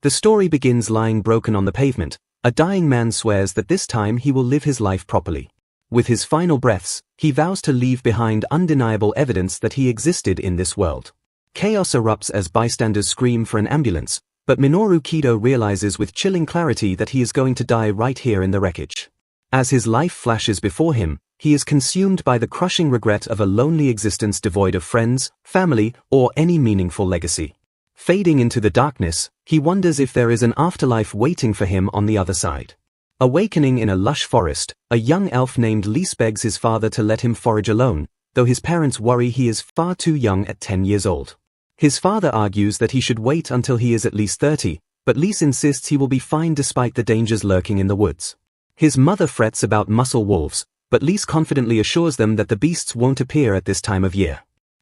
The story begins lying broken on the pavement. A dying man swears that this time he will live his life properly. With his final breaths, he vows to leave behind undeniable evidence that he existed in this world. Chaos erupts as bystanders scream for an ambulance, but Minoru Kido realizes with chilling clarity that he is going to die right here in the wreckage. As his life flashes before him, he is consumed by the crushing regret of a lonely existence devoid of friends, family, or any meaningful legacy. Fading into the darkness, he wonders if there is an afterlife waiting for him on the other side. Awakening in a lush forest, a young elf named Lys begs his father to let him forage alone, though his parents worry he is far too young at 10 years old. His father argues that he should wait until he is at least 30, but Lys insists he will be fine despite the dangers lurking in the woods. His mother frets about muscle wolves, but Lys confidently assures them that the beasts won't appear at this time of year.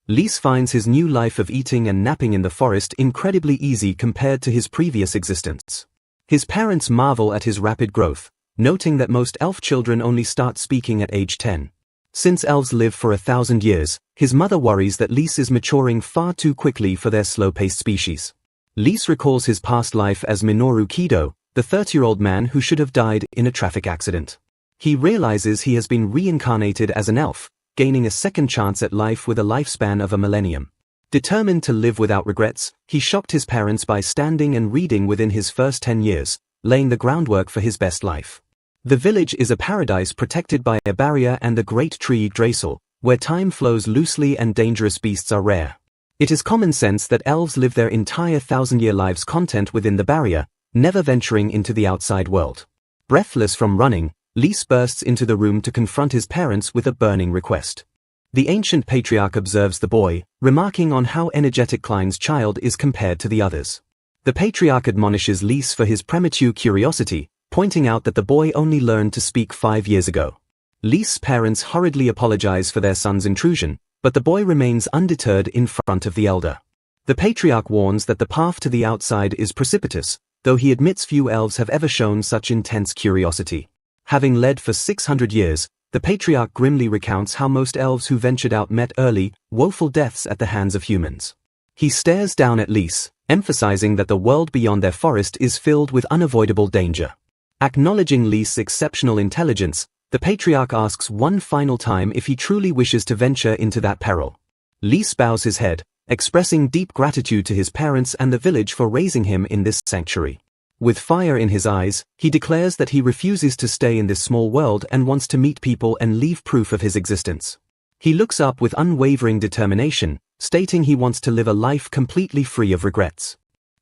Lys finds his new life of eating and napping in the forest incredibly easy compared to his previous existence. His parents marvel at his rapid growth, noting that most elf children only start speaking at age 10. Since elves live for 1,000 years, his mother worries that Lys is maturing far too quickly for their slow-paced species. Lys recalls his past life as Minoru Kido, the 30-year-old man who should have died in a traffic accident. He realizes he has been reincarnated as an elf, gaining a second chance at life with a lifespan of a millennium. Determined to live without regrets, he shocked his parents by standing and reading within his first 10 years, laying the groundwork for his best life. The village is a paradise protected by a barrier and the great tree Yggdrasil, where time flows loosely and dangerous beasts are rare. It is common sense that elves live their entire 1,000-year lives content within the barrier, never venturing into the outside world. Breathless from running, Lys bursts into the room to confront his parents with a burning request. The ancient patriarch observes the boy, remarking on how energetic Klein's child is compared to the others. The patriarch admonishes Lys for his premature curiosity, pointing out that the boy only learned to speak 5 years ago. Lys' parents hurriedly apologize for their son's intrusion, but the boy remains undeterred in front of the elder. The patriarch warns that the path to the outside is precipitous, though he admits few elves have ever shown such intense curiosity. Having led for 600 years, the patriarch grimly recounts how most elves who ventured out met early, woeful deaths at the hands of humans. He stares down at Lys, emphasizing that the world beyond their forest is filled with unavoidable danger. Acknowledging Lys' exceptional intelligence, the patriarch asks one final time if he truly wishes to venture into that peril. Lys bows his head, expressing deep gratitude to his parents and the village for raising him in this sanctuary. With fire in his eyes, he declares that he refuses to stay in this small world and wants to meet people and leave proof of his existence. He looks up with unwavering determination, stating he wants to live a life completely free of regrets.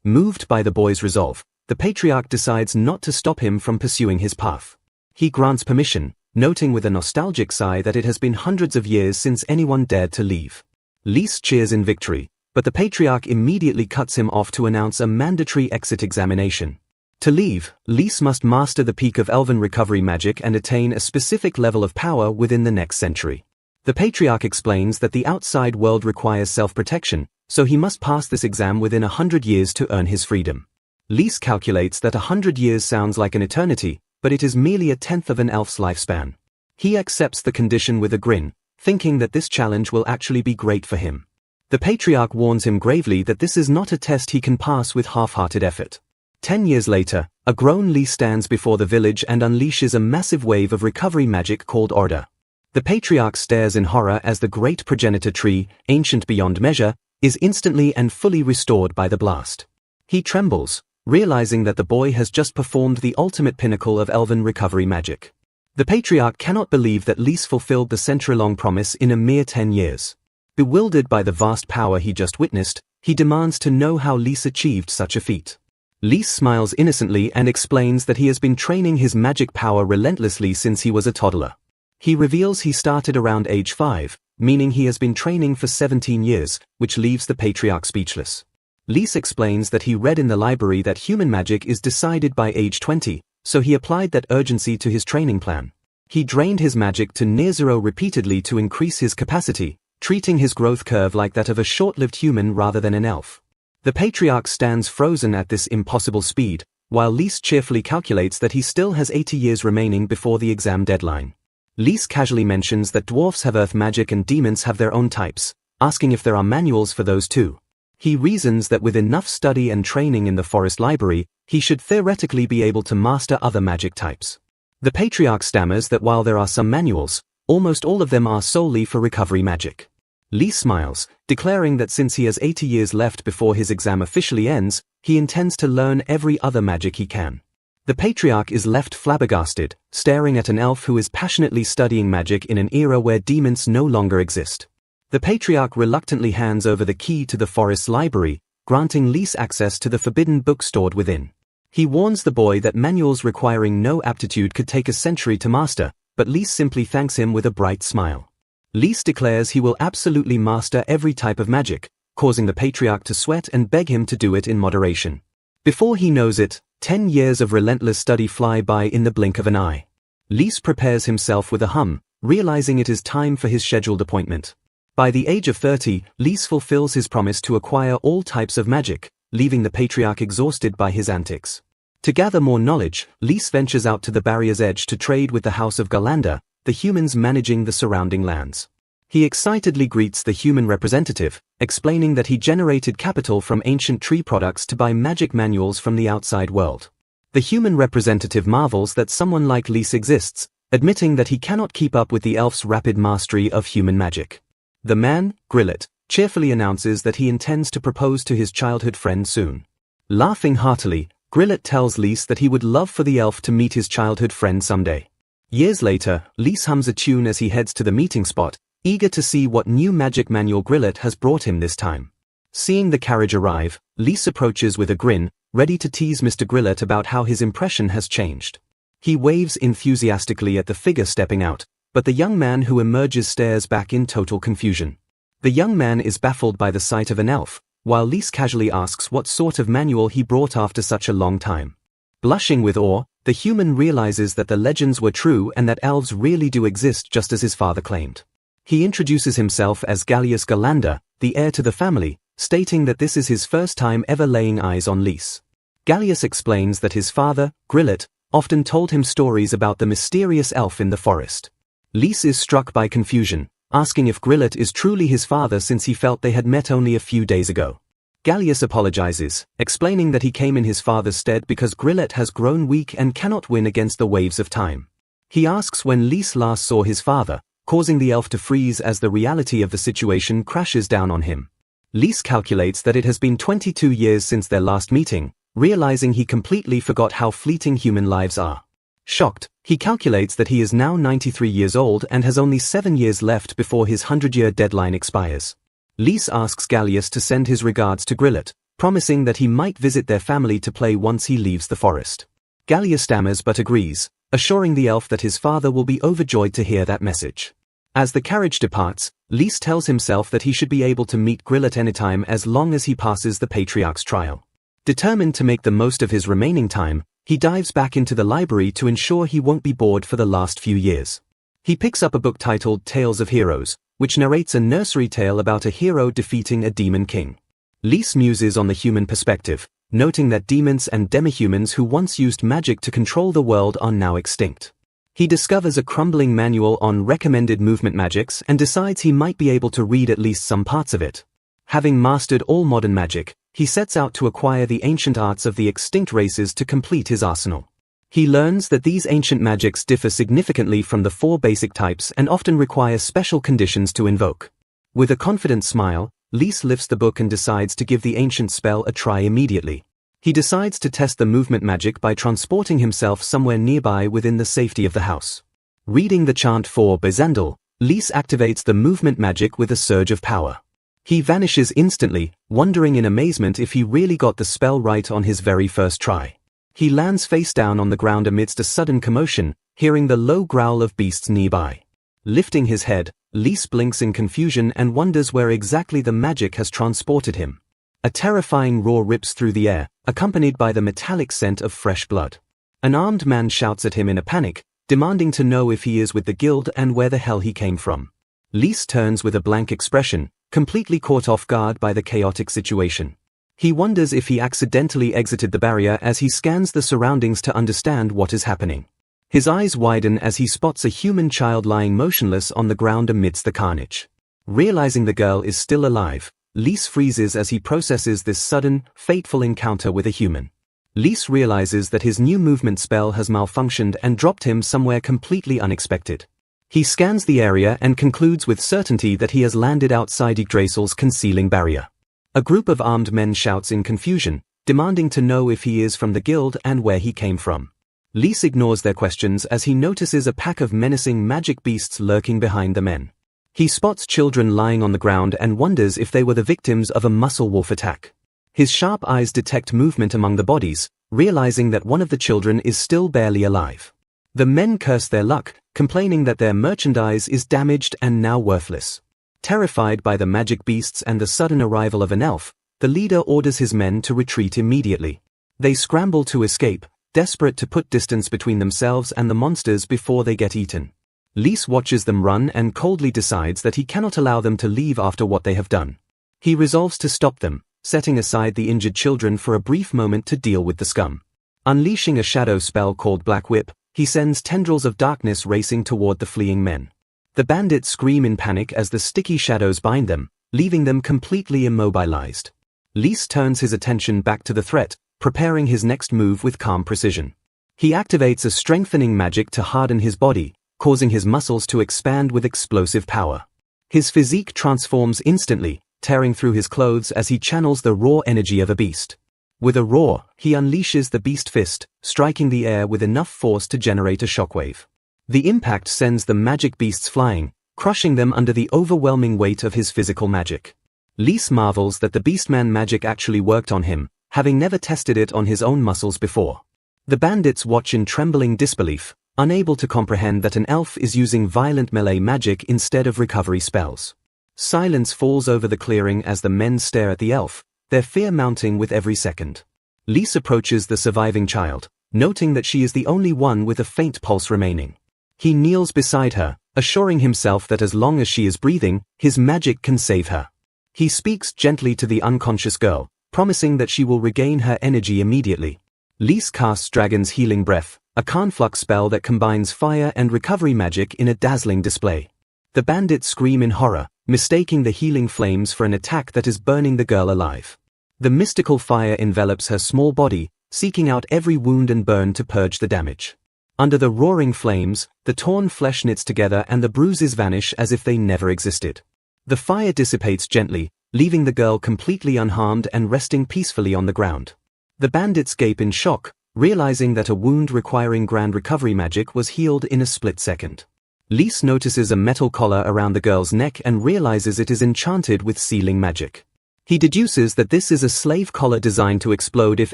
Moved by the boy's resolve, the patriarch decides not to stop him from pursuing his path. He grants permission, noting with a nostalgic sigh that it has been hundreds of years since anyone dared to leave. Lys cheers in victory, but the patriarch immediately cuts him off to announce a mandatory exit examination. To leave, Lys must master the peak of elven recovery magic and attain a specific level of power within the next century. The patriarch explains that the outside world requires self-protection, so he must pass this exam within 100 years to earn his freedom. Lys calculates that 100 years sounds like an eternity, but it is merely a tenth of an elf's lifespan. He accepts the condition with a grin, thinking that this challenge will actually be great for him. The patriarch warns him gravely that this is not a test he can pass with half-hearted effort. 10 years later, a grown Lys stands before the village and unleashes a massive wave of recovery magic called Order. The patriarch stares in horror as the great progenitor tree, ancient beyond measure, is instantly and fully restored by the blast. He trembles, realizing that the boy has just performed the ultimate pinnacle of elven recovery magic. The patriarch cannot believe that Lys fulfilled the century-long promise in a mere 10 years. Bewildered by the vast power he just witnessed, he demands to know how Lys achieved such a feat. Lys smiles innocently and explains that he has been training his magic power relentlessly since he was a toddler. He reveals he started around age 5, meaning he has been training for 17 years, which leaves the patriarch speechless. Lys explains that he read in the library that human magic is decided by age 20, so he applied that urgency to his training plan. He drained his magic to near zero repeatedly to increase his capacity, treating his growth curve like that of a short-lived human rather than an elf. The patriarch stands frozen at this impossible speed, while Lys cheerfully calculates that he still has 80 years remaining before the exam deadline. Lys casually mentions that dwarfs have earth magic and demons have their own types, asking if there are manuals for those too. He reasons that with enough study and training in the forest library, he should theoretically be able to master other magic types. The patriarch stammers that while there are some manuals, almost all of them are solely for recovery magic. Lise smiles, declaring that since he has 80 years left before his exam officially ends, he intends to learn every other magic he can. The patriarch is left flabbergasted, staring at an elf who is passionately studying magic in an era where demons no longer exist. The patriarch reluctantly hands over the key to the forest's library, granting Lise access to the forbidden book stored within. He warns the boy that manuals requiring no aptitude could take a century to master, but Lise simply thanks him with a bright smile. Lise declares he will absolutely master every type of magic, causing the patriarch to sweat and beg him to do it in moderation. Before he knows it, 10 years of relentless study fly by in the blink of an eye. Lise prepares himself with a hum, realizing it is time for his scheduled appointment. By the age of 30, Lise fulfills his promise to acquire all types of magic, leaving the patriarch exhausted by his antics. To gather more knowledge, Lise ventures out to the barrier's edge to trade with the House of Galanda, the humans managing the surrounding lands. He excitedly greets the human representative, explaining that he generated capital from ancient tree products to buy magic manuals from the outside world. The human representative marvels that someone like Lise exists, admitting that he cannot keep up with the elf's rapid mastery of human magic. The man, Grillet, cheerfully announces that he intends to propose to his childhood friend soon. Laughing heartily, Grillet tells Lise that he would love for the elf to meet his childhood friend someday. Years later, Lise hums a tune as he heads to the meeting spot, eager to see what new magic manual Grillet has brought him this time. Seeing the carriage arrive, Lise approaches with a grin, ready to tease Mr. Grillet about how his impression has changed. He waves enthusiastically at the figure stepping out, but the young man who emerges stares back in total confusion. The young man is baffled by the sight of an elf, while Lise casually asks what sort of manual he brought after such a long time. Blushing with awe, the human realizes that the legends were true and that elves really do exist just as his father claimed. He introduces himself as Gallius Galanda, the heir to the family, stating that this is his first time ever laying eyes on Lise. Gallius explains that his father, Grillet, often told him stories about the mysterious elf in the forest. Lise is struck by confusion, asking if Grillet is truly his father since he felt they had met only a few days ago. Gallius apologizes, explaining that he came in his father's stead because Grillet has grown weak and cannot win against the waves of time. He asks when Lise last saw his father, causing the elf to freeze as the reality of the situation crashes down on him. Lise calculates that it has been 22 years since their last meeting, realizing he completely forgot how fleeting human lives are. Shocked, he calculates that he is now 93 years old and has only 7 years left before his 100-year deadline expires. Lise asks Gallius to send his regards to Grillet, promising that he might visit their family to play once he leaves the forest. Gallius stammers but agrees, assuring the elf that his father will be overjoyed to hear that message. As the carriage departs, Lise tells himself that he should be able to meet Grillet anytime as long as he passes the patriarch's trial. Determined to make the most of his remaining time, he dives back into the library to ensure he won't be bored for the last few years. He picks up a book titled Tales of Heroes, which narrates a nursery tale about a hero defeating a demon king. Lise muses on the human perspective, noting that demons and demihumans who once used magic to control the world are now extinct. He discovers a crumbling manual on recommended movement magics and decides he might be able to read at least some parts of it. Having mastered all modern magic, he sets out to acquire the ancient arts of the extinct races to complete his arsenal. He learns that these ancient magics differ significantly from the 4 basic types and often require special conditions to invoke. With a confident smile, Lise lifts the book and decides to give the ancient spell a try immediately. He decides to test the movement magic by transporting himself somewhere nearby within the safety of the house. Reading the chant for Bezandel, Lise activates the movement magic with a surge of power. He vanishes instantly, wondering in amazement if he really got the spell right on his very first try. He lands face down on the ground amidst a sudden commotion, hearing the low growl of beasts nearby. Lifting his head, Lise blinks in confusion and wonders where exactly the magic has transported him. A terrifying roar rips through the air, accompanied by the metallic scent of fresh blood. An armed man shouts at him in a panic, demanding to know if he is with the guild and where the hell he came from. Lise turns with a blank expression, completely caught off guard by the chaotic situation. He wonders if he accidentally exited the barrier as he scans the surroundings to understand what is happening. His eyes widen as he spots a human child lying motionless on the ground amidst the carnage. Realizing the girl is still alive, Lys freezes as he processes this sudden, fateful encounter with a human. Lys realizes that his new movement spell has malfunctioned and dropped him somewhere completely unexpected. He scans the area and concludes with certainty that he has landed outside Yggdrasil's concealing barrier. A group of armed men shouts in confusion, demanding to know if he is from the guild and where he came from. Lys ignores their questions as he notices a pack of menacing magic beasts lurking behind the men. He spots children lying on the ground and wonders if they were the victims of a muscle wolf attack. His sharp eyes detect movement among the bodies, realizing that one of the children is still barely alive. The men curse their luck, complaining that their merchandise is damaged and now worthless. Terrified by the magic beasts and the sudden arrival of an elf, the leader orders his men to retreat immediately. They scramble to escape, desperate to put distance between themselves and the monsters before they get eaten. Lys watches them run and coldly decides that he cannot allow them to leave after what they have done. He resolves to stop them, setting aside the injured children for a brief moment to deal with the scum. Unleashing a shadow spell called Black Whip, he sends tendrils of darkness racing toward the fleeing men. The bandits scream in panic as the sticky shadows bind them, leaving them completely immobilized. Lys turns his attention back to the threat, preparing his next move with calm precision. He activates a strengthening magic to harden his body, causing his muscles to expand with explosive power. His physique transforms instantly, tearing through his clothes as he channels the raw energy of a beast. With a roar, he unleashes the beast fist, striking the air with enough force to generate a shockwave. The impact sends the magic beasts flying, crushing them under the overwhelming weight of his physical magic. Lys marvels that the beastman magic actually worked on him, having never tested it on his own muscles before. The bandits watch in trembling disbelief, unable to comprehend that an elf is using violent melee magic instead of recovery spells. Silence falls over the clearing as the men stare at the elf, their fear mounting with every second. Lys approaches the surviving child, noting that she is the only one with a faint pulse remaining. He kneels beside her, assuring himself that as long as she is breathing, his magic can save her. He speaks gently to the unconscious girl, promising that she will regain her energy immediately. Lys casts Dragon's Healing Breath, a conflux spell that combines fire and recovery magic in a dazzling display. The bandits scream in horror, mistaking the healing flames for an attack that is burning the girl alive. The mystical fire envelops her small body, seeking out every wound and burn to purge the damage. Under the roaring flames, the torn flesh knits together and the bruises vanish as if they never existed. The fire dissipates gently, leaving the girl completely unharmed and resting peacefully on the ground. The bandits gape in shock, realizing that a wound requiring grand recovery magic was healed in a split second. Lys notices a metal collar around the girl's neck and realizes it is enchanted with sealing magic. He deduces that this is a slave collar designed to explode if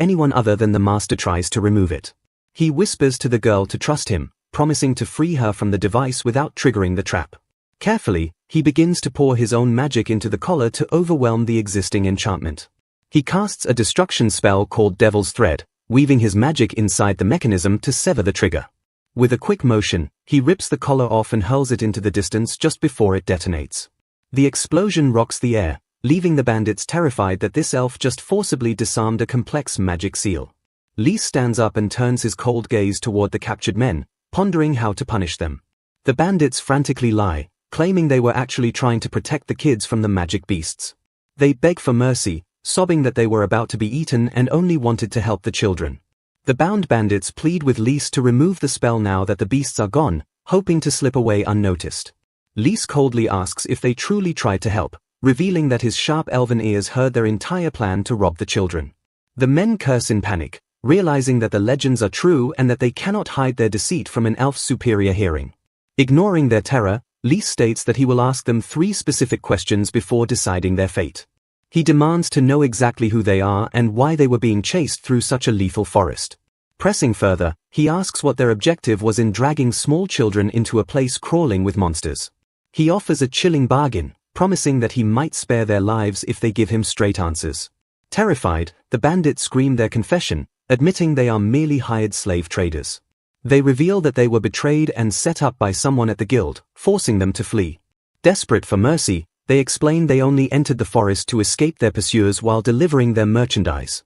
anyone other than the master tries to remove it. He whispers to the girl to trust him, promising to free her from the device without triggering the trap. Carefully, he begins to pour his own magic into the collar to overwhelm the existing enchantment. He casts a destruction spell called Devil's Thread, weaving his magic inside the mechanism to sever the trigger. With a quick motion, he rips the collar off and hurls it into the distance just before it detonates. The explosion rocks the air, leaving the bandits terrified that this elf just forcibly disarmed a complex magic seal. Lys stands up and turns his cold gaze toward the captured men, pondering how to punish them. The bandits frantically lie, claiming they were actually trying to protect the kids from the magic beasts. They beg for mercy, sobbing that they were about to be eaten and only wanted to help the children. The bound bandits plead with Lys to remove the spell now that the beasts are gone, hoping to slip away unnoticed. Lys coldly asks if they truly tried to help, revealing that his sharp elven ears heard their entire plan to rob the children. The men curse in panic, realizing that the legends are true and that they cannot hide their deceit from an elf's superior hearing. Ignoring their terror, Lys states that he will ask them 3 specific questions before deciding their fate. He demands to know exactly who they are and why they were being chased through such a lethal forest. Pressing further, he asks what their objective was in dragging small children into a place crawling with monsters. He offers a chilling bargain, promising that he might spare their lives if they give him straight answers. Terrified, the bandits scream their confession, admitting they are merely hired slave traders. They reveal that they were betrayed and set up by someone at the guild, forcing them to flee. Desperate for mercy, they explain they only entered the forest to escape their pursuers while delivering their merchandise.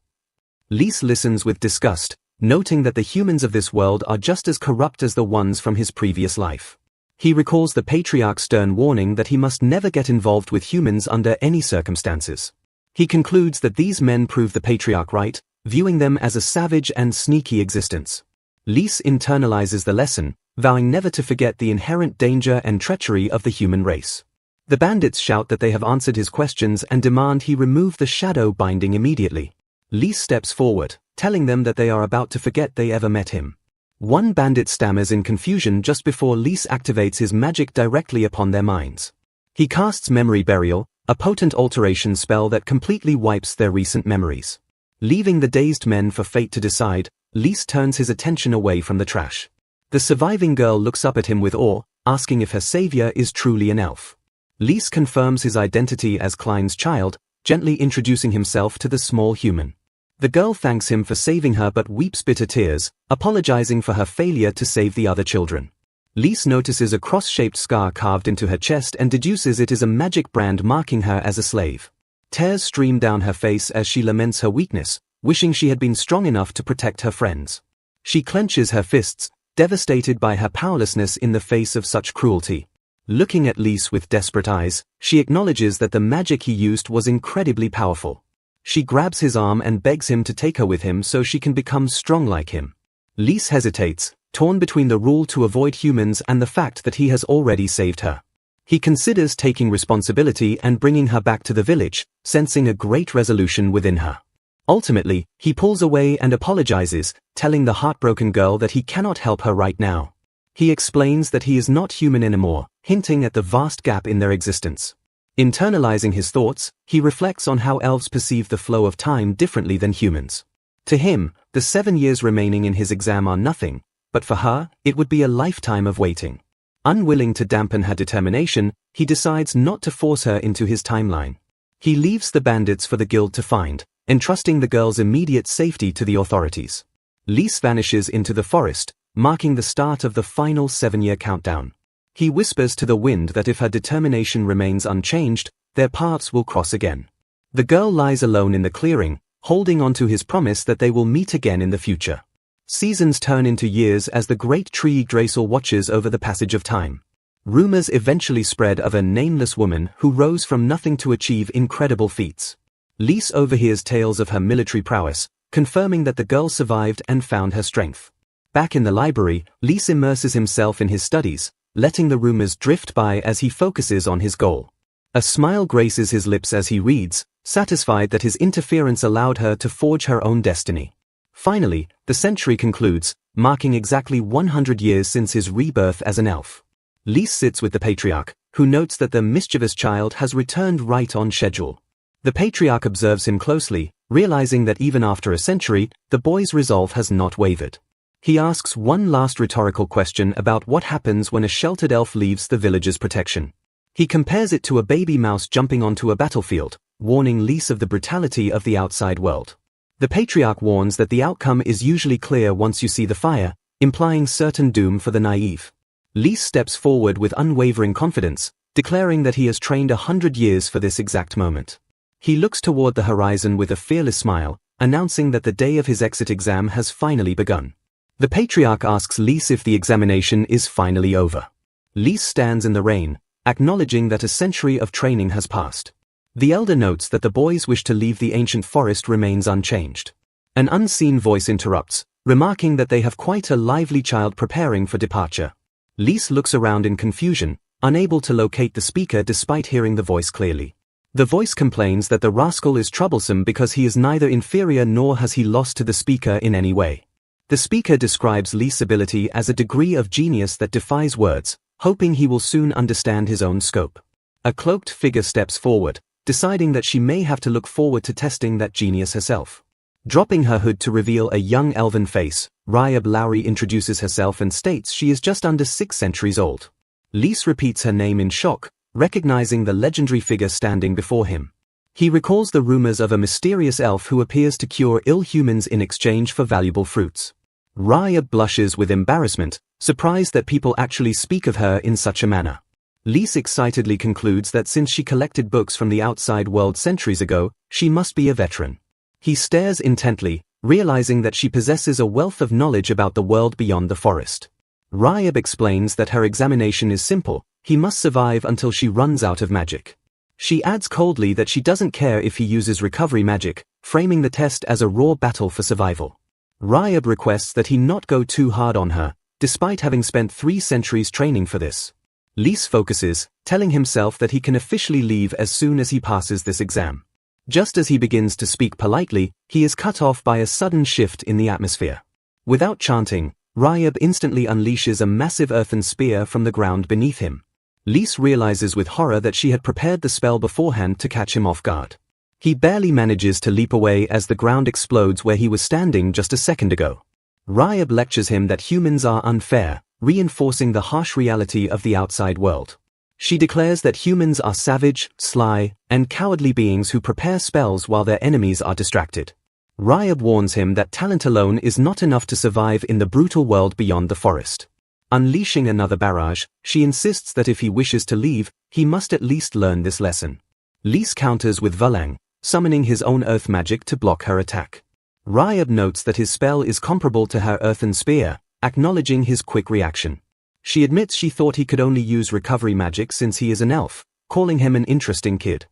Lys listens with disgust, noting that the humans of this world are just as corrupt as the ones from his previous life. He recalls the patriarch's stern warning that he must never get involved with humans under any circumstances. He concludes that these men prove the patriarch right, viewing them as a savage and sneaky existence. Lise internalizes the lesson, vowing never to forget the inherent danger and treachery of the human race. The bandits shout that they have answered his questions and demand he remove the shadow binding immediately. Lise steps forward, telling them that they are about to forget they ever met him. One bandit stammers in confusion just before Lise activates his magic directly upon their minds. He casts Memory Burial, a potent alteration spell that completely wipes their recent memories. Leaving the dazed men for fate to decide, Lise turns his attention away from the trash. The surviving girl looks up at him with awe, asking if her savior is truly an elf. Lise confirms his identity as Klein's child, gently introducing himself to the small human. The girl thanks him for saving her but weeps bitter tears, apologizing for her failure to save the other children. Lise notices a cross-shaped scar carved into her chest and deduces it is a magic brand marking her as a slave. Tears stream down her face as she laments her weakness, wishing she had been strong enough to protect her friends. She clenches her fists, devastated by her powerlessness in the face of such cruelty. Looking at Lise with desperate eyes, she acknowledges that the magic he used was incredibly powerful. She grabs his arm and begs him to take her with him so she can become strong like him. Lise hesitates, torn between the rule to avoid humans and the fact that he has already saved her. He considers taking responsibility and bringing her back to the village, sensing a great resolution within her. Ultimately, he pulls away and apologizes, telling the heartbroken girl that he cannot help her right now. He explains that he is not human anymore, hinting at the vast gap in their existence. Internalizing his thoughts, he reflects on how elves perceive the flow of time differently than humans. To him, the 7 years remaining in his exam are nothing, but for her, it would be a lifetime of waiting. Unwilling to dampen her determination, he decides not to force her into his timeline. He leaves the bandits for the guild to find, entrusting the girl's immediate safety to the authorities. Lise vanishes into the forest, marking the start of the final 7-year countdown. He whispers to the wind that if her determination remains unchanged, their paths will cross again. The girl lies alone in the clearing, holding on to his promise that they will meet again in the future. Seasons turn into years as the great tree Yggdrasil watches over the passage of time. Rumors eventually spread of a nameless woman who rose from nothing to achieve incredible feats. Lise overhears tales of her military prowess, confirming that the girl survived and found her strength. Back in the library, Lise immerses himself in his studies, letting the rumors drift by as he focuses on his goal. A smile graces his lips as he reads, satisfied that his interference allowed her to forge her own destiny. Finally, the century concludes, marking exactly 100 years since his rebirth as an elf. Lise sits with the patriarch, who notes that the mischievous child has returned right on schedule. The patriarch observes him closely, realizing that even after a century, the boy's resolve has not wavered. He asks one last rhetorical question about what happens when a sheltered elf leaves the village's protection. He compares it to a baby mouse jumping onto a battlefield, warning Lise of the brutality of the outside world. The patriarch warns that the outcome is usually clear once you see the fire, implying certain doom for the naive. Lise steps forward with unwavering confidence, declaring that he has trained 100 years for this exact moment. He looks toward the horizon with a fearless smile, announcing that the day of his exit exam has finally begun. The patriarch asks Lise if the examination is finally over. Lise stands in the rain, acknowledging that a century of training has passed. The elder notes that the boy's wish to leave the ancient forest remains unchanged. An unseen voice interrupts, remarking that they have quite a lively child preparing for departure. Lise looks around in confusion, unable to locate the speaker despite hearing the voice clearly. The voice complains that the rascal is troublesome because he is neither inferior nor has he lost to the speaker in any way. The speaker describes Lise's ability as a degree of genius that defies words, hoping he will soon understand his own scope. A cloaked figure steps forward, deciding that she may have to look forward to testing that genius herself. Dropping her hood to reveal a young elven face, Ryab Lowry introduces herself and states she is just under 6 centuries old. Lise repeats her name in shock, recognizing the legendary figure standing before him. He recalls the rumors of a mysterious elf who appears to cure ill humans in exchange for valuable fruits. Ryab blushes with embarrassment, surprised that people actually speak of her in such a manner. Lise excitedly concludes that since she collected books from the outside world centuries ago, she must be a veteran. He stares intently, realizing that she possesses a wealth of knowledge about the world beyond the forest. Ryab explains that her examination is simple, he must survive until she runs out of magic. She adds coldly that she doesn't care if he uses recovery magic, framing the test as a raw battle for survival. Ryab requests that he not go too hard on her, despite having spent 3 centuries training for this. Lys focuses, telling himself that he can officially leave as soon as he passes this exam. Just as he begins to speak politely, he is cut off by a sudden shift in the atmosphere. Without chanting, Ryab instantly unleashes a massive earthen spear from the ground beneath him. Lys realizes with horror that she had prepared the spell beforehand to catch him off guard. He barely manages to leap away as the ground explodes where he was standing just a second ago. Ryab lectures him that humans are unfair, reinforcing the harsh reality of the outside world. She declares that humans are savage, sly, and cowardly beings who prepare spells while their enemies are distracted. Ryab warns him that talent alone is not enough to survive in the brutal world beyond the forest. Unleashing another barrage, she insists that if he wishes to leave, he must at least learn this lesson. Lys counters with Vulang, summoning his own earth magic to block her attack. Ryab notes that his spell is comparable to her earthen spear, acknowledging his quick reaction. She admits she thought he could only use recovery magic since he is an elf, calling him an interesting kid.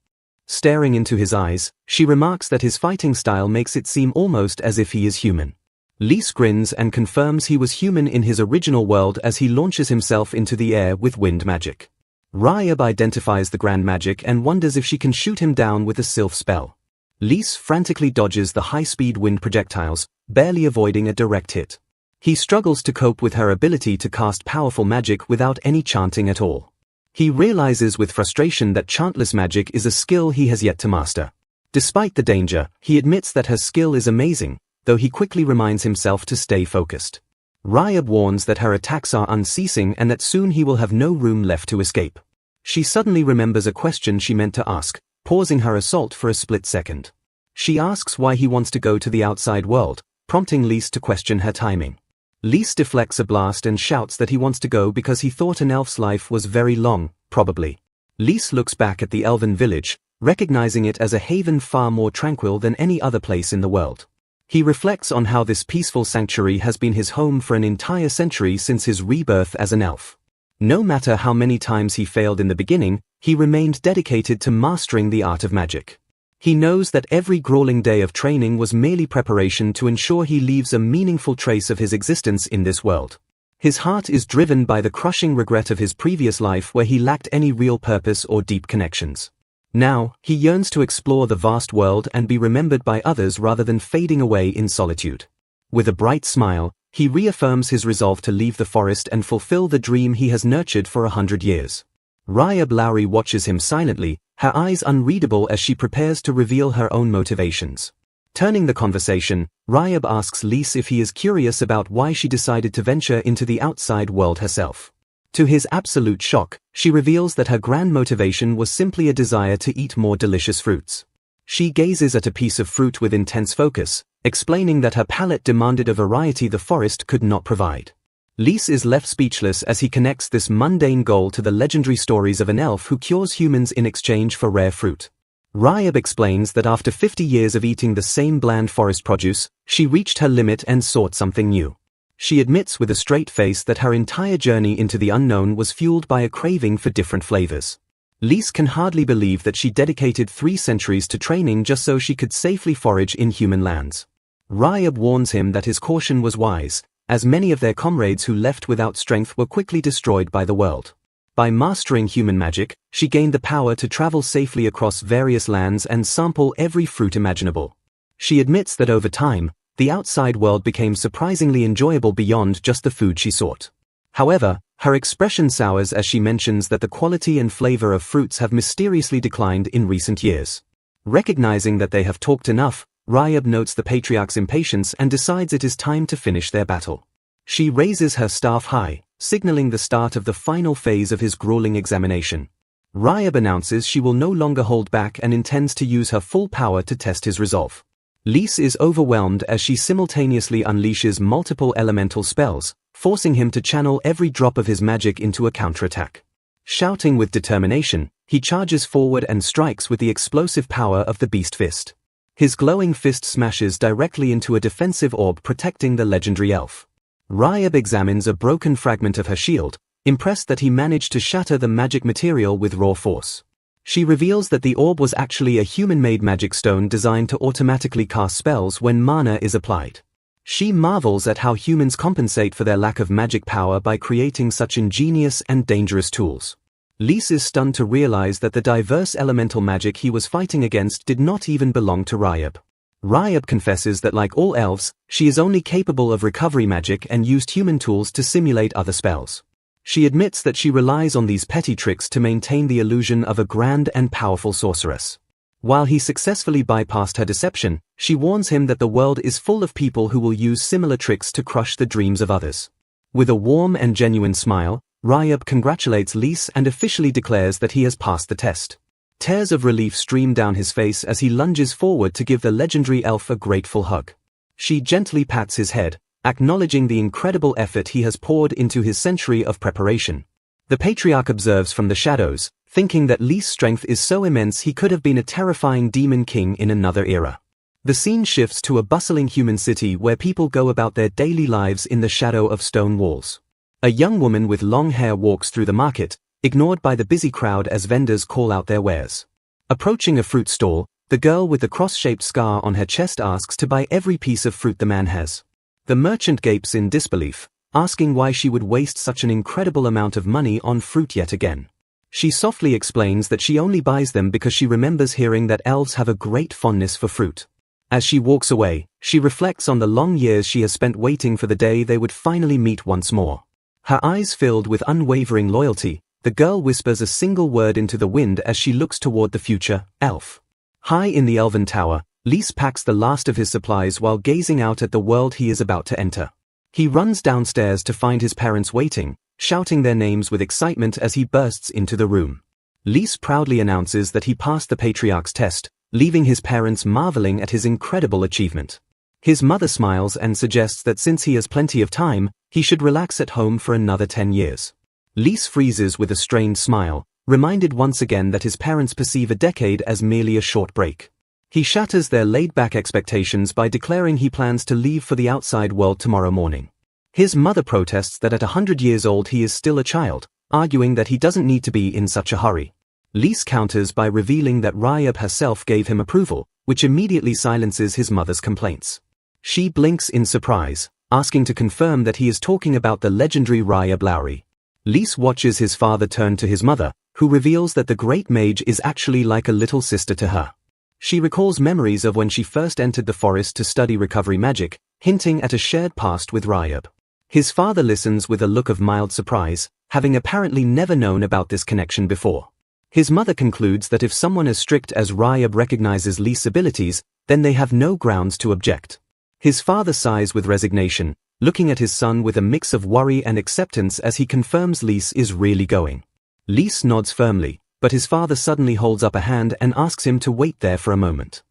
Staring into his eyes, she remarks that his fighting style makes it seem almost as if he is human. Lys grins and confirms he was human in his original world as he launches himself into the air with wind magic. Ryab identifies the grand magic and wonders if she can shoot him down with a sylph spell. Lys frantically dodges the high-speed wind projectiles, barely avoiding a direct hit. He struggles to cope with her ability to cast powerful magic without any chanting at all. He realizes with frustration that chantless magic is a skill he has yet to master. Despite the danger, he admits that her skill is amazing, though he quickly reminds himself to stay focused. Ryab warns that her attacks are unceasing and that soon he will have no room left to escape. She suddenly remembers a question she meant to ask, pausing her assault for a split second. She asks why he wants to go to the outside world, prompting Lys to question her timing. Lys deflects a blast and shouts that he wants to go because he thought an elf's life was very long, probably. Lys looks back at the elven village, recognizing it as a haven far more tranquil than any other place in the world. He reflects on how this peaceful sanctuary has been his home for an entire century since his rebirth as an elf. No matter how many times he failed in the beginning, he remained dedicated to mastering the art of magic. He knows that every grueling day of training was merely preparation to ensure he leaves a meaningful trace of his existence in this world. His heart is driven by the crushing regret of his previous life where he lacked any real purpose or deep connections. Now, he yearns to explore the vast world and be remembered by others rather than fading away in solitude. With a bright smile, he reaffirms his resolve to leave the forest and fulfill the dream he has nurtured for 100 years. Ryab Lowry watches him silently, her eyes unreadable as she prepares to reveal her own motivations. Turning the conversation, Ryab asks Lys if he is curious about why she decided to venture into the outside world herself. To his absolute shock, she reveals that her grand motivation was simply a desire to eat more delicious fruits. She gazes at a piece of fruit with intense focus, explaining that her palate demanded a variety the forest could not provide. Lys is left speechless as he connects this mundane goal to the legendary stories of an elf who cures humans in exchange for rare fruit. Ryab explains that after 50 years of eating the same bland forest produce, she reached her limit and sought something new. She admits with a straight face that her entire journey into the unknown was fueled by a craving for different flavors. Lys can hardly believe that she dedicated 3 centuries to training just so she could safely forage in human lands. Ryab warns him that his caution was wise, as many of their comrades who left without strength were quickly destroyed by the world. By mastering human magic, she gained the power to travel safely across various lands and sample every fruit imaginable. She admits that over time, the outside world became surprisingly enjoyable beyond just the food she sought. However, her expression sours as she mentions that the quality and flavor of fruits have mysteriously declined in recent years. Recognizing that they have talked enough, Ryab notes the patriarch's impatience and decides it is time to finish their battle. She raises her staff high, signaling the start of the final phase of his grueling examination. Ryab announces she will no longer hold back and intends to use her full power to test his resolve. Lys is overwhelmed as she simultaneously unleashes multiple elemental spells, forcing him to channel every drop of his magic into a counterattack. Shouting with determination, he charges forward and strikes with the explosive power of the Beast Fist. His glowing fist smashes directly into a defensive orb protecting the legendary elf. Ryab examines a broken fragment of her shield, impressed that he managed to shatter the magic material with raw force. She reveals that the orb was actually a human-made magic stone designed to automatically cast spells when mana is applied. She marvels at how humans compensate for their lack of magic power by creating such ingenious and dangerous tools. Lys is stunned to realize that the diverse elemental magic he was fighting against did not even belong to Ryab. Ryab confesses that like all elves, she is only capable of recovery magic and used human tools to simulate other spells. She admits that she relies on these petty tricks to maintain the illusion of a grand and powerful sorceress. While he successfully bypassed her deception, she warns him that the world is full of people who will use similar tricks to crush the dreams of others. With a warm and genuine smile, Ryab congratulates Lys and officially declares that he has passed the test. Tears of relief stream down his face as he lunges forward to give the legendary elf a grateful hug. She gently pats his head, acknowledging the incredible effort he has poured into his century of preparation. The patriarch observes from the shadows, thinking that Lys' strength is so immense he could have been a terrifying demon king in another era. The scene shifts to a bustling human city where people go about their daily lives in the shadow of stone walls. A young woman with long hair walks through the market, ignored by the busy crowd as vendors call out their wares. Approaching a fruit stall, the girl with the cross-shaped scar on her chest asks to buy every piece of fruit the man has. The merchant gapes in disbelief, asking why she would waste such an incredible amount of money on fruit yet again. She softly explains that she only buys them because she remembers hearing that elves have a great fondness for fruit. As she walks away, she reflects on the long years she has spent waiting for the day they would finally meet once more. Her eyes filled with unwavering loyalty, the girl whispers a single word into the wind as she looks toward the future, elf. High in the elven tower, Lys packs the last of his supplies while gazing out at the world he is about to enter. He runs downstairs to find his parents waiting, shouting their names with excitement as he bursts into the room. Lys proudly announces that he passed the patriarch's test, leaving his parents marveling at his incredible achievement. His mother smiles and suggests that since he has plenty of time, he should relax at home for another 10 years. Lys freezes with a strained smile, reminded once again that his parents perceive a decade as merely a short break. He shatters their laid-back expectations by declaring he plans to leave for the outside world tomorrow morning. His mother protests that at 100 years old he is still a child, arguing that he doesn't need to be in such a hurry. Lys counters by revealing that Ryab herself gave him approval, which immediately silences his mother's complaints. She blinks in surprise, asking to confirm that he is talking about the legendary Ryab Lowry. Lys watches his father turn to his mother, who reveals that the great mage is actually like a little sister to her. She recalls memories of when she first entered the forest to study recovery magic, hinting at a shared past with Ryab. His father listens with a look of mild surprise, having apparently never known about this connection before. His mother concludes that if someone as strict as Ryab recognizes Lys' abilities, then they have no grounds to object. His father sighs with resignation, looking at his son with a mix of worry and acceptance as he confirms Lys is really going. Lys nods firmly, but his father suddenly holds up a hand and asks him to wait there for a moment.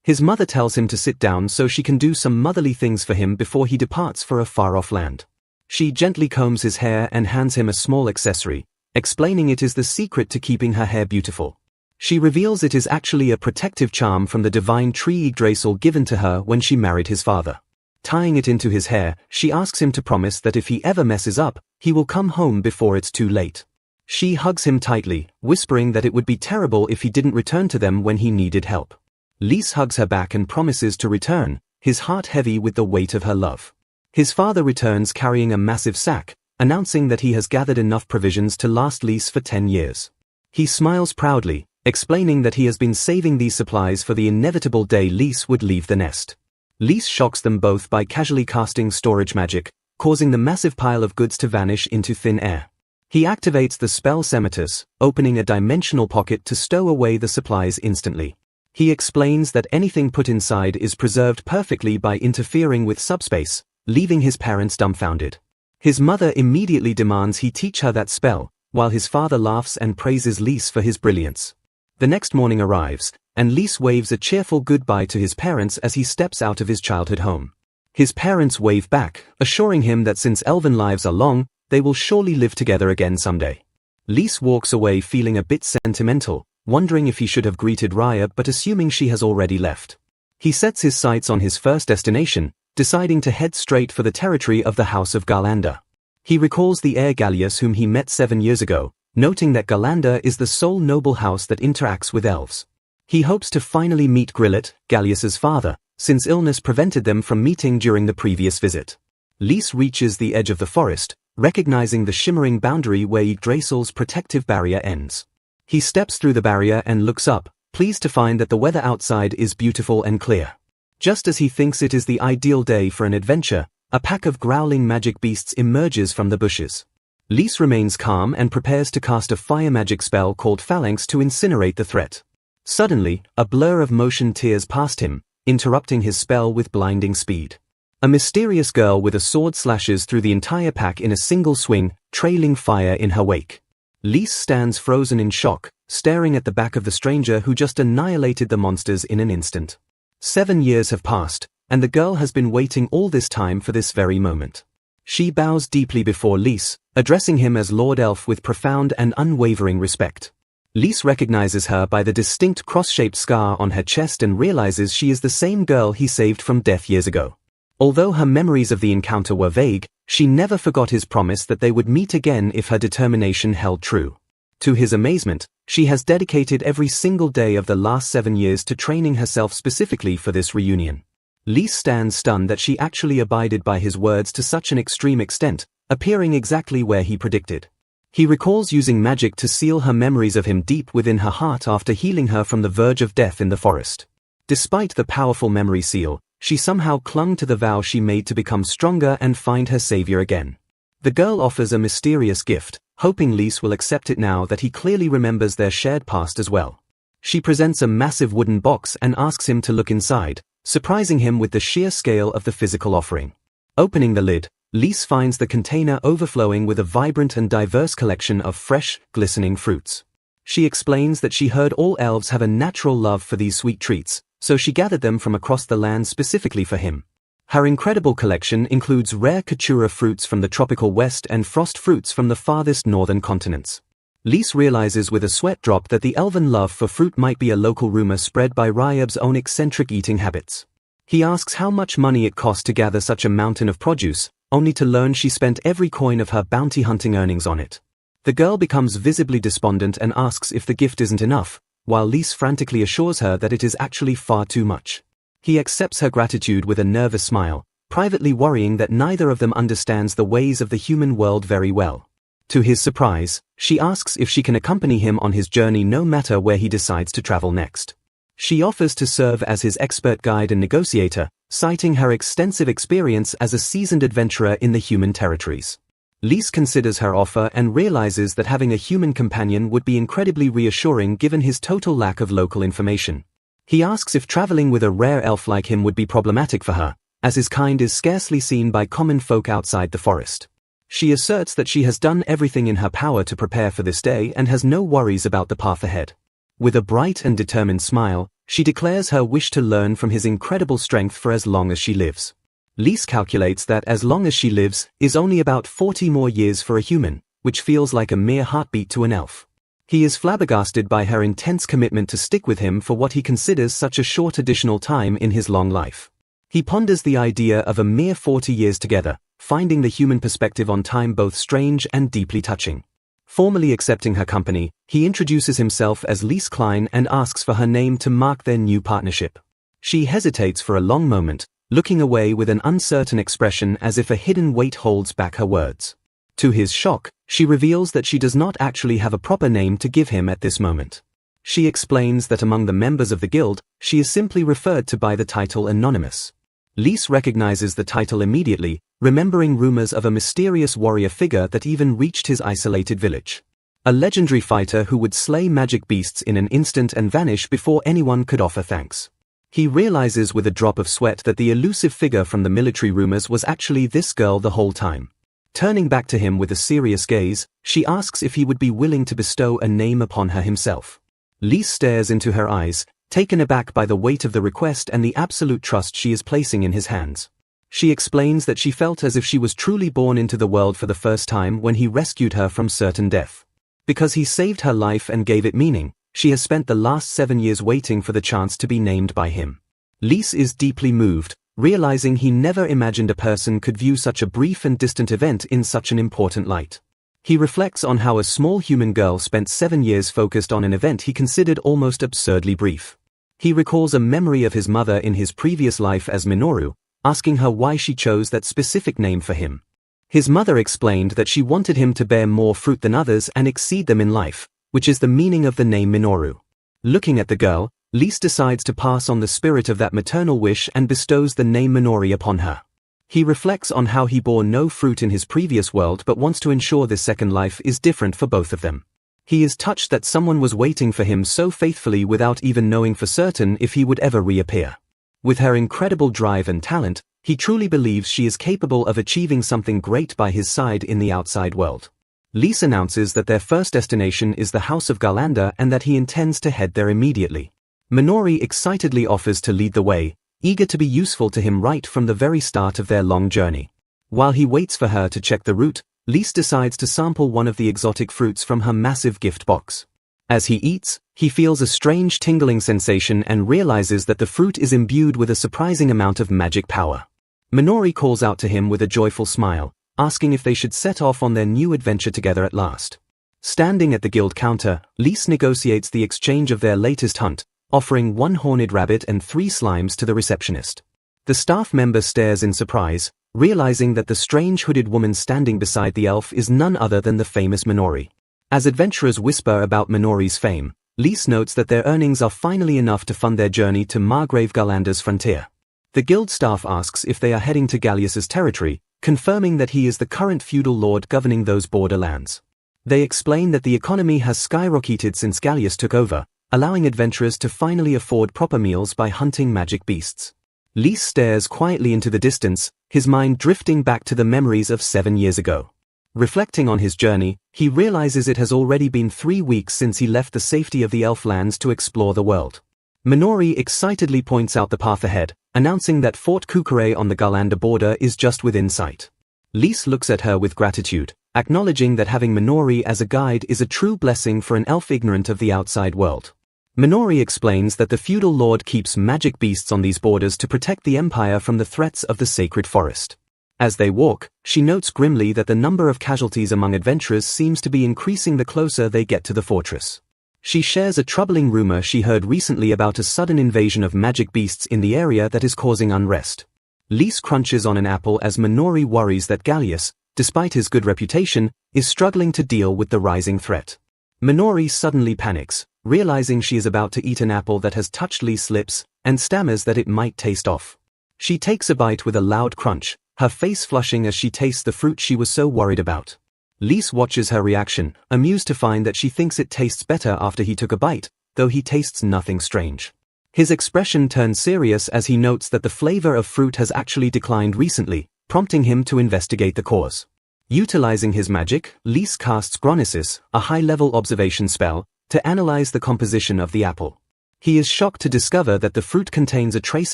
His mother tells him to sit down so she can do some motherly things for him before he departs for a far-off land. She gently combs his hair and hands him a small accessory, explaining it is the secret to keeping her hair beautiful. She reveals it is actually a protective charm from the divine tree Yggdrasil given to her when she married his father. Tying it into his hair, she asks him to promise that if he ever messes up, he will come home before it's too late. She hugs him tightly, whispering that it would be terrible if he didn't return to them when he needed help. Lys hugs her back and promises to return, his heart heavy with the weight of her love. His father returns carrying a massive sack, announcing that he has gathered enough provisions to last Lys for 10 years. He smiles proudly, explaining that he has been saving these supplies for the inevitable day Lys would leave the nest. Lys shocks them both by casually casting storage magic, causing the massive pile of goods to vanish into thin air. He activates the spell Semitus, opening a dimensional pocket to stow away the supplies instantly. He explains that anything put inside is preserved perfectly by interfering with subspace, leaving his parents dumbfounded. His mother immediately demands he teach her that spell, while his father laughs and praises Lys for his brilliance. The next morning arrives, and Lys waves a cheerful goodbye to his parents as he steps out of his childhood home. His parents wave back, assuring him that since elven lives are long, they will surely live together again someday. Lys walks away feeling a bit sentimental, wondering if he should have greeted Ryab but assuming she has already left. He sets his sights on his first destination, deciding to head straight for the territory of the House of Garlanda. He recalls the heir Gallius whom he met 7 years ago, noting that Garlanda is the sole noble house that interacts with elves. He hopes to finally meet Grillet, Gallius's father, since illness prevented them from meeting during the previous visit. Lys reaches the edge of the forest, recognizing the shimmering boundary where Yggdrasil's protective barrier ends. He steps through the barrier and looks up, pleased to find that the weather outside is beautiful and clear. Just as he thinks it is the ideal day for an adventure, a pack of growling magic beasts emerges from the bushes. Lys remains calm and prepares to cast a fire magic spell called Phalanx to incinerate the threat. Suddenly, a blur of motion tears past him, interrupting his spell with blinding speed. A mysterious girl with a sword slashes through the entire pack in a single swing, trailing fire in her wake. Lys stands frozen in shock, staring at the back of the stranger who just annihilated the monsters in an instant. 7 years have passed, and the girl has been waiting all this time for this very moment. She bows deeply before Lys, addressing him as Lord Elf with profound and unwavering respect. Lys recognizes her by the distinct cross-shaped scar on her chest and realizes she is the same girl he saved from death years ago. Although her memories of the encounter were vague, she never forgot his promise that they would meet again if her determination held true. To his amazement, she has dedicated every single day of the last 7 years to training herself specifically for this reunion. Lys stands stunned that she actually abided by his words to such an extreme extent, appearing exactly where he predicted. He recalls using magic to seal her memories of him deep within her heart after healing her from the verge of death in the forest. Despite the powerful memory seal, she somehow clung to the vow she made to become stronger and find her savior again. The girl offers a mysterious gift, hoping Lys will accept it now that he clearly remembers their shared past as well. She presents a massive wooden box and asks him to look inside, surprising him with the sheer scale of the physical offering. Opening the lid, Lys finds the container overflowing with a vibrant and diverse collection of fresh, glistening fruits. She explains that she heard all elves have a natural love for these sweet treats, so she gathered them from across the land specifically for him. Her incredible collection includes rare Katura fruits from the tropical west and frost fruits from the farthest northern continents. Lys realizes with a sweat drop that the elven love for fruit might be a local rumor spread by Ryab's own eccentric eating habits. He asks how much money it cost to gather such a mountain of produce, only to learn she spent every coin of her bounty hunting earnings on it. The girl becomes visibly despondent and asks if the gift isn't enough, while Lys frantically assures her that it is actually far too much. He accepts her gratitude with a nervous smile, privately worrying that neither of them understands the ways of the human world very well. To his surprise, she asks if she can accompany him on his journey no matter where he decides to travel next. She offers to serve as his expert guide and negotiator, citing her extensive experience as a seasoned adventurer in the human territories. Lys considers her offer and realizes that having a human companion would be incredibly reassuring given his total lack of local information. He asks if traveling with a rare elf like him would be problematic for her, as his kind is scarcely seen by common folk outside the forest. She asserts that she has done everything in her power to prepare for this day and has no worries about the path ahead. With a bright and determined smile, she declares her wish to learn from his incredible strength for as long as she lives. Lys calculates that as long as she lives is only about 40 more years for a human, which feels like a mere heartbeat to an elf. He is flabbergasted by her intense commitment to stick with him for what he considers such a short additional time in his long life. He ponders the idea of a mere 40 years together, finding the human perspective on time both strange and deeply touching. Formally accepting her company, he introduces himself as Lys Klein and asks for her name to mark their new partnership. She hesitates for a long moment, looking away with an uncertain expression as if a hidden weight holds back her words. To his shock, she reveals that she does not actually have a proper name to give him at this moment. She explains that among the members of the guild, she is simply referred to by the title Anonymous. Lys recognizes the title immediately, remembering rumors of a mysterious warrior figure that even reached his isolated village. A legendary fighter who would slay magic beasts in an instant and vanish before anyone could offer thanks. He realizes with a drop of sweat that the elusive figure from the military rumors was actually this girl the whole time. Turning back to him with a serious gaze, she asks if he would be willing to bestow a name upon her himself. Lys stares into her eyes, taken aback by the weight of the request and the absolute trust she is placing in his hands. She explains that she felt as if she was truly born into the world for the first time when he rescued her from certain death. Because he saved her life and gave it meaning, she has spent the last 7 years waiting for the chance to be named by him. Lys is deeply moved, realizing he never imagined a person could view such a brief and distant event in such an important light. He reflects on how a small human girl spent 7 years focused on an event he considered almost absurdly brief. He recalls a memory of his mother in his previous life as Minoru, asking her why she chose that specific name for him. His mother explained that she wanted him to bear more fruit than others and exceed them in life, which is the meaning of the name Minoru. Looking at the girl, Lise decides to pass on the spirit of that maternal wish and bestows the name Minori upon her. He reflects on how he bore no fruit in his previous world but wants to ensure this second life is different for both of them. He is touched that someone was waiting for him so faithfully without even knowing for certain if he would ever reappear. With her incredible drive and talent, he truly believes she is capable of achieving something great by his side in the outside world. Lise announces that their first destination is the House of Galanda and that he intends to head there immediately. Minori excitedly offers to lead the way, eager to be useful to him right from the very start of their long journey. While he waits for her to check the route, Lise decides to sample one of the exotic fruits from her massive gift box. As he eats, he feels a strange tingling sensation and realizes that the fruit is imbued with a surprising amount of magic power. Minori calls out to him with a joyful smile, asking if they should set off on their new adventure together at last. Standing at the guild counter, Lise negotiates the exchange of their latest hunt, offering 1 horned rabbit and 3 slimes to the receptionist. The staff member stares in surprise, realizing that the strange hooded woman standing beside the elf is none other than the famous Minori. As adventurers whisper about Minori's fame, Lise notes that their earnings are finally enough to fund their journey to Margrave Galanda's frontier. The guild staff asks if they are heading to Gallius's territory, confirming that he is the current feudal lord governing those borderlands. They explain that the economy has skyrocketed since Gallius took over, allowing adventurers to finally afford proper meals by hunting magic beasts. Lise stares quietly into the distance, his mind drifting back to the memories of 7 years ago. Reflecting on his journey, he realizes it has already been 3 weeks since he left the safety of the Elflands to explore the world. Minori excitedly points out the path ahead, announcing that Fort Kukure on the Galanda border is just within sight. Lise looks at her with gratitude, acknowledging that having Minori as a guide is a true blessing for an elf ignorant of the outside world. Minori explains that the feudal lord keeps magic beasts on these borders to protect the empire from the threats of the sacred forest. As they walk, she notes grimly that the number of casualties among adventurers seems to be increasing the closer they get to the fortress. She shares a troubling rumor she heard recently about a sudden invasion of magic beasts in the area that is causing unrest. Lise crunches on an apple as Minori worries that Gallius, despite his good reputation, is struggling to deal with the rising threat. Minori suddenly panics, realizing she is about to eat an apple that has touched Lise's lips, and stammers that it might taste off. She takes a bite with a loud crunch, her face flushing as she tastes the fruit she was so worried about. Lise watches her reaction, amused to find that she thinks it tastes better after he took a bite, though he tastes nothing strange. His expression turns serious as he notes that the flavor of fruit has actually declined recently, prompting him to investigate the cause. Utilizing his magic, Lise casts Gronesis, a high-level observation spell, to analyze the composition of the apple. He is shocked to discover that the fruit contains a trace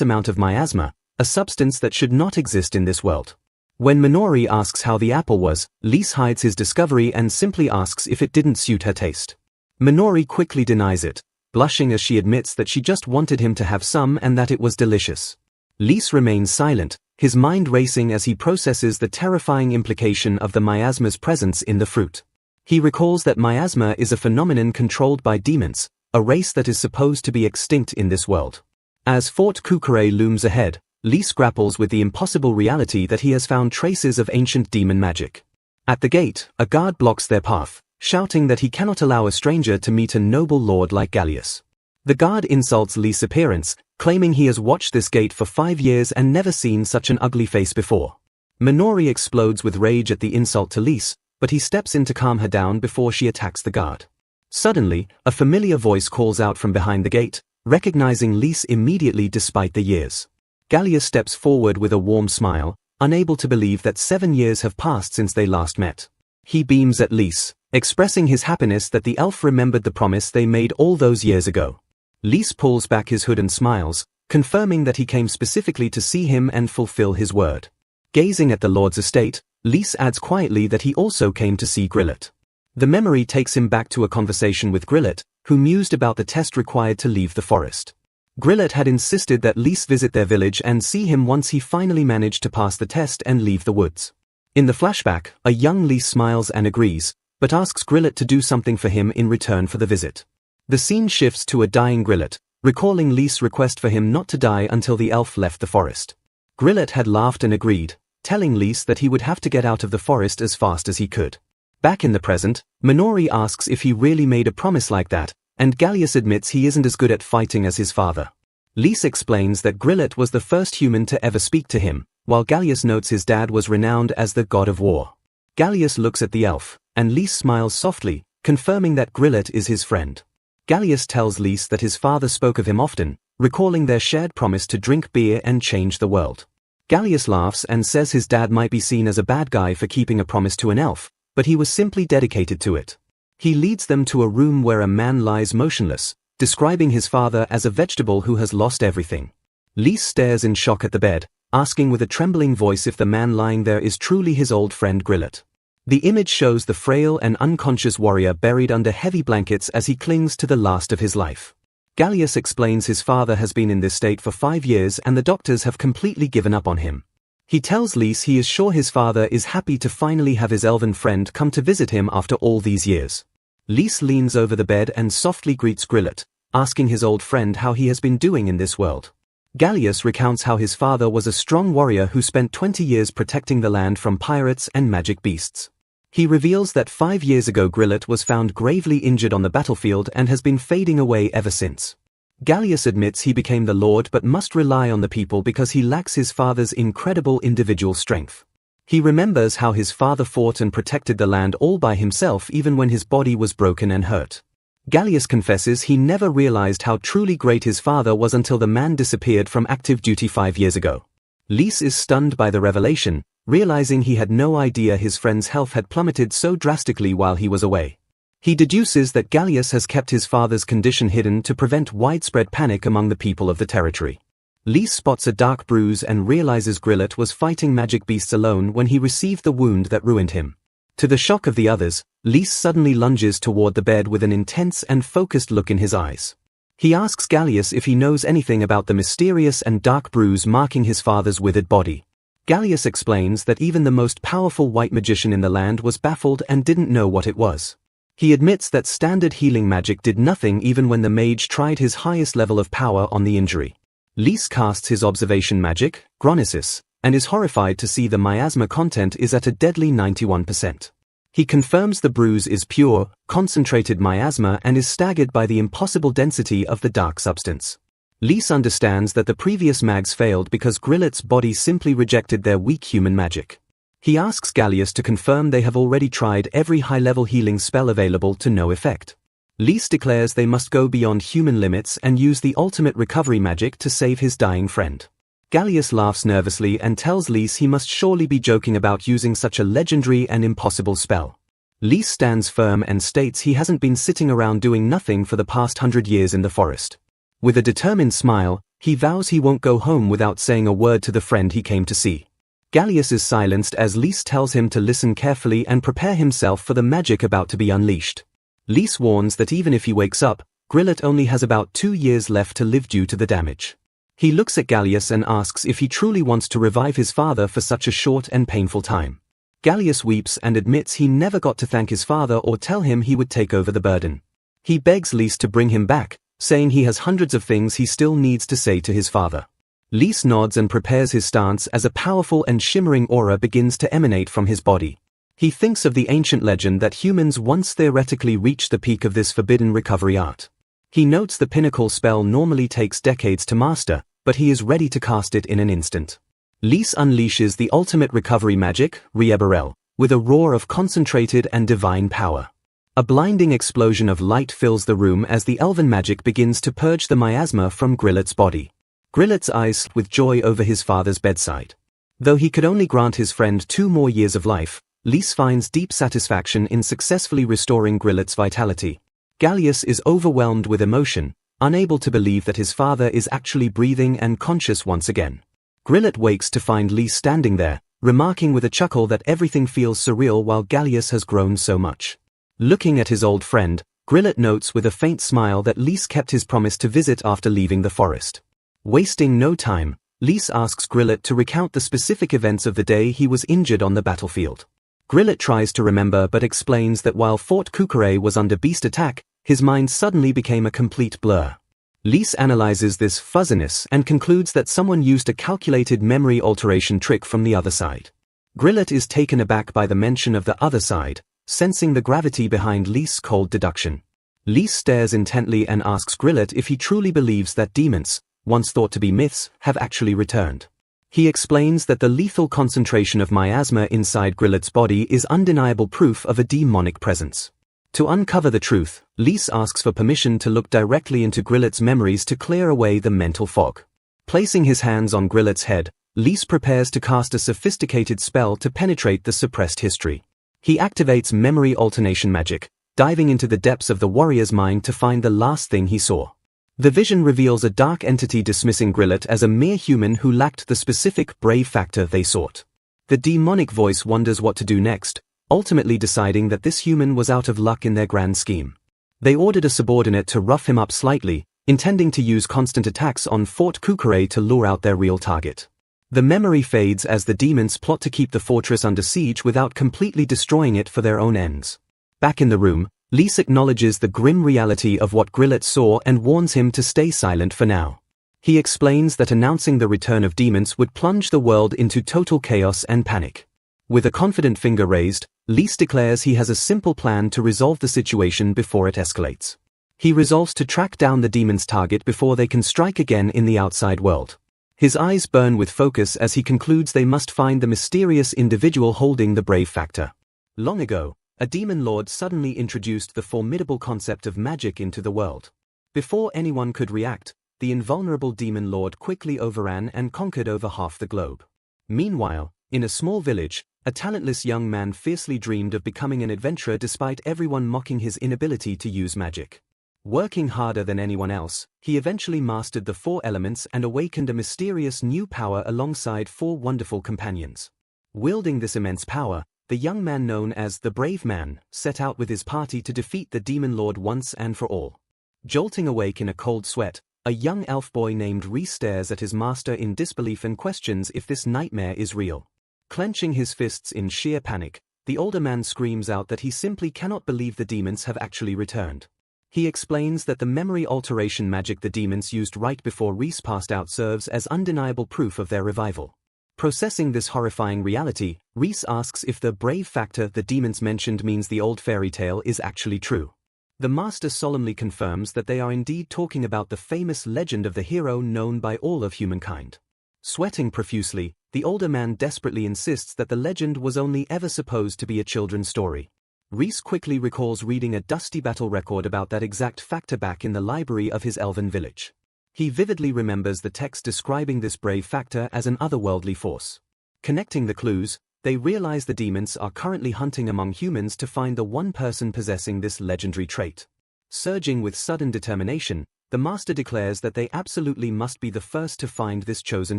amount of miasma, a substance that should not exist in this world. When Minori asks how the apple was, Lise hides his discovery and simply asks if it didn't suit her taste. Minori quickly denies it, blushing as she admits that she just wanted him to have some and that it was delicious. Lise remains silent, his mind racing as he processes the terrifying implication of the miasma's presence in the fruit. He recalls that miasma is a phenomenon controlled by demons, a race that is supposed to be extinct in this world. As Fort Kukure looms ahead, Lise grapples with the impossible reality that he has found traces of ancient demon magic. At the gate, a guard blocks their path, shouting that he cannot allow a stranger to meet a noble lord like Gallius. The guard insults Lise's appearance, claiming he has watched this gate for 5 years and never seen such an ugly face before. Minori explodes with rage at the insult to Lise, but he steps in to calm her down before she attacks the guard. Suddenly, a familiar voice calls out from behind the gate, recognizing Lise immediately despite the years. Gallius steps forward with a warm smile, unable to believe that 7 years have passed since they last met. He beams at Lise, expressing his happiness that the elf remembered the promise they made all those years ago. Lise pulls back his hood and smiles, confirming that he came specifically to see him and fulfill his word. Gazing at the lord's estate, Lise adds quietly that he also came to see Grillet. The memory takes him back to a conversation with Grillet, who mused about the test required to leave the forest. Grillet had insisted that Lys visit their village and see him once he finally managed to pass the test and leave the woods. In the flashback, a young Lys smiles and agrees, but asks Grillet to do something for him in return for the visit. The scene shifts to a dying Grillet, recalling Lys' request for him not to die until the elf left the forest. Grillet had laughed and agreed, telling Lys that he would have to get out of the forest as fast as he could. Back in the present, Minori asks if he really made a promise like that, and Gallius admits he isn't as good at fighting as his father. Lys explains that Grillet was the first human to ever speak to him, while Gallius notes his dad was renowned as the god of war. Gallius looks at the elf, and Lys smiles softly, confirming that Grillet is his friend. Gallius tells Lys that his father spoke of him often, recalling their shared promise to drink beer and change the world. Gallius laughs and says his dad might be seen as a bad guy for keeping a promise to an elf, but he was simply dedicated to it. He leads them to a room where a man lies motionless, describing his father as a vegetable who has lost everything. Lys stares in shock at the bed, asking with a trembling voice if the man lying there is truly his old friend Grillet. The image shows the frail and unconscious warrior buried under heavy blankets as he clings to the last of his life. Gallius explains his father has been in this state for 5 years and the doctors have completely given up on him. He tells Lys he is sure his father is happy to finally have his elven friend come to visit him after all these years. Lys leans over the bed and softly greets Grillet, asking his old friend how he has been doing in this world. Gallius recounts how his father was a strong warrior who spent 20 years protecting the land from pirates and magic beasts. He reveals that 5 years ago Grillet was found gravely injured on the battlefield and has been fading away ever since. Gallius admits he became the Lord but must rely on the people because he lacks his father's incredible individual strength. He remembers how his father fought and protected the land all by himself even when his body was broken and hurt. Gallius confesses he never realized how truly great his father was until the man disappeared from active duty 5 years ago. Lys is stunned by the revelation, realizing he had no idea his friend's health had plummeted so drastically while he was away. He deduces that Gallius has kept his father's condition hidden to prevent widespread panic among the people of the territory. Lys spots a dark bruise and realizes Grillet was fighting magic beasts alone when he received the wound that ruined him. To the shock of the others, Lys suddenly lunges toward the bed with an intense and focused look in his eyes. He asks Gallius if he knows anything about the mysterious and dark bruise marking his father's withered body. Gallius explains that even the most powerful white magician in the land was baffled and didn't know what it was. He admits that standard healing magic did nothing even when the mage tried his highest level of power on the injury. Lys casts his observation magic, Chronesis, and is horrified to see the miasma content is at a deadly 91%. He confirms the bruise is pure, concentrated miasma and is staggered by the impossible density of the dark substance. Lys understands that the previous mags failed because Grillet's body simply rejected their weak human magic. He asks Gallius to confirm they have already tried every high-level healing spell available to no effect. Lys declares they must go beyond human limits and use the ultimate recovery magic to save his dying friend. Gallius laughs nervously and tells Lys he must surely be joking about using such a legendary and impossible spell. Lys stands firm and states he hasn't been sitting around doing nothing for the past 100 years in the forest. With a determined smile, he vows he won't go home without saying a word to the friend he came to see. Gallius is silenced as Lys tells him to listen carefully and prepare himself for the magic about to be unleashed. Lys warns that even if he wakes up, Grillet only has about 2 years left to live due to the damage. He looks at Gallius and asks if he truly wants to revive his father for such a short and painful time. Gallius weeps and admits he never got to thank his father or tell him he would take over the burden. He begs Lys to bring him back, saying he has hundreds of things he still needs to say to his father. Lys nods and prepares his stance as a powerful and shimmering aura begins to emanate from his body. He thinks of the ancient legend that humans once theoretically reached the peak of this forbidden recovery art. He notes the pinnacle spell normally takes decades to master, but he is ready to cast it in an instant. Lys unleashes the ultimate recovery magic, Rieberel, with a roar of concentrated and divine power. A blinding explosion of light fills the room as the elven magic begins to purge the miasma from Grillet's body. Grillet's eyes sparkle with joy over his father's bedside. Though he could only grant his friend 2 more years of life, Lys finds deep satisfaction in successfully restoring Grillet's vitality. Gallius is overwhelmed with emotion, unable to believe that his father is actually breathing and conscious once again. Grillet wakes to find Lys standing there, remarking with a chuckle that everything feels surreal while Gallius has grown so much. Looking at his old friend, Grillet notes with a faint smile that Lys kept his promise to visit after leaving the forest. Wasting no time, Lys asks Grillet to recount the specific events of the day he was injured on the battlefield. Grillet tries to remember but explains that while Fort Kukure was under beast attack, his mind suddenly became a complete blur. Lys analyzes this fuzziness and concludes that someone used a calculated memory alteration trick from the other side. Grillet is taken aback by the mention of the other side, sensing the gravity behind Lys' cold deduction. Lys stares intently and asks Grillet if he truly believes that demons, once thought to be myths, have actually returned. He explains that the lethal concentration of miasma inside Grillet's body is undeniable proof of a demonic presence. To uncover the truth, Lys asks for permission to look directly into Grillet's memories to clear away the mental fog. Placing his hands on Grillet's head, Lys prepares to cast a sophisticated spell to penetrate the suppressed history. He activates memory alternation magic, diving into the depths of the warrior's mind to find the last thing he saw. The vision reveals a dark entity dismissing Grillet as a mere human who lacked the specific brave factor they sought. The demonic voice wonders what to do next, ultimately deciding that this human was out of luck in their grand scheme. They ordered a subordinate to rough him up slightly, intending to use constant attacks on Fort Kukure to lure out their real target. The memory fades as the demons plot to keep the fortress under siege without completely destroying it for their own ends. Back in the room, Lys acknowledges the grim reality of what Grillet saw and warns him to stay silent for now. He explains that announcing the return of demons would plunge the world into total chaos and panic. With a confident finger raised, Lys declares he has a simple plan to resolve the situation before it escalates. He resolves to track down the demon's target before they can strike again in the outside world. His eyes burn with focus as he concludes they must find the mysterious individual holding the brave factor. Long ago, a demon lord suddenly introduced the formidable concept of magic into the world. Before anyone could react, the invulnerable demon lord quickly overran and conquered over half the globe. Meanwhile, in a small village, a talentless young man fiercely dreamed of becoming an adventurer despite everyone mocking his inability to use magic. Working harder than anyone else, he eventually mastered the 4 elements and awakened a mysterious new power alongside 4 wonderful companions. Wielding this immense power, the young man known as the Brave Man set out with his party to defeat the demon lord once and for all. Jolting awake in a cold sweat, a young elf boy named Rhys stares at his master in disbelief and questions if this nightmare is real. Clenching his fists in sheer panic, the older man screams out that he simply cannot believe the demons have actually returned. He explains that the memory alteration magic the demons used right before Rhys passed out serves as undeniable proof of their revival. Processing this horrifying reality, Rhys asks if the brave factor the demons mentioned means the old fairy tale is actually true. The master solemnly confirms that they are indeed talking about the famous legend of the hero known by all of humankind. Sweating profusely, the older man desperately insists that the legend was only ever supposed to be a children's story. Rhys quickly recalls reading a dusty battle record about that exact factor back in the library of his elven village. He vividly remembers the text describing this brave factor as an otherworldly force. Connecting the clues, they realize the demons are currently hunting among humans to find the one person possessing this legendary trait. Surging with sudden determination, the master declares that they absolutely must be the first to find this chosen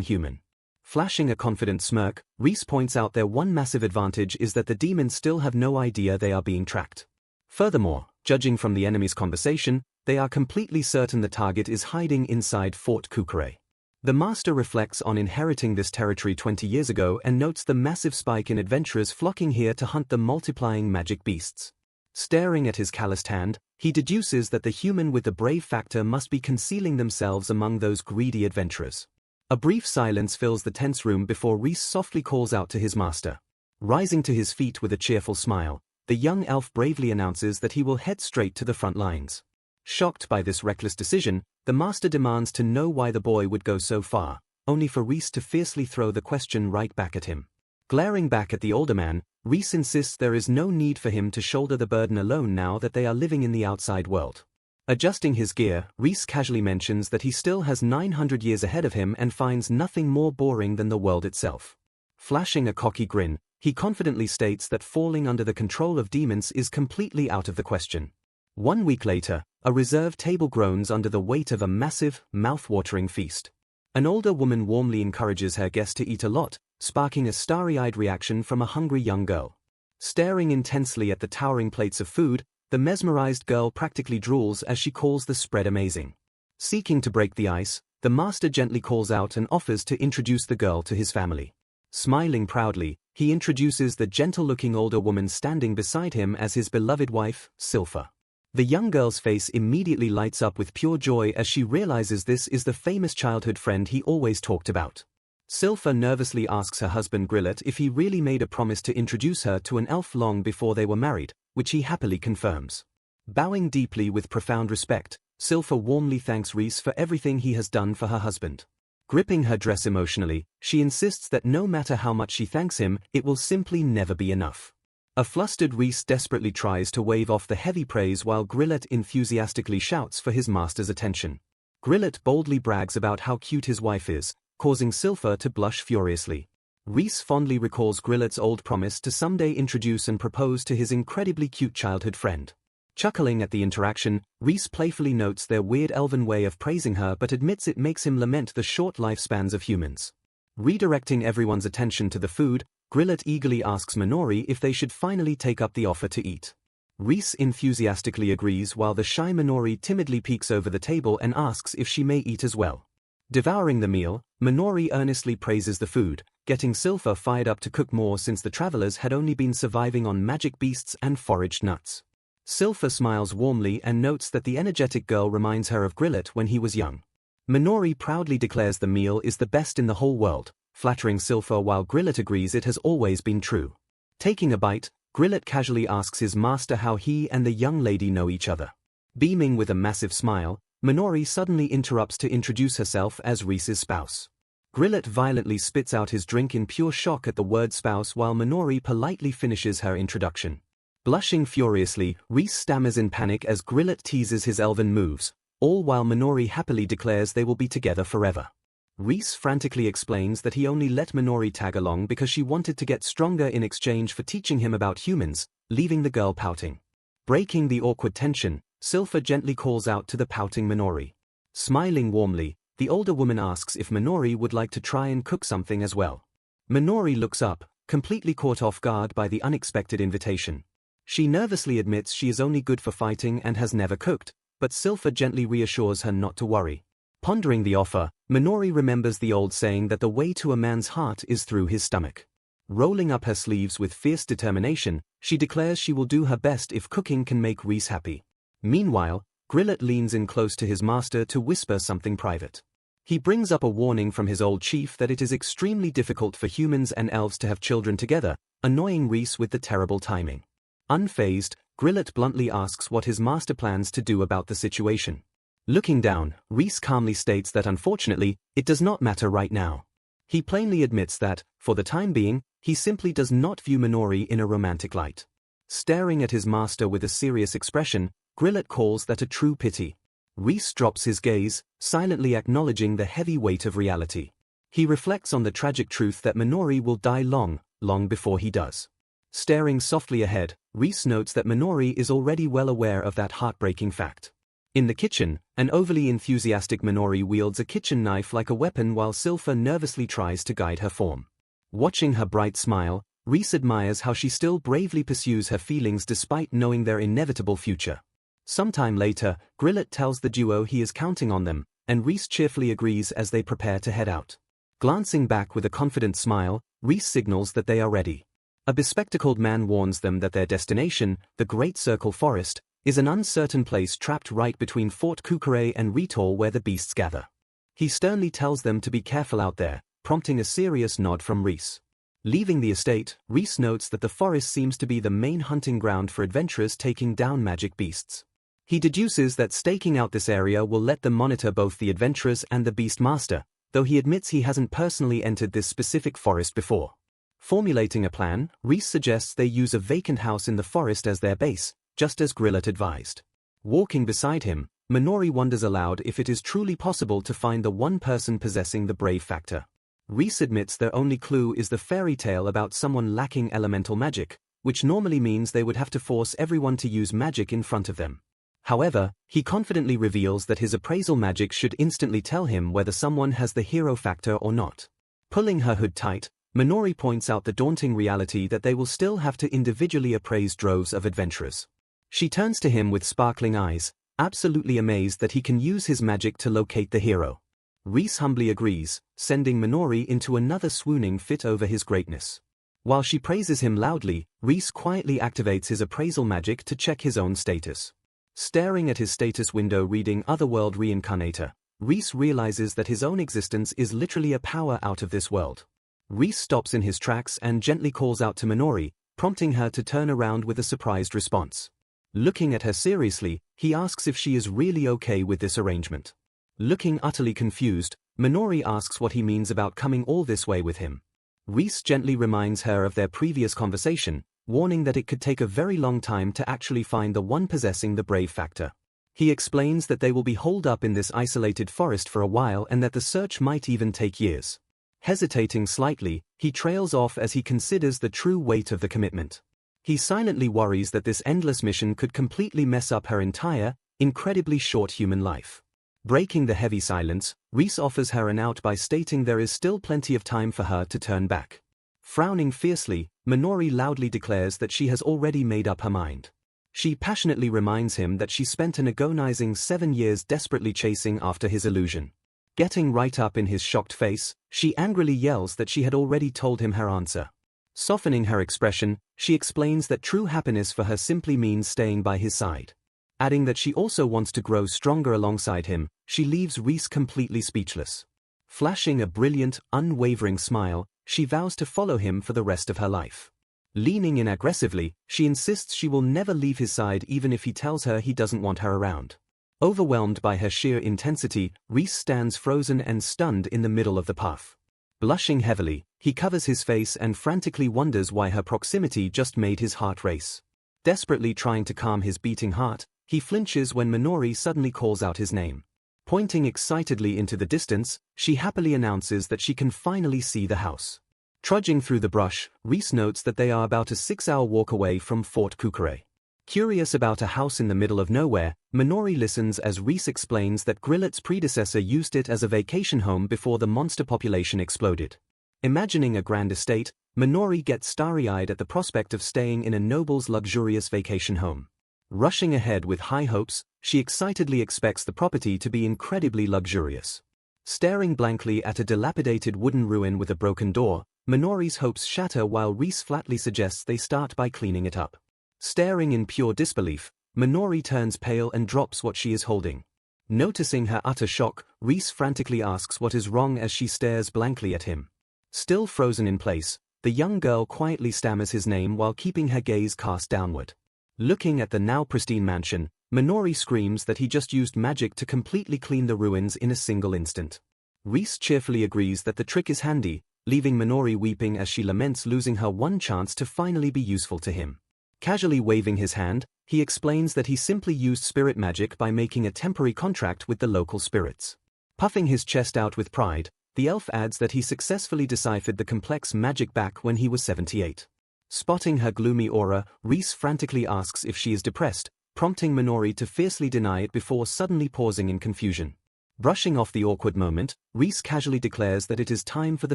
human. Flashing a confident smirk, Rhys points out their one massive advantage is that the demons still have no idea they are being tracked. Furthermore, judging from the enemy's conversation, they are completely certain the target is hiding inside Fort Kukure. The master reflects on inheriting this territory 20 years ago and notes the massive spike in adventurers flocking here to hunt the multiplying magic beasts. Staring at his calloused hand, he deduces that the human with the brave factor must be concealing themselves among those greedy adventurers. A brief silence fills the tense room before Rhys softly calls out to his master. Rising to his feet with a cheerful smile, the young elf bravely announces that he will head straight to the front lines. Shocked by this reckless decision, the master demands to know why the boy would go so far, only for Rhys to fiercely throw the question right back at him. Glaring back at the older man, Rhys insists there is no need for him to shoulder the burden alone now that they are living in the outside world. Adjusting his gear, Rhys casually mentions that he still has 900 years ahead of him and finds nothing more boring than the world itself. Flashing a cocky grin, he confidently states that falling under the control of demons is completely out of the question. 1 week later, a reserved table groans under the weight of a massive, mouth-watering feast. An older woman warmly encourages her guest to eat a lot, sparking a starry-eyed reaction from a hungry young girl. Staring intensely at the towering plates of food, the mesmerized girl practically drools as she calls the spread amazing. Seeking to break the ice, the master gently calls out and offers to introduce the girl to his family. Smiling proudly, he introduces the gentle-looking older woman standing beside him as his beloved wife, Silpha. The young girl's face immediately lights up with pure joy as she realizes this is the famous childhood friend he always talked about. Silpha nervously asks her husband Grillet if he really made a promise to introduce her to an elf long before they were married, which he happily confirms. Bowing deeply with profound respect, Silpha warmly thanks Rhys for everything he has done for her husband. Gripping her dress emotionally, she insists that no matter how much she thanks him, it will simply never be enough. A flustered Rhys desperately tries to wave off the heavy praise while Grillet enthusiastically shouts for his master's attention. Grillet boldly brags about how cute his wife is, causing Silpha to blush furiously. Rhys fondly recalls Grillet's old promise to someday introduce and propose to his incredibly cute childhood friend. Chuckling at the interaction, Rhys playfully notes their weird elven way of praising her but admits it makes him lament the short lifespans of humans. Redirecting everyone's attention to the food, Grillet eagerly asks Minori if they should finally take up the offer to eat. Rhys enthusiastically agrees while the shy Minori timidly peeks over the table and asks if she may eat as well. Devouring the meal, Minori earnestly praises the food, getting Silpha fired up to cook more since the travelers had only been surviving on magic beasts and foraged nuts. Silpha smiles warmly and notes that the energetic girl reminds her of Grillet when he was young. Minori proudly declares the meal is the best in the whole world, flattering Silpha while Grillet agrees it has always been true. Taking a bite, Grillet casually asks his master how he and the young lady know each other. Beaming with a massive smile, Minori suddenly interrupts to introduce herself as Rhys's spouse. Grillet violently spits out his drink in pure shock at the word spouse while Minori politely finishes her introduction. Blushing furiously, Rhys stammers in panic as Grillet teases his elven moves, all while Minori happily declares they will be together forever. Rhys frantically explains that he only let Minori tag along because she wanted to get stronger in exchange for teaching him about humans, leaving the girl pouting. Breaking the awkward tension, Silpha gently calls out to the pouting Minori. Smiling warmly, the older woman asks if Minori would like to try and cook something as well. Minori looks up, completely caught off guard by the unexpected invitation. She nervously admits she is only good for fighting and has never cooked, but Silpha gently reassures her not to worry. Pondering the offer, Minori remembers the old saying that the way to a man's heart is through his stomach. Rolling up her sleeves with fierce determination, she declares she will do her best if cooking can make Rhys happy. Meanwhile, Grillet leans in close to his master to whisper something private. He brings up a warning from his old chief that it is extremely difficult for humans and elves to have children together, annoying Rhys with the terrible timing. Unfazed, Grillet bluntly asks what his master plans to do about the situation. Looking down, Rhys calmly states that unfortunately, it does not matter right now. He plainly admits that, for the time being, he simply does not view Minori in a romantic light. Staring at his master with a serious expression, Grillet calls that a true pity. Rhys drops his gaze, silently acknowledging the heavy weight of reality. He reflects on the tragic truth that Minori will die long before he does. Staring softly ahead, Rhys notes that Minori is already well aware of that heartbreaking fact. In the kitchen, an overly enthusiastic Minori wields a kitchen knife like a weapon while Silpha nervously tries to guide her form. Watching her bright smile, Rhys admires how she still bravely pursues her feelings despite knowing their inevitable future. Sometime later, Grillet tells the duo he is counting on them, and Rhys cheerfully agrees as they prepare to head out. Glancing back with a confident smile, Rhys signals that they are ready. A bespectacled man warns them that their destination, the Great Circle Forest, is an uncertain place trapped right between Fort Kukure and Ritor where the beasts gather. He sternly tells them to be careful out there, prompting a serious nod from Rhys. Leaving the estate, Rhys notes that the forest seems to be the main hunting ground for adventurers taking down magic beasts. He deduces that staking out this area will let them monitor both the adventurers and the beast master, though he admits he hasn't personally entered this specific forest before. Formulating a plan, Rhys suggests they use a vacant house in the forest as their base, just as Grillet advised. Walking beside him, Minori wonders aloud if it is truly possible to find the one person possessing the brave factor. Rhys admits their only clue is the fairy tale about someone lacking elemental magic, which normally means they would have to force everyone to use magic in front of them. However, he confidently reveals that his appraisal magic should instantly tell him whether someone has the hero factor or not. Pulling her hood tight, Minori points out the daunting reality that they will still have to individually appraise droves of adventurers. She turns to him with sparkling eyes, absolutely amazed that he can use his magic to locate the hero. Reese humbly agrees, sending Minori into another swooning fit over his greatness. While she praises him loudly, Reese quietly activates his appraisal magic to check his own status. Staring at his status window reading Otherworld Reincarnated, Reese realizes that his own existence is literally a power out of this world. Reese stops in his tracks and gently calls out to Minori, prompting her to turn around with a surprised response. Looking at her seriously, he asks if she is really okay with this arrangement. Looking utterly confused, Minori asks what he means about coming all this way with him. Reese gently reminds her of their previous conversation, warning that it could take a very long time to actually find the one possessing the brave factor. He explains that they will be holed up in this isolated forest for a while and that the search might even take years. Hesitating slightly, he trails off as he considers the true weight of the commitment. He silently worries that this endless mission could completely mess up her entire, incredibly short human life. Breaking the heavy silence, Reese offers her an out by stating there is still plenty of time for her to turn back. Frowning fiercely, Minori loudly declares that she has already made up her mind. She passionately reminds him that she spent an agonizing 7 years desperately chasing after his illusion. Getting right up in his shocked face, she angrily yells that she had already told him her answer. Softening her expression, she explains that true happiness for her simply means staying by his side. Adding that she also wants to grow stronger alongside him, she leaves Reese completely speechless. Flashing a brilliant, unwavering smile, she vows to follow him for the rest of her life. Leaning in aggressively, she insists she will never leave his side even if he tells her he doesn't want her around. Overwhelmed by her sheer intensity, Reese stands frozen and stunned in the middle of the path. Blushing heavily, he covers his face and frantically wonders why her proximity just made his heart race. Desperately trying to calm his beating heart, he flinches when Minori suddenly calls out his name. Pointing excitedly into the distance, she happily announces that she can finally see the house. Trudging through the brush, Reese notes that they are about a 6-hour walk away from Fort Kukure. Curious about a house in the middle of nowhere, Minori listens as Reese explains that Grillet's predecessor used it as a vacation home before the monster population exploded. Imagining a grand estate, Minori gets starry-eyed at the prospect of staying in a noble's luxurious vacation home. Rushing ahead with high hopes, she excitedly expects the property to be incredibly luxurious. Staring blankly at a dilapidated wooden ruin with a broken door, Minori's hopes shatter while Reese flatly suggests they start by cleaning it up. Staring in pure disbelief, Minori turns pale and drops what she is holding. Noticing her utter shock, Reese frantically asks what is wrong as she stares blankly at him. Still frozen in place, the young girl quietly stammers his name while keeping her gaze cast downward. Looking at the now pristine mansion, Minori screams that he just used magic to completely clean the ruins in a single instant. Reese cheerfully agrees that the trick is handy, leaving Minori weeping as she laments losing her one chance to finally be useful to him. Casually waving his hand, he explains that he simply used spirit magic by making a temporary contract with the local spirits. Puffing his chest out with pride, the elf adds that he successfully deciphered the complex magic back when he was 78. Spotting her gloomy aura, Reese frantically asks if she is depressed, prompting Minori to fiercely deny it before suddenly pausing in confusion. Brushing off the awkward moment, Reese casually declares that it is time for the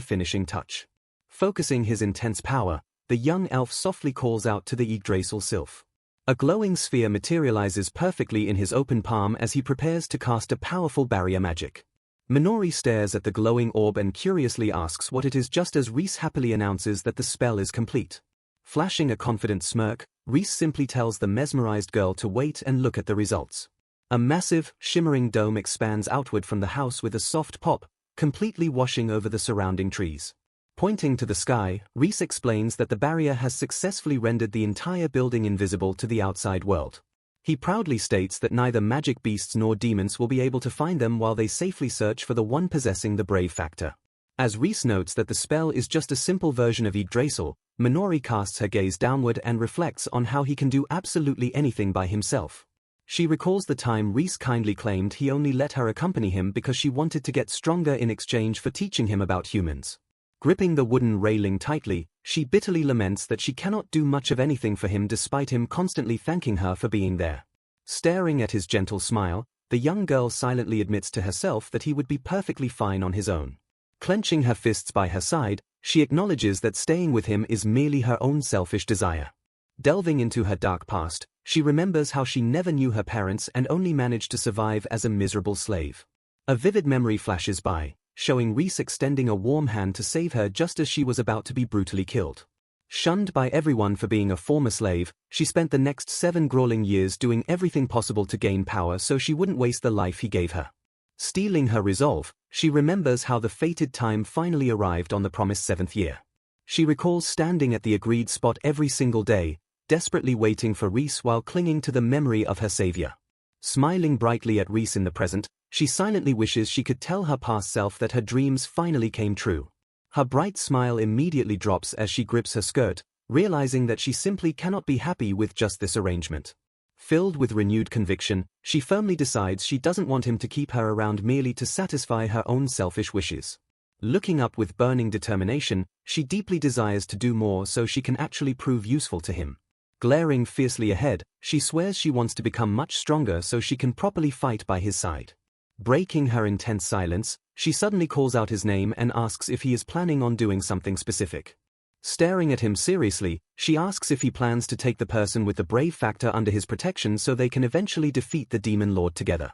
finishing touch. Focusing his intense power, the young elf softly calls out to the Yggdrasil sylph. A glowing sphere materializes perfectly in his open palm as he prepares to cast a powerful barrier magic. Minori stares at the glowing orb and curiously asks what it is just as Reese happily announces that the spell is complete. Flashing a confident smirk, Reese simply tells the mesmerized girl to wait and look at the results. A massive, shimmering dome expands outward from the house with a soft pop, completely washing over the surrounding trees. Pointing to the sky, Reese explains that the barrier has successfully rendered the entire building invisible to the outside world. He proudly states that neither magic beasts nor demons will be able to find them while they safely search for the one possessing the brave factor. As Reese notes that the spell is just a simple version of Yggdrasil, Minori casts her gaze downward and reflects on how he can do absolutely anything by himself. She recalls the time Reese kindly claimed he only let her accompany him because she wanted to get stronger in exchange for teaching him about humans. Gripping the wooden railing tightly, she bitterly laments that she cannot do much of anything for him despite him constantly thanking her for being there. Staring at his gentle smile, the young girl silently admits to herself that he would be perfectly fine on his own. Clenching her fists by her side, she acknowledges that staying with him is merely her own selfish desire. Delving into her dark past, she remembers how she never knew her parents and only managed to survive as a miserable slave. A vivid memory flashes by, showing Reese extending a warm hand to save her just as she was about to be brutally killed. Shunned by everyone for being a former slave, she spent the next 7 grueling years doing everything possible to gain power so she wouldn't waste the life he gave her. Steeling her resolve, she remembers how the fated time finally arrived on the promised 7th year. She recalls standing at the agreed spot every single day, desperately waiting for Reese while clinging to the memory of her savior. Smiling brightly at Reese in the present, she silently wishes she could tell her past self that her dreams finally came true. Her bright smile immediately drops as she grips her skirt, realizing that she simply cannot be happy with just this arrangement. Filled with renewed conviction, she firmly decides she doesn't want him to keep her around merely to satisfy her own selfish wishes. Looking up with burning determination, she deeply desires to do more so she can actually prove useful to him. Glaring fiercely ahead, she swears she wants to become much stronger so she can properly fight by his side. Breaking her intense silence, she suddenly calls out his name and asks if he is planning on doing something specific. Staring at him seriously, she asks if he plans to take the person with the brave factor under his protection so they can eventually defeat the Demon Lord together.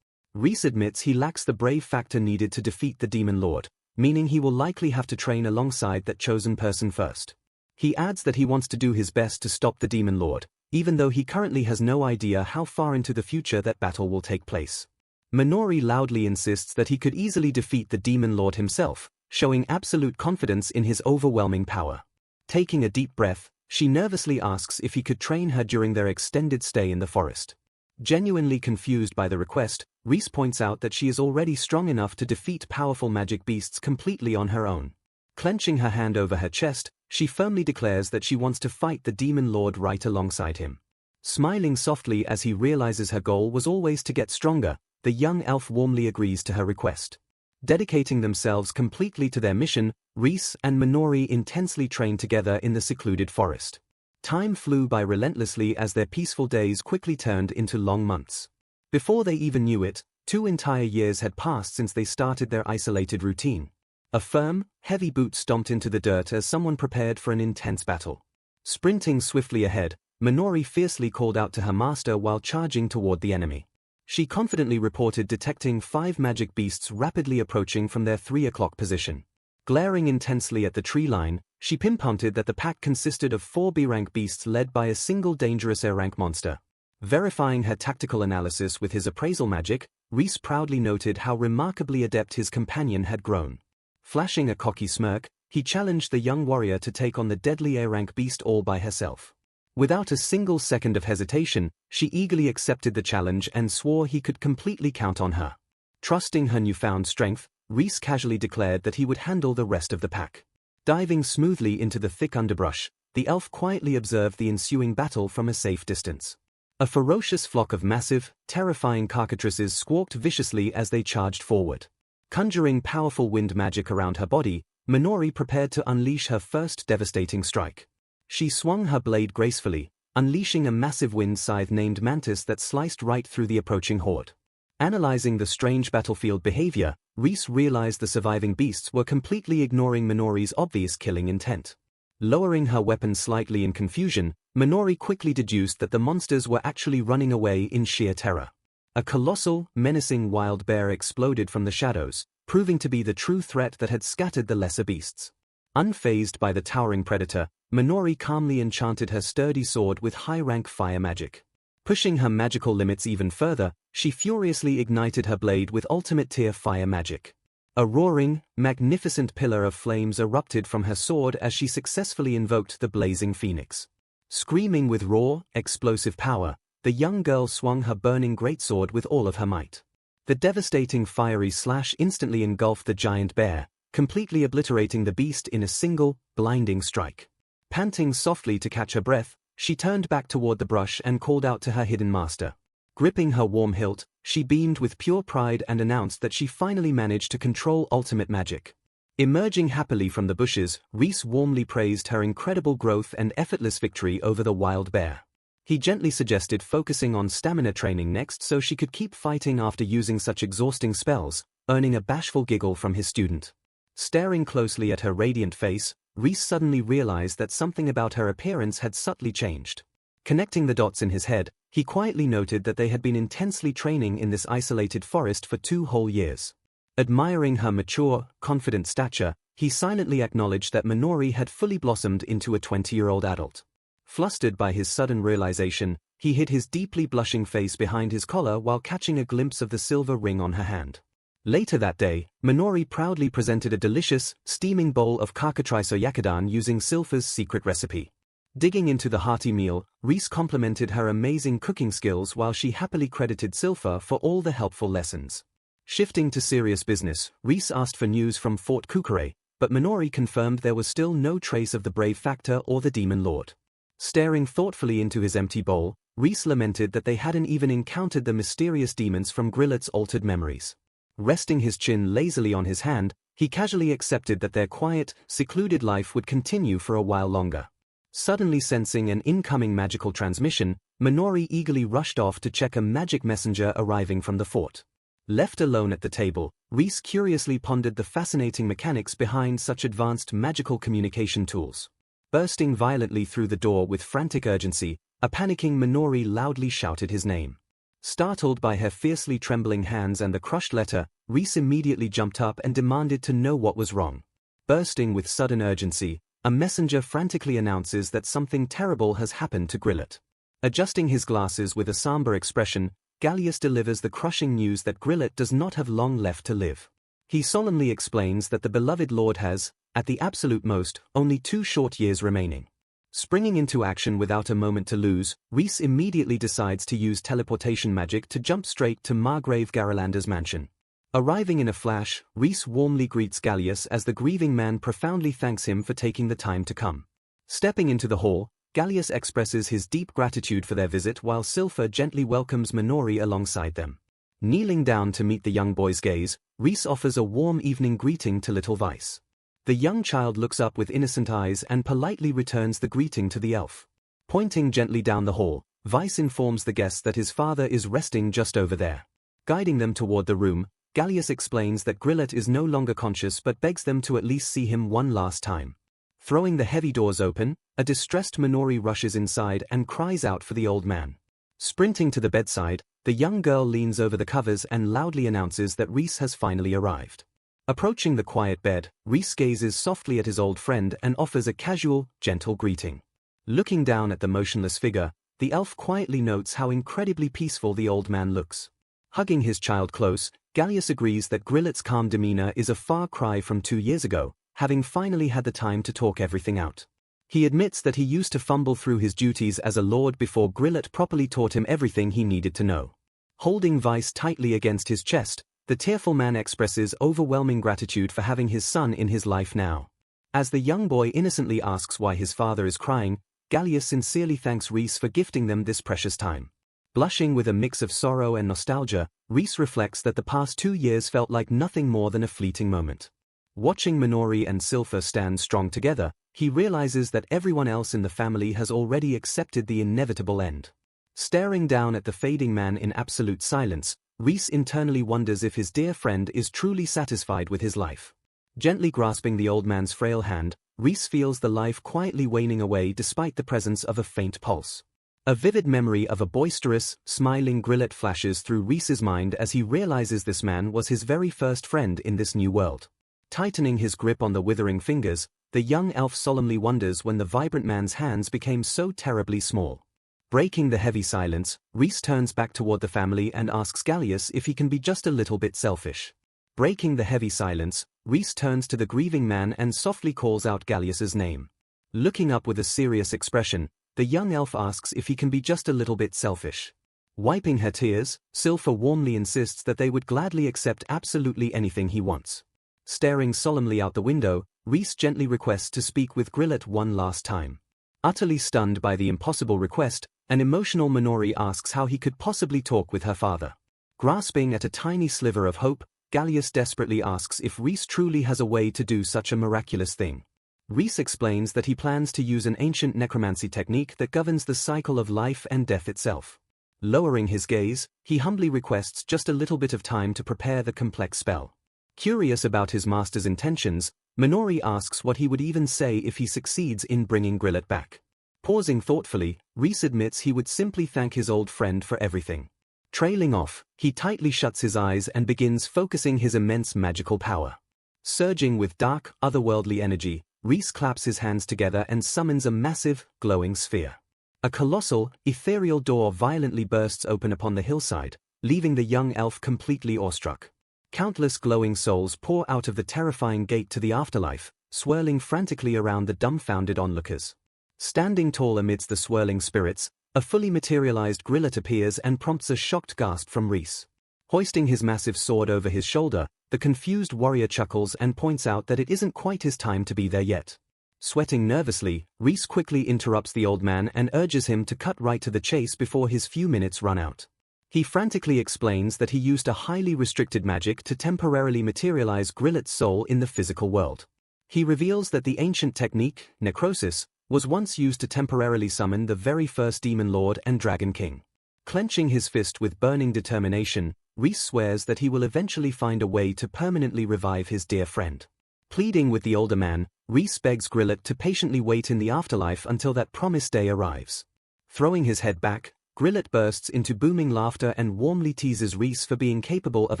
Reese admits he lacks the brave factor needed to defeat the Demon Lord, meaning he will likely have to train alongside that chosen person first. He adds that he wants to do his best to stop the Demon Lord, even though he currently has no idea how far into the future that battle will take place. Minori loudly insists that he could easily defeat the Demon Lord himself, showing absolute confidence in his overwhelming power. Taking a deep breath, she nervously asks if he could train her during their extended stay in the forest. Genuinely confused by the request, Reese points out that she is already strong enough to defeat powerful magic beasts completely on her own. Clenching her hand over her chest, she firmly declares that she wants to fight the Demon Lord right alongside him. Smiling softly as he realizes her goal was always to get stronger, the young elf warmly agrees to her request. Dedicating themselves completely to their mission, Reese and Minori intensely trained together in the secluded forest. Time flew by relentlessly as their peaceful days quickly turned into long months. Before they even knew it, 2 entire years had passed since they started their isolated routine. A firm, heavy boot stomped into the dirt as someone prepared for an intense battle. Sprinting swiftly ahead, Minori fiercely called out to her master while charging toward the enemy. She confidently reported detecting 5 magic beasts rapidly approaching from their 3 o'clock position. Glaring intensely at the tree line, she pinpointed that the pack consisted of 4 B-rank beasts led by a single dangerous A-rank monster. Verifying her tactical analysis with his appraisal magic, Reese proudly noted how remarkably adept his companion had grown. Flashing a cocky smirk, he challenged the young warrior to take on the deadly A-rank beast all by herself. Without a single second of hesitation, she eagerly accepted the challenge and swore he could completely count on her. Trusting her newfound strength, Reese casually declared that he would handle the rest of the pack. Diving smoothly into the thick underbrush, the elf quietly observed the ensuing battle from a safe distance. A ferocious flock of massive, terrifying cockatrices squawked viciously as they charged forward. Conjuring powerful wind magic around her body, Minori prepared to unleash her first devastating strike. She swung her blade gracefully, unleashing a massive wind scythe named Mantis that sliced right through the approaching horde. Analyzing the strange battlefield behavior, Reese realized the surviving beasts were completely ignoring Minori's obvious killing intent. Lowering her weapon slightly in confusion, Minori quickly deduced that the monsters were actually running away in sheer terror. A colossal, menacing wild bear exploded from the shadows, proving to be the true threat that had scattered the lesser beasts. Unfazed by the towering predator, Minori calmly enchanted her sturdy sword with high-rank fire magic. Pushing her magical limits even further, she furiously ignited her blade with ultimate-tier fire magic. A roaring, magnificent pillar of flames erupted from her sword as she successfully invoked the blazing phoenix. Screaming with raw, explosive power, the young girl swung her burning greatsword with all of her might. The devastating fiery slash instantly engulfed the giant bear, completely obliterating the beast in a single, blinding strike. Panting softly to catch her breath, she turned back toward the brush and called out to her hidden master. Gripping her warm hilt, she beamed with pure pride and announced that she finally managed to control ultimate magic. Emerging happily from the bushes, Reese warmly praised her incredible growth and effortless victory over the wild bear. He gently suggested focusing on stamina training next so she could keep fighting after using such exhausting spells, earning a bashful giggle from his student. Staring closely at her radiant face, Reese suddenly realized that something about her appearance had subtly changed. Connecting the dots in his head, he quietly noted that they had been intensely training in this isolated forest for 2 whole years. Admiring her mature, confident stature, he silently acknowledged that Minori had fully blossomed into a 20-year-old adult. Flustered by his sudden realization, he hid his deeply blushing face behind his collar while catching a glimpse of the silver ring on her hand. Later that day, Minori proudly presented a delicious, steaming bowl of kakatriso yakidan using Silpha's secret recipe. Digging into the hearty meal, Reese complimented her amazing cooking skills while she happily credited Silpha for all the helpful lessons. Shifting to serious business, Reese asked for news from Fort Kukure, but Minori confirmed there was still no trace of the Brave Factor or the Demon Lord. Staring thoughtfully into his empty bowl, Reese lamented that they hadn't even encountered the mysterious demons from Grillet's altered memories. Resting his chin lazily on his hand, he casually accepted that their quiet, secluded life would continue for a while longer. Suddenly sensing an incoming magical transmission, Minori eagerly rushed off to check a magic messenger arriving from the fort. Left alone at the table, Reese curiously pondered the fascinating mechanics behind such advanced magical communication tools. Bursting violently through the door with frantic urgency, a panicking Minori loudly shouted his name. Startled by her fiercely trembling hands and the crushed letter, Reese immediately jumped up and demanded to know what was wrong. Bursting with sudden urgency, a messenger frantically announces that something terrible has happened to Grillet. Adjusting his glasses with a somber expression, Gallius delivers the crushing news that Grillet does not have long left to live. He solemnly explains that the beloved lord has, at the absolute most, only 2 short years remaining. Springing into action without a moment to lose, Reese immediately decides to use teleportation magic to jump straight to Margrave Garalander's mansion. Arriving in a flash, Reese warmly greets Gallius as the grieving man profoundly thanks him for taking the time to come. Stepping into the hall, Gallius expresses his deep gratitude for their visit while Silpha gently welcomes Minori alongside them. Kneeling down to meet the young boy's gaze, Reese offers a warm evening greeting to little Vice. The young child looks up with innocent eyes and politely returns the greeting to the elf. Pointing gently down the hall, Vice informs the guests that his father is resting just over there. Guiding them toward the room, Gallius explains that Grillet is no longer conscious but begs them to at least see him one last time. Throwing the heavy doors open, a distressed Minori rushes inside and cries out for the old man. Sprinting to the bedside, the young girl leans over the covers and loudly announces that Reese has finally arrived. Approaching the quiet bed, Reese gazes softly at his old friend and offers a casual, gentle greeting. Looking down at the motionless figure, the elf quietly notes how incredibly peaceful the old man looks. Hugging his child close, Gallius agrees that Grillet's calm demeanor is a far cry from 2 years ago, having finally had the time to talk everything out. He admits that he used to fumble through his duties as a lord before Grillet properly taught him everything he needed to know. Holding Vice tightly against his chest, the tearful man expresses overwhelming gratitude for having his son in his life now. As the young boy innocently asks why his father is crying, Gallius sincerely thanks Reese for gifting them this precious time. Blushing with a mix of sorrow and nostalgia, Reese reflects that the past 2 years felt like nothing more than a fleeting moment. Watching Minori and Silpha stand strong together, he realizes that everyone else in the family has already accepted the inevitable end. Staring down at the fading man in absolute silence, Reese internally wonders if his dear friend is truly satisfied with his life. Gently grasping the old man's frail hand, Reese feels the life quietly waning away despite the presence of a faint pulse. A vivid memory of a boisterous, smiling Grillet flashes through Reese's mind as he realizes this man was his very first friend in this new world. Tightening his grip on the withering fingers, the young elf solemnly wonders when the vibrant man's hands became so terribly small. Breaking the heavy silence, Reese turns back toward the family and asks Gallius if he can be just a little bit selfish. Breaking the heavy silence, Reese turns to the grieving man and softly calls out Gallius's name. Looking up with a serious expression, the young elf asks if he can be just a little bit selfish. Wiping her tears, Silpha warmly insists that they would gladly accept absolutely anything he wants. Staring solemnly out the window, Reese gently requests to speak with Grillet one last time. Utterly stunned by the impossible request, an emotional Minori asks how he could possibly talk with her father. Grasping at a tiny sliver of hope, Gallius desperately asks if Reese truly has a way to do such a miraculous thing. Reese explains that he plans to use an ancient necromancy technique that governs the cycle of life and death itself. Lowering his gaze, he humbly requests just a little bit of time to prepare the complex spell. Curious about his master's intentions, Minori asks what he would even say if he succeeds in bringing Grillet back. Pausing thoughtfully, Rhys admits he would simply thank his old friend for everything. Trailing off, he tightly shuts his eyes and begins focusing his immense magical power. Surging with dark, otherworldly energy, Rhys claps his hands together and summons a massive, glowing sphere. A colossal, ethereal door violently bursts open upon the hillside, leaving the young elf completely awestruck. Countless glowing souls pour out of the terrifying gate to the afterlife, swirling frantically around the dumbfounded onlookers. Standing tall amidst the swirling spirits, a fully materialized Grillet appears and prompts a shocked gasp from Rhys. Hoisting his massive sword over his shoulder, the confused warrior chuckles and points out that it isn't quite his time to be there yet. Sweating nervously, Rhys quickly interrupts the old man and urges him to cut right to the chase before his few minutes run out. He frantically explains that he used a highly restricted magic to temporarily materialize Grillet's soul in the physical world. He reveals that the ancient technique, necrosis, was once used to temporarily summon the very first Demon Lord and Dragon King. Clenching his fist with burning determination, Rhys swears that he will eventually find a way to permanently revive his dear friend. Pleading with the older man, Rhys begs Grillet to patiently wait in the afterlife until that promised day arrives. Throwing his head back, Grillet bursts into booming laughter and warmly teases Rhys for being capable of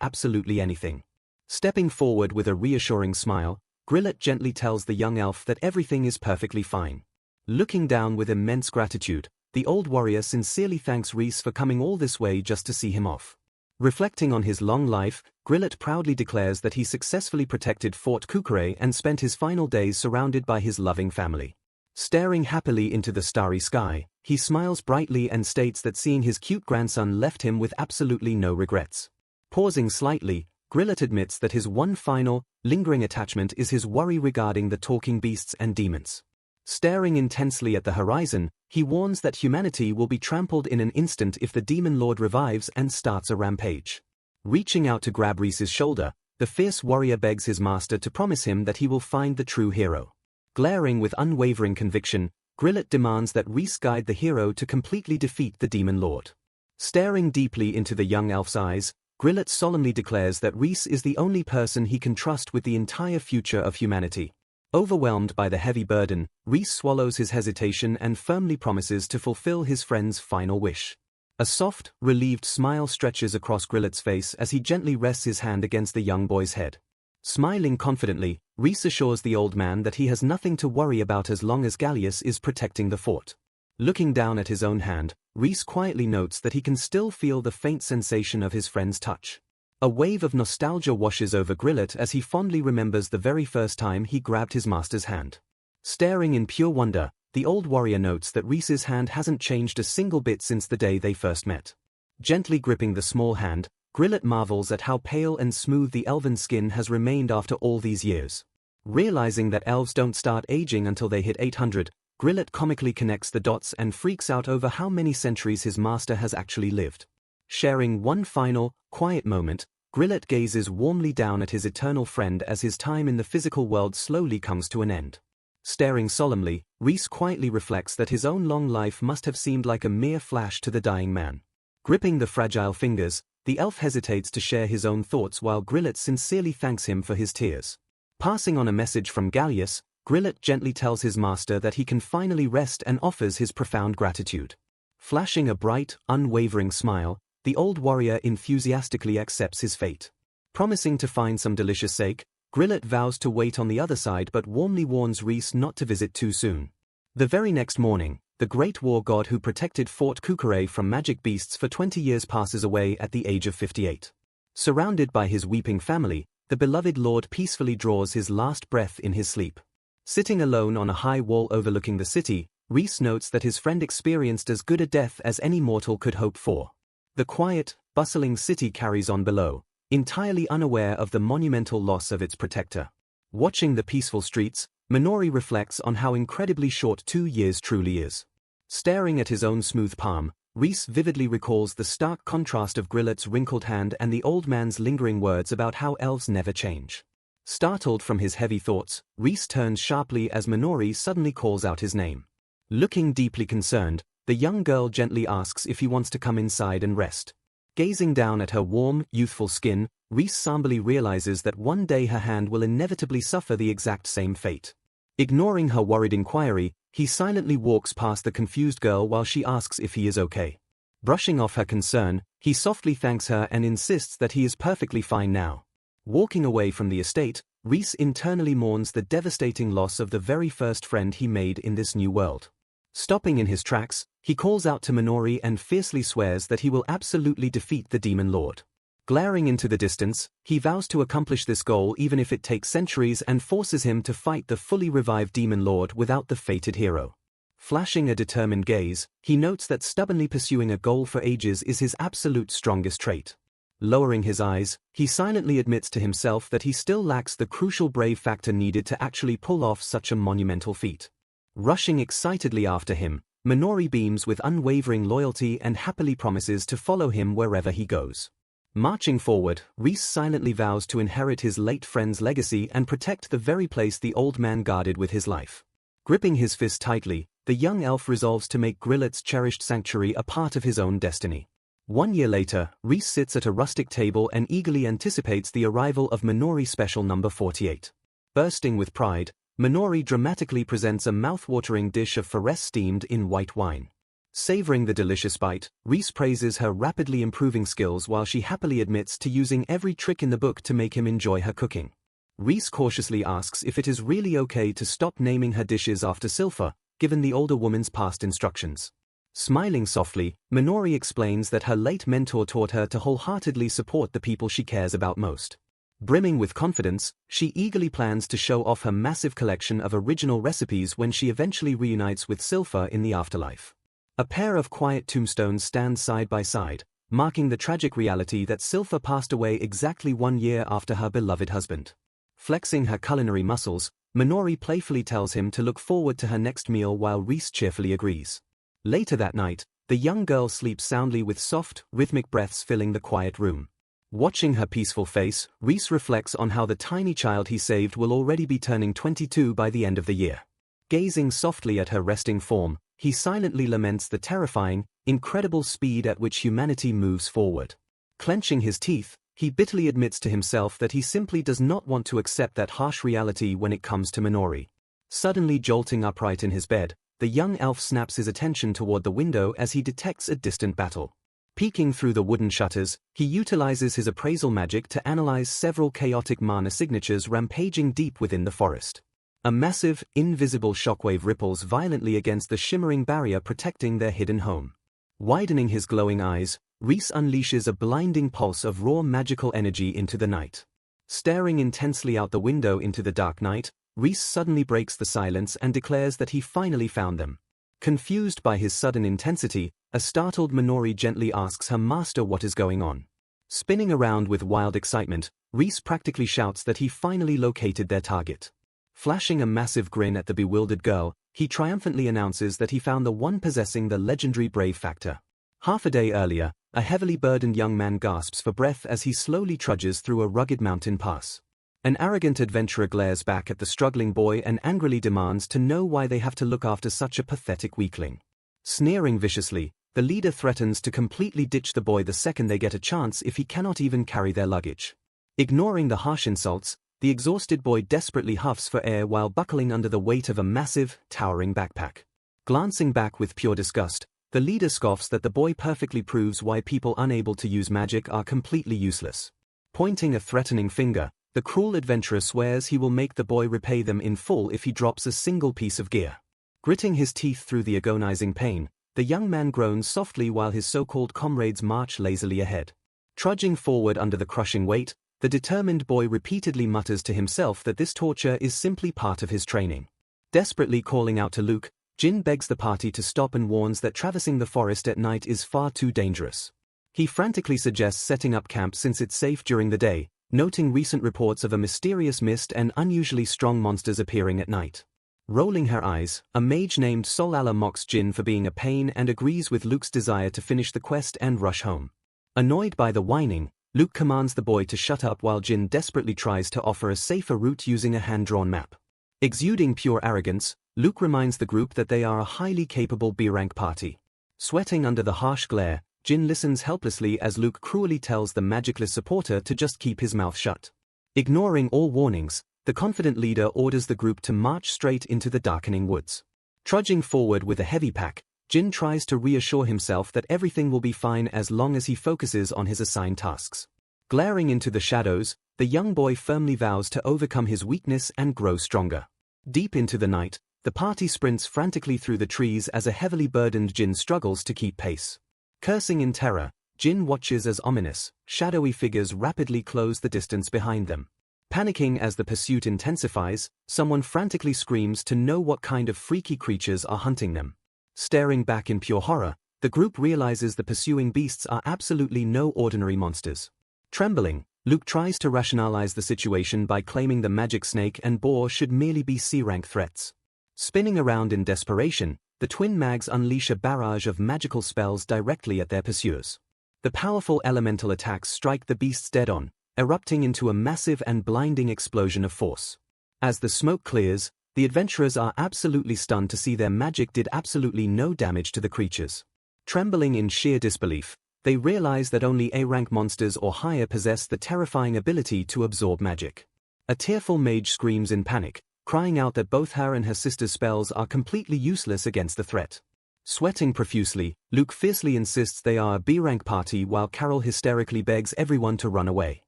absolutely anything. Stepping forward with a reassuring smile, Grillet gently tells the young elf that everything is perfectly fine. Looking down with immense gratitude, the old warrior sincerely thanks Rhys for coming all this way just to see him off. Reflecting on his long life, Grillet proudly declares that he successfully protected Fort Kukure and spent his final days surrounded by his loving family. Staring happily into the starry sky, he smiles brightly and states that seeing his cute grandson left him with absolutely no regrets. Pausing slightly, Grillet admits that his one final, lingering attachment is his worry regarding the talking beasts and demons. Staring intensely at the horizon, he warns that humanity will be trampled in an instant if the Demon Lord revives and starts a rampage. Reaching out to grab Rhys's shoulder, the fierce warrior begs his master to promise him that he will find the true hero. Glaring with unwavering conviction, Grillet demands that Rhys guide the hero to completely defeat the Demon Lord. Staring deeply into the young elf's eyes, Grillet solemnly declares that Rhys is the only person he can trust with the entire future of humanity. Overwhelmed by the heavy burden, Rhys swallows his hesitation and firmly promises to fulfill his friend's final wish. A soft, relieved smile stretches across Grillet's face as he gently rests his hand against the young boy's head. Smiling confidently, Rhys assures the old man that he has nothing to worry about as long as Gallius is protecting the fort. Looking down at his own hand, Rhys quietly notes that he can still feel the faint sensation of his friend's touch. A wave of nostalgia washes over Grillet as he fondly remembers the very first time he grabbed his master's hand. Staring in pure wonder, the old warrior notes that Rhys's hand hasn't changed a single bit since the day they first met. Gently gripping the small hand, Grillet marvels at how pale and smooth the elven skin has remained after all these years. Realizing that elves don't start aging until they hit 800, Grillet comically connects the dots and freaks out over how many centuries his master has actually lived. Sharing one final, quiet moment, Grillet gazes warmly down at his eternal friend as his time in the physical world slowly comes to an end. Staring solemnly, Rhys quietly reflects that his own long life must have seemed like a mere flash to the dying man. Gripping the fragile fingers, the elf hesitates to share his own thoughts while Grillet sincerely thanks him for his tears. Passing on a message from Gallius, Grillet gently tells his master that he can finally rest and offers his profound gratitude. Flashing a bright, unwavering smile, the old warrior enthusiastically accepts his fate. Promising to find some delicious sake, Grillet vows to wait on the other side but warmly warns Rhys not to visit too soon. The very next morning, the great war god who protected Fort Kukure from magic beasts for 20 years passes away at the age of 58. Surrounded by his weeping family, the beloved lord peacefully draws his last breath in his sleep. Sitting alone on a high wall overlooking the city, Rhys notes that his friend experienced as good a death as any mortal could hope for. The quiet, bustling city carries on below, entirely unaware of the monumental loss of its protector. Watching the peaceful streets, Minori reflects on how incredibly short 2 years truly is. Staring at his own smooth palm, Rhys vividly recalls the stark contrast of Grillet's wrinkled hand and the old man's lingering words about how elves never change. Startled from his heavy thoughts, Rhys turns sharply as Minori suddenly calls out his name. Looking deeply concerned, the young girl gently asks if he wants to come inside and rest. Gazing down at her warm, youthful skin, Rhys somberly realizes that one day her hand will inevitably suffer the exact same fate. Ignoring her worried inquiry, he silently walks past the confused girl while she asks if he is okay. Brushing off her concern, he softly thanks her and insists that he is perfectly fine now. Walking away from the estate, Reese internally mourns the devastating loss of the very first friend he made in this new world. Stopping in his tracks, he calls out to Minori and fiercely swears that he will absolutely defeat the Demon Lord. Glaring into the distance, he vows to accomplish this goal even if it takes centuries and forces him to fight the fully revived Demon Lord without the fated hero. Flashing a determined gaze, he notes that stubbornly pursuing a goal for ages is his absolute strongest trait. Lowering his eyes, he silently admits to himself that he still lacks the crucial brave factor needed to actually pull off such a monumental feat. Rushing excitedly after him, Minori beams with unwavering loyalty and happily promises to follow him wherever he goes. Marching forward, Reese silently vows to inherit his late friend's legacy and protect the very place the old man guarded with his life. Gripping his fist tightly, the young elf resolves to make Grillet's cherished sanctuary a part of his own destiny. 1 year later, Reese sits at a rustic table and eagerly anticipates the arrival of Minori Special Number 48. Bursting with pride, Minori dramatically presents a mouth-watering dish of farese steamed in white wine. Savoring the delicious bite, Reese praises her rapidly improving skills while she happily admits to using every trick in the book to make him enjoy her cooking. Reese cautiously asks if it is really okay to stop naming her dishes after Silpha, given the older woman's past instructions. Smiling softly, Minori explains that her late mentor taught her to wholeheartedly support the people she cares about most. Brimming with confidence, she eagerly plans to show off her massive collection of original recipes when she eventually reunites with Silpha in the afterlife. A pair of quiet tombstones stand side by side, marking the tragic reality that Silpha passed away exactly 1 year after her beloved husband. Flexing her culinary muscles, Minori playfully tells him to look forward to her next meal while Reese cheerfully agrees. Later that night, the young girl sleeps soundly with soft, rhythmic breaths filling the quiet room. Watching her peaceful face, Reese reflects on how the tiny child he saved will already be turning 22 by the end of the year. Gazing softly at her resting form, he silently laments the terrifying, incredible speed at which humanity moves forward. Clenching his teeth, he bitterly admits to himself that he simply does not want to accept that harsh reality when it comes to Minori. Suddenly jolting upright in his bed, the young elf snaps his attention toward the window as he detects a distant battle. Peeking through the wooden shutters, he utilizes his appraisal magic to analyze several chaotic mana signatures rampaging deep within the forest. A massive, invisible shockwave ripples violently against the shimmering barrier protecting their hidden home. Widening his glowing eyes, Reese unleashes a blinding pulse of raw magical energy into the night. Staring intensely out the window into the dark night, Reese suddenly breaks the silence and declares that he finally found them. Confused by his sudden intensity, a startled Minori gently asks her master what is going on. Spinning around with wild excitement, Reese practically shouts that he finally located their target. Flashing a massive grin at the bewildered girl, he triumphantly announces that he found the one possessing the legendary brave factor. Half a day earlier, a heavily burdened young man gasps for breath as he slowly trudges through a rugged mountain pass. An arrogant adventurer glares back at the struggling boy and angrily demands to know why they have to look after such a pathetic weakling. Sneering viciously, the leader threatens to completely ditch the boy the second they get a chance if he cannot even carry their luggage. Ignoring the harsh insults, the exhausted boy desperately huffs for air while buckling under the weight of a massive, towering backpack. Glancing back with pure disgust, the leader scoffs that the boy perfectly proves why people unable to use magic are completely useless. Pointing a threatening finger, the cruel adventurer swears he will make the boy repay them in full if he drops a single piece of gear. Gritting his teeth through the agonizing pain, the young man groans softly while his so-called comrades march lazily ahead. Trudging forward under the crushing weight, the determined boy repeatedly mutters to himself that this torture is simply part of his training. Desperately calling out to Luke, Jin begs the party to stop and warns that traversing the forest at night is far too dangerous. He frantically suggests setting up camp since it's safe during the day, noting recent reports of a mysterious mist and unusually strong monsters appearing at night. Rolling her eyes, a mage named Solala mocks Jin for being a pain and agrees with Luke's desire to finish the quest and rush home. Annoyed by the whining, Luke commands the boy to shut up while Jin desperately tries to offer a safer route using a hand-drawn map. Exuding pure arrogance, Luke reminds the group that they are a highly capable B-rank party. Sweating under the harsh glare, Jin listens helplessly as Luke cruelly tells the magicless supporter to just keep his mouth shut. Ignoring all warnings, the confident leader orders the group to march straight into the darkening woods. Trudging forward with a heavy pack, Jin tries to reassure himself that everything will be fine as long as he focuses on his assigned tasks. Glaring into the shadows, the young boy firmly vows to overcome his weakness and grow stronger. Deep into the night, the party sprints frantically through the trees as a heavily burdened Jin struggles to keep pace. Cursing in terror, Jin watches as ominous, shadowy figures rapidly close the distance behind them. Panicking as the pursuit intensifies, someone frantically screams to know what kind of freaky creatures are hunting them. Staring back in pure horror, the group realizes the pursuing beasts are absolutely no ordinary monsters. Trembling, Luke tries to rationalize the situation by claiming the magic snake and boar should merely be C-rank threats. Spinning around in desperation, the twin mags unleash a barrage of magical spells directly at their pursuers. The powerful elemental attacks strike the beasts dead on, erupting into a massive and blinding explosion of force. As the smoke clears, the adventurers are absolutely stunned to see their magic did absolutely no damage to the creatures. Trembling in sheer disbelief, they realize that only A-rank monsters or higher possess the terrifying ability to absorb magic. A tearful mage screams in panic, crying out that both her and her sister's spells are completely useless against the threat. Sweating profusely, Luke fiercely insists they are a B-rank party while Carol hysterically begs everyone to run away.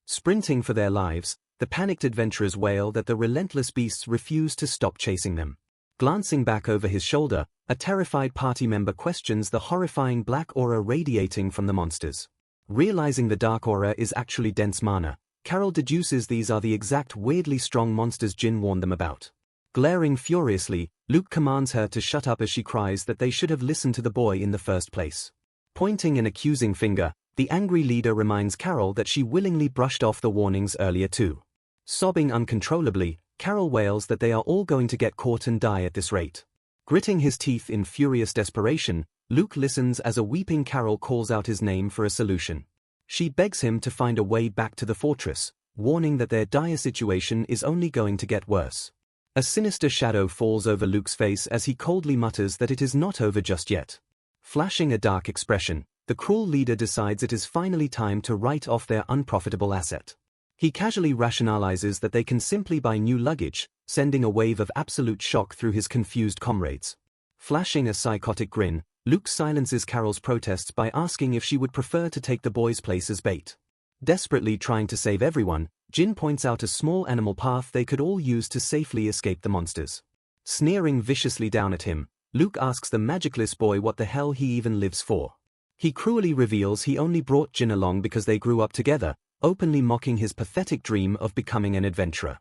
Sprinting for their lives, the panicked adventurers wail that the relentless beasts refuse to stop chasing them. Glancing back over his shoulder, a terrified party member questions the horrifying black aura radiating from the monsters. Realizing the dark aura is actually dense mana, Carol deduces these are the exact weirdly strong monsters Jin warned them about. Glaring furiously, Luke commands her to shut up as she cries that they should have listened to the boy in the first place. Pointing an accusing finger, the angry leader reminds Carol that she willingly brushed off the warnings earlier too. Sobbing uncontrollably, Carol wails that they are all going to get caught and die at this rate. Gritting his teeth in furious desperation, Luke listens as a weeping Carol calls out his name for a solution. She begs him to find a way back to the fortress, warning that their dire situation is only going to get worse. A sinister shadow falls over Luke's face as he coldly mutters that it is not over just yet. Flashing a dark expression, the cruel leader decides it is finally time to write off their unprofitable asset. He casually rationalizes that they can simply buy new luggage, sending a wave of absolute shock through his confused comrades. Flashing a psychotic grin, Luke silences Carol's protests by asking if she would prefer to take the boy's place as bait. Desperately trying to save everyone, Jin points out a small animal path they could all use to safely escape the monsters. Sneering viciously down at him, Luke asks the magicless boy what the hell he even lives for. He cruelly reveals he only brought Jin along because they grew up together, openly mocking his pathetic dream of becoming an adventurer.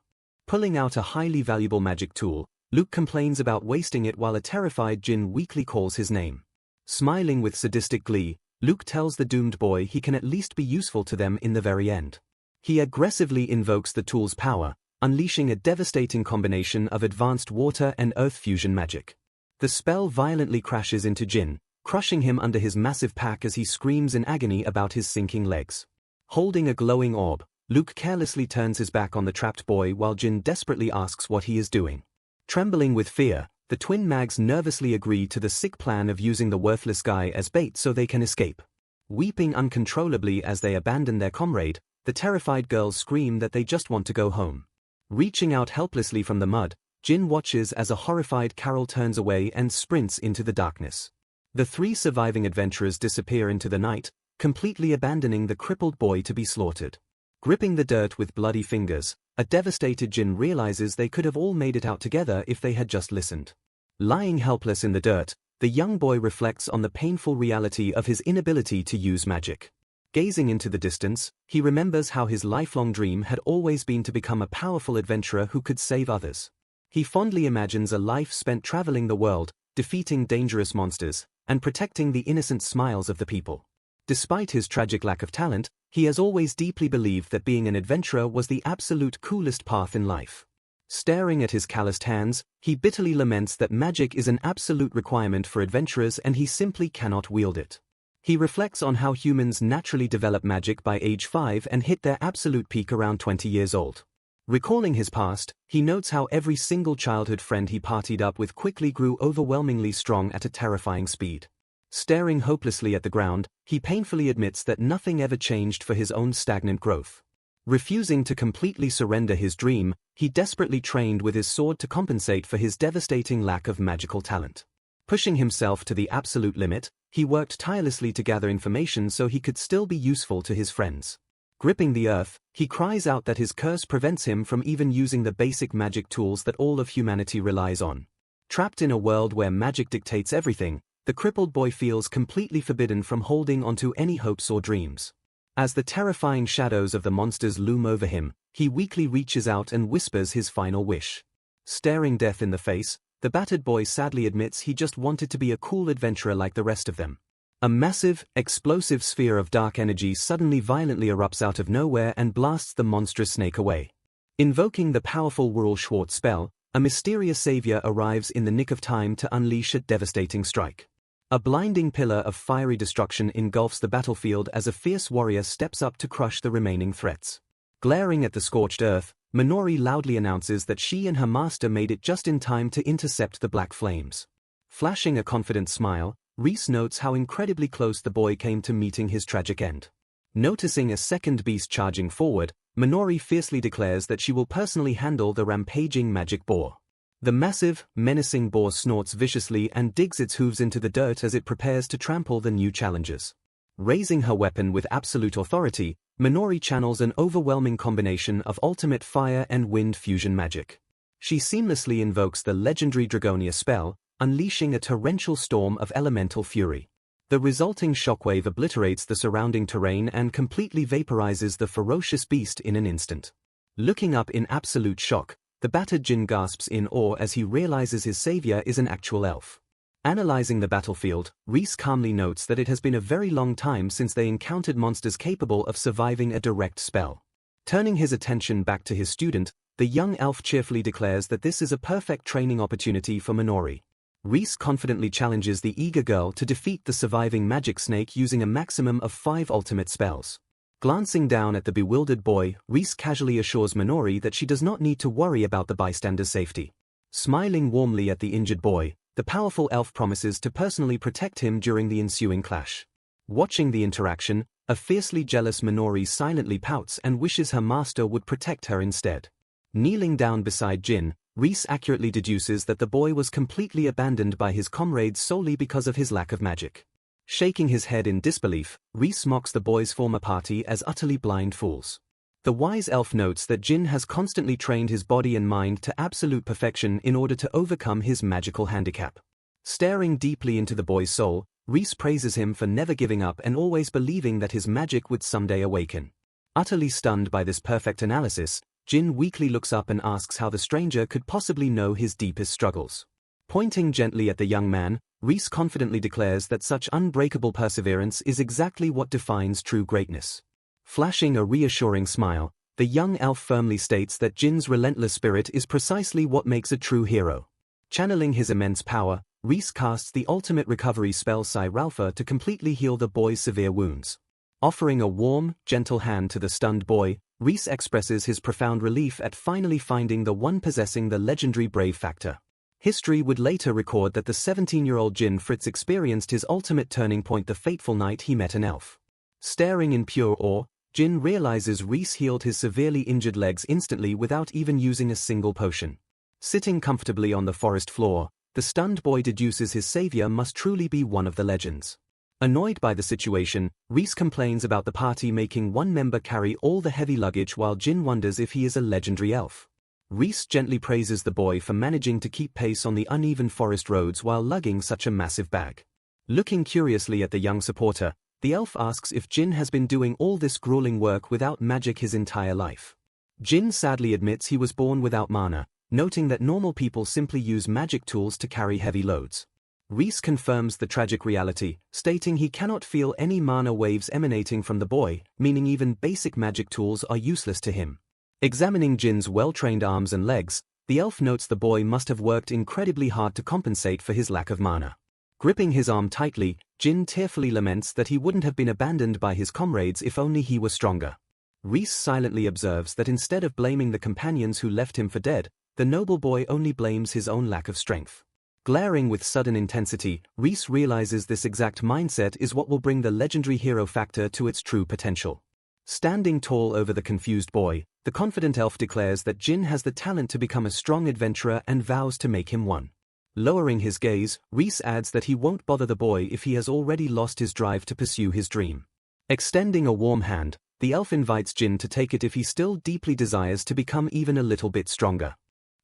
Pulling out a highly valuable magic tool, Luke complains about wasting it while a terrified Jin weakly calls his name. Smiling with sadistic glee, Luke tells the doomed boy he can at least be useful to them in the very end. He aggressively invokes the tool's power, unleashing a devastating combination of advanced water and earth fusion magic. The spell violently crashes into Jin, crushing him under his massive pack as he screams in agony about his sinking legs. Holding a glowing orb, Luke carelessly turns his back on the trapped boy while Jin desperately asks what he is doing. Trembling with fear, the twin mags nervously agree to the sick plan of using the worthless guy as bait so they can escape. Weeping uncontrollably as they abandon their comrade, the terrified girls scream that they just want to go home. Reaching out helplessly from the mud, Jin watches as a horrified Carol turns away and sprints into the darkness. The three surviving adventurers disappear into the night, completely abandoning the crippled boy to be slaughtered. Gripping the dirt with bloody fingers, a devastated Jin realizes they could have all made it out together if they had just listened. Lying helpless in the dirt, the young boy reflects on the painful reality of his inability to use magic. Gazing into the distance, he remembers how his lifelong dream had always been to become a powerful adventurer who could save others. He fondly imagines a life spent traveling the world, defeating dangerous monsters, and protecting the innocent smiles of the people. Despite his tragic lack of talent, he has always deeply believed that being an adventurer was the absolute coolest path in life. Staring at his calloused hands, he bitterly laments that magic is an absolute requirement for adventurers and he simply cannot wield it. He reflects on how humans naturally develop magic by age 5 and hit their absolute peak around 20 years old. Recalling his past, he notes how every single childhood friend he partied up with quickly grew overwhelmingly strong at a terrifying speed. Staring hopelessly at the ground, he painfully admits that nothing ever changed for his own stagnant growth. Refusing to completely surrender his dream, he desperately trained with his sword to compensate for his devastating lack of magical talent. Pushing himself to the absolute limit, he worked tirelessly to gather information so he could still be useful to his friends. Gripping the earth, he cries out that his curse prevents him from even using the basic magic tools that all of humanity relies on. Trapped in a world where magic dictates everything, the crippled boy feels completely forbidden from holding onto any hopes or dreams. As the terrifying shadows of the monsters loom over him, he weakly reaches out and whispers his final wish. Staring death in the face, the battered boy sadly admits he just wanted to be a cool adventurer like the rest of them. A massive, explosive sphere of dark energy suddenly violently erupts out of nowhere and blasts the monstrous snake away. Invoking the powerful Whirl Schwartz spell, a mysterious savior arrives in the nick of time to unleash a devastating strike. A blinding pillar of fiery destruction engulfs the battlefield as a fierce warrior steps up to crush the remaining threats. Glaring at the scorched earth, Minori loudly announces that she and her master made it just in time to intercept the black flames. Flashing a confident smile, Reese notes how incredibly close the boy came to meeting his tragic end. Noticing a second beast charging forward, Minori fiercely declares that she will personally handle the rampaging magic boar. The massive, menacing boar snorts viciously and digs its hooves into the dirt as it prepares to trample the new challengers. Raising her weapon with absolute authority, Minori channels an overwhelming combination of ultimate fire and wind fusion magic. She seamlessly invokes the legendary Dragonia spell, unleashing a torrential storm of elemental fury. The resulting shockwave obliterates the surrounding terrain and completely vaporizes the ferocious beast in an instant. Looking up in absolute shock, the battered Jin gasps in awe as he realizes his savior is an actual elf. Analyzing the battlefield, Reese calmly notes that it has been a very long time since they encountered monsters capable of surviving a direct spell. Turning his attention back to his student, the young elf cheerfully declares that this is a perfect training opportunity for Minori. Reese confidently challenges the eager girl to defeat the surviving magic snake using a maximum of 5 ultimate spells. Glancing down at the bewildered boy, Reese casually assures Minori that she does not need to worry about the bystander's safety. Smiling warmly at the injured boy, the powerful elf promises to personally protect him during the ensuing clash. Watching the interaction, a fiercely jealous Minori silently pouts and wishes her master would protect her instead. Kneeling down beside Jin, Reese accurately deduces that the boy was completely abandoned by his comrades solely because of his lack of magic. Shaking his head in disbelief, Reese mocks the boy's former party as utterly blind fools. The wise elf notes that Jin has constantly trained his body and mind to absolute perfection in order to overcome his magical handicap. Staring deeply into the boy's soul, Reese praises him for never giving up and always believing that his magic would someday awaken. Utterly stunned by this perfect analysis, Jin weakly looks up and asks how the stranger could possibly know his deepest struggles. Pointing gently at the young man, Reese confidently declares that such unbreakable perseverance is exactly what defines true greatness. Flashing a reassuring smile, the young elf firmly states that Jin's relentless spirit is precisely what makes a true hero. Channeling his immense power, Reese casts the ultimate recovery spell Psi Ralpha to completely heal the boy's severe wounds. Offering a warm, gentle hand to the stunned boy, Reese expresses his profound relief at finally finding the one possessing the legendary brave factor. History would later record that the 17-year-old Jin Fritz experienced his ultimate turning point the fateful night he met an elf. Staring in pure awe, Jin realizes Reese healed his severely injured legs instantly without even using a single potion. Sitting comfortably on the forest floor, the stunned boy deduces his savior must truly be one of the legends. Annoyed by the situation, Reese complains about the party making one member carry all the heavy luggage while Jin wonders if he is a legendary elf. Reese gently praises the boy for managing to keep pace on the uneven forest roads while lugging such a massive bag. Looking curiously at the young supporter, the elf asks if Jin has been doing all this grueling work without magic his entire life. Jin sadly admits he was born without mana, noting that normal people simply use magic tools to carry heavy loads. Reese confirms the tragic reality, stating he cannot feel any mana waves emanating from the boy, meaning even basic magic tools are useless to him. Examining Jin's well-trained arms and legs, the elf notes the boy must have worked incredibly hard to compensate for his lack of mana. Gripping his arm tightly, Jin tearfully laments that he wouldn't have been abandoned by his comrades if only he were stronger. Reese silently observes that instead of blaming the companions who left him for dead, the noble boy only blames his own lack of strength. Glaring with sudden intensity, Reese realizes this exact mindset is what will bring the legendary hero factor to its true potential. Standing tall over the confused boy, the confident elf declares that Jin has the talent to become a strong adventurer and vows to make him one. Lowering his gaze, Reese adds that he won't bother the boy if he has already lost his drive to pursue his dream. Extending a warm hand, the elf invites Jin to take it if he still deeply desires to become even a little bit stronger.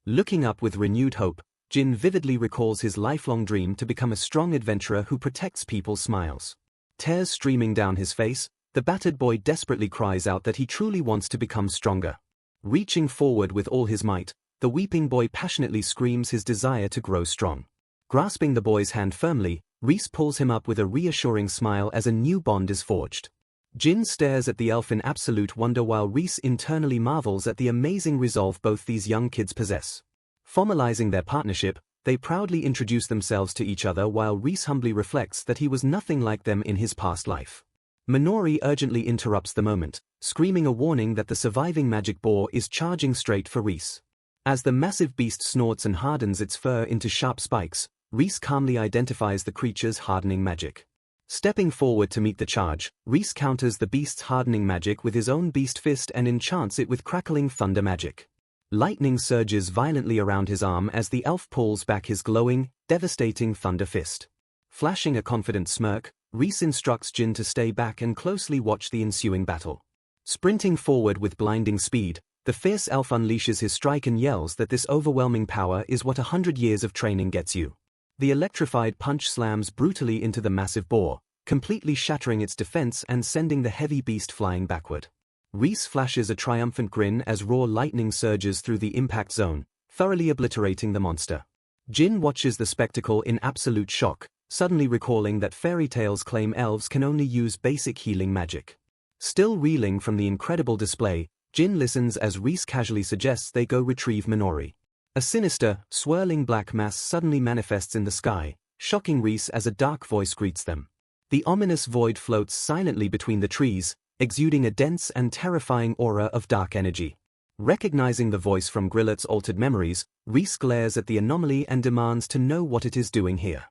Looking up with renewed hope, Jin vividly recalls his lifelong dream to become a strong adventurer who protects people's smiles. Tears streaming down his face, the battered boy desperately cries out that he truly wants to become stronger. Reaching forward with all his might, the weeping boy passionately screams his desire to grow strong. Grasping the boy's hand firmly, Reese pulls him up with a reassuring smile as a new bond is forged. Jin stares at the elf in absolute wonder while Reese internally marvels at the amazing resolve both these young kids possess. Formalizing their partnership, they proudly introduce themselves to each other while Reese humbly reflects that he was nothing like them in his past life. Minori urgently interrupts the moment, screaming a warning that the surviving magic boar is charging straight for Reese. As the massive beast snorts and hardens its fur into sharp spikes, Reese calmly identifies the creature's hardening magic. Stepping forward to meet the charge, Reese counters the beast's hardening magic with his own beast fist and enchants it with crackling thunder magic. Lightning surges violently around his arm as the elf pulls back his glowing, devastating thunder fist. Flashing a confident smirk, Reese instructs Jin to stay back and closely watch the ensuing battle. Sprinting forward with blinding speed, the fierce elf unleashes his strike and yells that this overwhelming power is what 100 years of training gets you. The electrified punch slams brutally into the massive boar, completely shattering its defense and sending the heavy beast flying backward. Reese flashes a triumphant grin as raw lightning surges through the impact zone, thoroughly obliterating the monster. Jin watches the spectacle in absolute shock, suddenly recalling that fairy tales claim elves can only use basic healing magic. Still reeling from the incredible display, Jin listens as Reese casually suggests they go retrieve Minori. A sinister, swirling black mass suddenly manifests in the sky, shocking Reese as a dark voice greets them. The ominous void floats silently between the trees, exuding a dense and terrifying aura of dark energy. Recognizing the voice from Grillet's altered memories, Reese glares at the anomaly and demands to know what it is doing here.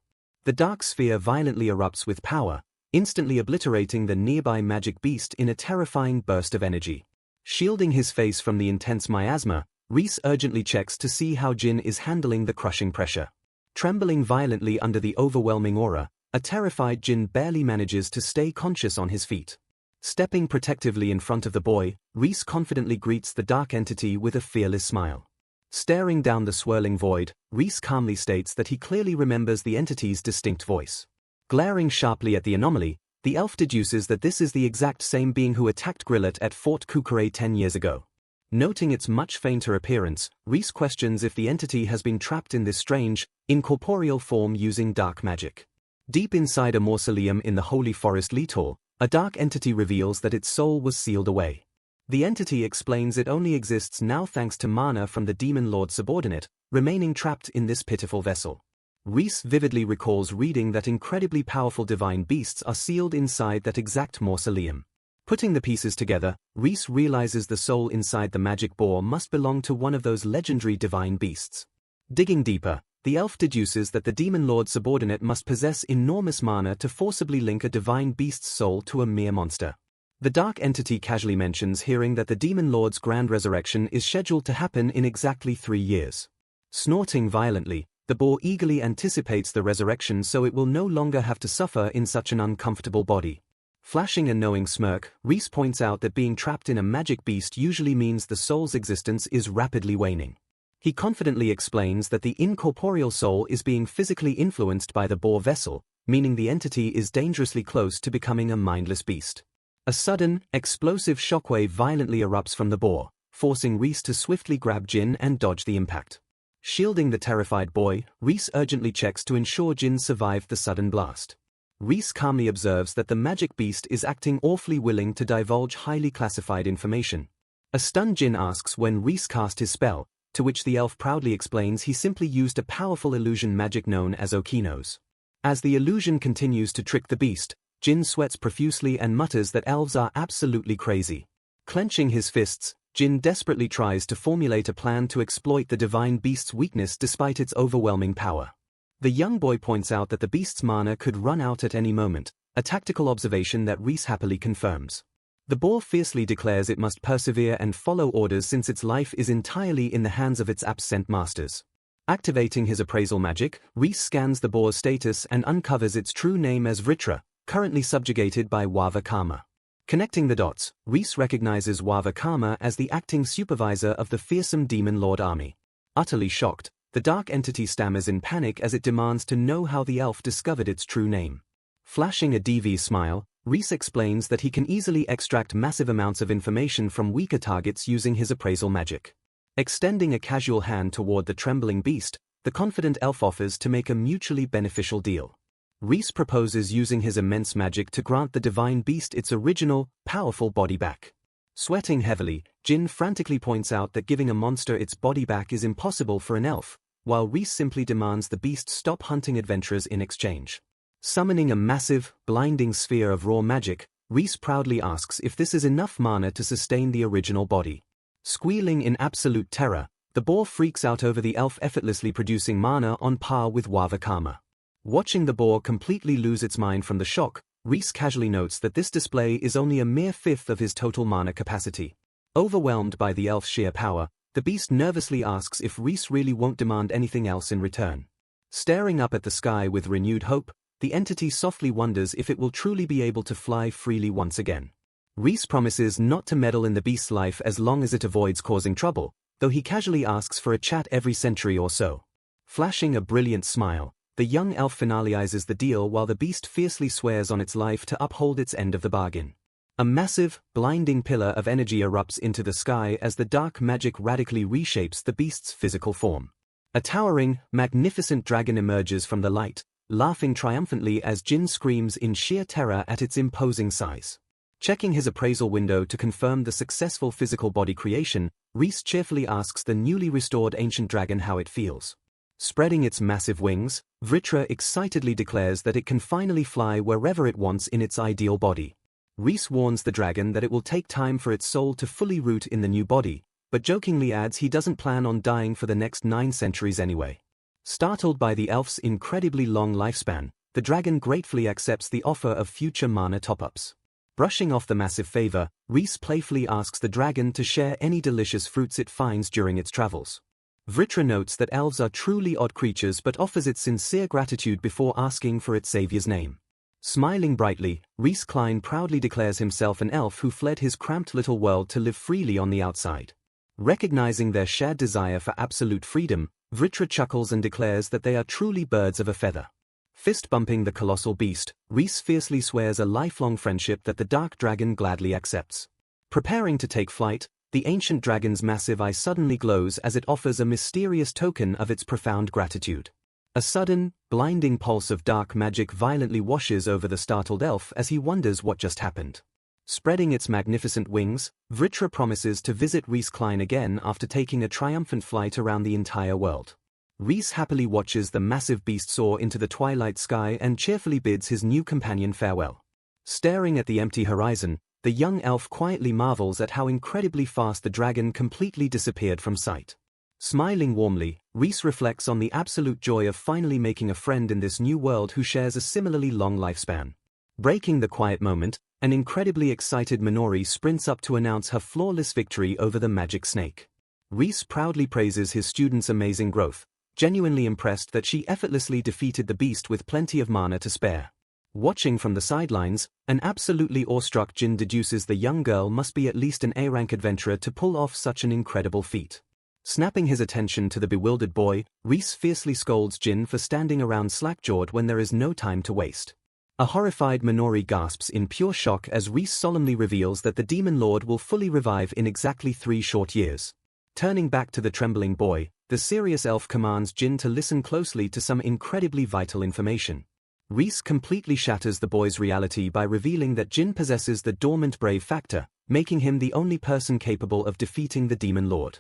The dark sphere violently erupts with power, instantly obliterating the nearby magic beast in a terrifying burst of energy. Shielding his face from the intense miasma, Reese urgently checks to see how Jin is handling the crushing pressure. Trembling violently under the overwhelming aura, a terrified Jin barely manages to stay conscious on his feet. Stepping protectively in front of the boy, Reese confidently greets the dark entity with a fearless smile. Staring down the swirling void, Reese calmly states that he clearly remembers the entity's distinct voice. Glaring sharply at the anomaly, the elf deduces that this is the exact same being who attacked Grillet at Fort Kukure 10 years ago. Noting its much fainter appearance, Reese questions if the entity has been trapped in this strange, incorporeal form using dark magic. Deep inside a mausoleum in the Holy Forest Litor, a dark entity reveals that its soul was sealed away. The entity explains it only exists now thanks to mana from the Demon Lord subordinate, remaining trapped in this pitiful vessel. Reese vividly recalls reading that incredibly powerful divine beasts are sealed inside that exact mausoleum. Putting the pieces together, Reese realizes the soul inside the magic boar must belong to one of those legendary divine beasts. Digging deeper, the elf deduces that the Demon Lord subordinate must possess enormous mana to forcibly link a divine beast's soul to a mere monster. The dark entity casually mentions hearing that the Demon Lord's grand resurrection is scheduled to happen in exactly 3 years. Snorting violently, the boar eagerly anticipates the resurrection so it will no longer have to suffer in such an uncomfortable body. Flashing a knowing smirk, Reese points out that being trapped in a magic beast usually means the soul's existence is rapidly waning. He confidently explains that the incorporeal soul is being physically influenced by the boar vessel, meaning the entity is dangerously close to becoming a mindless beast. A sudden, explosive shockwave violently erupts from the boar, forcing Reese to swiftly grab Jin and dodge the impact. Shielding the terrified boy, Reese urgently checks to ensure Jin survived the sudden blast. Reese calmly observes that the magic beast is acting awfully willing to divulge highly classified information. A stunned Jin asks when Reese cast his spell, to which the elf proudly explains he simply used a powerful illusion magic known as Okino's. As the illusion continues to trick the beast, Jin sweats profusely and mutters that elves are absolutely crazy. Clenching his fists, Jin desperately tries to formulate a plan to exploit the divine beast's weakness despite its overwhelming power. The young boy points out that the beast's mana could run out at any moment, a tactical observation that Reese happily confirms. The boar fiercely declares it must persevere and follow orders since its life is entirely in the hands of its absent masters. Activating his appraisal magic, Reese scans the boar's status and uncovers its true name as Vritra, currently subjugated by Wava Karma. Connecting the dots, Reese recognizes Wava Karma as the acting supervisor of the fearsome Demon Lord army. Utterly shocked, the dark entity stammers in panic as it demands to know how the elf discovered its true name. Flashing a DV smile, Reese explains that he can easily extract massive amounts of information from weaker targets using his appraisal magic. Extending a casual hand toward the trembling beast, the confident elf offers to make a mutually beneficial deal. Reese proposes using his immense magic to grant the divine beast its original, powerful body back. Sweating heavily, Jin frantically points out that giving a monster its body back is impossible for an elf, while Reese simply demands the beast stop hunting adventurers in exchange. Summoning a massive, blinding sphere of raw magic, Reese proudly asks if this is enough mana to sustain the original body. Squealing in absolute terror, the boar freaks out over the elf effortlessly producing mana on par with Wava Karma. Watching the boar completely lose its mind from the shock, Reese casually notes that this display is only a mere fifth of his total mana capacity. Overwhelmed by the elf's sheer power, the beast nervously asks if Reese really won't demand anything else in return. Staring up at the sky with renewed hope, the entity softly wonders if it will truly be able to fly freely once again. Reese promises not to meddle in the beast's life as long as it avoids causing trouble, though he casually asks for a chat every century or so. Flashing a brilliant smile, the young elf finalizes the deal while the beast fiercely swears on its life to uphold its end of the bargain. A massive, blinding pillar of energy erupts into the sky as the dark magic radically reshapes the beast's physical form. A towering, magnificent dragon emerges from the light, laughing triumphantly as Jin screams in sheer terror at its imposing size. Checking his appraisal window to confirm the successful physical body creation, Reese cheerfully asks the newly restored ancient dragon how it feels. Spreading its massive wings, Vritra excitedly declares that it can finally fly wherever it wants in its ideal body. Reese warns the dragon that it will take time for its soul to fully root in the new body, but jokingly adds he doesn't plan on dying for the next 9 centuries anyway. Startled by the elf's incredibly long lifespan, the dragon gratefully accepts the offer of future mana top-ups. Brushing off the massive favor, Reese playfully asks the dragon to share any delicious fruits it finds during its travels. Vritra notes that elves are truly odd creatures but offers its sincere gratitude before asking for its savior's name. Smiling brightly, Reese Klein proudly declares himself an elf who fled his cramped little world to live freely on the outside. Recognizing their shared desire for absolute freedom, Vritra chuckles and declares that they are truly birds of a feather. Fist-bumping the colossal beast, Reese fiercely swears a lifelong friendship that the dark dragon gladly accepts. Preparing to take flight, the ancient dragon's massive eye suddenly glows as it offers a mysterious token of its profound gratitude. A sudden, blinding pulse of dark magic violently washes over the startled elf as he wonders what just happened. Spreading its magnificent wings, Vritra promises to visit Reese Klein again after taking a triumphant flight around the entire world. Reese happily watches the massive beast soar into the twilight sky and cheerfully bids his new companion farewell. Staring at the empty horizon, the young elf quietly marvels at how incredibly fast the dragon completely disappeared from sight. Smiling warmly, Reese reflects on the absolute joy of finally making a friend in this new world who shares a similarly long lifespan. Breaking the quiet moment, an incredibly excited Minori sprints up to announce her flawless victory over the magic snake. Reese proudly praises his student's amazing growth, genuinely impressed that she effortlessly defeated the beast with plenty of mana to spare. Watching from the sidelines, an absolutely awestruck Jin deduces the young girl must be at least an A-rank adventurer to pull off such an incredible feat. Snapping his attention to the bewildered boy, Reese fiercely scolds Jin for standing around slack-jawed when there is no time to waste. A horrified Minori gasps in pure shock as Reese solemnly reveals that the Demon Lord will fully revive in exactly 3 short years. Turning back to the trembling boy, the serious elf commands Jin to listen closely to some incredibly vital information. Reese completely shatters the boy's reality by revealing that Jin possesses the dormant brave factor, making him the only person capable of defeating the Demon Lord.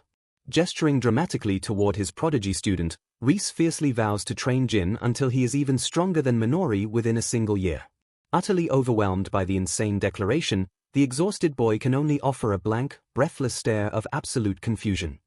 Gesturing dramatically toward his prodigy student, Reese fiercely vows to train Jin until he is even stronger than Minori within a single year. Utterly overwhelmed by the insane declaration, the exhausted boy can only offer a blank, breathless stare of absolute confusion.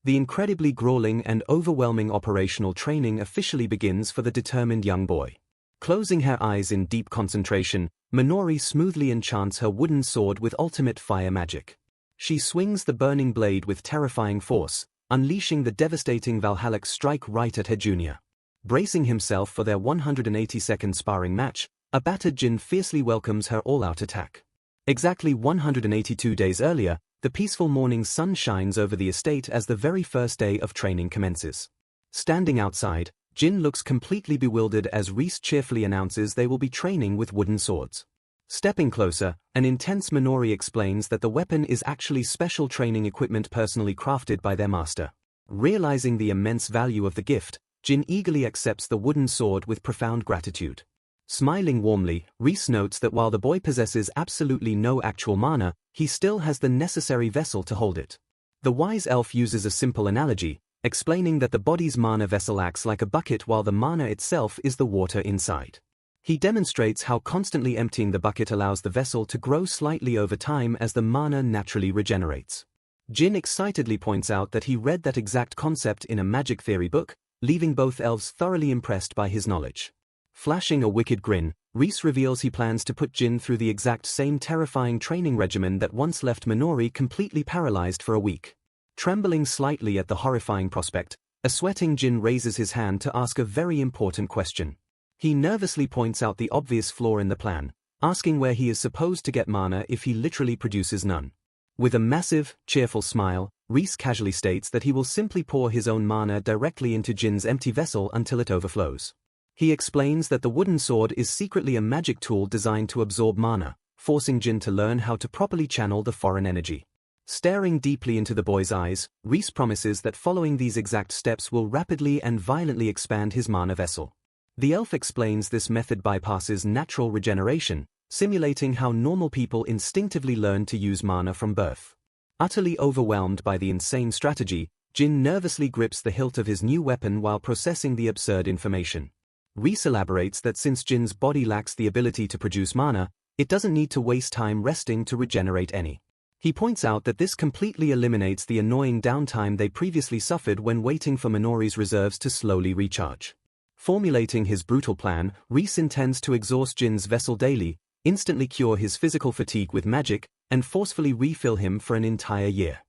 The incredibly grueling and overwhelming operational training officially begins for the determined young boy. Closing her eyes in deep concentration, Minori smoothly enchants her wooden sword with ultimate fire magic. She swings the burning blade with terrifying force, unleashing the devastating Valhalic strike right at her junior. Bracing himself for their 180-second sparring match, a battered Jin fiercely welcomes her all-out attack. Exactly 182 days earlier, the peaceful morning sun shines over the estate as the very first day of training commences. Standing outside, Jin looks completely bewildered as Reese cheerfully announces they will be training with wooden swords. Stepping closer, an intense Minori explains that the weapon is actually special training equipment personally crafted by their master. Realizing the immense value of the gift, Jin eagerly accepts the wooden sword with profound gratitude. Smiling warmly, Reese notes that while the boy possesses absolutely no actual mana, he still has the necessary vessel to hold it. The wise elf uses a simple analogy, explaining that the body's mana vessel acts like a bucket while the mana itself is the water inside. He demonstrates how constantly emptying the bucket allows the vessel to grow slightly over time as the mana naturally regenerates. Jin excitedly points out that he read that exact concept in a magic theory book, leaving both elves thoroughly impressed by his knowledge. Flashing a wicked grin, Reese reveals he plans to put Jin through the exact same terrifying training regimen that once left Minori completely paralyzed for a week. Trembling slightly at the horrifying prospect, a sweating Jin raises his hand to ask a very important question. He nervously points out the obvious flaw in the plan, asking where he is supposed to get mana if he literally produces none. With a massive, cheerful smile, Reese casually states that he will simply pour his own mana directly into Jin's empty vessel until it overflows. He explains that the wooden sword is secretly a magic tool designed to absorb mana, forcing Jin to learn how to properly channel the foreign energy. Staring deeply into the boy's eyes, Reese promises that following these exact steps will rapidly and violently expand his mana vessel. The elf explains this method bypasses natural regeneration, simulating how normal people instinctively learn to use mana from birth. Utterly overwhelmed by the insane strategy, Jin nervously grips the hilt of his new weapon while processing the absurd information. Reese elaborates that since Jin's body lacks the ability to produce mana, it doesn't need to waste time resting to regenerate any. He points out that this completely eliminates the annoying downtime they previously suffered when waiting for Minori's reserves to slowly recharge. Formulating his brutal plan, Reese intends to exhaust Jin's vessel daily, instantly cure his physical fatigue with magic, and forcefully refill him for an entire year.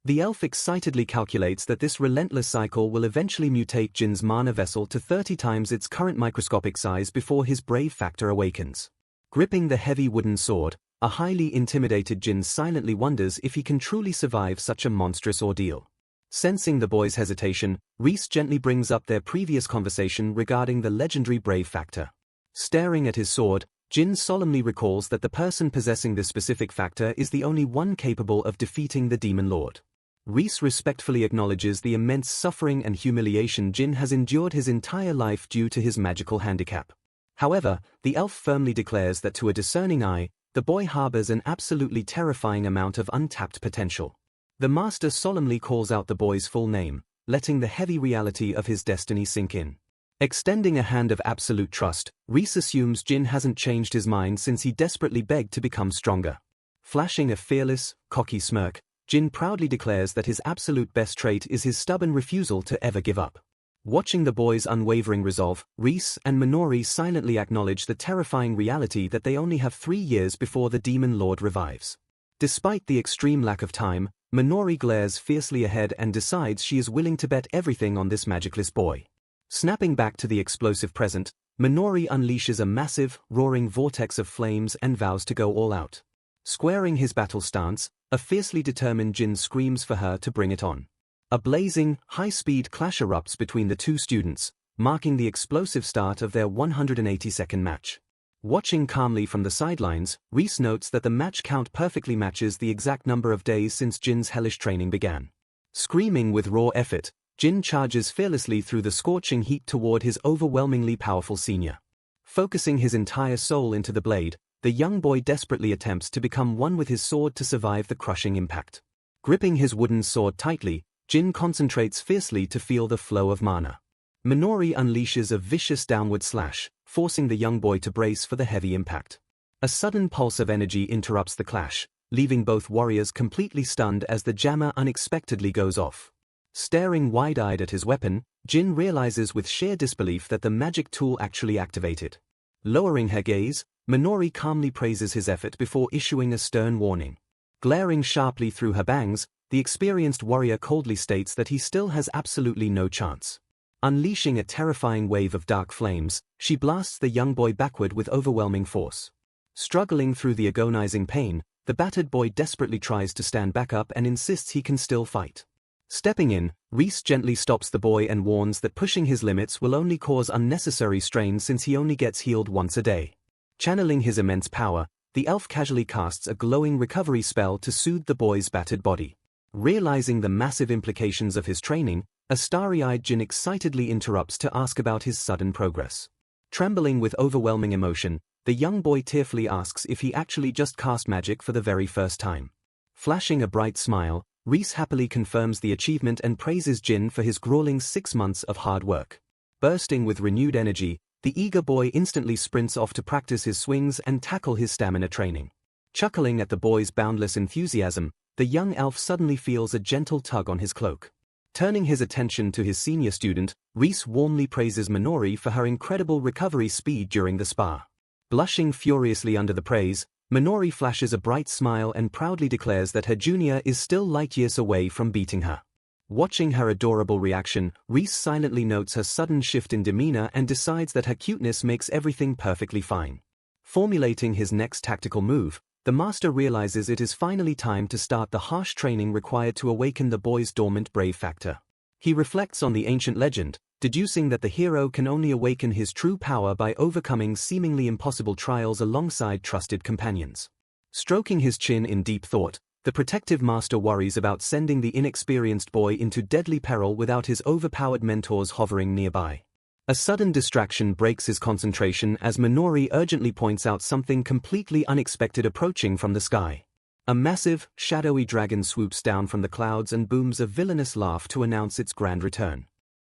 The elf excitedly calculates that this relentless cycle will eventually mutate Jin's mana vessel to 30 times its current microscopic size before his brave factor awakens. Gripping the heavy wooden sword, a highly intimidated Jin silently wonders if he can truly survive such a monstrous ordeal. Sensing the boy's hesitation, Reese gently brings up their previous conversation regarding the legendary brave factor. Staring at his sword, Jin solemnly recalls that the person possessing this specific factor is the only one capable of defeating the Demon Lord. Reese respectfully acknowledges the immense suffering and humiliation Jin has endured his entire life due to his magical handicap. However, the elf firmly declares that to a discerning eye, the boy harbors an absolutely terrifying amount of untapped potential. The master solemnly calls out the boy's full name, letting the heavy reality of his destiny sink in. Extending a hand of absolute trust, Reese assumes Jin hasn't changed his mind since he desperately begged to become stronger. Flashing a fearless, cocky smirk, Jin proudly declares that his absolute best trait is his stubborn refusal to ever give up. Watching the boy's unwavering resolve, Reese and Minori silently acknowledge the terrifying reality that they only have 3 years before the Demon Lord revives. Despite the extreme lack of time, Minori glares fiercely ahead and decides she is willing to bet everything on this magicless boy. Snapping back to the explosive present, Minori unleashes a massive, roaring vortex of flames and vows to go all out. Squaring his battle stance, a fiercely determined Jin screams for her to bring it on. A blazing, high-speed clash erupts between the two students, marking the explosive start of their 180-second match. Watching calmly from the sidelines, Reese notes that the match count perfectly matches the exact number of days since Jin's hellish training began. Screaming with raw effort, Jin charges fearlessly through the scorching heat toward his overwhelmingly powerful senior. Focusing his entire soul into the blade, the young boy desperately attempts to become one with his sword to survive the crushing impact. Gripping his wooden sword tightly, Jin concentrates fiercely to feel the flow of mana. Minori unleashes a vicious downward slash, forcing the young boy to brace for the heavy impact. A sudden pulse of energy interrupts the clash, leaving both warriors completely stunned as the jammer unexpectedly goes off. Staring wide-eyed at his weapon, Jin realizes with sheer disbelief that the magic tool actually activated. Lowering her gaze, Minori calmly praises his effort before issuing a stern warning. Glaring sharply through her bangs, the experienced warrior coldly states that he still has absolutely no chance. Unleashing a terrifying wave of dark flames, she blasts the young boy backward with overwhelming force. Struggling through the agonizing pain, the battered boy desperately tries to stand back up and insists he can still fight. Stepping in, Reese gently stops the boy and warns that pushing his limits will only cause unnecessary strain since he only gets healed once a day. Channeling his immense power, the elf casually casts a glowing recovery spell to soothe the boy's battered body. Realizing the massive implications of his training, a starry-eyed Jin excitedly interrupts to ask about his sudden progress. Trembling with overwhelming emotion, the young boy tearfully asks if he actually just cast magic for the very first time. Flashing a bright smile, Reese happily confirms the achievement and praises Jin for his grueling 6 months of hard work. Bursting with renewed energy, the eager boy instantly sprints off to practice his swings and tackle his stamina training. Chuckling at the boy's boundless enthusiasm, the young elf suddenly feels a gentle tug on his cloak. Turning his attention to his senior student, Reese warmly praises Minori for her incredible recovery speed during the spar. Blushing furiously under the praise, Minori flashes a bright smile and proudly declares that her junior is still light years away from beating her. Watching her adorable reaction, Reese silently notes her sudden shift in demeanor and decides that her cuteness makes everything perfectly fine. Formulating his next tactical move, the master realizes it is finally time to start the harsh training required to awaken the boy's dormant brave factor. He reflects on the ancient legend, deducing that the hero can only awaken his true power by overcoming seemingly impossible trials alongside trusted companions. Stroking his chin in deep thought, the protective master worries about sending the inexperienced boy into deadly peril without his overpowered mentors hovering nearby. A sudden distraction breaks his concentration as Minori urgently points out something completely unexpected approaching from the sky. A massive, shadowy dragon swoops down from the clouds and booms a villainous laugh to announce its grand return.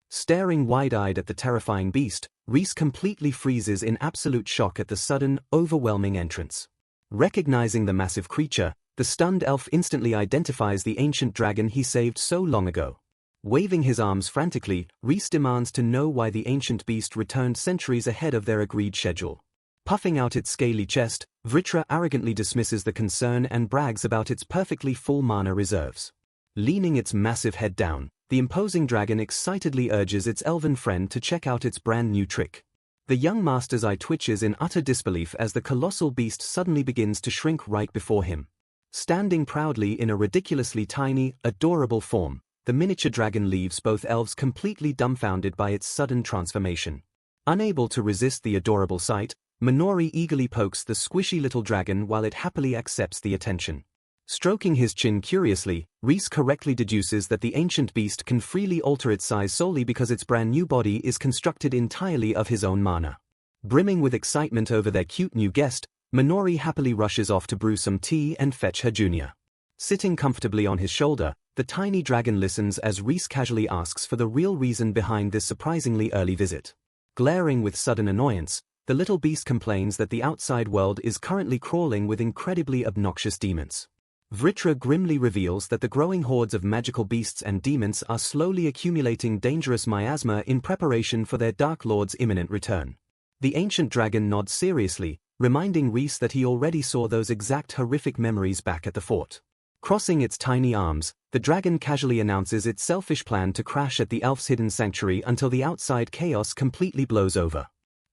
Staring wide-eyed at the terrifying beast, Reese completely freezes in absolute shock at the sudden, overwhelming entrance. Recognizing the massive creature, the stunned elf instantly identifies the ancient dragon he saved so long ago. Waving his arms frantically, Reese demands to know why the ancient beast returned centuries ahead of their agreed schedule. Puffing out its scaly chest, Vritra arrogantly dismisses the concern and brags about its perfectly full mana reserves. Leaning its massive head down, the imposing dragon excitedly urges its elven friend to check out its brand new trick. The young master's eye twitches in utter disbelief as the colossal beast suddenly begins to shrink right before him. Standing proudly in a ridiculously tiny, adorable form, the miniature dragon leaves both elves completely dumbfounded by its sudden transformation. Unable to resist the adorable sight, Minori eagerly pokes the squishy little dragon while it happily accepts the attention. Stroking his chin curiously, Reese correctly deduces that the ancient beast can freely alter its size solely because its brand new body is constructed entirely of his own mana. Brimming with excitement over their cute new guest, Minori happily rushes off to brew some tea and fetch her junior. Sitting comfortably on his shoulder, the tiny dragon listens as Reese casually asks for the real reason behind this surprisingly early visit. Glaring with sudden annoyance, the little beast complains that the outside world is currently crawling with incredibly obnoxious demons. Vritra grimly reveals that the growing hordes of magical beasts and demons are slowly accumulating dangerous miasma in preparation for their Dark Lord's imminent return. The ancient dragon nods seriously, reminding Reese that he already saw those exact horrific memories back at the fort. Crossing its tiny arms, the dragon casually announces its selfish plan to crash at the elf's hidden sanctuary until the outside chaos completely blows over.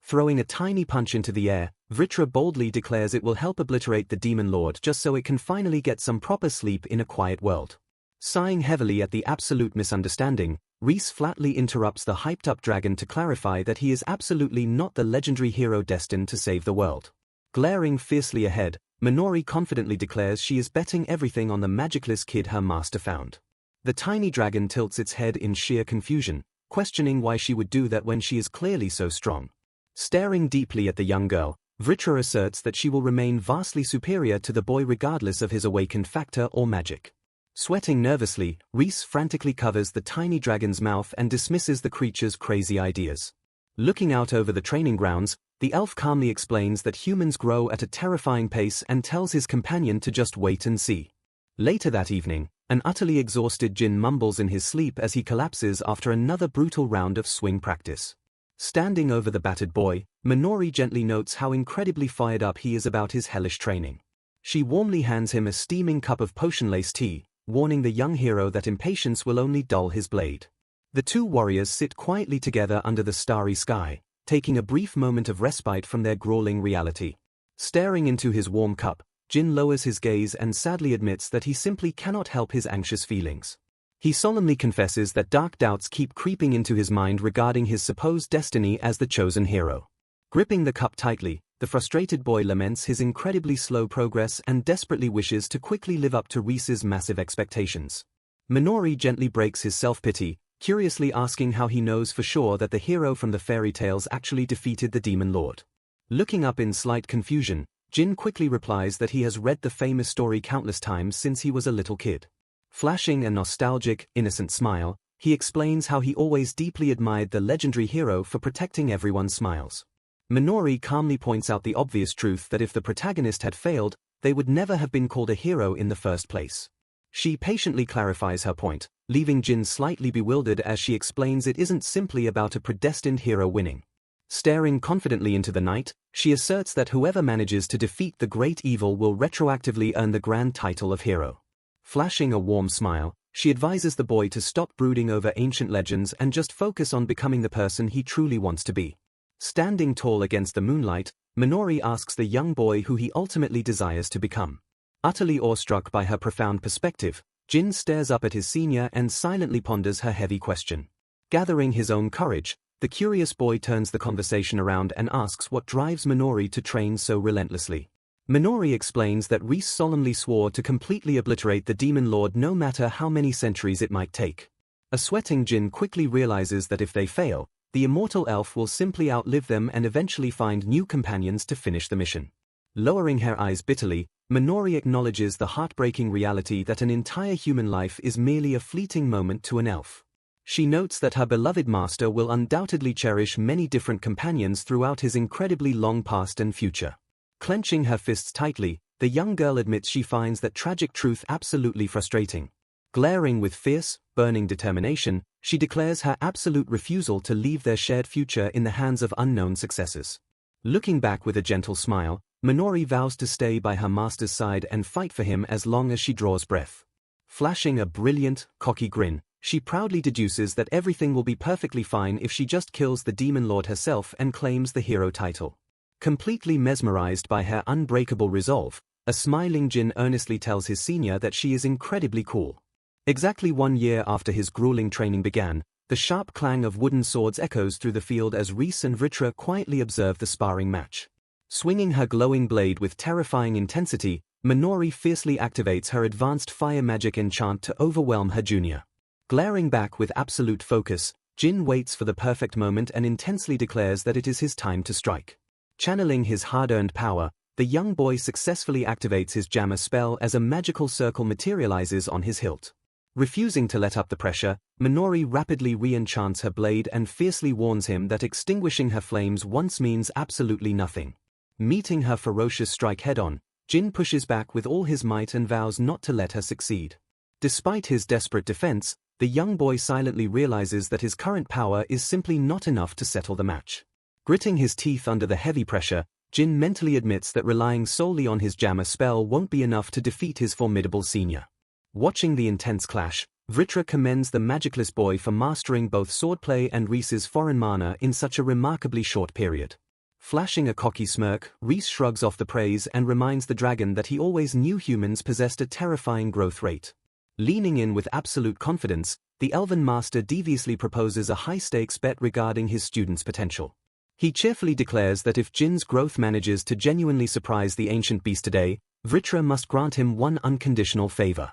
Throwing a tiny punch into the air, Vritra boldly declares it will help obliterate the demon lord just so it can finally get some proper sleep in a quiet world. Sighing heavily at the absolute misunderstanding, Reese flatly interrupts the hyped-up dragon to clarify that he is absolutely not the legendary hero destined to save the world. Glaring fiercely ahead, Minori confidently declares she is betting everything on the magicless kid her master found. The tiny dragon tilts its head in sheer confusion, questioning why she would do that when she is clearly so strong. Staring deeply at the young girl, Vritra asserts that she will remain vastly superior to the boy regardless of his awakened factor or magic. Sweating nervously, Reese frantically covers the tiny dragon's mouth and dismisses the creature's crazy ideas. Looking out over the training grounds, the elf calmly explains that humans grow at a terrifying pace and tells his companion to just wait and see. Later that evening, An utterly exhausted Jin mumbles in his sleep as he collapses after another brutal round of swing practice. Standing over the battered boy, Minori gently notes how incredibly fired up he is about his hellish training. She warmly hands him a steaming cup of potion-laced tea, warning the young hero that impatience will only dull his blade. The two warriors sit quietly together under the starry sky, taking a brief moment of respite from their grueling reality. Staring into his warm cup, Jin lowers his gaze and sadly admits that he simply cannot help his anxious feelings. He solemnly confesses that dark doubts keep creeping into his mind regarding his supposed destiny as the chosen hero. Gripping the cup tightly, the frustrated boy laments his incredibly slow progress and desperately wishes to quickly live up to Reese's massive expectations. Minori gently breaks his self-pity, curiously asking how he knows for sure that the hero from the fairy tales actually defeated the demon lord. Looking up in slight confusion, Jin quickly replies that he has read the famous story countless times since he was a little kid. Flashing a nostalgic, innocent smile, he explains how he always deeply admired the legendary hero for protecting everyone's smiles. Minori calmly points out the obvious truth that if the protagonist had failed, they would never have been called a hero in the first place. She patiently clarifies her point, leaving Jin slightly bewildered as she explains it isn't simply about a predestined hero winning. Staring confidently into the night, she asserts that whoever manages to defeat the great evil will retroactively earn the grand title of hero. Flashing a warm smile, she advises the boy to stop brooding over ancient legends and just focus on becoming the person he truly wants to be. Standing tall against the moonlight, Minori asks the young boy who he ultimately desires to become. Utterly awestruck by her profound perspective, Jin stares up at his senior and silently ponders her heavy question. Gathering his own courage, the curious boy turns the conversation around and asks what drives Minori to train so relentlessly. Minori explains that Reese solemnly swore to completely obliterate the demon lord no matter how many centuries it might take. A sweating Jin quickly realizes that if they fail, the immortal elf will simply outlive them and eventually find new companions to finish the mission. Lowering her eyes bitterly, Minori acknowledges the heartbreaking reality that an entire human life is merely a fleeting moment to an elf. She notes that her beloved master will undoubtedly cherish many different companions throughout his incredibly long past and future. Clenching her fists tightly, the young girl admits she finds that tragic truth absolutely frustrating. Glaring with fierce, burning determination, she declares her absolute refusal to leave their shared future in the hands of unknown successors. Looking back with a gentle smile, Minori vows to stay by her master's side and fight for him as long as she draws breath. Flashing a brilliant, cocky grin, she proudly deduces that everything will be perfectly fine if she just kills the demon lord herself and claims the hero title. Completely mesmerized by her unbreakable resolve, a smiling Jin earnestly tells his senior that she is incredibly cool. Exactly 1 year after his grueling training began, the sharp clang of wooden swords echoes through the field as Reese and Vritra quietly observe the sparring match. Swinging her glowing blade with terrifying intensity, Minori fiercely activates her advanced fire magic enchant to overwhelm her junior. Glaring back with absolute focus, Jin waits for the perfect moment and intensely declares that it is his time to strike. Channeling his hard-earned power, the young boy successfully activates his jammer spell as a magical circle materializes on his hilt. Refusing to let up the pressure, Minori rapidly re-enchants her blade and fiercely warns him that extinguishing her flames once means absolutely nothing. Meeting her ferocious strike head-on, Jin pushes back with all his might and vows not to let her succeed. Despite his desperate defense, the young boy silently realizes that his current power is simply not enough to settle the match. Gritting his teeth under the heavy pressure, Jin mentally admits that relying solely on his jammer spell won't be enough to defeat his formidable senior. Watching the intense clash, Vritra commends the magicless boy for mastering both swordplay and Reese's foreign mana in such a remarkably short period. Flashing a cocky smirk, Reese shrugs off the praise and reminds the dragon that he always knew humans possessed a terrifying growth rate. Leaning in with absolute confidence, the Elven Master deviously proposes a high-stakes bet regarding his student's potential. He cheerfully declares that if Jin's growth manages to genuinely surprise the ancient beast today, Vritra must grant him one unconditional favor.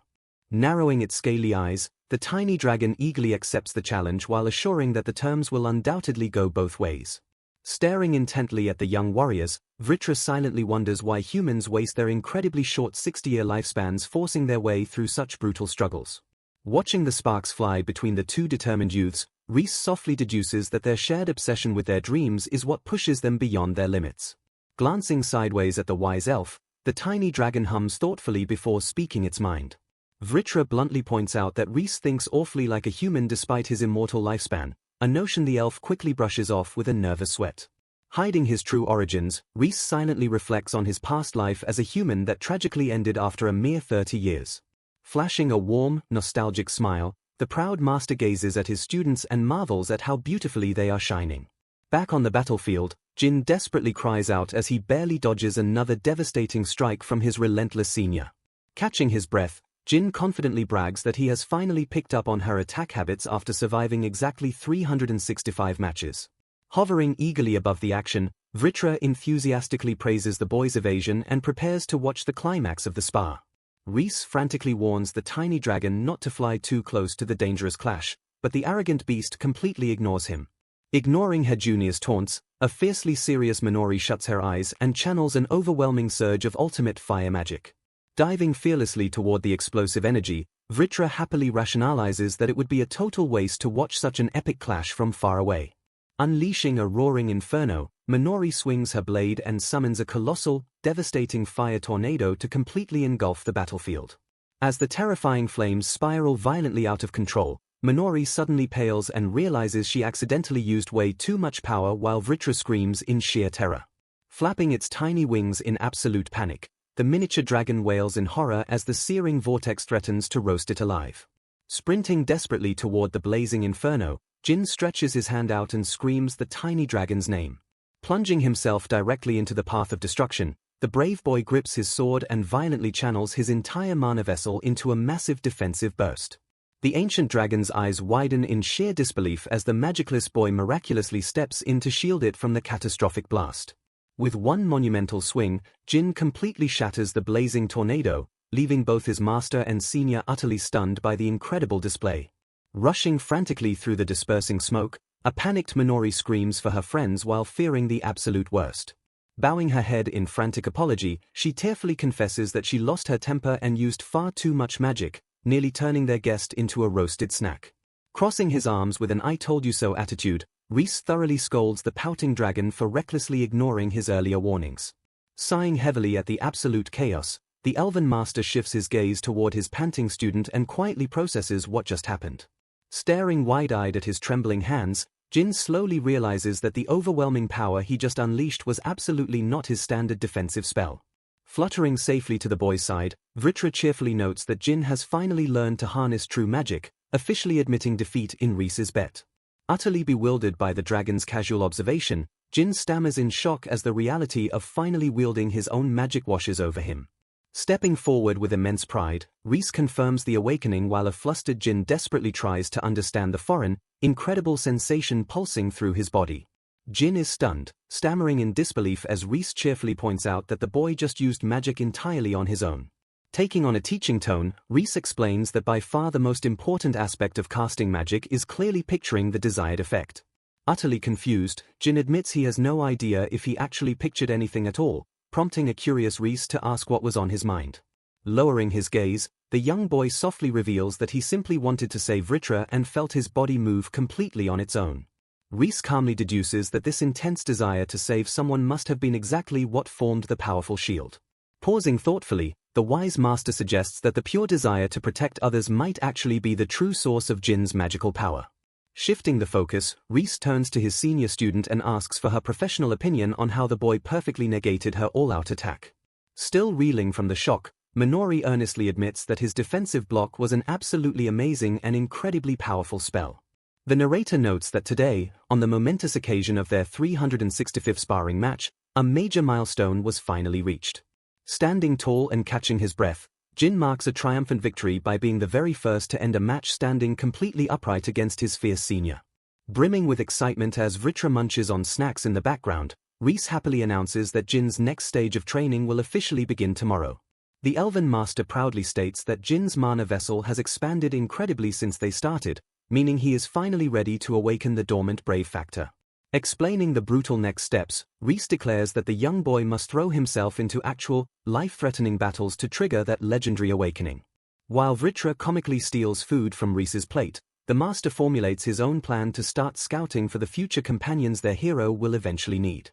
Narrowing its scaly eyes, the tiny dragon eagerly accepts the challenge while assuring that the terms will undoubtedly go both ways. Staring intently at the young warriors, Vritra silently wonders why humans waste their incredibly short 60-year lifespans forcing their way through such brutal struggles. Watching the sparks fly between the two determined youths, Reese softly deduces that their shared obsession with their dreams is what pushes them beyond their limits. Glancing sideways at the wise elf, the tiny dragon hums thoughtfully before speaking its mind. Vritra bluntly points out that Rhys thinks awfully like a human despite his immortal lifespan, a notion the elf quickly brushes off with a nervous sweat. Hiding his true origins, Rhys silently reflects on his past life as a human that tragically ended after a mere 30 years. Flashing a warm, nostalgic smile, the proud master gazes at his students and marvels at how beautifully they are shining. Back on the battlefield, Jin desperately cries out as he barely dodges another devastating strike from his relentless senior. Catching his breath, Jin confidently brags that he has finally picked up on her attack habits after surviving exactly 365 matches. Hovering eagerly above the action, Vritra enthusiastically praises the boy's evasion and prepares to watch the climax of the spar. Rhys frantically warns the tiny dragon not to fly too close to the dangerous clash, but the arrogant beast completely ignores him. Ignoring her junior's taunts, a fiercely serious Minori shuts her eyes and channels an overwhelming surge of ultimate fire magic. Diving fearlessly toward the explosive energy, Vritra happily rationalizes that it would be a total waste to watch such an epic clash from far away. Unleashing a roaring inferno, Minori swings her blade and summons a colossal, devastating fire tornado to completely engulf the battlefield. As the terrifying flames spiral violently out of control, Minori suddenly pales and realizes she accidentally used way too much power while Vritra screams in sheer terror. Flapping its tiny wings in absolute panic, the miniature dragon wails in horror as the searing vortex threatens to roast it alive. Sprinting desperately toward the blazing inferno, Jin stretches his hand out and screams the tiny dragon's name. Plunging himself directly into the path of destruction, the brave boy grips his sword and violently channels his entire mana vessel into a massive defensive burst. The ancient dragon's eyes widen in sheer disbelief as the magicless boy miraculously steps in to shield it from the catastrophic blast. With one monumental swing, Jin completely shatters the blazing tornado, leaving both his master and senior utterly stunned by the incredible display. Rushing frantically through the dispersing smoke, a panicked Minori screams for her friends while fearing the absolute worst. Bowing her head in frantic apology, she tearfully confesses that she lost her temper and used far too much magic, nearly turning their guest into a roasted snack. Crossing his arms with an "I told you so" attitude, Rhys thoroughly scolds the pouting dragon for recklessly ignoring his earlier warnings. Sighing heavily at the absolute chaos, the elven master shifts his gaze toward his panting student and quietly processes what just happened. Staring wide-eyed at his trembling hands, Jin slowly realizes that the overwhelming power he just unleashed was absolutely not his standard defensive spell. Fluttering safely to the boy's side, Vritra cheerfully notes that Jin has finally learned to harness true magic, officially admitting defeat in Rhys's bet. Utterly bewildered by the dragon's casual observation, Jin stammers in shock as the reality of finally wielding his own magic washes over him. Stepping forward with immense pride, Rhys confirms the awakening while a flustered Jin desperately tries to understand the foreign, incredible sensation pulsing through his body. Jin is stunned, stammering in disbelief as Rhys cheerfully points out that the boy just used magic entirely on his own. Taking on a teaching tone, Rhys explains that by far the most important aspect of casting magic is clearly picturing the desired effect. Utterly confused, Jin admits he has no idea if he actually pictured anything at all, prompting a curious Rhys to ask what was on his mind. Lowering his gaze, the young boy softly reveals that he simply wanted to save Vritra and felt his body move completely on its own. Rhys calmly deduces that this intense desire to save someone must have been exactly what formed the powerful shield. Pausing thoughtfully, the wise master suggests that the pure desire to protect others might actually be the true source of Jin's magical power. Shifting the focus, Rhys turns to his senior student and asks for her professional opinion on how the boy perfectly negated her all-out attack. Still reeling from the shock, Minori earnestly admits that his defensive block was an absolutely amazing and incredibly powerful spell. The narrator notes that today, on the momentous occasion of their 365th sparring match, a major milestone was finally reached. Standing tall and catching his breath, Jin marks a triumphant victory by being the very first to end a match standing completely upright against his fierce senior. Brimming with excitement as Vritra munches on snacks in the background, Rhys happily announces that Jin's next stage of training will officially begin tomorrow. The Elven Master proudly states that Jin's mana vessel has expanded incredibly since they started, meaning he is finally ready to awaken the dormant brave factor. Explaining the brutal next steps, Rhys declares that the young boy must throw himself into actual, life-threatening battles to trigger that legendary awakening. While Vritra comically steals food from Rhys's plate, the master formulates his own plan to start scouting for the future companions their hero will eventually need.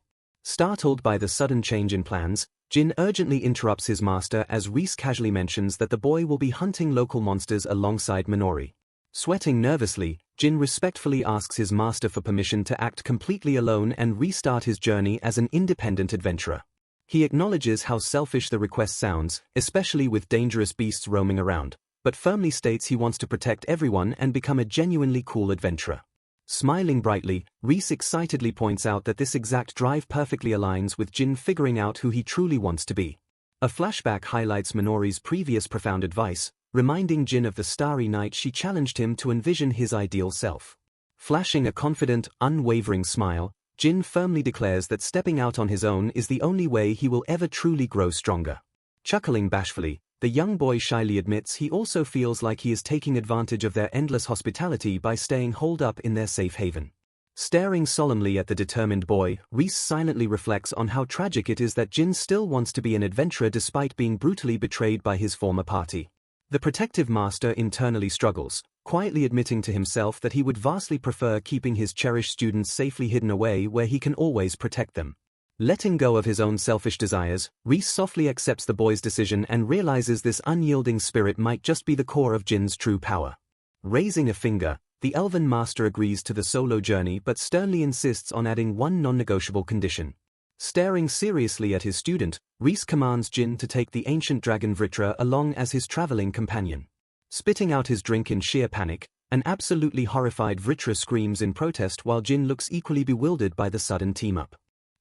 Startled by the sudden change in plans, Jin urgently interrupts his master as Reese casually mentions that the boy will be hunting local monsters alongside Minori. Sweating nervously, Jin respectfully asks his master for permission to act completely alone and restart his journey as an independent adventurer. He acknowledges how selfish the request sounds, especially with dangerous beasts roaming around, but firmly states he wants to protect everyone and become a genuinely cool adventurer. Smiling brightly, Reese excitedly points out that this exact drive perfectly aligns with Jin figuring out who he truly wants to be. A flashback highlights Minori's previous profound advice, reminding Jin of the starry night she challenged him to envision his ideal self. Flashing a confident, unwavering smile, Jin firmly declares that stepping out on his own is the only way he will ever truly grow stronger. Chuckling bashfully, the young boy shyly admits he also feels like he is taking advantage of their endless hospitality by staying holed up in their safe haven. Staring solemnly at the determined boy, Reese silently reflects on how tragic it is that Jin still wants to be an adventurer despite being brutally betrayed by his former party. The protective master internally struggles, quietly admitting to himself that he would vastly prefer keeping his cherished students safely hidden away where he can always protect them. Letting go of his own selfish desires, Reese softly accepts the boy's decision and realizes this unyielding spirit might just be the core of Jin's true power. Raising a finger, the elven master agrees to the solo journey but sternly insists on adding one non-negotiable condition. Staring seriously at his student, Reese commands Jin to take the ancient dragon Vritra along as his traveling companion. Spitting out his drink in sheer panic, an absolutely horrified Vritra screams in protest while Jin looks equally bewildered by the sudden team-up.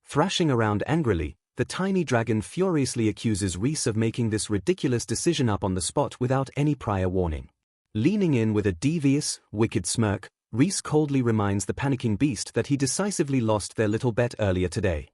Thrashing around angrily, the tiny dragon furiously accuses Reese of making this ridiculous decision up on the spot without any prior warning. Leaning in with a devious, wicked smirk, Reese coldly reminds the panicking beast that he decisively lost their little bet earlier today.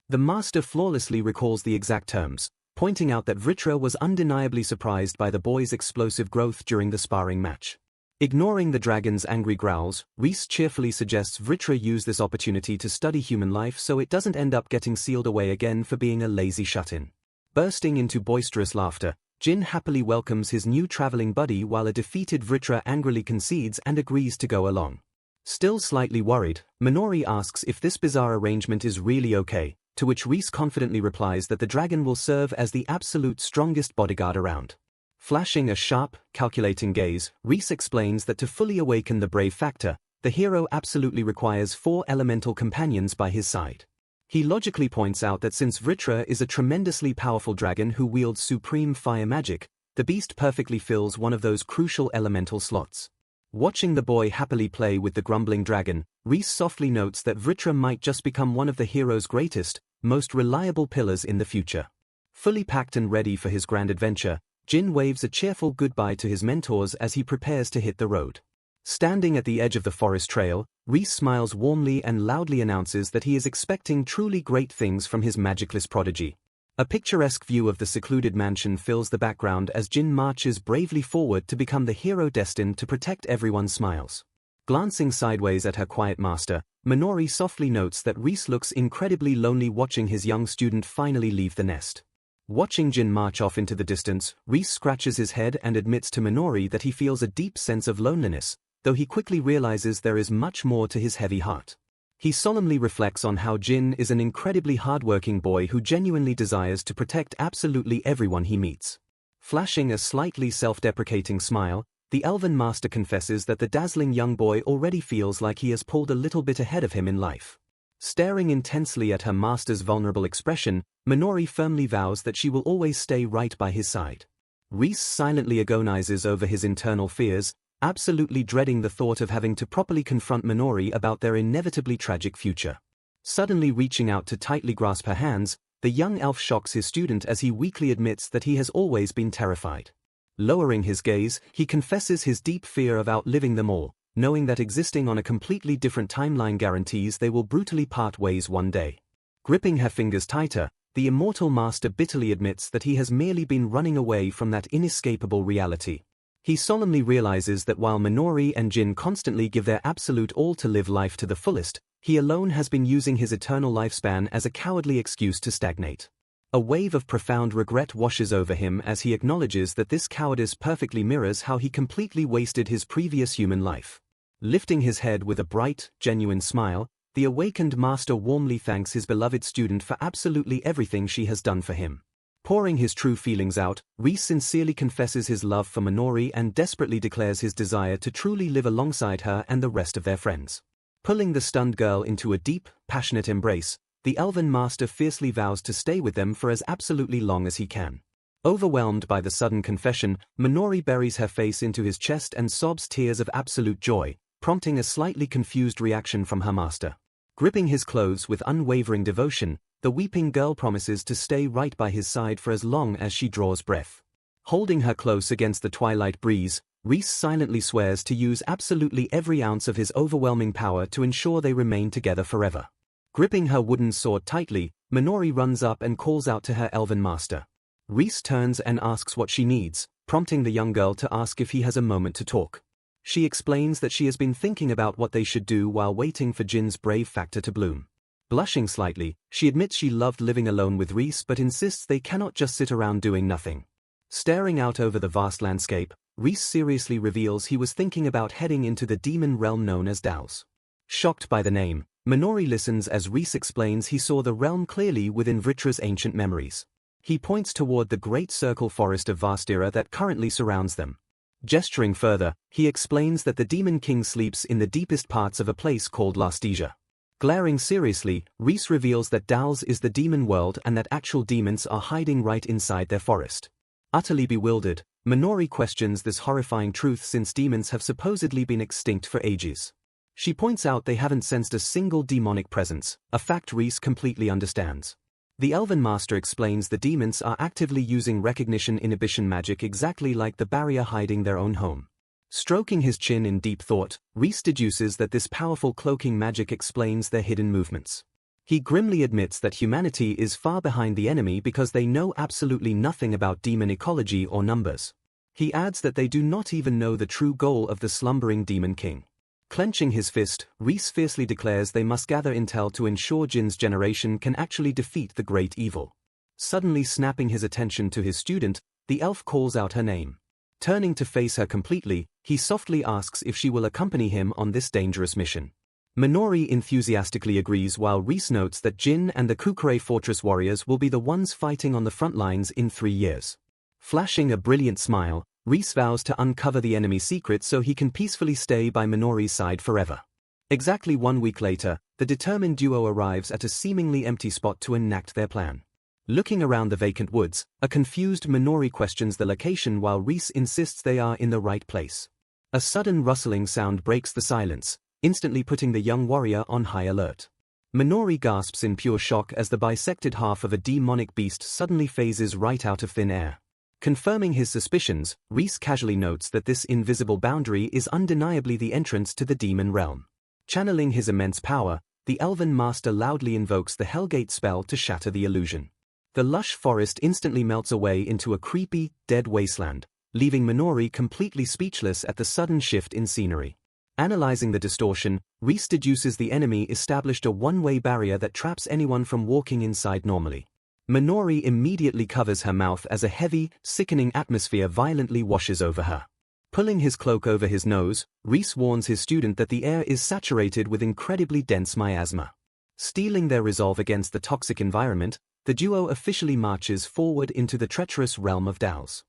The master flawlessly recalls the exact terms, pointing out that Vritra was undeniably surprised by the boy's explosive growth during the sparring match. Ignoring the dragon's angry growls, Reese cheerfully suggests Vritra use this opportunity to study human life so it doesn't end up getting sealed away again for being a lazy shut-in. Bursting into boisterous laughter, Jin happily welcomes his new traveling buddy while a defeated Vritra angrily concedes and agrees to go along. Still slightly worried, Minori asks if this bizarre arrangement is really okay, to which Reese confidently replies that the dragon will serve as the absolute strongest bodyguard around. Flashing a sharp, calculating gaze, Reese explains that to fully awaken the brave factor, the hero absolutely requires 4 elemental companions by his side. He logically points out that since Vritra is a tremendously powerful dragon who wields supreme fire magic, the beast perfectly fills one of those crucial elemental slots. Watching the boy happily play with the grumbling dragon, Reese softly notes that Vritra might just become one of the hero's greatest, most reliable pillars in the future. Fully packed and ready for his grand adventure, Jin waves a cheerful goodbye to his mentors as he prepares to hit the road. Standing at the edge of the forest trail, Reese smiles warmly and loudly announces that he is expecting truly great things from his magicless prodigy. A picturesque view of the secluded mansion fills the background as Jin marches bravely forward to become the hero destined to protect everyone's smiles. Glancing sideways at her quiet master, Minori softly notes that Reese looks incredibly lonely watching his young student finally leave the nest. Watching Jin march off into the distance, Reese scratches his head and admits to Minori that he feels a deep sense of loneliness, though he quickly realizes there is much more to his heavy heart. He solemnly reflects on how Jin is an incredibly hardworking boy who genuinely desires to protect absolutely everyone he meets. Flashing a slightly self-deprecating smile, the elven master confesses that the dazzling young boy already feels like he has pulled a little bit ahead of him in life. Staring intensely at her master's vulnerable expression, Minori firmly vows that she will always stay right by his side. Reese silently agonizes over his internal fears, absolutely dreading the thought of having to properly confront Minori about their inevitably tragic future. Suddenly reaching out to tightly grasp her hands, the young elf shocks his student as he weakly admits that he has always been terrified. Lowering his gaze, he confesses his deep fear of outliving them all, knowing that existing on a completely different timeline guarantees they will brutally part ways one day. Gripping her fingers tighter, the immortal master bitterly admits that he has merely been running away from that inescapable reality. He solemnly realizes that while Minori and Jin constantly give their absolute all to live life to the fullest, he alone has been using his eternal lifespan as a cowardly excuse to stagnate. A wave of profound regret washes over him as he acknowledges that this cowardice perfectly mirrors how he completely wasted his previous human life. Lifting his head with a bright, genuine smile, the awakened master warmly thanks his beloved student for absolutely everything she has done for him. Pouring his true feelings out, Reese sincerely confesses his love for Minori and desperately declares his desire to truly live alongside her and the rest of their friends. Pulling the stunned girl into a deep, passionate embrace, the elven master fiercely vows to stay with them for as absolutely long as he can. Overwhelmed by the sudden confession, Minori buries her face into his chest and sobs tears of absolute joy, prompting a slightly confused reaction from her master. Gripping his clothes with unwavering devotion, the weeping girl promises to stay right by his side for as long as she draws breath. Holding her close against the twilight breeze, Reese silently swears to use absolutely every ounce of his overwhelming power to ensure they remain together forever. Gripping her wooden sword tightly, Minori runs up and calls out to her elven master. Reese turns and asks what she needs, prompting the young girl to ask if he has a moment to talk. She explains that she has been thinking about what they should do while waiting for Jin's brave factor to bloom. Blushing slightly, she admits she loved living alone with Reese but insists they cannot just sit around doing nothing. Staring out over the vast landscape, Reese seriously reveals he was thinking about heading into the demon realm known as Daos. Shocked by the name, Minori listens as Reese explains he saw the realm clearly within Vritra's ancient memories. He points toward the great circle forest of Vastira that currently surrounds them. Gesturing further, he explains that the demon king sleeps in the deepest parts of a place called Lastesia. Glaring seriously, Reese reveals that Daos is the demon world and that actual demons are hiding right inside their forest. Utterly bewildered, Minori questions this horrifying truth since demons have supposedly been extinct for ages. She points out they haven't sensed a single demonic presence, a fact Reese completely understands. The Elven Master explains the demons are actively using recognition inhibition magic exactly like the barrier hiding their own home. Stroking his chin in deep thought, Reese deduces that this powerful cloaking magic explains their hidden movements. He grimly admits that humanity is far behind the enemy because they know absolutely nothing about demon ecology or numbers. He adds that they do not even know the true goal of the slumbering demon king. Clenching his fist, Reese fiercely declares they must gather intel to ensure Jin's generation can actually defeat the great evil. Suddenly snapping his attention to his student, the elf calls out her name. Turning to face her completely, he softly asks if she will accompany him on this dangerous mission. Minori enthusiastically agrees while Reese notes that Jin and the Kukure Fortress warriors will be the ones fighting on the front lines in 3 years. Flashing a brilliant smile, Reese vows to uncover the enemy's secret so he can peacefully stay by Minori's side forever. Exactly 1 week later, the determined duo arrives at a seemingly empty spot to enact their plan. Looking around the vacant woods, a confused Minori questions the location while Reese insists they are in the right place. A sudden rustling sound breaks the silence, instantly putting the young warrior on high alert. Minori gasps in pure shock as the bisected half of a demonic beast suddenly phases right out of thin air. Confirming his suspicions, Reese casually notes that this invisible boundary is undeniably the entrance to the demon realm. Channeling his immense power, the Elven Master loudly invokes the Hellgate spell to shatter the illusion. The lush forest instantly melts away into a creepy, dead wasteland, leaving Minori completely speechless at the sudden shift in scenery. Analyzing the distortion, Reese deduces the enemy established a one-way barrier that traps anyone from walking inside normally. Minori immediately covers her mouth as a heavy, sickening atmosphere violently washes over her. Pulling his cloak over his nose, Reese warns his student that the air is saturated with incredibly dense miasma. Steeling their resolve against the toxic environment, the duo officially marches forward into the treacherous realm of Daos.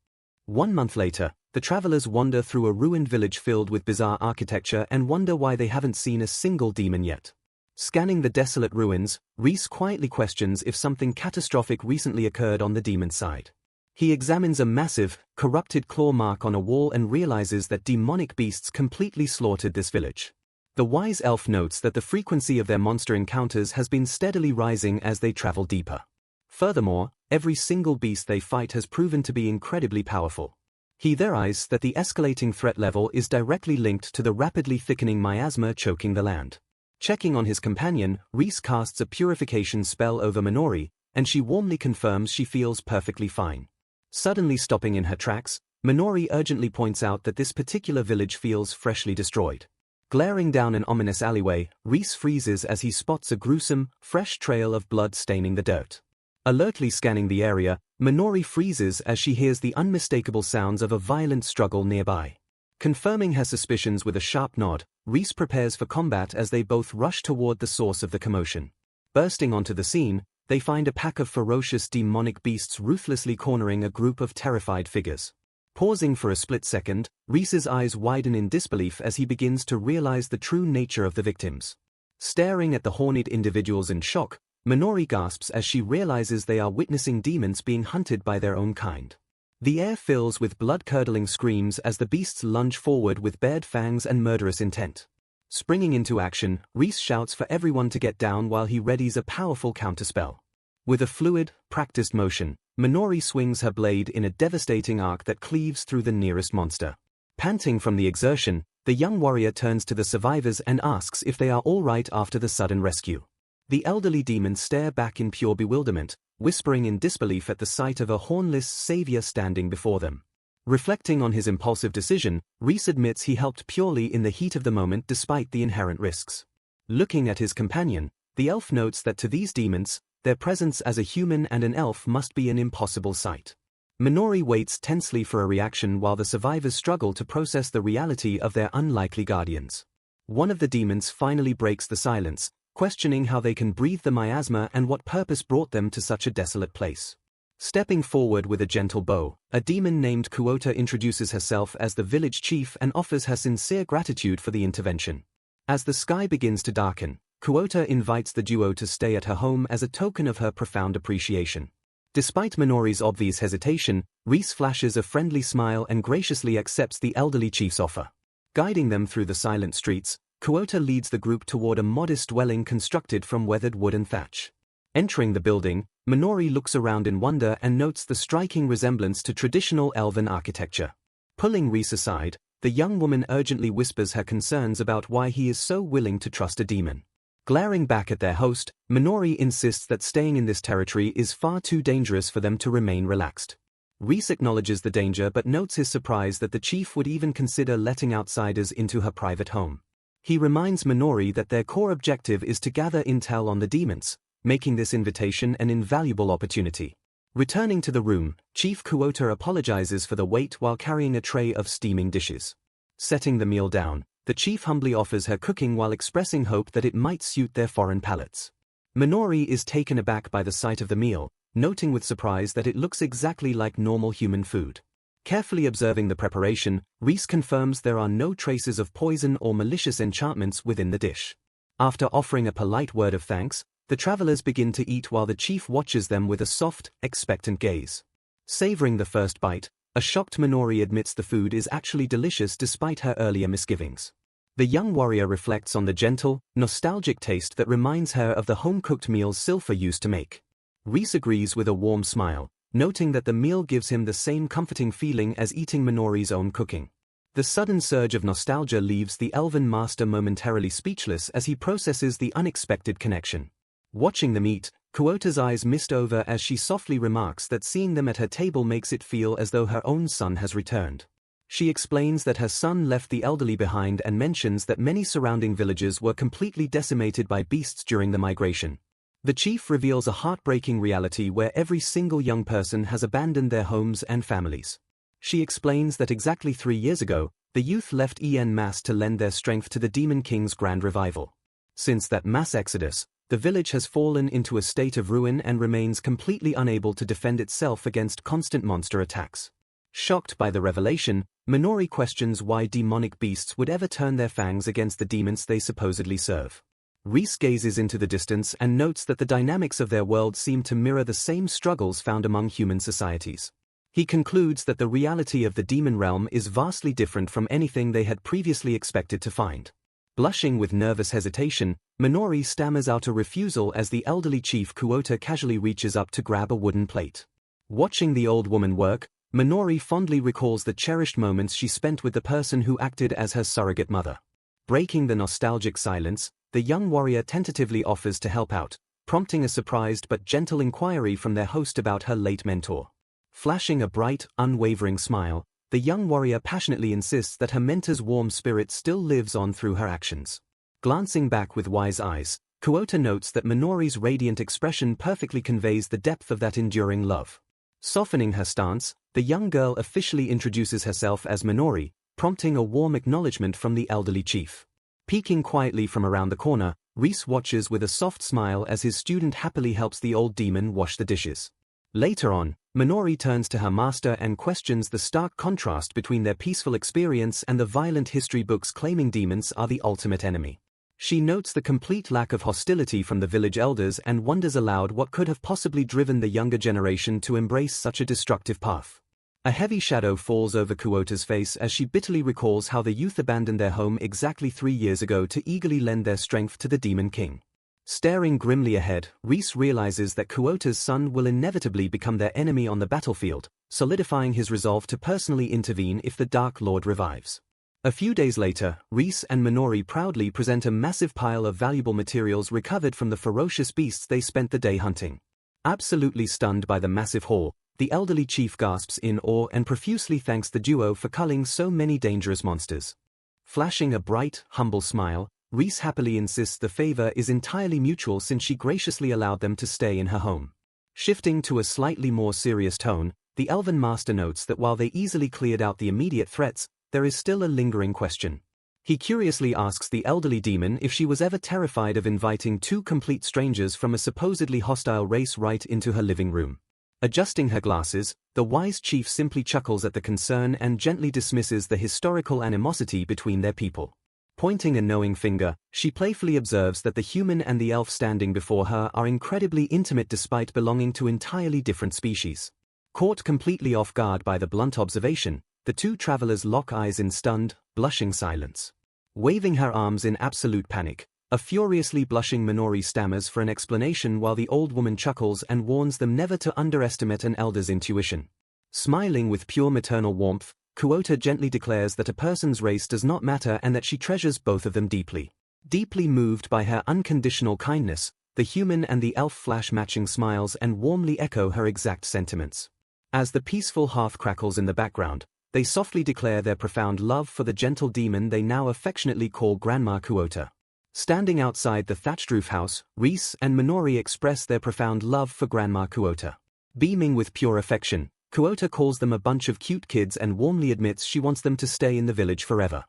1 month later, the travelers wander through a ruined village filled with bizarre architecture and wonder why they haven't seen a single demon yet. Scanning the desolate ruins, Reese quietly questions if something catastrophic recently occurred on the demon side. He examines a massive, corrupted claw mark on a wall and realizes that demonic beasts completely slaughtered this village. The wise elf notes that the frequency of their monster encounters has been steadily rising as they travel deeper. Furthermore, every single beast they fight has proven to be incredibly powerful. He theorizes that the escalating threat level is directly linked to the rapidly thickening miasma choking the land. Checking on his companion, Reese casts a purification spell over Minori, and she warmly confirms she feels perfectly fine. Suddenly stopping in her tracks, Minori urgently points out that this particular village feels freshly destroyed. Glaring down an ominous alleyway, Reese freezes as he spots a gruesome, fresh trail of blood staining the dirt. Alertly scanning the area, Minori freezes as she hears the unmistakable sounds of a violent struggle nearby. Confirming her suspicions with a sharp nod, Reese prepares for combat as they both rush toward the source of the commotion. Bursting onto the scene, they find a pack of ferocious demonic beasts ruthlessly cornering a group of terrified figures. Pausing for a split second, Reese's eyes widen in disbelief as he begins to realize the true nature of the victims. Staring at the horned individuals in shock, Minori gasps as she realizes they are witnessing demons being hunted by their own kind. The air fills with blood-curdling screams as the beasts lunge forward with bared fangs and murderous intent. Springing into action, Reese shouts for everyone to get down while he readies a powerful counterspell. With a fluid, practiced motion, Minori swings her blade in a devastating arc that cleaves through the nearest monster. Panting from the exertion, the young warrior turns to the survivors and asks if they are all right after the sudden rescue. The elderly demons stare back in pure bewilderment, whispering in disbelief at the sight of a hornless savior standing before them. Reflecting on his impulsive decision, Reese admits he helped purely in the heat of the moment despite the inherent risks. Looking at his companion, the elf notes that to these demons, their presence as a human and an elf must be an impossible sight. Minori waits tensely for a reaction while the survivors struggle to process the reality of their unlikely guardians. One of the demons finally breaks the silence, questioning how they can breathe the miasma and what purpose brought them to such a desolate place. Stepping forward with a gentle bow, a demon named Kuota introduces herself as the village chief and offers her sincere gratitude for the intervention. As the sky begins to darken, Kuota invites the duo to stay at her home as a token of her profound appreciation. Despite Minori's obvious hesitation, Reese flashes a friendly smile and graciously accepts the elderly chief's offer. Guiding them through the silent streets, Kuota leads the group toward a modest dwelling constructed from weathered wood and thatch. Entering the building, Minori looks around in wonder and notes the striking resemblance to traditional elven architecture. Pulling Reese aside, the young woman urgently whispers her concerns about why he is so willing to trust a demon. Glaring back at their host, Minori insists that staying in this territory is far too dangerous for them to remain relaxed. Reese acknowledges the danger but notes his surprise that the chief would even consider letting outsiders into her private home. He reminds Minori that their core objective is to gather intel on the demons, making this invitation an invaluable opportunity. Returning to the room, Chief Kuota apologizes for the wait while carrying a tray of steaming dishes. Setting the meal down, the chief humbly offers her cooking while expressing hope that it might suit their foreign palates. Minori is taken aback by the sight of the meal, noting with surprise that it looks exactly like normal human food. Carefully observing the preparation, Reese confirms there are no traces of poison or malicious enchantments within the dish. After offering a polite word of thanks, the travelers begin to eat while the chief watches them with a soft, expectant gaze. Savoring the first bite, a shocked Minori admits the food is actually delicious despite her earlier misgivings. The young warrior reflects on the gentle, nostalgic taste that reminds her of the home-cooked meals Silpha used to make. Reese agrees with a warm smile, noting that the meal gives him the same comforting feeling as eating Minori's own cooking. The sudden surge of nostalgia leaves the elven master momentarily speechless as he processes the unexpected connection. Watching them eat, Kuota's eyes mist over as she softly remarks that seeing them at her table makes it feel as though her own son has returned. She explains that her son left the elderly behind and mentions that many surrounding villages were completely decimated by beasts during the migration. The chief reveals a heartbreaking reality where every single young person has abandoned their homes and families. She explains that exactly 3 years ago, the youth left en masse to lend their strength to the Demon King's grand revival. Since that mass exodus, the village has fallen into a state of ruin and remains completely unable to defend itself against constant monster attacks. Shocked by the revelation, Minori questions why demonic beasts would ever turn their fangs against the demons they supposedly serve. Reese gazes into the distance and notes that the dynamics of their world seem to mirror the same struggles found among human societies. He concludes that the reality of the demon realm is vastly different from anything they had previously expected to find. Blushing with nervous hesitation, Minori stammers out a refusal as the elderly chief Kuota casually reaches up to grab a wooden plate. Watching the old woman work, Minori fondly recalls the cherished moments she spent with the person who acted as her surrogate mother. Breaking the nostalgic silence, the young warrior tentatively offers to help out, prompting a surprised but gentle inquiry from their host about her late mentor. Flashing a bright, unwavering smile, the young warrior passionately insists that her mentor's warm spirit still lives on through her actions. Glancing back with wise eyes, Kuota notes that Minori's radiant expression perfectly conveys the depth of that enduring love. Softening her stance, the young girl officially introduces herself as Minori, prompting a warm acknowledgement from the elderly chief. Peeking quietly from around the corner, Reese watches with a soft smile as his student happily helps the old demon wash the dishes. Later on, Minori turns to her master and questions the stark contrast between their peaceful experience and the violent history books claiming demons are the ultimate enemy. She notes the complete lack of hostility from the village elders and wonders aloud what could have possibly driven the younger generation to embrace such a destructive path. A heavy shadow falls over Kuota's face as she bitterly recalls how the youth abandoned their home exactly 3 years ago to eagerly lend their strength to the Demon King. Staring grimly ahead, Reese realizes that Kuota's son will inevitably become their enemy on the battlefield, solidifying his resolve to personally intervene if the Dark Lord revives. A few days later, Reese and Minori proudly present a massive pile of valuable materials recovered from the ferocious beasts they spent the day hunting. Absolutely stunned by the massive haul, the elderly chief gasps in awe and profusely thanks the duo for culling so many dangerous monsters. Flashing a bright, humble smile, Reese happily insists the favor is entirely mutual since she graciously allowed them to stay in her home. Shifting to a slightly more serious tone, the Elven Master notes that while they easily cleared out the immediate threats, there is still a lingering question. He curiously asks the elderly demon if she was ever terrified of inviting 2 complete strangers from a supposedly hostile race right into her living room. Adjusting her glasses, the wise chief simply chuckles at the concern and gently dismisses the historical animosity between their people. Pointing a knowing finger, she playfully observes that the human and the elf standing before her are incredibly intimate despite belonging to entirely different species. Caught completely off guard by the blunt observation, the 2 travelers lock eyes in stunned, blushing silence. Waving her arms in absolute panic, a furiously blushing Minori stammers for an explanation while the old woman chuckles and warns them never to underestimate an elder's intuition. Smiling with pure maternal warmth, Kuota gently declares that a person's race does not matter and that she treasures both of them deeply. Deeply moved by her unconditional kindness, the human and the elf flash matching smiles and warmly echo her exact sentiments. As the peaceful hearth crackles in the background, they softly declare their profound love for the gentle demon they now affectionately call Grandma Kuota. Standing outside the thatched roof house, Reese and Minori express their profound love for Grandma Kuota. Beaming with pure affection, Kuota calls them a bunch of cute kids and warmly admits she wants them to stay in the village forever.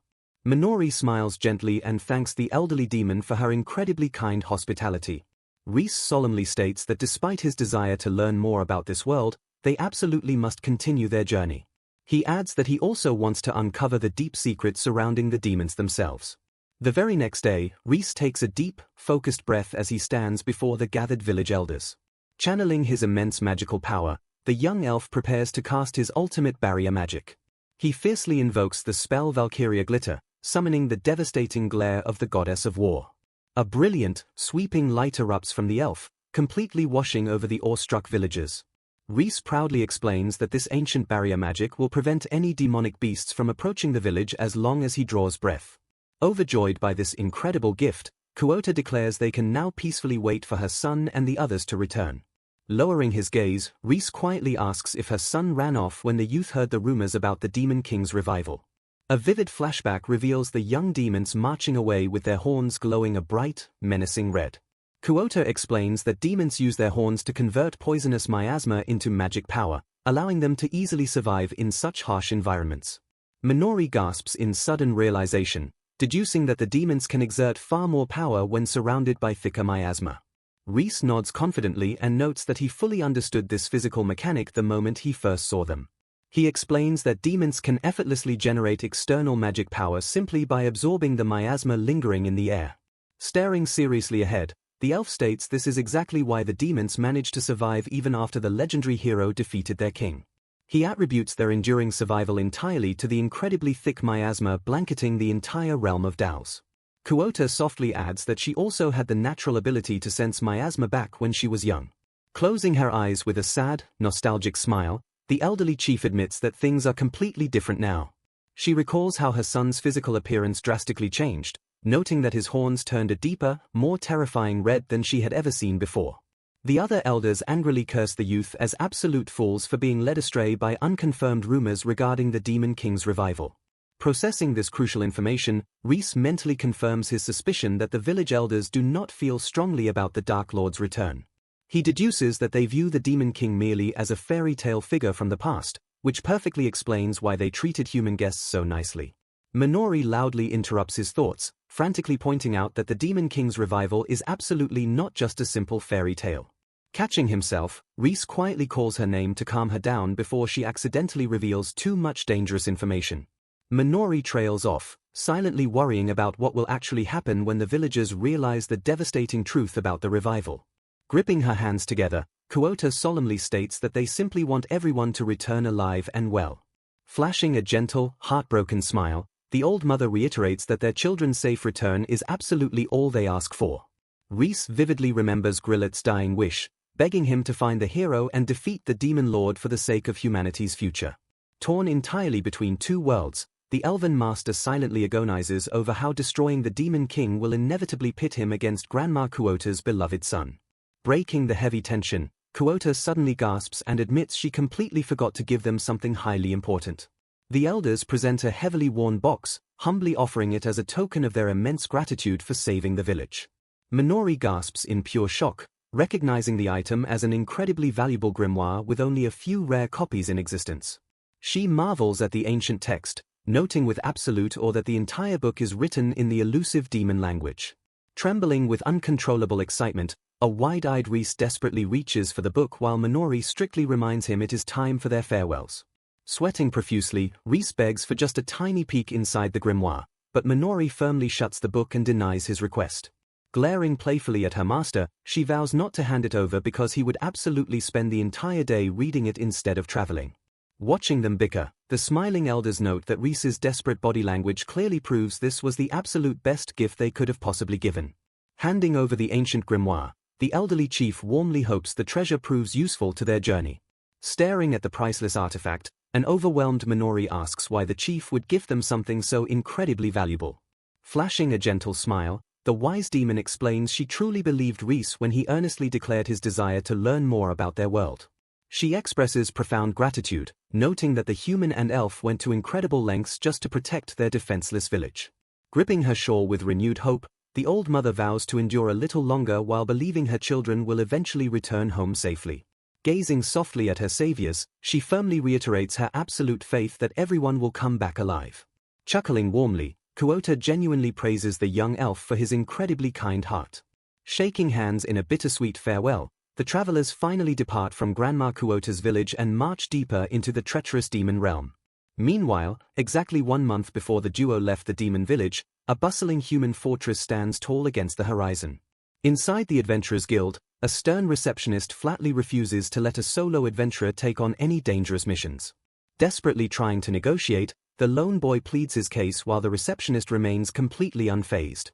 Minori smiles gently and thanks the elderly demon for her incredibly kind hospitality. Reese solemnly states that despite his desire to learn more about this world, they absolutely must continue their journey. He adds that he also wants to uncover the deep secrets surrounding the demons themselves. The very next day, Reese takes a deep, focused breath as he stands before the gathered village elders. Channeling his immense magical power, the young elf prepares to cast his ultimate barrier magic. He fiercely invokes the spell Valkyria Glitter, summoning the devastating glare of the goddess of war. A brilliant, sweeping light erupts from the elf, completely washing over the awestruck villagers. Reese proudly explains that this ancient barrier magic will prevent any demonic beasts from approaching the village as long as he draws breath. Overjoyed by this incredible gift, Kuota declares they can now peacefully wait for her son and the others to return. Lowering his gaze, Reese quietly asks if her son ran off when the youth heard the rumors about the Demon King's revival. A vivid flashback reveals the young demons marching away with their horns glowing a bright, menacing red. Kuota explains that demons use their horns to convert poisonous miasma into magic power, allowing them to easily survive in such harsh environments. Minori gasps in sudden realization, deducing that the demons can exert far more power when surrounded by thicker miasma. Reese nods confidently and notes that he fully understood this physical mechanic the moment he first saw them. He explains that demons can effortlessly generate external magic power simply by absorbing the miasma lingering in the air. Staring seriously ahead, the elf states this is exactly why the demons managed to survive even after the legendary hero defeated their king. He attributes their enduring survival entirely to the incredibly thick miasma blanketing the entire realm of Daos. Kuota softly adds that she also had the natural ability to sense miasma back when she was young. Closing her eyes with a sad, nostalgic smile, the elderly chief admits that things are completely different now. She recalls how her son's physical appearance drastically changed, noting that his horns turned a deeper, more terrifying red than she had ever seen before. The other elders angrily curse the youth as absolute fools for being led astray by unconfirmed rumors regarding the Demon King's revival. Processing this crucial information, Reese mentally confirms his suspicion that the village elders do not feel strongly about the Dark Lord's return. He deduces that they view the Demon King merely as a fairy tale figure from the past, which perfectly explains why they treated human guests so nicely. Minori loudly interrupts his thoughts, frantically pointing out that the Demon King's revival is absolutely not just a simple fairy tale. Catching himself, Reese quietly calls her name to calm her down before she accidentally reveals too much dangerous information. Minori trails off, silently worrying about what will actually happen when the villagers realize the devastating truth about the revival. Gripping her hands together, Kuota solemnly states that they simply want everyone to return alive and well. Flashing a gentle, heartbroken smile, the old mother reiterates that their children's safe return is absolutely all they ask for. Reese vividly remembers Grillet's dying wish, begging him to find the hero and defeat the Demon Lord for the sake of humanity's future. Torn entirely between two worlds, the Elven Master silently agonizes over how destroying the Demon King will inevitably pit him against Grandma Kuota's beloved son. Breaking the heavy tension, Kuota suddenly gasps and admits she completely forgot to give them something highly important. The elders present a heavily worn box, humbly offering it as a token of their immense gratitude for saving the village. Minori gasps in pure shock, recognizing the item as an incredibly valuable grimoire with only a few rare copies in existence. She marvels at the ancient text, noting with absolute awe that the entire book is written in the elusive demon language. Trembling with uncontrollable excitement, a wide-eyed Reese desperately reaches for the book while Minori strictly reminds him it is time for their farewells. Sweating profusely, Reese begs for just a tiny peek inside the grimoire, but Minori firmly shuts the book and denies his request. Glaring playfully at her master, she vows not to hand it over because he would absolutely spend the entire day reading it instead of traveling. Watching them bicker, the smiling elders note that Reese's desperate body language clearly proves this was the absolute best gift they could have possibly given. Handing over the ancient grimoire, the elderly chief warmly hopes the treasure proves useful to their journey. Staring at the priceless artifact, an overwhelmed Minori asks why the chief would gift them something so incredibly valuable. Flashing a gentle smile, the wise demon explains she truly believed Reese when he earnestly declared his desire to learn more about their world. She expresses profound gratitude, noting that the human and elf went to incredible lengths just to protect their defenseless village. Gripping her shawl with renewed hope, the old mother vows to endure a little longer while believing her children will eventually return home safely. Gazing softly at her saviors, she firmly reiterates her absolute faith that everyone will come back alive. Chuckling warmly, Kuota genuinely praises the young elf for his incredibly kind heart. Shaking hands in a bittersweet farewell, the travelers finally depart from Grandma Kuota's village and march deeper into the treacherous demon realm. Meanwhile, exactly 1 month before the duo left the demon village, a bustling human fortress stands tall against the horizon. Inside the Adventurers Guild, a stern receptionist flatly refuses to let a solo adventurer take on any dangerous missions. Desperately trying to negotiate, the lone boy pleads his case while the receptionist remains completely unfazed.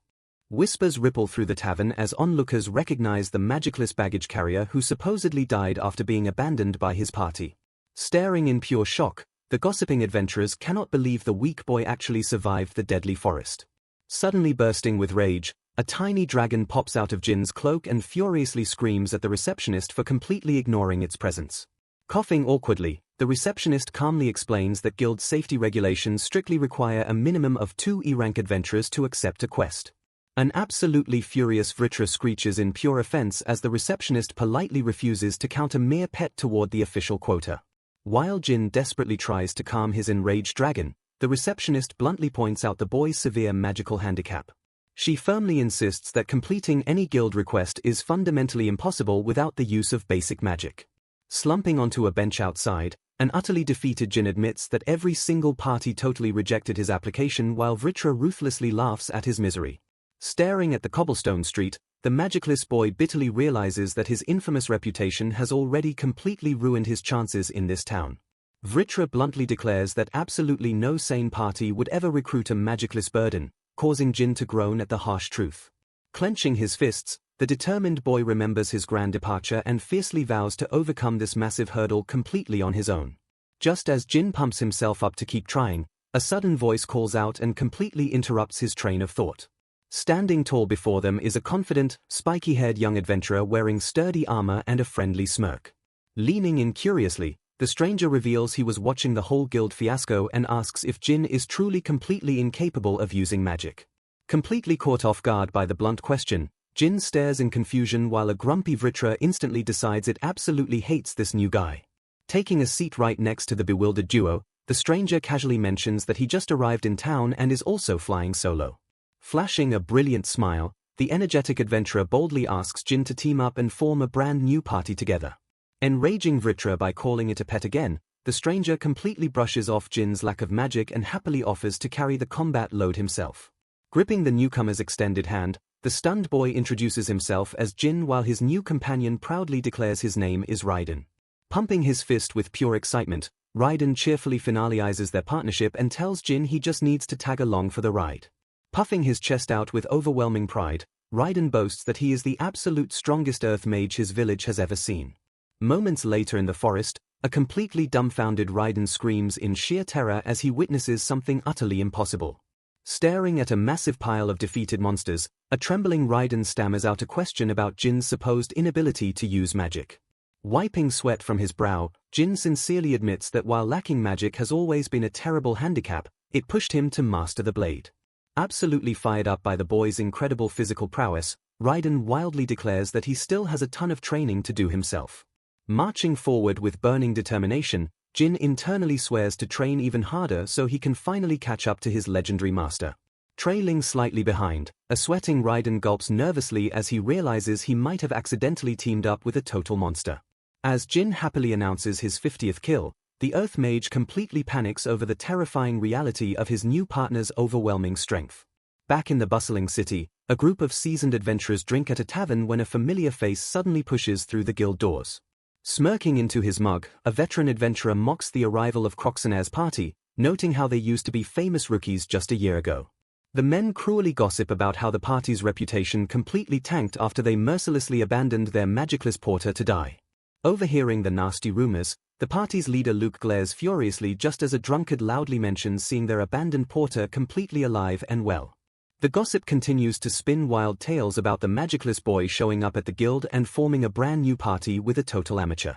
Whispers ripple through the tavern as onlookers recognize the magicless baggage carrier who supposedly died after being abandoned by his party. Staring in pure shock, the gossiping adventurers cannot believe the weak boy actually survived the deadly forest. Suddenly bursting with rage, a tiny dragon pops out of Jin's cloak and furiously screams at the receptionist for completely ignoring its presence. Coughing awkwardly, the receptionist calmly explains that guild safety regulations strictly require a minimum of 2 E-rank adventurers to accept a quest. An absolutely furious Vritra screeches in pure offense as the receptionist politely refuses to count a mere pet toward the official quota. While Jin desperately tries to calm his enraged dragon, the receptionist bluntly points out the boy's severe magical handicap. She firmly insists that completing any guild request is fundamentally impossible without the use of basic magic. Slumping onto a bench outside, an utterly defeated Jin admits that every single party totally rejected his application while Vritra ruthlessly laughs at his misery. Staring at the cobblestone street, the magicless boy bitterly realizes that his infamous reputation has already completely ruined his chances in this town. Vritra bluntly declares that absolutely no sane party would ever recruit a magicless burden, causing Jin to groan at the harsh truth. Clenching his fists, the determined boy remembers his grand departure and fiercely vows to overcome this massive hurdle completely on his own. Just as Jin pumps himself up to keep trying, a sudden voice calls out and completely interrupts his train of thought. Standing tall before them is a confident, spiky-haired young adventurer wearing sturdy armor and a friendly smirk. Leaning in curiously, the stranger reveals he was watching the whole guild fiasco and asks if Jin is truly completely incapable of using magic. Completely caught off guard by the blunt question, Jin stares in confusion while a grumpy Vritra instantly decides it absolutely hates this new guy. Taking a seat right next to the bewildered duo, The stranger casually mentions that he just arrived in town and is also flying solo. Flashing a brilliant smile, the energetic adventurer boldly asks Jin to team up and form a brand new party together. Enraging Vritra by calling it a pet again, the stranger completely brushes off Jin's lack of magic and happily offers to carry the combat load himself. Gripping the newcomer's extended hand, the stunned boy introduces himself as Jin while his new companion proudly declares his name is Raiden. Pumping his fist with pure excitement, Raiden cheerfully finalizes their partnership and tells Jin he just needs to tag along for the ride. Puffing his chest out with overwhelming pride, Raiden boasts that he is the absolute strongest earth mage his village has ever seen. Moments later in the forest, a completely dumbfounded Raiden screams in sheer terror as he witnesses something utterly impossible. Staring at a massive pile of defeated monsters, a trembling Raiden stammers out a question about Jin's supposed inability to use magic. Wiping sweat from his brow, Jin sincerely admits that while lacking magic has always been a terrible handicap, it pushed him to master the blade. Absolutely fired up by the boy's incredible physical prowess, Raiden wildly declares that he still has a ton of training to do himself. Marching forward with burning determination, Jin internally swears to train even harder so he can finally catch up to his legendary master. Trailing slightly behind, a sweating Raiden gulps nervously as he realizes he might have accidentally teamed up with a total monster. As Jin happily announces his 50th kill, the Earth Mage completely panics over the terrifying reality of his new partner's overwhelming strength. Back in the bustling city, a group of seasoned adventurers drink at a tavern when a familiar face suddenly pushes through the guild doors. Smirking into his mug, a veteran adventurer mocks the arrival of Croxonaire's party, noting how they used to be famous rookies just a year ago. The men cruelly gossip about how the party's reputation completely tanked after they mercilessly abandoned their magicless porter to die. Overhearing the nasty rumors, the party's leader Luke glares furiously just as a drunkard loudly mentions seeing their abandoned porter completely alive and well. The gossip continues to spin wild tales about the magicless boy showing up at the guild and forming a brand new party with a total amateur.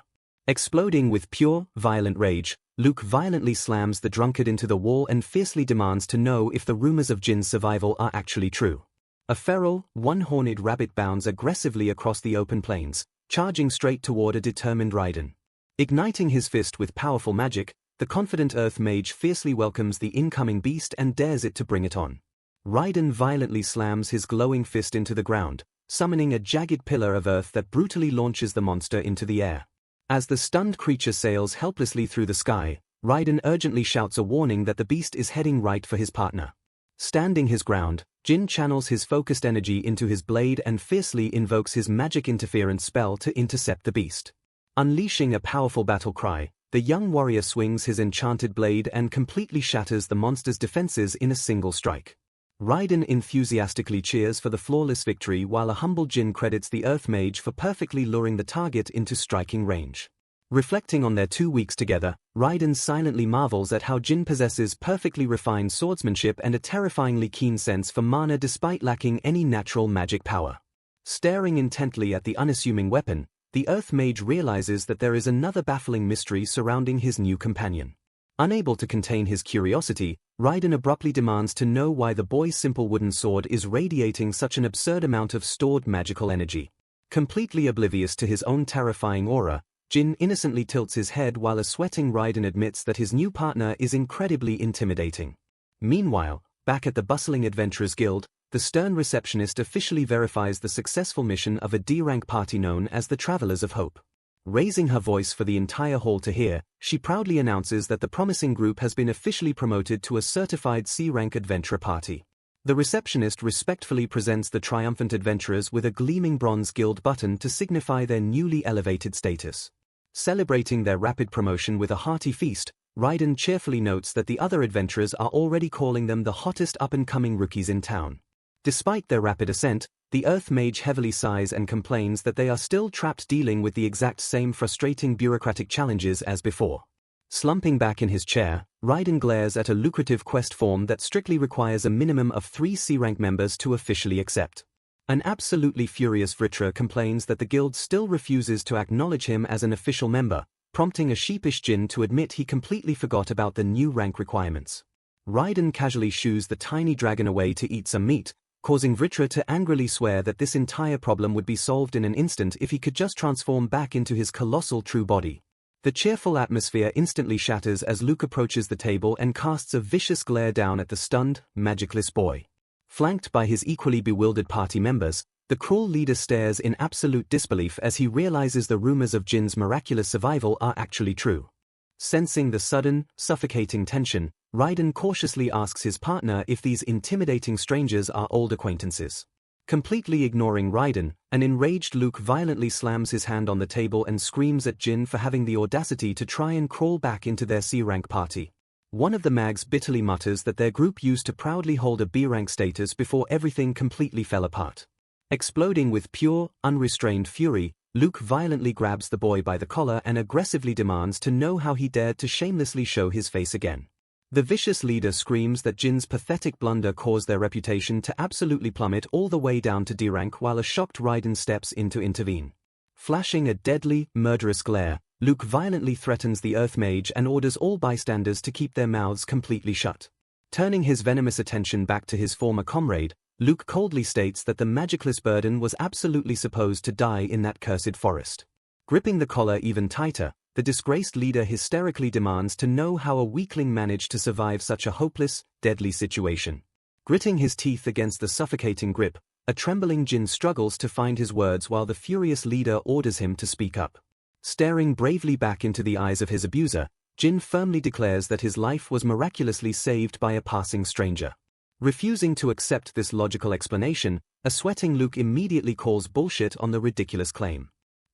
Exploding with pure, violent rage, Luke violently slams the drunkard into the wall and fiercely demands to know if the rumors of Jin's survival are actually true. A feral, one-horned rabbit bounds aggressively across the open plains, charging straight toward a determined Raiden. Igniting his fist with powerful magic, the confident Earth Mage fiercely welcomes the incoming beast and dares it to bring it on. Raiden violently slams his glowing fist into the ground, summoning a jagged pillar of earth that brutally launches the monster into the air. As the stunned creature sails helplessly through the sky, Raiden urgently shouts a warning that the beast is heading right for his partner. Standing his ground, Jin channels his focused energy into his blade and fiercely invokes his magic interference spell to intercept the beast. Unleashing a powerful battle cry, the young warrior swings his enchanted blade and completely shatters the monster's defenses in a single strike. Raiden enthusiastically cheers for the flawless victory while a humble Jin credits the Earth Mage for perfectly luring the target into striking range. Reflecting on their 2 weeks together, Raiden silently marvels at how Jin possesses perfectly refined swordsmanship and a terrifyingly keen sense for mana despite lacking any natural magic power. Staring intently at the unassuming weapon, the Earth Mage realizes that there is another baffling mystery surrounding his new companion. Unable to contain his curiosity, Raiden abruptly demands to know why the boy's simple wooden sword is radiating such an absurd amount of stored magical energy. Completely oblivious to his own terrifying aura, Jin innocently tilts his head while a sweating Raiden admits that his new partner is incredibly intimidating. Meanwhile, back at the bustling Adventurers Guild, the stern receptionist officially verifies the successful mission of a D-rank party known as the Travelers of Hope. Raising her voice for the entire hall to hear, she proudly announces that the promising group has been officially promoted to a certified C-rank adventurer party. The receptionist respectfully presents the triumphant adventurers with a gleaming bronze guild button to signify their newly elevated status. Celebrating their rapid promotion with a hearty feast, Raiden cheerfully notes that the other adventurers are already calling them the hottest up-and-coming rookies in town. Despite their rapid ascent, the Earth Mage heavily sighs and complains that they are still trapped dealing with the exact same frustrating bureaucratic challenges as before. Slumping back in his chair, Raiden glares at a lucrative quest form that strictly requires a minimum of 3 C-rank members to officially accept. An absolutely furious Vritra complains that the guild still refuses to acknowledge him as an official member, prompting a sheepish Jin to admit he completely forgot about the new rank requirements. Raiden casually shoos the tiny dragon away to eat some meat, causing Vritra to angrily swear that this entire problem would be solved in an instant if he could just transform back into his colossal true body. The cheerful atmosphere instantly shatters as Luke approaches the table and casts a vicious glare down at the stunned, magicless boy. Flanked by his equally bewildered party members, the cruel leader stares in absolute disbelief as he realizes the rumors of Jin's miraculous survival are actually true. Sensing the sudden, suffocating tension, Raiden cautiously asks his partner if these intimidating strangers are old acquaintances. Completely ignoring Raiden, an enraged Luke violently slams his hand on the table and screams at Jin for having the audacity to try and crawl back into their C-rank party. One of the mags bitterly mutters that their group used to proudly hold a B-rank status before everything completely fell apart. Exploding with pure, unrestrained fury, Luke violently grabs the boy by the collar and aggressively demands to know how he dared to shamelessly show his face again. The vicious leader screams that Jin's pathetic blunder caused their reputation to absolutely plummet all the way down to D rank while a shocked Raiden steps in to intervene. Flashing a deadly, murderous glare, Luke violently threatens the Earth Mage and orders all bystanders to keep their mouths completely shut. Turning his venomous attention back to his former comrade, Luke coldly states that the magicless burden was absolutely supposed to die in that cursed forest. Gripping the collar even tighter, the disgraced leader hysterically demands to know how a weakling managed to survive such a hopeless, deadly situation. Gritting his teeth against the suffocating grip, a trembling Jin struggles to find his words while the furious leader orders him to speak up. Staring bravely back into the eyes of his abuser, Jin firmly declares that his life was miraculously saved by a passing stranger. Refusing to accept this logical explanation, a sweating Luke immediately calls bullshit on the ridiculous claim.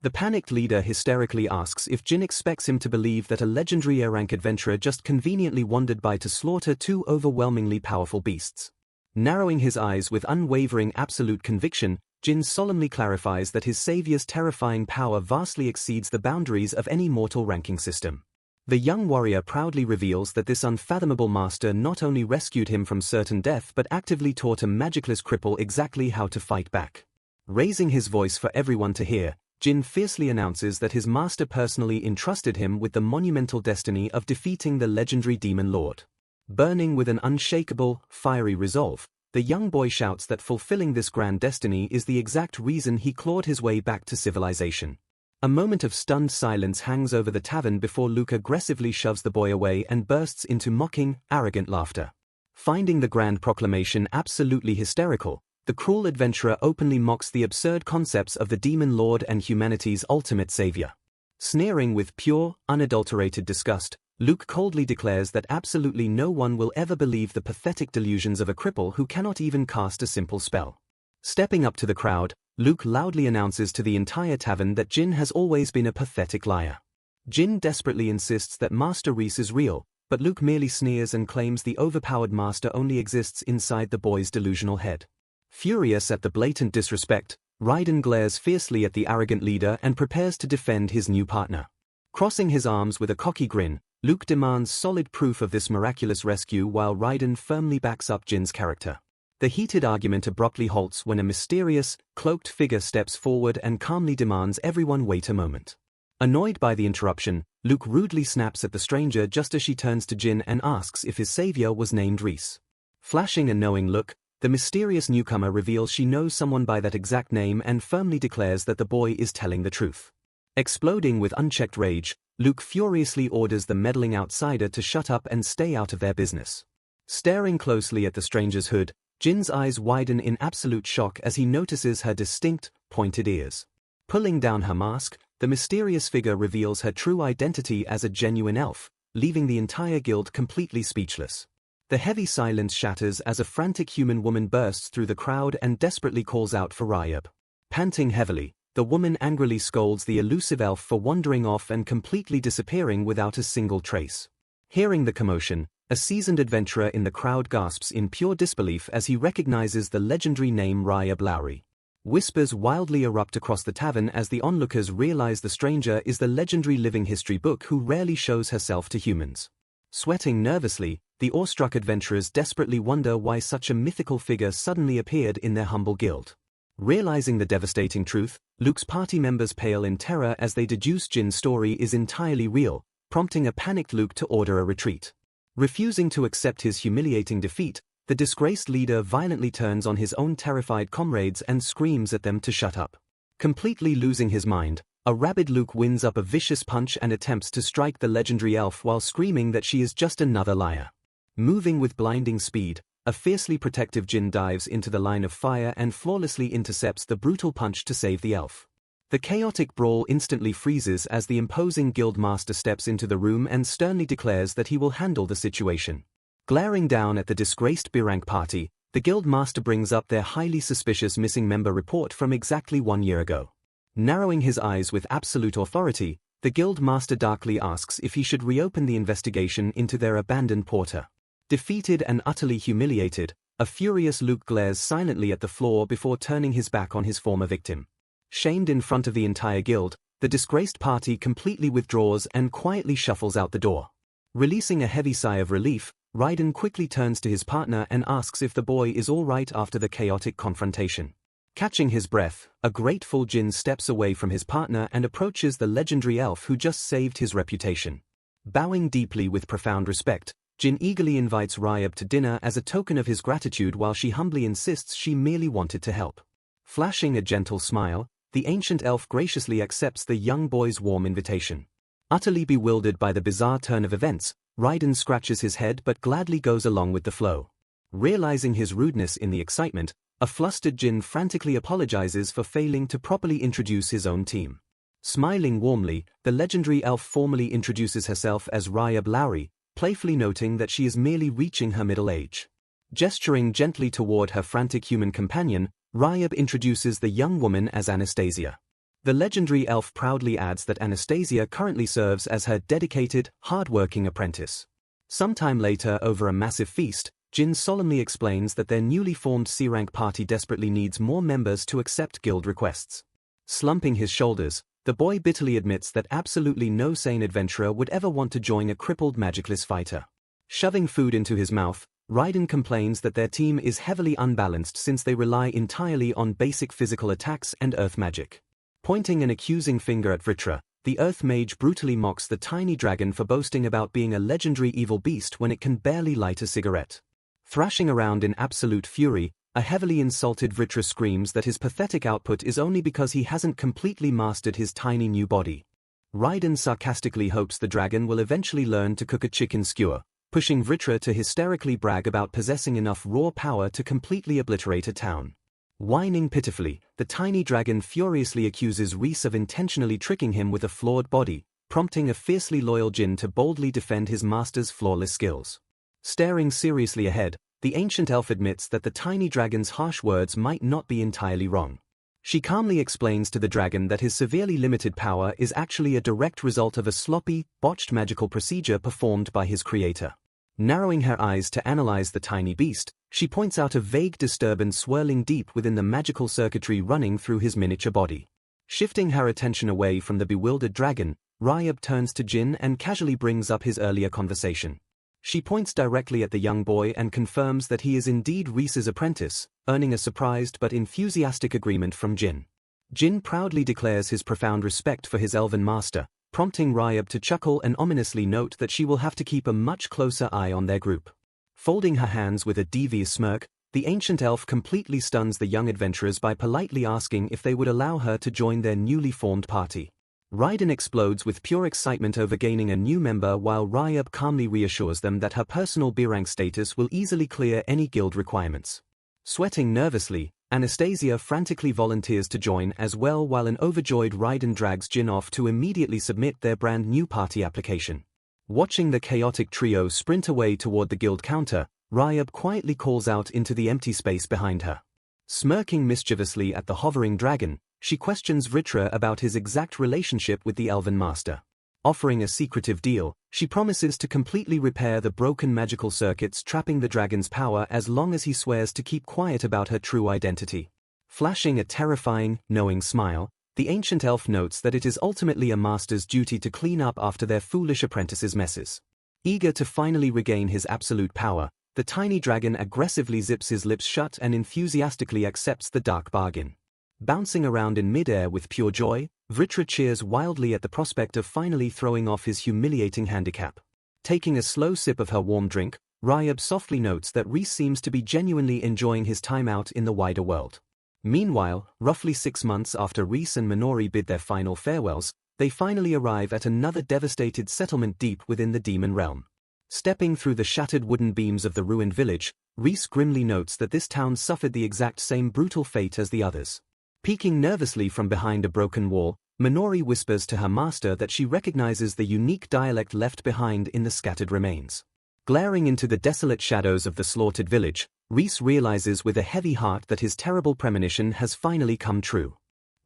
The panicked leader hysterically asks if Jin expects him to believe that a legendary A-rank adventurer just conveniently wandered by to slaughter two overwhelmingly powerful beasts. Narrowing his eyes with unwavering absolute conviction, Jin solemnly clarifies that his savior's terrifying power vastly exceeds the boundaries of any mortal ranking system. The young warrior proudly reveals that this unfathomable master not only rescued him from certain death but actively taught a magicless cripple exactly how to fight back. Raising his voice for everyone to hear, Jin fiercely announces that his master personally entrusted him with the monumental destiny of defeating the legendary demon lord. Burning with an unshakable, fiery resolve, the young boy shouts that fulfilling this grand destiny is the exact reason he clawed his way back to civilization. A moment of stunned silence hangs over the tavern before Luke aggressively shoves the boy away and bursts into mocking, arrogant laughter. Finding the grand proclamation absolutely hysterical, the cruel adventurer openly mocks the absurd concepts of the demon lord and humanity's ultimate savior. Sneering with pure, unadulterated disgust, Luke coldly declares that absolutely no one will ever believe the pathetic delusions of a cripple who cannot even cast a simple spell. Stepping up to the crowd, Luke loudly announces to the entire tavern that Jin has always been a pathetic liar. Jin desperately insists that Master Reese is real, but Luke merely sneers and claims the overpowered master only exists inside the boy's delusional head. Furious at the blatant disrespect, Raiden glares fiercely at the arrogant leader and prepares to defend his new partner. Crossing his arms with a cocky grin, Luke demands solid proof of this miraculous rescue while Raiden firmly backs up Jin's character. The heated argument abruptly halts when a mysterious, cloaked figure steps forward and calmly demands everyone wait a moment. Annoyed by the interruption, Luke rudely snaps at the stranger just as she turns to Jin and asks if his savior was named Reese. Flashing a knowing look, the mysterious newcomer reveals she knows someone by that exact name and firmly declares that the boy is telling the truth. Exploding with unchecked rage, Luke furiously orders the meddling outsider to shut up and stay out of their business. Staring closely at the stranger's hood, Jin's eyes widen in absolute shock as he notices her distinct, pointed ears. Pulling down her mask, the mysterious figure reveals her true identity as a genuine elf, leaving the entire guild completely speechless. The heavy silence shatters as a frantic human woman bursts through the crowd and desperately calls out for Ryab. Panting heavily, the woman angrily scolds the elusive elf for wandering off and completely disappearing without a single trace. Hearing the commotion, a seasoned adventurer in the crowd gasps in pure disbelief as he recognizes the legendary name Ryab Lowry. Whispers wildly erupt across the tavern as the onlookers realize the stranger is the legendary living history book who rarely shows herself to humans. Sweating nervously, the awestruck adventurers desperately wonder why such a mythical figure suddenly appeared in their humble guild. Realizing the devastating truth, Luke's party members pale in terror as they deduce Jin's story is entirely real, prompting a panicked Luke to order a retreat. Refusing to accept his humiliating defeat, the disgraced leader violently turns on his own terrified comrades and screams at them to shut up. Completely losing his mind, A rabid Luke wins up a vicious punch and attempts to strike the legendary elf while screaming that she is just another liar. Moving with blinding speed, a fiercely protective Jin dives into the line of fire and flawlessly intercepts the brutal punch to save the elf. The chaotic brawl instantly freezes as the imposing guild master steps into the room and sternly declares that he will handle the situation. Glaring down at the disgraced B-rank party, the guild master brings up their highly suspicious missing member report from exactly 1 year ago. Narrowing his eyes with absolute authority, the guild master darkly asks if he should reopen the investigation into their abandoned porter. Defeated and utterly humiliated, a furious Luke glares silently at the floor before turning his back on his former victim. Shamed in front of the entire guild, the disgraced party completely withdraws and quietly shuffles out the door. Releasing a heavy sigh of relief, Raiden quickly turns to his partner and asks if the boy is all right after the chaotic confrontation. Catching his breath, a grateful Jin steps away from his partner and approaches the legendary elf who just saved his reputation. Bowing deeply with profound respect, Jin eagerly invites Ryab to dinner as a token of his gratitude while she humbly insists she merely wanted to help. Flashing a gentle smile, the ancient elf graciously accepts the young boy's warm invitation. Utterly bewildered by the bizarre turn of events, Raiden scratches his head but gladly goes along with the flow. Realizing his rudeness in the excitement, a flustered Jin frantically apologizes for failing to properly introduce his own team. Smiling warmly, the legendary elf formally introduces herself as Ryab Lowry, playfully noting that she is merely reaching her middle age. Gesturing gently toward her frantic human companion, Ryab introduces the young woman as Anastasia. The legendary elf proudly adds that Anastasia currently serves as her dedicated, hard-working apprentice. Sometime later, over a massive feast, Jin solemnly explains that their newly formed C-rank party desperately needs more members to accept guild requests. Slumping his shoulders, the boy bitterly admits that absolutely no sane adventurer would ever want to join a crippled magicless fighter. Shoving food into his mouth, Raiden complains that their team is heavily unbalanced since they rely entirely on basic physical attacks and earth magic. Pointing an accusing finger at Vritra, the earth mage brutally mocks the tiny dragon for boasting about being a legendary evil beast when it can barely light a cigarette. Thrashing around in absolute fury, a heavily insulted Vritra screams that his pathetic output is only because he hasn't completely mastered his tiny new body. Raiden sarcastically hopes the dragon will eventually learn to cook a chicken skewer, pushing Vritra to hysterically brag about possessing enough raw power to completely obliterate a town. Whining pitifully, the tiny dragon furiously accuses Reese of intentionally tricking him with a flawed body, prompting a fiercely loyal Jin to boldly defend his master's flawless skills. Staring seriously ahead, the ancient elf admits that the tiny dragon's harsh words might not be entirely wrong. She calmly explains to the dragon that his severely limited power is actually a direct result of a sloppy, botched magical procedure performed by his creator. Narrowing her eyes to analyze the tiny beast, she points out a vague disturbance swirling deep within the magical circuitry running through his miniature body. Shifting her attention away from the bewildered dragon, Ryab turns to Jin and casually brings up his earlier conversation. She points directly at the young boy and confirms that he is indeed Reese's apprentice, earning a surprised but enthusiastic agreement from Jin. Jin proudly declares his profound respect for his elven master, prompting Ryab to chuckle and ominously note that she will have to keep a much closer eye on their group. Folding her hands with a devious smirk, the ancient elf completely stuns the young adventurers by politely asking if they would allow her to join their newly formed party. Raiden explodes with pure excitement over gaining a new member while Ryab calmly reassures them that her personal B-rank status will easily clear any guild requirements. Sweating nervously, Anastasia frantically volunteers to join as well while an overjoyed Raiden drags Jin off to immediately submit their brand new party application. Watching the chaotic trio sprint away toward the guild counter, Ryab quietly calls out into the empty space behind her. Smirking mischievously at the hovering dragon, she questions Vritra about his exact relationship with the Elven Master. Offering a secretive deal, she promises to completely repair the broken magical circuits trapping the dragon's power as long as he swears to keep quiet about her true identity. Flashing a terrifying, knowing smile, the ancient elf notes that it is ultimately a master's duty to clean up after their foolish apprentice's messes. Eager to finally regain his absolute power, the tiny dragon aggressively zips his lips shut and enthusiastically accepts the dark bargain. Bouncing around in midair with pure joy, Vritra cheers wildly at the prospect of finally throwing off his humiliating handicap. Taking a slow sip of her warm drink, Ryab softly notes that Reese seems to be genuinely enjoying his time out in the wider world. Meanwhile, roughly 6 months after Reese and Minori bid their final farewells, they finally arrive at another devastated settlement deep within the demon realm. Stepping through the shattered wooden beams of the ruined village, Reese grimly notes that this town suffered the exact same brutal fate as the others. Peeking nervously from behind a broken wall, Minori whispers to her master that she recognizes the unique dialect left behind in the scattered remains. Glaring into the desolate shadows of the slaughtered village, Reese realizes with a heavy heart that his terrible premonition has finally come true.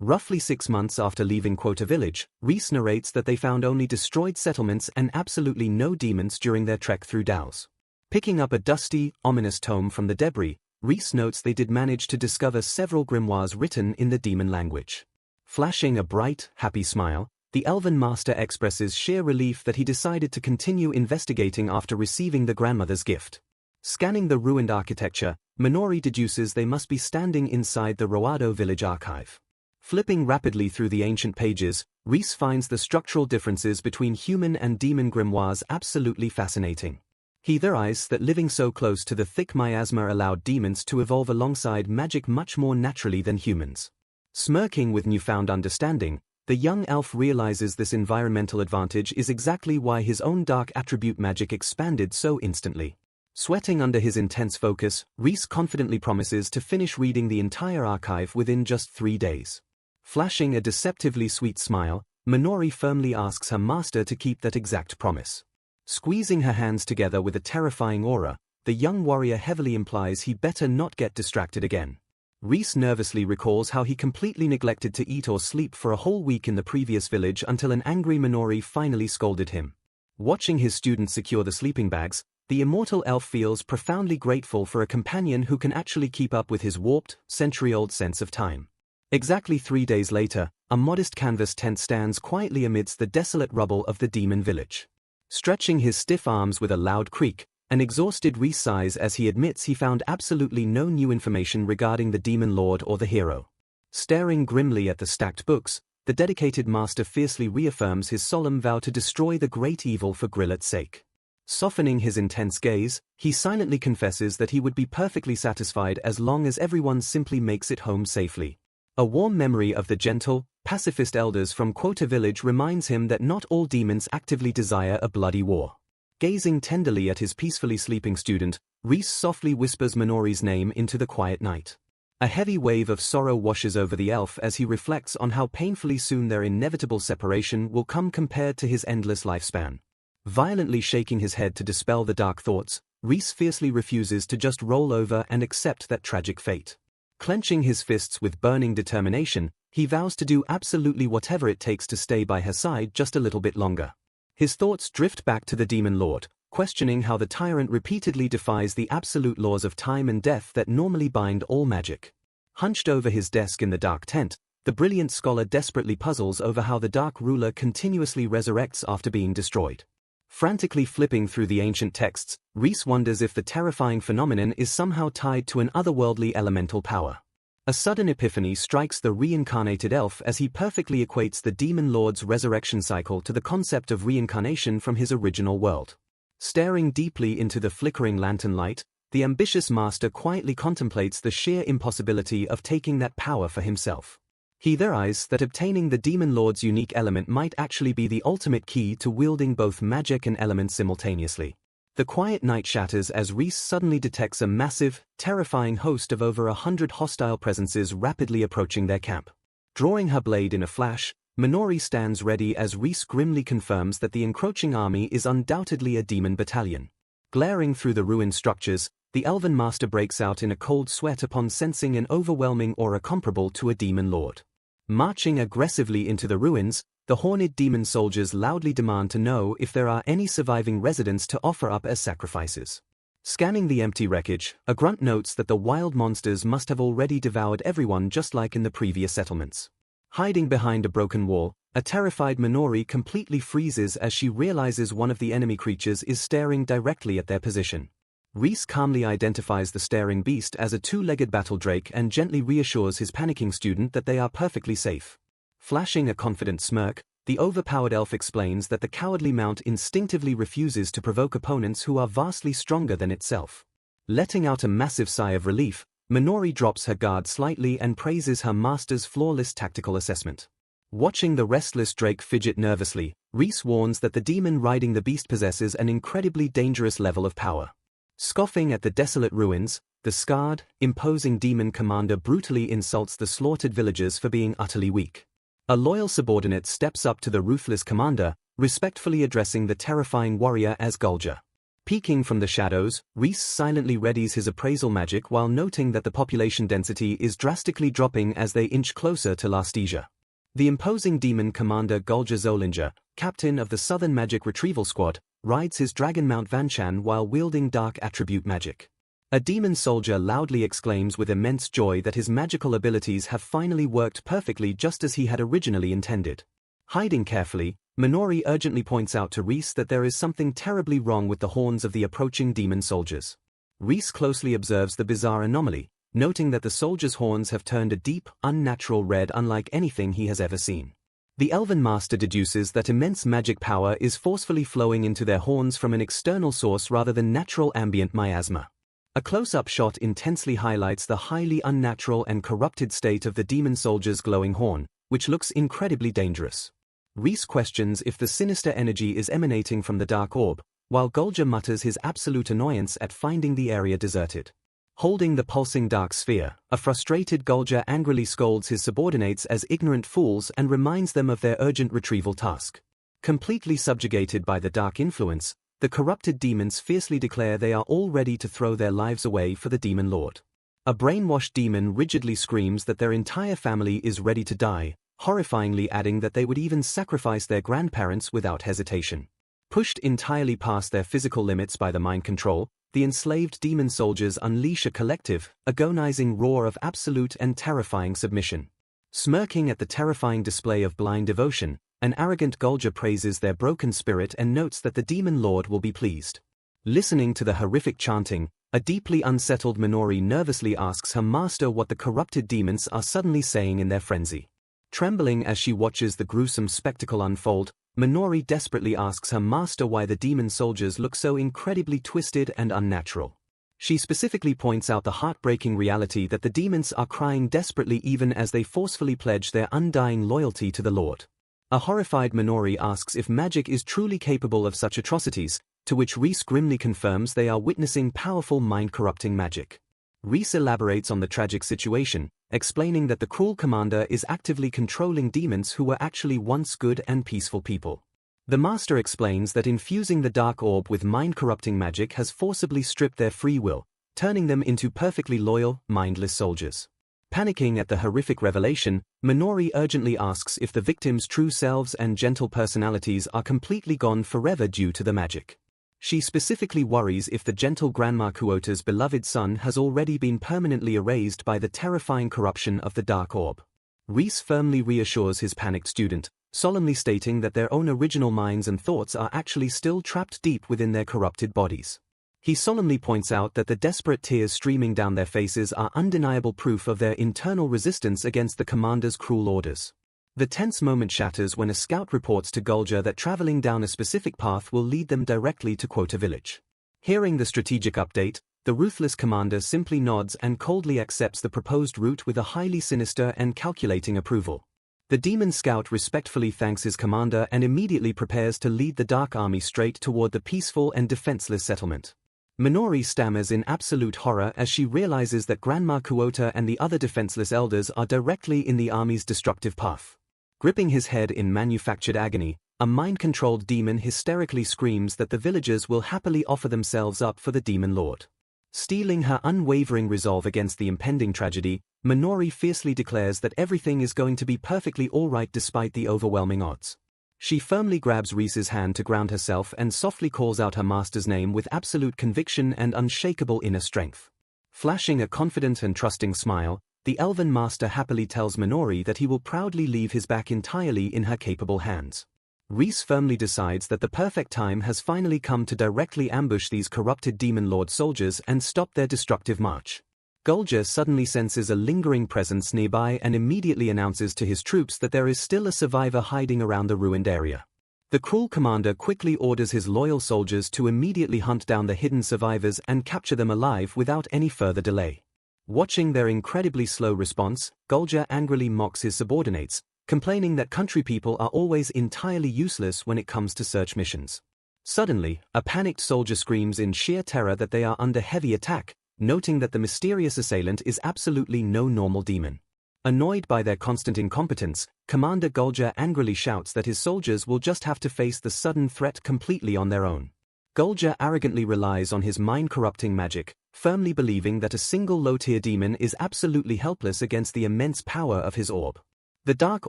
Roughly 6 months after leaving Quota Village, Reese narrates that they found only destroyed settlements and absolutely no demons during their trek through Daos. Picking up a dusty, ominous tome from the debris, Reese notes they did manage to discover several grimoires written in the demon language. Flashing a bright, happy smile, the Elven Master expresses sheer relief that he decided to continue investigating after receiving the grandmother's gift. Scanning the ruined architecture, Minori deduces they must be standing inside the Roado village archive. Flipping rapidly through the ancient pages, Reese finds the structural differences between human and demon grimoires absolutely fascinating. He theorizes that living so close to the thick miasma allowed demons to evolve alongside magic much more naturally than humans. Smirking with newfound understanding, the young elf realizes this environmental advantage is exactly why his own dark attribute magic expanded so instantly. Sweating under his intense focus, Reese confidently promises to finish reading the entire archive within just 3 days. Flashing a deceptively sweet smile, Minori firmly asks her master to keep that exact promise. Squeezing her hands together with a terrifying aura, the young warrior heavily implies he better not get distracted again. Reese nervously recalls how he completely neglected to eat or sleep for a whole week in the previous village until an angry Minori finally scolded him. Watching his students secure the sleeping bags, the immortal elf feels profoundly grateful for a companion who can actually keep up with his warped, century-old sense of time. Exactly 3 days later, a modest canvas tent stands quietly amidst the desolate rubble of the demon village. Stretching his stiff arms with a loud creak, an exhausted Reese sighs as he admits he found absolutely no new information regarding the demon lord or the hero. Staring grimly at the stacked books, the dedicated master fiercely reaffirms his solemn vow to destroy the great evil for Grillet's sake. Softening his intense gaze, he silently confesses that he would be perfectly satisfied as long as everyone simply makes it home safely. A warm memory of the gentle, pacifist elders from Quota Village reminds him that not all demons actively desire a bloody war. Gazing tenderly at his peacefully sleeping student, Reese softly whispers Minori's name into the quiet night. A heavy wave of sorrow washes over the elf as he reflects on how painfully soon their inevitable separation will come compared to his endless lifespan. Violently shaking his head to dispel the dark thoughts, Reese fiercely refuses to just roll over and accept that tragic fate. Clenching his fists with burning determination, he vows to do absolutely whatever it takes to stay by her side just a little bit longer. His thoughts drift back to the demon lord, questioning how the tyrant repeatedly defies the absolute laws of time and death that normally bind all magic. Hunched over his desk in the dark tent, the brilliant scholar desperately puzzles over how the dark ruler continuously resurrects after being destroyed. Frantically flipping through the ancient texts, Reese wonders if the terrifying phenomenon is somehow tied to an otherworldly elemental power. A sudden epiphany strikes the reincarnated elf as he perfectly equates the demon lord's resurrection cycle to the concept of reincarnation from his original world. Staring deeply into the flickering lantern light, the ambitious master quietly contemplates the sheer impossibility of taking that power for himself. He theorizes that obtaining the demon lord's unique element might actually be the ultimate key to wielding both magic and elements simultaneously. The quiet night shatters as Reese suddenly detects a massive, terrifying host of over 100 hostile presences rapidly approaching their camp. Drawing her blade in a flash, Minori stands ready as Reese grimly confirms that the encroaching army is undoubtedly a demon battalion. Glaring through the ruined structures, the Elven Master breaks out in a cold sweat upon sensing an overwhelming aura comparable to a demon lord. Marching aggressively into the ruins, the horned demon soldiers loudly demand to know if there are any surviving residents to offer up as sacrifices. Scanning the empty wreckage, a grunt notes that the wild monsters must have already devoured everyone just like in the previous settlements. Hiding behind a broken wall, a terrified Minori completely freezes as she realizes one of the enemy creatures is staring directly at their position. Reese calmly identifies the staring beast as a two-legged battle drake and gently reassures his panicking student that they are perfectly safe. Flashing a confident smirk, the overpowered elf explains that the cowardly mount instinctively refuses to provoke opponents who are vastly stronger than itself. Letting out a massive sigh of relief, Minori drops her guard slightly and praises her master's flawless tactical assessment. Watching the restless Drake fidget nervously, Reese warns that the demon riding the beast possesses an incredibly dangerous level of power. Scoffing at the desolate ruins, the scarred, imposing demon commander brutally insults the slaughtered villagers for being utterly weak. A loyal subordinate steps up to the ruthless commander, respectfully addressing the terrifying warrior as Gulja. Peeking from the shadows, Reese silently readies his appraisal magic while noting that the population density is drastically dropping as they inch closer to Lasthesia. The imposing demon commander Gulja Zolinger, captain of the Southern Magic Retrieval Squad, rides his dragon mount Vanchan while wielding dark attribute magic. A demon soldier loudly exclaims with immense joy that his magical abilities have finally worked perfectly just as he had originally intended. Hiding carefully, Minori urgently points out to Reese that there is something terribly wrong with the horns of the approaching demon soldiers. Reese closely observes the bizarre anomaly, noting that the soldiers' horns have turned a deep, unnatural red unlike anything he has ever seen. The Elven Master deduces that immense magic power is forcefully flowing into their horns from an external source rather than natural ambient miasma. A close-up shot intensely highlights the highly unnatural and corrupted state of the demon soldier's glowing horn, which looks incredibly dangerous. Reese questions if the sinister energy is emanating from the dark orb, while Gulja mutters his absolute annoyance at finding the area deserted. Holding the pulsing dark sphere, a frustrated Gulja angrily scolds his subordinates as ignorant fools and reminds them of their urgent retrieval task. Completely subjugated by the dark influence, the corrupted demons fiercely declare they are all ready to throw their lives away for the demon lord. A brainwashed demon rigidly screams that their entire family is ready to die, horrifyingly adding that they would even sacrifice their grandparents without hesitation. Pushed entirely past their physical limits by the mind control, the enslaved demon soldiers unleash a collective, agonizing roar of absolute and terrifying submission. Smirking at the terrifying display of blind devotion, an arrogant Gulja praises their broken spirit and notes that the demon lord will be pleased. Listening to the horrific chanting, a deeply unsettled Minori nervously asks her master what the corrupted demons are suddenly saying in their frenzy. Trembling as she watches the gruesome spectacle unfold, Minori desperately asks her master why the demon soldiers look so incredibly twisted and unnatural. She specifically points out the heartbreaking reality that the demons are crying desperately even as they forcefully pledge their undying loyalty to the Lord. A horrified Minori asks if magic is truly capable of such atrocities, to which Reese grimly confirms they are witnessing powerful mind-corrupting magic. Reese elaborates on the tragic situation, explaining that the cruel commander is actively controlling demons who were actually once good and peaceful people. The master explains that infusing the dark orb with mind-corrupting magic has forcibly stripped their free will, turning them into perfectly loyal, mindless soldiers. Panicking at the horrific revelation, Minori urgently asks if the victims' true selves and gentle personalities are completely gone forever due to the magic. She specifically worries if the gentle Grandma Kuota's beloved son has already been permanently erased by the terrifying corruption of the dark orb. Reese firmly reassures his panicked student, solemnly stating that their own original minds and thoughts are actually still trapped deep within their corrupted bodies. He solemnly points out that the desperate tears streaming down their faces are undeniable proof of their internal resistance against the commander's cruel orders. The tense moment shatters when a scout reports to Gulja that traveling down a specific path will lead them directly to Quota Village. Hearing the strategic update, the ruthless commander simply nods and coldly accepts the proposed route with a highly sinister and calculating approval. The demon scout respectfully thanks his commander and immediately prepares to lead the Dark Army straight toward the peaceful and defenseless settlement. Minori stammers in absolute horror as she realizes that Grandma Kuota and the other defenseless elders are directly in the army's destructive path. Gripping his head in manufactured agony, a mind-controlled demon hysterically screams that the villagers will happily offer themselves up for the demon lord. Steeling her unwavering resolve against the impending tragedy, Minori fiercely declares that everything is going to be perfectly alright despite the overwhelming odds. She firmly grabs Reese's hand to ground herself and softly calls out her master's name with absolute conviction and unshakable inner strength. Flashing a confident and trusting smile, the Elven Master happily tells Minori that he will proudly leave his back entirely in her capable hands. Reese firmly decides that the perfect time has finally come to directly ambush these corrupted Demon Lord soldiers and stop their destructive march. Gulja suddenly senses a lingering presence nearby and immediately announces to his troops that there is still a survivor hiding around the ruined area. The cruel commander quickly orders his loyal soldiers to immediately hunt down the hidden survivors and capture them alive without any further delay. Watching their incredibly slow response, Gulja angrily mocks his subordinates, complaining that country people are always entirely useless when it comes to search missions. Suddenly, a panicked soldier screams in sheer terror that they are under heavy attack, noting that the mysterious assailant is absolutely no normal demon. Annoyed by their constant incompetence, Commander Gulja angrily shouts that his soldiers will just have to face the sudden threat completely on their own. Gulja arrogantly relies on his mind-corrupting magic, firmly believing that a single low-tier demon is absolutely helpless against the immense power of his orb. The dark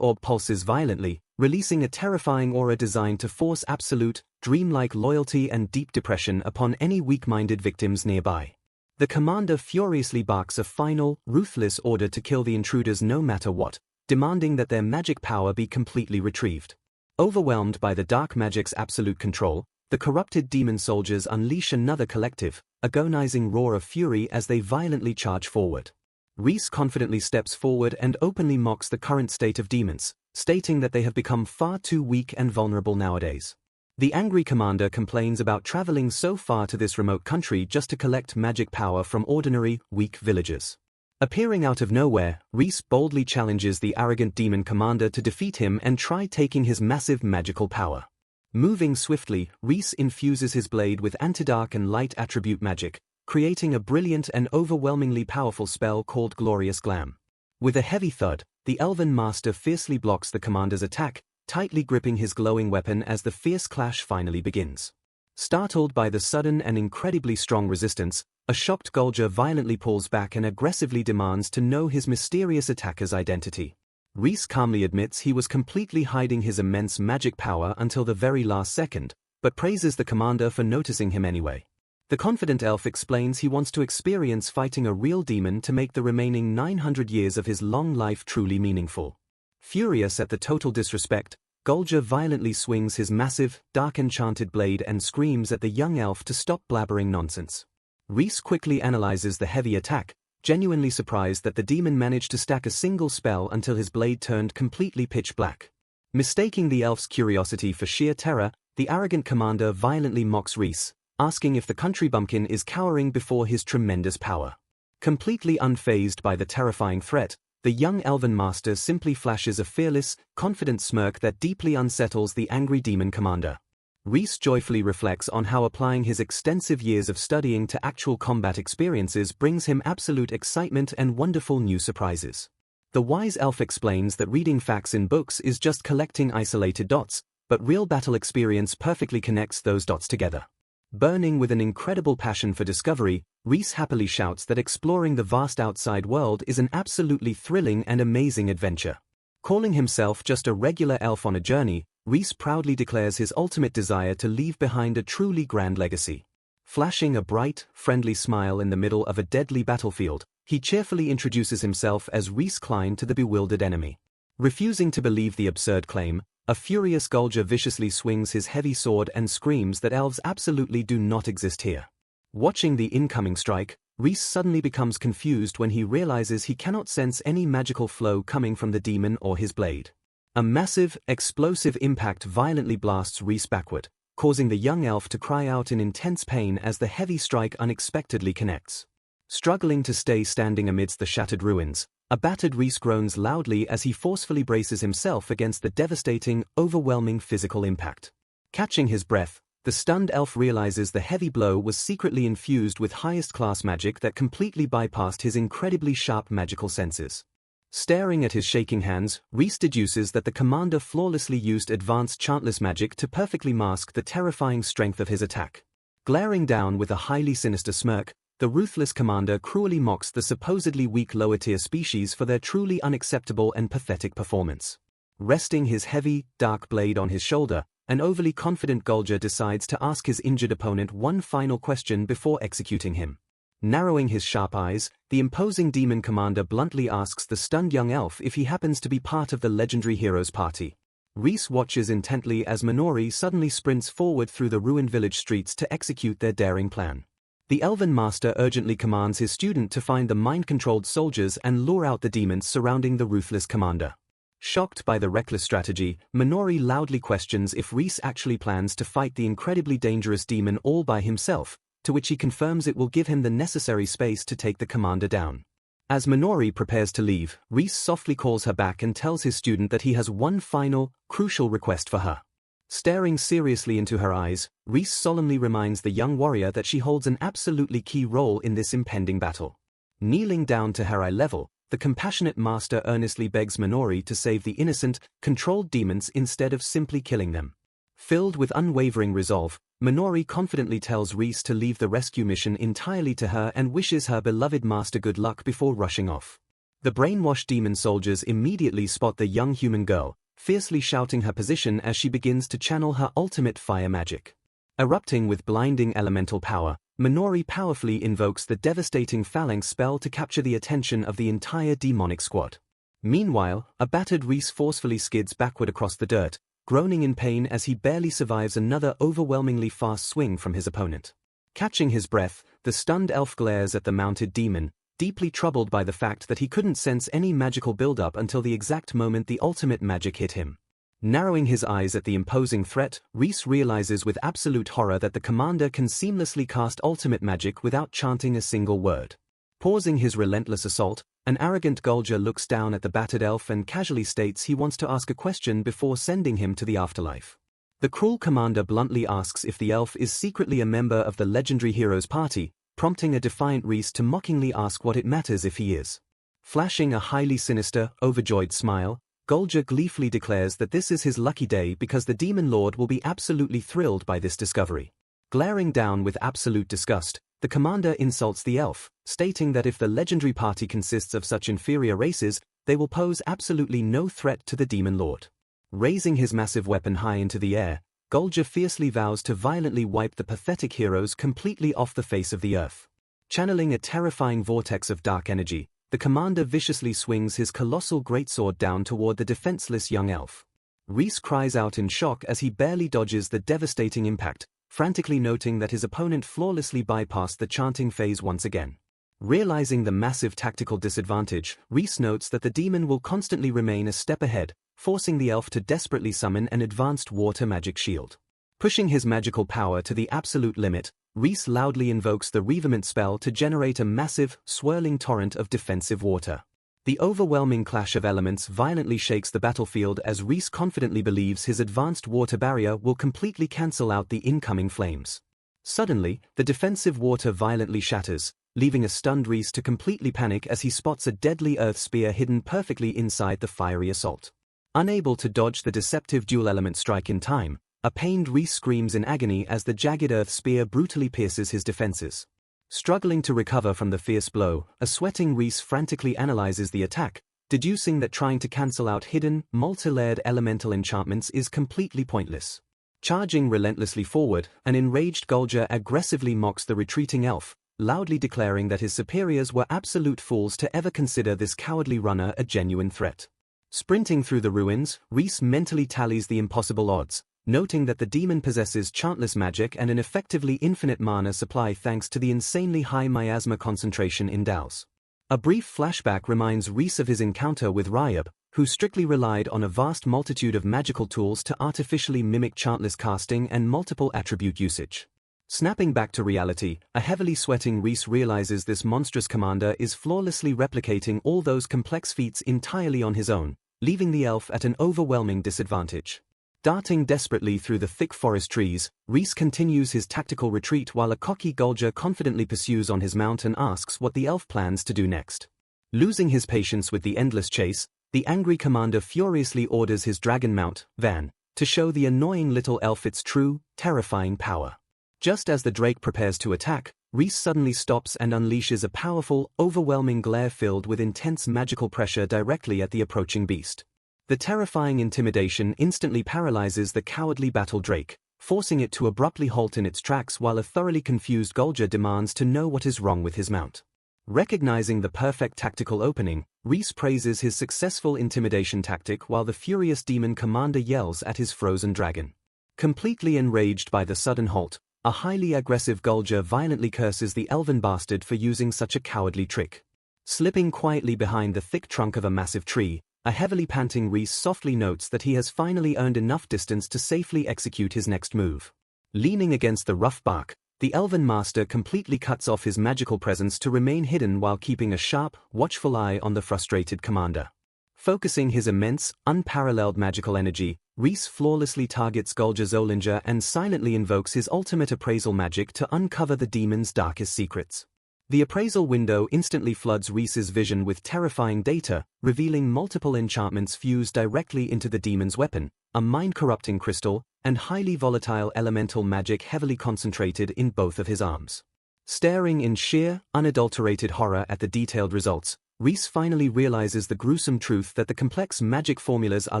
orb pulses violently, releasing a terrifying aura designed to force absolute, dreamlike loyalty and deep depression upon any weak-minded victims nearby. The commander furiously barks a final, ruthless order to kill the intruders no matter what, demanding that their magic power be completely retrieved. Overwhelmed by the dark magic's absolute control, the corrupted demon soldiers unleash another collective, agonizing roar of fury as they violently charge forward. Reese confidently steps forward and openly mocks the current state of demons, stating that they have become far too weak and vulnerable nowadays. The angry commander complains about traveling so far to this remote country just to collect magic power from ordinary, weak villagers. Appearing out of nowhere, Reese boldly challenges the arrogant demon commander to defeat him and try taking his massive magical power. Moving swiftly, Reese infuses his blade with antidark and light attribute magic, creating a brilliant and overwhelmingly powerful spell called Glorious Glam. With a heavy thud, the Elven Master fiercely blocks the commander's attack, tightly gripping his glowing weapon as the fierce clash finally begins. Startled by the sudden and incredibly strong resistance, a shocked Gulja violently pulls back and aggressively demands to know his mysterious attacker's identity. Reese calmly admits he was completely hiding his immense magic power until the very last second, but praises the commander for noticing him anyway. The confident elf explains he wants to experience fighting a real demon to make the remaining 900 years of his long life truly meaningful. Furious at the total disrespect, Gulja violently swings his massive, dark enchanted blade and screams at the young elf to stop blabbering nonsense. Reese quickly analyzes the heavy attack, genuinely surprised that the demon managed to stack a single spell until his blade turned completely pitch black. Mistaking the elf's curiosity for sheer terror, the arrogant commander violently mocks Reese, asking if the country bumpkin is cowering before his tremendous power. Completely unfazed by the terrifying threat, the young elven master simply flashes a fearless, confident smirk that deeply unsettles the angry demon commander. Reese joyfully reflects on how applying his extensive years of studying to actual combat experiences brings him absolute excitement and wonderful new surprises. The wise elf explains that reading facts in books is just collecting isolated dots, but real battle experience perfectly connects those dots together. Burning with an incredible passion for discovery, Reese happily shouts that exploring the vast outside world is an absolutely thrilling and amazing adventure. Calling himself just a regular elf on a journey, Reese proudly declares his ultimate desire to leave behind a truly grand legacy. Flashing a bright, friendly smile in the middle of a deadly battlefield, he cheerfully introduces himself as Reese Klein to the bewildered enemy. Refusing to believe the absurd claim, a furious Gulja viciously swings his heavy sword and screams that elves absolutely do not exist here. Watching the incoming strike, Reese suddenly becomes confused when he realizes he cannot sense any magical flow coming from the demon or his blade. A massive, explosive impact violently blasts Reese backward, causing the young elf to cry out in intense pain as the heavy strike unexpectedly connects. Struggling to stay standing amidst the shattered ruins, a battered Reese groans loudly as he forcefully braces himself against the devastating, overwhelming physical impact. Catching his breath, the stunned elf realizes the heavy blow was secretly infused with highest-class magic that completely bypassed his incredibly sharp magical senses. Staring at his shaking hands, Reese deduces that the commander flawlessly used advanced chantless magic to perfectly mask the terrifying strength of his attack. Glaring down with a highly sinister smirk, the ruthless commander cruelly mocks the supposedly weak lower-tier species for their truly unacceptable and pathetic performance. Resting his heavy, dark blade on his shoulder, an overly confident Gulja decides to ask his injured opponent one final question before executing him. Narrowing his sharp eyes, the imposing demon commander bluntly asks the stunned young elf if he happens to be part of the legendary hero's party. Reese watches intently as Minori suddenly sprints forward through the ruined village streets to execute their daring plan. The Elven Master urgently commands his student to find the mind-controlled soldiers and lure out the demons surrounding the ruthless commander. Shocked by the reckless strategy, Minori loudly questions if Reese actually plans to fight the incredibly dangerous demon all by himself, to which he confirms it will give him the necessary space to take the commander down. As Minori prepares to leave, Reese softly calls her back and tells his student that he has one final, crucial request for her. Staring seriously into her eyes, Reese solemnly reminds the young warrior that she holds an absolutely key role in this impending battle. Kneeling down to her eye level, the compassionate master earnestly begs Minori to save the innocent, controlled demons instead of simply killing them. Filled with unwavering resolve, Minori confidently tells Reese to leave the rescue mission entirely to her and wishes her beloved master good luck before rushing off. The brainwashed demon soldiers immediately spot the young human girl, fiercely shouting her position as she begins to channel her ultimate fire magic. Erupting with blinding elemental power, Minori powerfully invokes the devastating phalanx spell to capture the attention of the entire demonic squad. Meanwhile, a battered Reese forcefully skids backward across the dirt, groaning in pain as he barely survives another overwhelmingly fast swing from his opponent. Catching his breath, the stunned elf glares at the mounted demon, deeply troubled by the fact that he couldn't sense any magical buildup until the exact moment the ultimate magic hit him. Narrowing his eyes at the imposing threat, Reese realizes with absolute horror that the commander can seamlessly cast ultimate magic without chanting a single word. Pausing his relentless assault, an arrogant Gulger looks down at the battered elf and casually states he wants to ask a question before sending him to the afterlife. The cruel commander bluntly asks if the elf is secretly a member of the legendary hero's party, prompting a defiant Reese to mockingly ask what it matters if he is. Flashing a highly sinister, overjoyed smile, Gulger gleefully declares that this is his lucky day because the demon lord will be absolutely thrilled by this discovery. Glaring down with absolute disgust, the commander insults the elf, stating that if the legendary party consists of such inferior races, they will pose absolutely no threat to the demon lord. Raising his massive weapon high into the air, Gulger fiercely vows to violently wipe the pathetic heroes completely off the face of the earth. Channeling a terrifying vortex of dark energy, the commander viciously swings his colossal greatsword down toward the defenseless young elf. Reese cries out in shock as he barely dodges the devastating impact, frantically noting that his opponent flawlessly bypassed the chanting phase once again. Realizing the massive tactical disadvantage, Reese notes that the demon will constantly remain a step ahead, forcing the elf to desperately summon an advanced water magic shield. Pushing his magical power to the absolute limit, Reese loudly invokes the Reavement spell to generate a massive, swirling torrent of defensive water. The overwhelming clash of elements violently shakes the battlefield as Reese confidently believes his advanced water barrier will completely cancel out the incoming flames. Suddenly, the defensive water violently shatters, leaving a stunned Reese to completely panic as he spots a deadly earth spear hidden perfectly inside the fiery assault. Unable to dodge the deceptive dual-element strike in time, a pained Reese screams in agony as the jagged earth spear brutally pierces his defenses. Struggling to recover from the fierce blow, a sweating Reese frantically analyzes the attack, deducing that trying to cancel out hidden, multi-layered elemental enchantments is completely pointless. Charging relentlessly forward, an enraged Gulger aggressively mocks the retreating elf, loudly declaring that his superiors were absolute fools to ever consider this cowardly runner a genuine threat. Sprinting through the ruins, Reese mentally tallies the impossible odds, noting that the demon possesses chantless magic and an effectively infinite mana supply thanks to the insanely high miasma concentration in Daos. A brief flashback reminds Reese of his encounter with Ryab, who strictly relied on a vast multitude of magical tools to artificially mimic chantless casting and multiple attribute usage. Snapping back to reality, a heavily sweating Reese realizes this monstrous commander is flawlessly replicating all those complex feats entirely on his own, leaving the elf at an overwhelming disadvantage. Darting desperately through the thick forest trees, Reese continues his tactical retreat while a cocky Gulger confidently pursues on his mount and asks what the elf plans to do next. Losing his patience with the endless chase, the angry commander furiously orders his dragon mount, Van, to show the annoying little elf its true, terrifying power. Just as the drake prepares to attack, Reese suddenly stops and unleashes a powerful, overwhelming glare filled with intense magical pressure directly at the approaching beast. The terrifying intimidation instantly paralyzes the cowardly battle drake, forcing it to abruptly halt in its tracks while a thoroughly confused Gulger demands to know what is wrong with his mount. Recognizing the perfect tactical opening, Reese praises his successful intimidation tactic while the furious demon commander yells at his frozen dragon. Completely enraged by the sudden halt, a highly aggressive Gulger violently curses the elven bastard for using such a cowardly trick. Slipping quietly behind the thick trunk of a massive tree, a heavily panting Reese softly notes that he has finally earned enough distance to safely execute his next move. Leaning against the rough bark, The elven master completely cuts off his magical presence to remain hidden while keeping a sharp, watchful eye on the frustrated commander. Focusing his immense, unparalleled magical energy, Reese flawlessly targets Gulja Zolinger and silently invokes his ultimate appraisal magic to uncover the demon's darkest secrets. The appraisal window instantly floods Reese's vision with terrifying data, revealing multiple enchantments fused directly into the demon's weapon, a mind-corrupting crystal, and highly volatile elemental magic heavily concentrated in both of his arms. Staring in sheer, unadulterated horror at the detailed results, Reese finally realizes the gruesome truth that the complex magic formulas are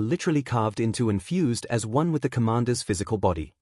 literally carved into and fused as one with the commander's physical body.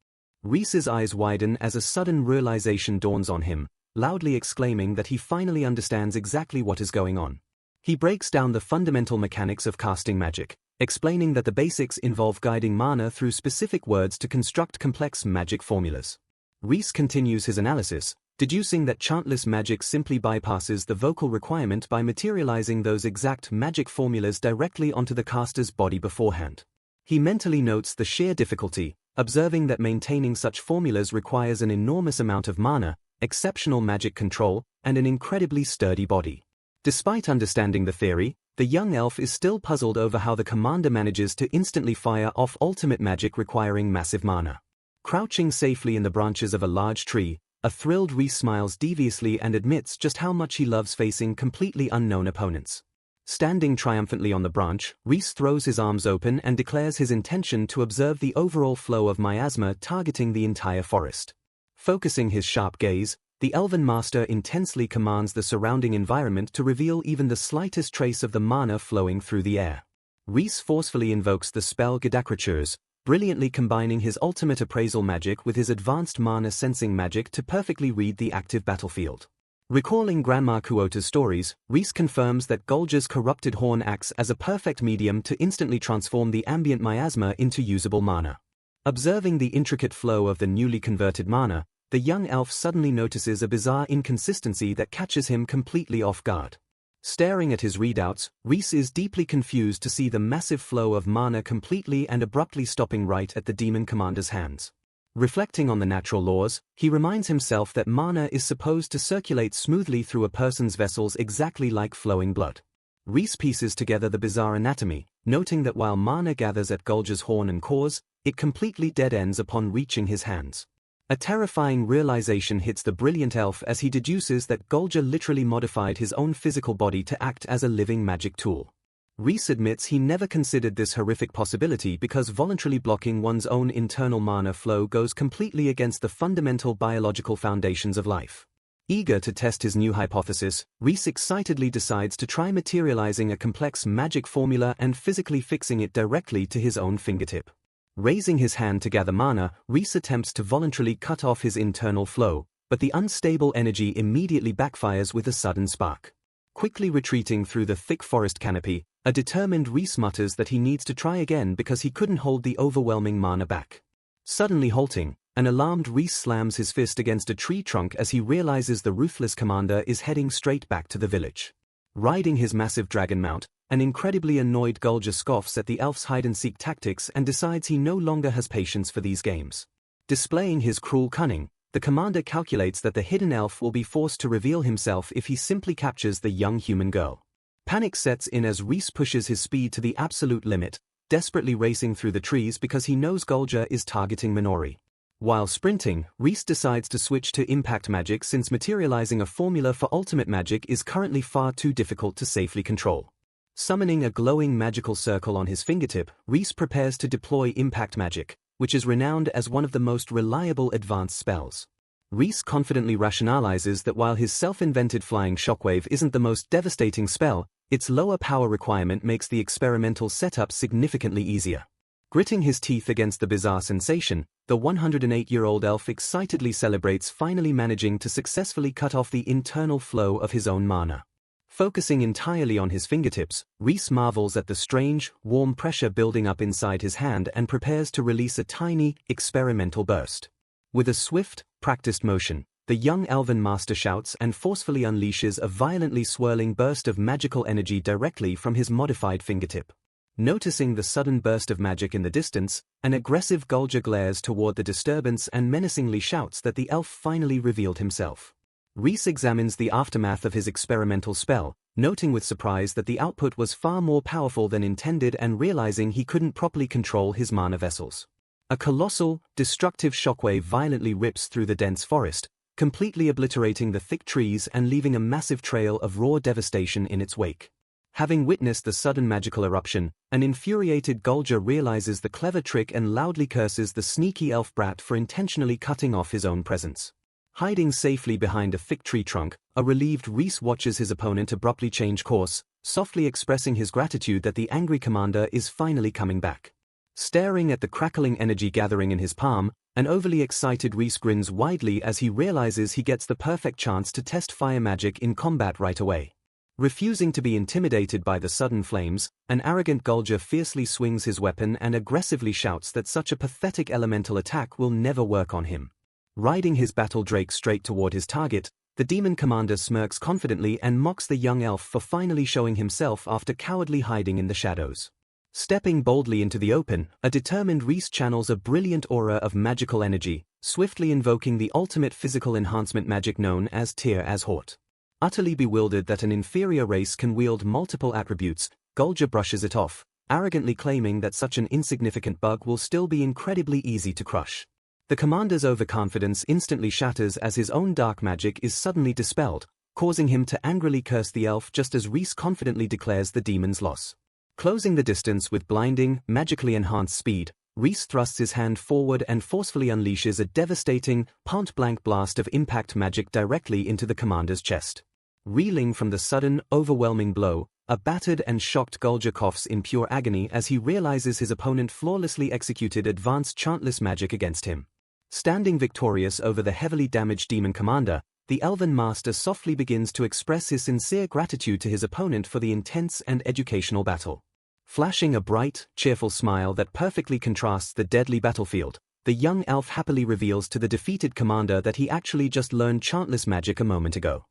Reese's eyes widen as a sudden realization dawns on him, loudly exclaiming that he finally understands exactly what is going on. He breaks down the fundamental mechanics of casting magic, explaining that the basics involve guiding mana through specific words to construct complex magic formulas. Reese continues his analysis, deducing that chantless magic simply bypasses the vocal requirement by materializing those exact magic formulas directly onto the caster's body beforehand. He mentally notes the sheer difficulty, observing that maintaining such formulas requires an enormous amount of mana, exceptional magic control, and an incredibly sturdy body. Despite understanding the theory, the young elf is still puzzled over how the commander manages to instantly fire off ultimate magic requiring massive mana. Crouching safely in the branches of a large tree, a thrilled Reese smiles deviously and admits just how much he loves facing completely unknown opponents. Standing triumphantly on the branch, Reese throws his arms open and declares his intention to observe the overall flow of miasma targeting the entire forest. Focusing his sharp gaze, the elven master intensely commands the surrounding environment to reveal even the slightest trace of the mana flowing through the air. Reese forcefully invokes the spell Gedakratures, brilliantly combining his ultimate appraisal magic with his advanced mana sensing magic to perfectly read the active battlefield. Recalling Grandma Kuota's stories, Reese confirms that Gulja's corrupted horn acts as a perfect medium to instantly transform the ambient miasma into usable mana. Observing the intricate flow of the newly converted mana, the young elf suddenly notices a bizarre inconsistency that catches him completely off guard. Staring at his readouts, Reese is deeply confused to see the massive flow of mana completely and abruptly stopping right at the demon commander's hands. Reflecting on the natural laws, he reminds himself that mana is supposed to circulate smoothly through a person's vessels exactly like flowing blood. Reese pieces together the bizarre anatomy, noting that while mana gathers at Gulja's horn and cause, it completely dead ends upon reaching his hands. A terrifying realization hits the brilliant elf as he deduces that Gulja literally modified his own physical body to act as a living magic tool. Reese admits he never considered this horrific possibility because voluntarily blocking one's own internal mana flow goes completely against the fundamental biological foundations of life. Eager to test his new hypothesis, Reese excitedly decides to try materializing a complex magic formula and physically fixing it directly to his own fingertip. Raising his hand to gather mana, Reese attempts to voluntarily cut off his internal flow, but the unstable energy immediately backfires with a sudden spark. Quickly retreating through the thick forest canopy, a determined Reese mutters that he needs to try again because he couldn't hold the overwhelming mana back. Suddenly halting, an alarmed Reese slams his fist against a tree trunk as he realizes the ruthless commander is heading straight back to the village. Riding his massive dragon mount, an incredibly annoyed Gulja scoffs at the elf's hide-and-seek tactics and decides he no longer has patience for these games. Displaying his cruel cunning, the commander calculates that the hidden elf will be forced to reveal himself if he simply captures the young human girl. Panic sets in as Reese pushes his speed to the absolute limit, desperately racing through the trees because he knows Gulja is targeting Minori. While sprinting, Reese decides to switch to impact magic since materializing a formula for ultimate magic is currently far too difficult to safely control. Summoning a glowing magical circle on his fingertip, Reese prepares to deploy impact magic, which is renowned as one of the most reliable advanced spells. Reese confidently rationalizes that while his self-invented flying shockwave isn't the most devastating spell, its lower power requirement makes the experimental setup significantly easier. Gritting his teeth against the bizarre sensation, the 108-year-old elf excitedly celebrates finally managing to successfully cut off the internal flow of his own mana. Focusing entirely on his fingertips, Reese marvels at the strange, warm pressure building up inside his hand and prepares to release a tiny, experimental burst. With a swift, practiced motion, the young elven master shouts and forcefully unleashes a violently swirling burst of magical energy directly from his modified fingertip. Noticing the sudden burst of magic in the distance, an aggressive Gulger glares toward the disturbance and menacingly shouts that the elf finally revealed himself. Reese examines the aftermath of his experimental spell, noting with surprise that the output was far more powerful than intended and realizing he couldn't properly control his mana vessels. A colossal, destructive shockwave violently rips through the dense forest, completely obliterating the thick trees and leaving a massive trail of raw devastation in its wake. Having witnessed the sudden magical eruption, an infuriated Gulger realizes the clever trick and loudly curses the sneaky elf brat for intentionally cutting off his own presence. Hiding safely behind a thick tree trunk, a relieved Reese watches his opponent abruptly change course, softly expressing his gratitude that the angry commander is finally coming back. Staring at the crackling energy gathering in his palm, an overly excited Reese grins widely as he realizes he gets the perfect chance to test fire magic in combat right away. Refusing to be intimidated by the sudden flames, an arrogant Gulger fiercely swings his weapon and aggressively shouts that such a pathetic elemental attack will never work on him. Riding his battle drake straight toward his target, the demon commander smirks confidently and mocks the young elf for finally showing himself after cowardly hiding in the shadows. Stepping boldly into the open, a determined Reese channels a brilliant aura of magical energy, swiftly invoking the ultimate physical enhancement magic known as Tear as Hort. Utterly bewildered that an inferior race can wield multiple attributes, Gulger brushes it off, arrogantly claiming that such an insignificant bug will still be incredibly easy to crush. The commander's overconfidence instantly shatters as his own dark magic is suddenly dispelled, causing him to angrily curse the elf just as Reese confidently declares the demon's loss. Closing the distance with blinding, magically enhanced speed, Reese thrusts his hand forward and forcefully unleashes a devastating, point-blank blast of impact magic directly into the commander's chest. Reeling from the sudden, overwhelming blow, a battered and shocked Gulger coughs in pure agony as he realizes his opponent flawlessly executed advanced chantless magic against him. Standing victorious over the heavily damaged demon commander, the elven master softly begins to express his sincere gratitude to his opponent for the intense and educational battle. Flashing a bright, cheerful smile that perfectly contrasts the deadly battlefield, the young elf happily reveals to the defeated commander that he actually just learned chantless magic a moment ago.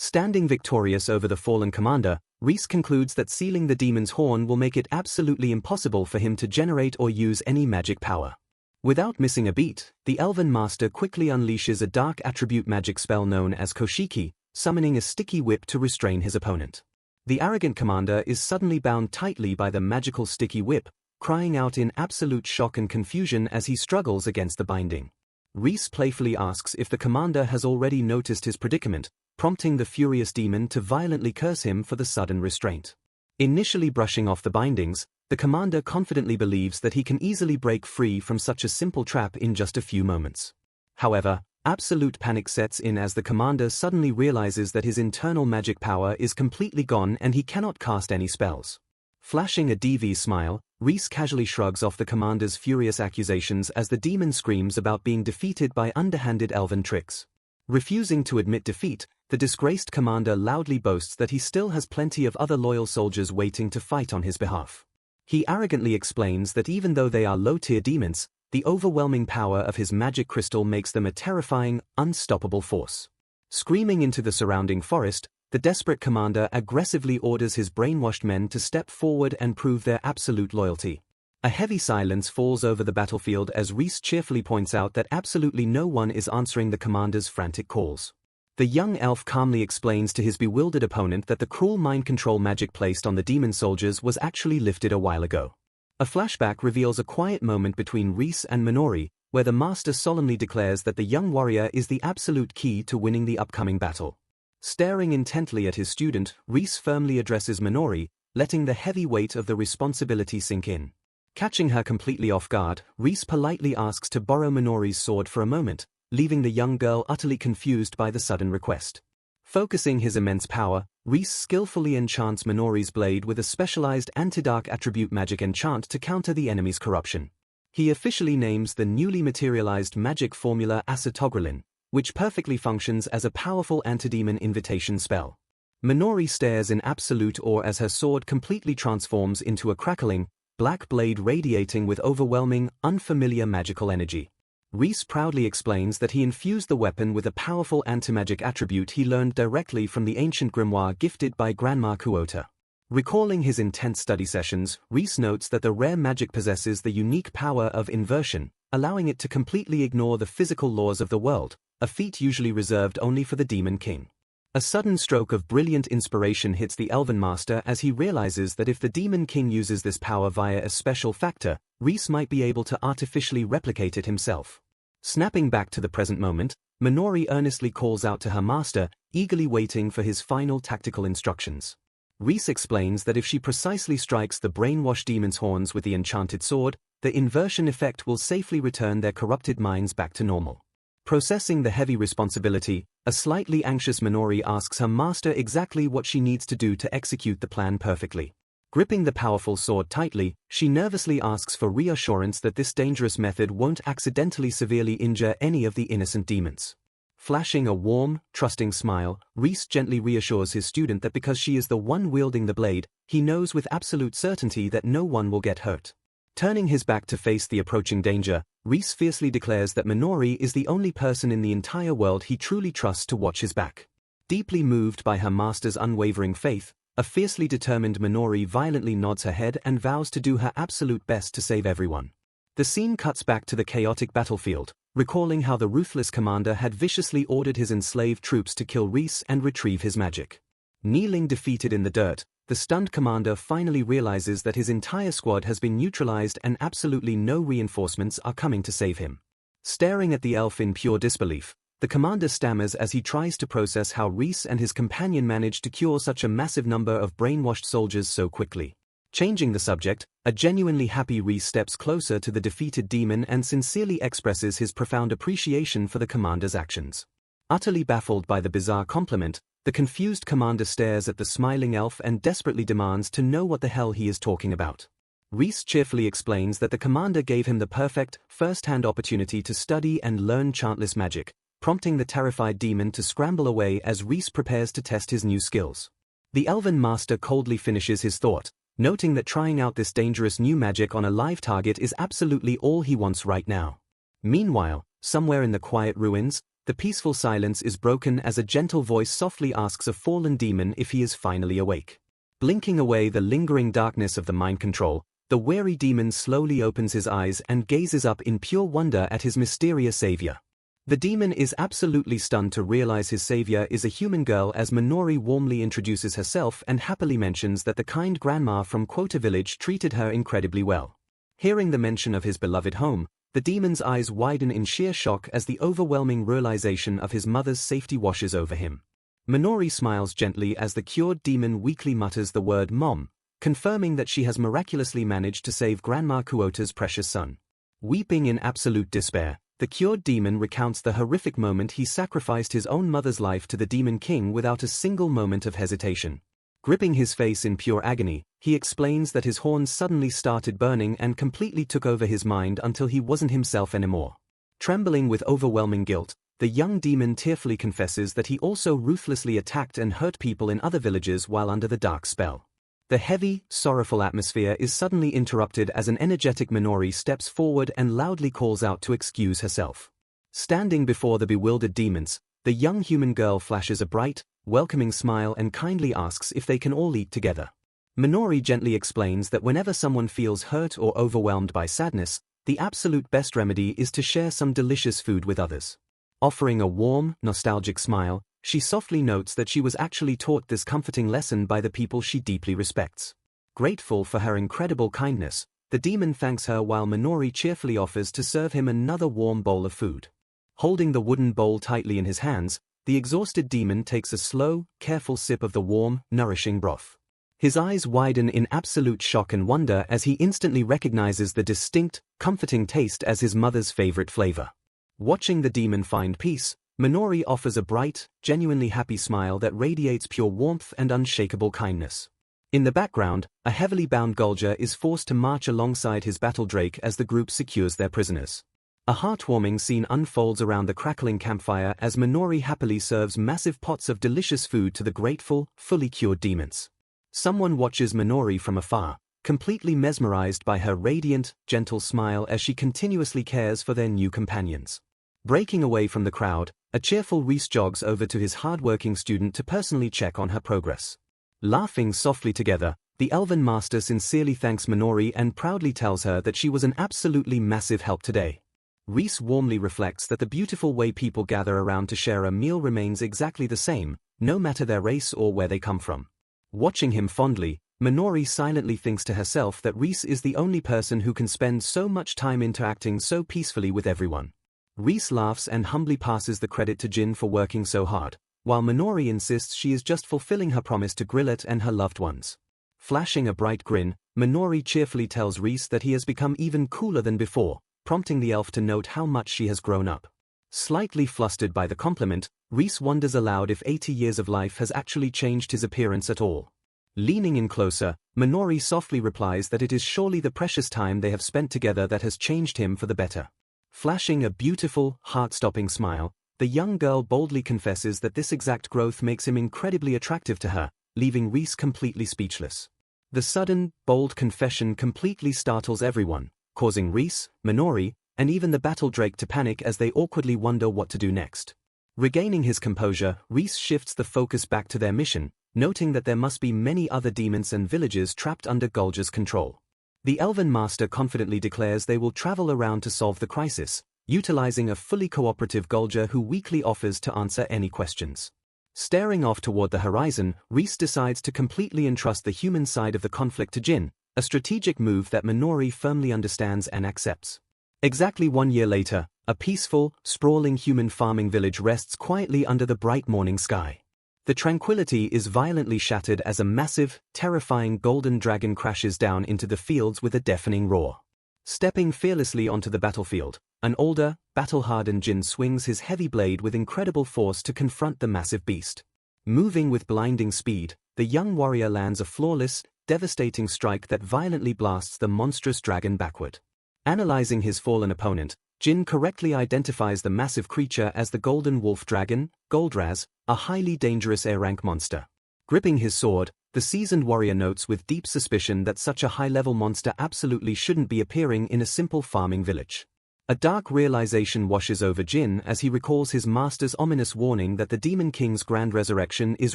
Standing victorious over the fallen commander, Reese concludes that sealing the demon's horn will make it absolutely impossible for him to generate or use any magic power. Without missing a beat, the elven master quickly unleashes a dark attribute magic spell known as Koshiki, summoning a sticky whip to restrain his opponent. The arrogant commander is suddenly bound tightly by the magical sticky whip, crying out in absolute shock and confusion as he struggles against the binding. Reese playfully asks if the commander has already noticed his predicament, prompting the furious demon to violently curse him for the sudden restraint. Initially brushing off the bindings, the commander confidently believes that he can easily break free from such a simple trap in just a few moments. However, absolute panic sets in as the commander suddenly realizes that his internal magic power is completely gone and he cannot cast any spells. Flashing a DV smile, Reese casually shrugs off the commander's furious accusations as the demon screams about being defeated by underhanded elven tricks. Refusing to admit defeat, the disgraced commander loudly boasts that he still has plenty of other loyal soldiers waiting to fight on his behalf. He arrogantly explains that even though they are low-tier demons, the overwhelming power of his magic crystal makes them a terrifying, unstoppable force. Screaming into the surrounding forest, the desperate commander aggressively orders his brainwashed men to step forward and prove their absolute loyalty. A heavy silence falls over the battlefield as Reese cheerfully points out that absolutely no one is answering the commander's frantic calls. The young elf calmly explains to his bewildered opponent that the cruel mind control magic placed on the demon soldiers was actually lifted a while ago. A flashback reveals a quiet moment between Reese and Minori, where the master solemnly declares that the young warrior is the absolute key to winning the upcoming battle. Staring intently at his student, Reese firmly addresses Minori, letting the heavy weight of the responsibility sink in. Catching her completely off guard, Reese politely asks to borrow Minori's sword for a moment, leaving the young girl utterly confused by the sudden request. Focusing his immense power, Reese skillfully enchants Minori's blade with a specialized anti-dark attribute magic enchant to counter the enemy's corruption. He officially names the newly materialized magic formula Acetogrelin, which perfectly functions as a powerful antidemon invitation spell. Minori stares in absolute awe as her sword completely transforms into a crackling, black blade radiating with overwhelming, unfamiliar magical energy. Reese proudly explains that he infused the weapon with a powerful anti-magic attribute he learned directly from the ancient grimoire gifted by Grandma Kuota. Recalling his intense study sessions, Reese notes that the rare magic possesses the unique power of inversion, allowing it to completely ignore the physical laws of the world, a feat usually reserved only for the Demon King. A sudden stroke of brilliant inspiration hits the Elven Master as he realizes that if the Demon King uses this power via a special factor, Reese might be able to artificially replicate it himself. Snapping back to the present moment, Minori earnestly calls out to her master, eagerly waiting for his final tactical instructions. Reese explains that if she precisely strikes the brainwashed demon's horns with the enchanted sword, the inversion effect will safely return their corrupted minds back to normal. Processing the heavy responsibility, a slightly anxious Minori asks her master exactly what she needs to do to execute the plan perfectly. Gripping the powerful sword tightly, she nervously asks for reassurance that this dangerous method won't accidentally severely injure any of the innocent demons. Flashing a warm, trusting smile, Reese gently reassures his student that because she is the one wielding the blade, he knows with absolute certainty that no one will get hurt. Turning his back to face the approaching danger, Reese fiercely declares that Minori is the only person in the entire world he truly trusts to watch his back. Deeply moved by her master's unwavering faith, a fiercely determined Minori violently nods her head and vows to do her absolute best to save everyone. The scene cuts back to the chaotic battlefield, recalling how the ruthless commander had viciously ordered his enslaved troops to kill Reese and retrieve his magic. Kneeling defeated in the dirt, the stunned commander finally realizes that his entire squad has been neutralized and absolutely no reinforcements are coming to save him. Staring at the elf in pure disbelief, the commander stammers as he tries to process how Reese and his companion managed to cure such a massive number of brainwashed soldiers so quickly. Changing the subject, a genuinely happy Reese steps closer to the defeated demon and sincerely expresses his profound appreciation for the commander's actions. Utterly baffled by the bizarre compliment, the confused commander stares at the smiling elf and desperately demands to know what the hell he is talking about. Reese cheerfully explains that the commander gave him the perfect, first-hand opportunity to study and learn chantless magic, prompting the terrified demon to scramble away as Reese prepares to test his new skills. The Elven Master coldly finishes his thought, noting that trying out this dangerous new magic on a live target is absolutely all he wants right now. Meanwhile, somewhere in the quiet ruins, the peaceful silence is broken as a gentle voice softly asks a fallen demon if he is finally awake. Blinking away the lingering darkness of the mind control, the weary demon slowly opens his eyes and gazes up in pure wonder at his mysterious savior. The demon is absolutely stunned to realize his savior is a human girl as Minori warmly introduces herself and happily mentions that the kind grandma from Quota Village treated her incredibly well. Hearing the mention of his beloved home, the demon's eyes widen in sheer shock as the overwhelming realization of his mother's safety washes over him. Minori smiles gently as the cured demon weakly mutters the word "Mom," confirming that she has miraculously managed to save Grandma Quota's precious son. Weeping in absolute despair, the cured demon recounts the horrific moment he sacrificed his own mother's life to the Demon King without a single moment of hesitation. Gripping his face in pure agony, he explains that his horns suddenly started burning and completely took over his mind until he wasn't himself anymore. Trembling with overwhelming guilt, the young demon tearfully confesses that he also ruthlessly attacked and hurt people in other villages while under the dark spell. The heavy, sorrowful atmosphere is suddenly interrupted as an energetic Minori steps forward and loudly calls out to excuse herself. Standing before the bewildered demons, the young human girl flashes a bright, welcoming smile and kindly asks if they can all eat together. Minori gently explains that whenever someone feels hurt or overwhelmed by sadness, the absolute best remedy is to share some delicious food with others. Offering a warm, nostalgic smile, she softly notes that she was actually taught this comforting lesson by the people she deeply respects. Grateful for her incredible kindness, the demon thanks her while Minori cheerfully offers to serve him another warm bowl of food. Holding the wooden bowl tightly in his hands, the exhausted demon takes a slow, careful sip of the warm, nourishing broth. His eyes widen in absolute shock and wonder as he instantly recognizes the distinct, comforting taste as his mother's favorite flavor. Watching the demon find peace, Minori offers a bright, genuinely happy smile that radiates pure warmth and unshakable kindness. In the background, a heavily bound Gulger is forced to march alongside his battle drake as the group secures their prisoners. A heartwarming scene unfolds around the crackling campfire as Minori happily serves massive pots of delicious food to the grateful, fully cured demons. Someone watches Minori from afar, completely mesmerized by her radiant, gentle smile as she continuously cares for their new companions. Breaking away from the crowd, a cheerful Reese jogs over to his hard-working student to personally check on her progress. Laughing softly together, The Elven Master sincerely thanks Minori and proudly tells her that she was an absolutely massive help today. Reese warmly reflects that the beautiful way people gather around to share a meal remains exactly the same, no matter their race or where they come from. Watching him fondly, Minori silently thinks to herself that Reese is the only person who can spend so much time interacting so peacefully with everyone. Reese laughs and humbly passes the credit to Jin for working so hard, while Minori insists she is just fulfilling her promise to Grillet and her loved ones. Flashing a bright grin, Minori cheerfully tells Reese that he has become even cooler than before, prompting the elf to note how much she has grown up. Slightly flustered by the compliment, Reese wonders aloud if 80 years of life has actually changed his appearance at all. Leaning in closer, Minori softly replies that it is surely the precious time they have spent together that has changed him for the better. Flashing a beautiful, heart-stopping smile, the young girl boldly confesses that this exact growth makes him incredibly attractive to her, leaving Reese completely speechless. The sudden, bold confession completely startles everyone, causing Reese, Minori, and even the battle drake to panic as they awkwardly wonder what to do next. Regaining his composure, Reese shifts the focus back to their mission, noting that there must be many other demons and villages trapped under Gulger's control. The Elven Master confidently declares they will travel around to solve the crisis, utilizing a fully cooperative Gulger who weakly offers to answer any questions. Staring off toward the horizon, Reese decides to completely entrust the human side of the conflict to Jin, a strategic move that Minori firmly understands and accepts. Exactly 1 year later, a peaceful, sprawling human farming village rests quietly under the bright morning sky. The tranquility is violently shattered as a massive, terrifying golden dragon crashes down into the fields with a deafening roar. Stepping fearlessly onto the battlefield, an older, battle-hardened Jin swings his heavy blade with incredible force to confront the massive beast. Moving with blinding speed, the young warrior lands a flawless, devastating strike that violently blasts the monstrous dragon backward. Analyzing his fallen opponent, Jin correctly identifies the massive creature as the golden wolf dragon, Goldraz, a highly dangerous A-rank monster. Gripping his sword, the seasoned warrior notes with deep suspicion that such a high-level monster absolutely shouldn't be appearing in a simple farming village. A dark realization washes over Jin as he recalls his master's ominous warning that the Demon King's grand resurrection is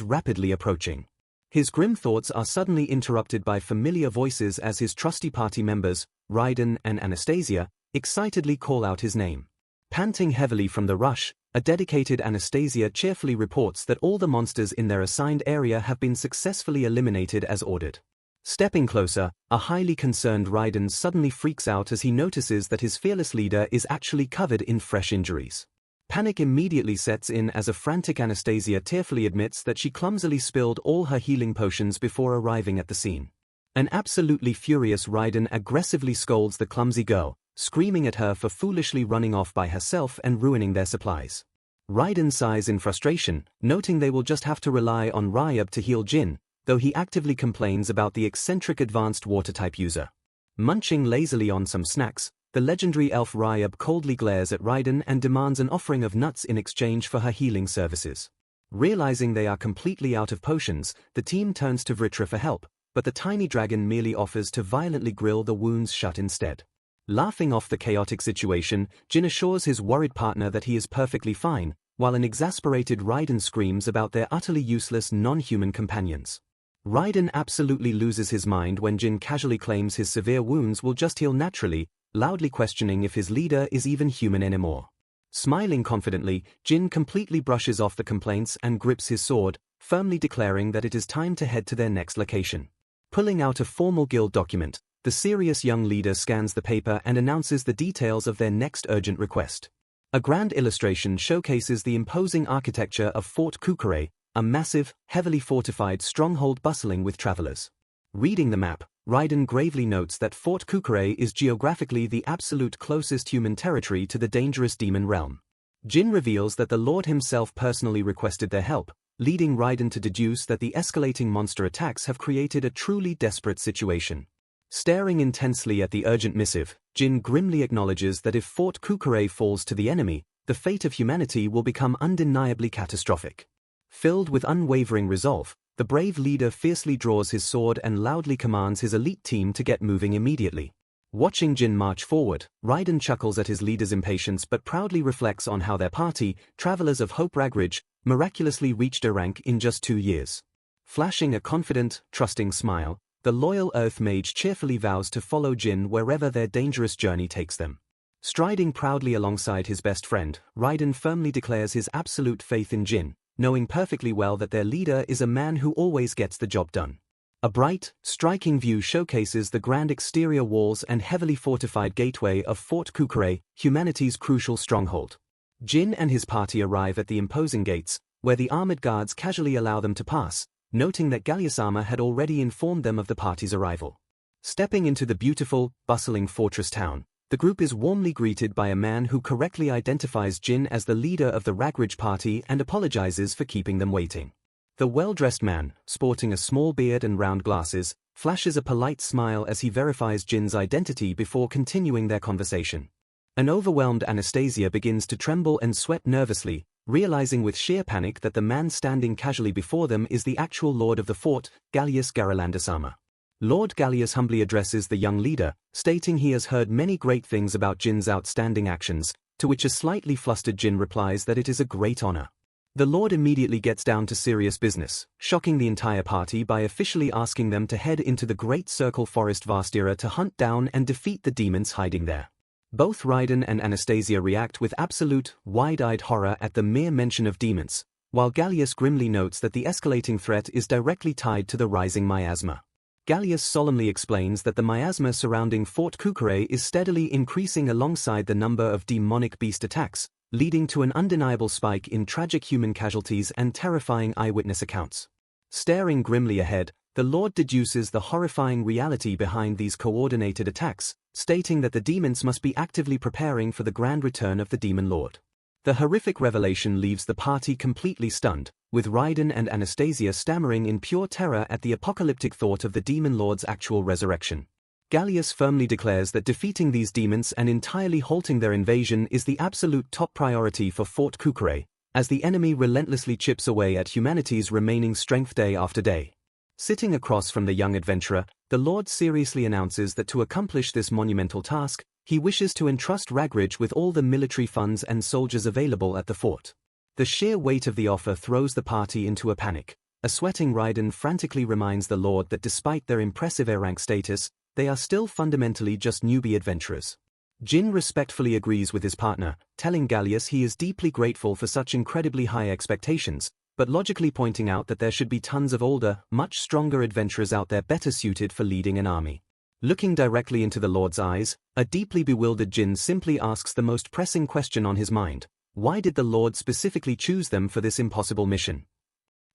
rapidly approaching. His grim thoughts are suddenly interrupted by familiar voices as his trusty party members, Raiden and Anastasia, excitedly call out his name. Panting heavily from the rush, a dedicated Anastasia cheerfully reports that all the monsters in their assigned area have been successfully eliminated as ordered. Stepping closer, a highly concerned Raiden suddenly freaks out as he notices that his fearless leader is actually covered in fresh injuries. Panic immediately sets in as a frantic Anastasia tearfully admits that she clumsily spilled all her healing potions before arriving at the scene. An absolutely furious Raiden aggressively scolds the clumsy girl, screaming at her for foolishly running off by herself and ruining their supplies. Raiden sighs in frustration, noting they will just have to rely on Ryab to heal Jin, though he actively complains about the eccentric advanced water-type user. Munching lazily on some snacks, the legendary elf Ryab coldly glares at Raiden and demands an offering of nuts in exchange for her healing services. Realizing they are completely out of potions, the team turns to Vritra for help, but the tiny dragon merely offers to violently grill the wounds shut instead. Laughing off the chaotic situation, Jin assures his worried partner that he is perfectly fine, while an exasperated Raiden screams about their utterly useless non-human companions. Raiden absolutely loses his mind when Jin casually claims his severe wounds will just heal naturally, loudly questioning if his leader is even human anymore. Smiling confidently, Jin completely brushes off the complaints and grips his sword, firmly declaring that it is time to head to their next location. Pulling out a formal guild document, the serious young leader scans the paper and announces the details of their next urgent request. A grand illustration showcases the imposing architecture of Fort Kukure, a massive, heavily fortified stronghold bustling with travelers. Reading the map, Raiden gravely notes that Fort Kukure is geographically the absolute closest human territory to the dangerous demon realm. Jin reveals that the Lord himself personally requested their help, leading Raiden to deduce that the escalating monster attacks have created a truly desperate situation. Staring intensely at the urgent missive, Jin grimly acknowledges that if Fort Kukure falls to the enemy, the fate of humanity will become undeniably catastrophic. Filled with unwavering resolve, the brave leader fiercely draws his sword and loudly commands his elite team to get moving immediately. Watching Jin march forward, Raiden chuckles at his leader's impatience but proudly reflects on how their party, Travelers of Hope Ragridge, miraculously reached a rank in just 2 years. Flashing a confident, trusting smile, The loyal Earth Mage cheerfully vows to follow Jin wherever their dangerous journey takes them. Striding proudly alongside his best friend, Raiden firmly declares his absolute faith in Jin, knowing perfectly well that their leader is a man who always gets the job done. A bright, striking view showcases the grand exterior walls and heavily fortified gateway of Fort Kukure, humanity's crucial stronghold. Jin and his party arrive at the imposing gates, where the armored guards casually allow them to pass, noting that Gallius-sama had already informed them of the party's arrival. Stepping into the beautiful, bustling fortress town, the group is warmly greeted by a man who correctly identifies Jin as the leader of the Ragridge party and apologizes for keeping them waiting. The well-dressed man, sporting a small beard and round glasses, flashes a polite smile as he verifies Jin's identity before continuing their conversation. An overwhelmed Anastasia begins to tremble and sweat nervously, realizing with sheer panic that the man standing casually before them is the actual lord of the fort, Gallius Garalanda-sama. Lord Gallius humbly addresses the young leader, stating he has heard many great things about Jin's outstanding actions, to which a slightly flustered Jin replies that it is a great honor. The Lord immediately gets down to serious business, shocking the entire party by officially asking them to head into the Great Circle Forest Vastira to hunt down and defeat the demons hiding there. Both Raiden and Anastasia react with absolute, wide-eyed horror at the mere mention of demons, while Gallius grimly notes that the escalating threat is directly tied to the rising miasma. Gallius solemnly explains that the miasma surrounding Fort Kukure is steadily increasing alongside the number of demonic beast attacks, leading to an undeniable spike in tragic human casualties and terrifying eyewitness accounts. Staring grimly ahead, the Lord deduces the horrifying reality behind these coordinated attacks, stating that the demons must be actively preparing for the grand return of the Demon Lord. The horrific revelation leaves the party completely stunned, with Raiden and Anastasia stammering in pure terror at the apocalyptic thought of the Demon Lord's actual resurrection. Gallius firmly declares that defeating these demons and entirely halting their invasion is the absolute top priority for Fort Kukure, as the enemy relentlessly chips away at humanity's remaining strength day after day. Sitting across from the young adventurer, the Lord seriously announces that to accomplish this monumental task, he wishes to entrust Ragridge with all the military funds and soldiers available at the fort. The sheer weight of the offer throws the party into a panic. A sweating Raiden frantically reminds the Lord that despite their impressive A-rank status, they are still fundamentally just newbie adventurers. Jin respectfully agrees with his partner, telling Gallius he is deeply grateful for such incredibly high expectations, but logically pointing out that there should be tons of older, much stronger adventurers out there better suited for leading an army. Looking directly into the Lord's eyes, a deeply bewildered Jin simply asks the most pressing question on his mind: why did the Lord specifically choose them for this impossible mission?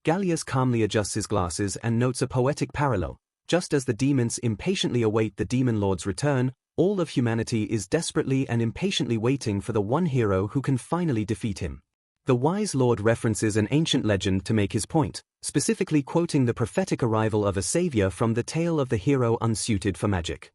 Gallius calmly adjusts his glasses and notes a poetic parallel. Just as the demons impatiently await the Demon Lord's return, all of humanity is desperately and impatiently waiting for the one hero who can finally defeat him. The wise Lord references an ancient legend to make his point, specifically quoting the prophetic arrival of a savior from the tale of the hero unsuited for magic.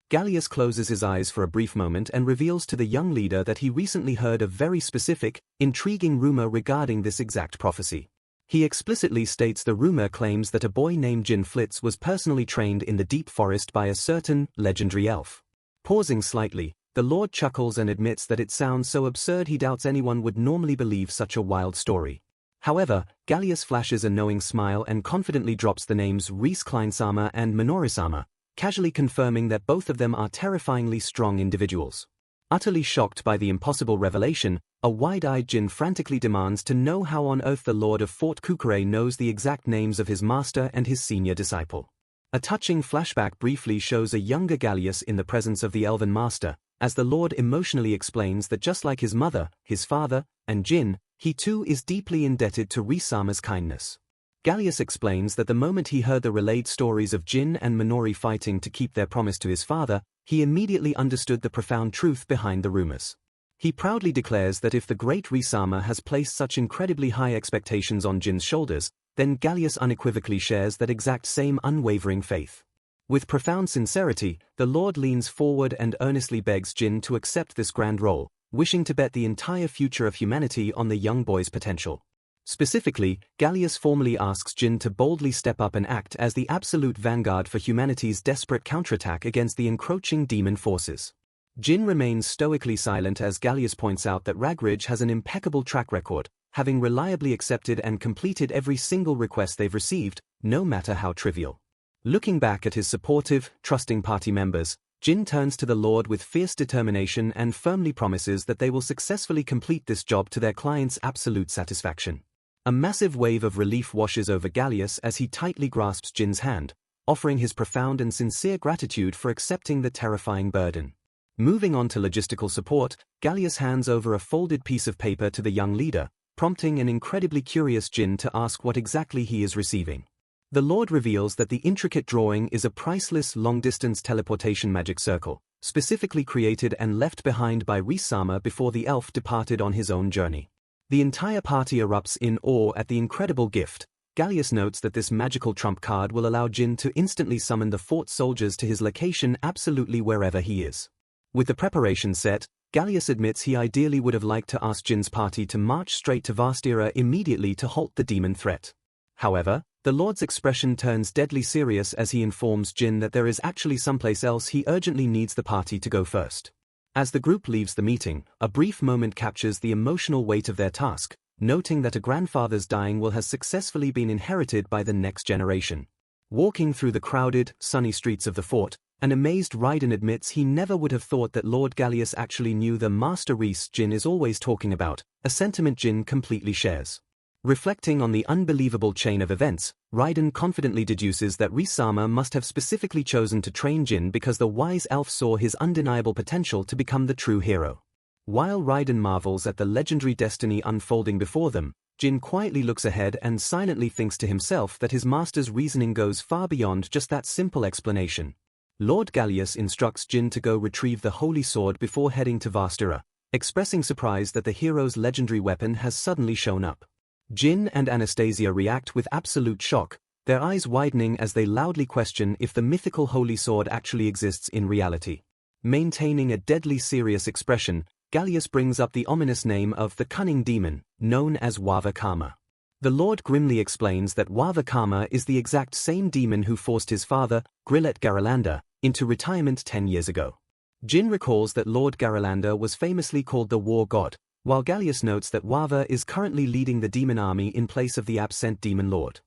Gallius closes his eyes for a brief moment and reveals to the young leader that he recently heard a very specific, intriguing rumor regarding this exact prophecy. He explicitly states the rumor claims that a boy named Jin Flitz was personally trained in the deep forest by a certain, legendary elf. Pausing slightly, the Lord chuckles and admits that it sounds so absurd he doubts anyone would normally believe such a wild story. However, Gallius flashes a knowing smile and confidently drops the names Reese Kleinsama and Minorisama, casually confirming that both of them are terrifyingly strong individuals. Utterly shocked by the impossible revelation, a wide-eyed Jin frantically demands to know how on earth the Lord of Fort Kukure knows the exact names of his master and his senior disciple. A touching flashback briefly shows a younger Gallius in the presence of the Elven Master, as the Lord emotionally explains that just like his mother, his father, and Jin, he too is deeply indebted to Risama's kindness. Gallius explains that the moment he heard the relayed stories of Jin and Minori fighting to keep their promise to his father, he immediately understood the profound truth behind the rumors. He proudly declares that if the great Risama has placed such incredibly high expectations on Jin's shoulders, then Gallius unequivocally shares that exact same unwavering faith. With profound sincerity, the Lord leans forward and earnestly begs Jin to accept this grand role, wishing to bet the entire future of humanity on the young boy's potential. Specifically, Gallius formally asks Jin to boldly step up and act as the absolute vanguard for humanity's desperate counterattack against the encroaching demon forces. Jin remains stoically silent as Gallius points out that Ragridge has an impeccable track record, having reliably accepted and completed every single request they've received, no matter how trivial. Looking back at his supportive, trusting party members, Jin turns to the Lord with fierce determination and firmly promises that they will successfully complete this job to their client's absolute satisfaction. A massive wave of relief washes over Gallius as he tightly grasps Jin's hand, offering his profound and sincere gratitude for accepting the terrifying burden. Moving on to logistical support, Gallius hands over a folded piece of paper to the young leader, prompting an incredibly curious Jin to ask what exactly he is receiving. The Lord reveals that the intricate drawing is a priceless long-distance teleportation magic circle, specifically created and left behind by Reincarnated before the elf departed on his own journey. The entire party erupts in awe at the incredible gift. Gallius notes that this magical trump card will allow Jin to instantly summon the fort soldiers to his location absolutely wherever he is. With the preparation set, Gallius admits he ideally would have liked to ask Jin's party to march straight to Vastira immediately to halt the demon threat. However, the Lord's expression turns deadly serious as he informs Jin that there is actually someplace else he urgently needs the party to go first. As the group leaves the meeting, a brief moment captures the emotional weight of their task, noting that a grandfather's dying will has successfully been inherited by the next generation. Walking through the crowded, sunny streets of the fort, an amazed Raiden admits he never would have thought that Lord Gallius actually knew the Master Reese Jin is always talking about, a sentiment Jin completely shares. Reflecting on the unbelievable chain of events, Raiden confidently deduces that Reincarnated must have specifically chosen to train Jin because the wise elf saw his undeniable potential to become the true hero. While Raiden marvels at the legendary destiny unfolding before them, Jin quietly looks ahead and silently thinks to himself that his master's reasoning goes far beyond just that simple explanation. Lord Gallius instructs Jin to go retrieve the holy sword before heading to Vastira, expressing surprise that the hero's legendary weapon has suddenly shown up. Jin and Anastasia react with absolute shock, their eyes widening as they loudly question if the mythical holy sword actually exists in reality. Maintaining a deadly serious expression, Gallius brings up the ominous name of the cunning demon, known as Wava Karma. The Lord grimly explains that Wava Karma is the exact same demon who forced his father, Grillet Garalanda, into retirement 10 years ago. Jin recalls that Lord Garalanda was famously called the War God, while Gallius notes that Wava is currently leading the demon army in place of the absent demon lord.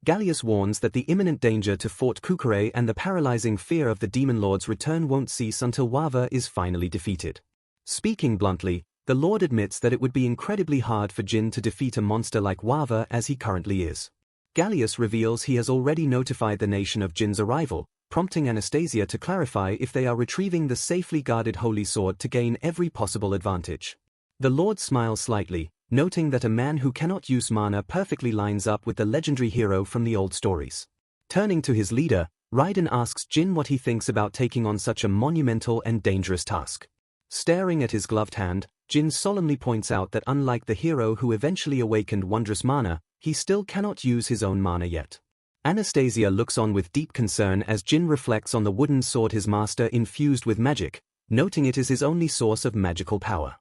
Gallius warns that the imminent danger to Fort Kukure and the paralyzing fear of the demon lord's return won't cease until Wava is finally defeated. Speaking bluntly, the Lord admits that it would be incredibly hard for Jin to defeat a monster like Wava as he currently is. Gallius reveals he has already notified the nation of Jin's arrival, prompting Anastasia to clarify if they are retrieving the safely guarded holy sword to gain every possible advantage. The Lord smiles slightly, noting that a man who cannot use mana perfectly lines up with the legendary hero from the old stories. Turning to his leader, Raiden asks Jin what he thinks about taking on such a monumental and dangerous task. Staring at his gloved hand, Jin solemnly points out that unlike the hero who eventually awakened wondrous mana, he still cannot use his own mana yet. Anastasia looks on with deep concern as Jin reflects on the wooden sword his master infused with magic, noting it is his only source of magical power.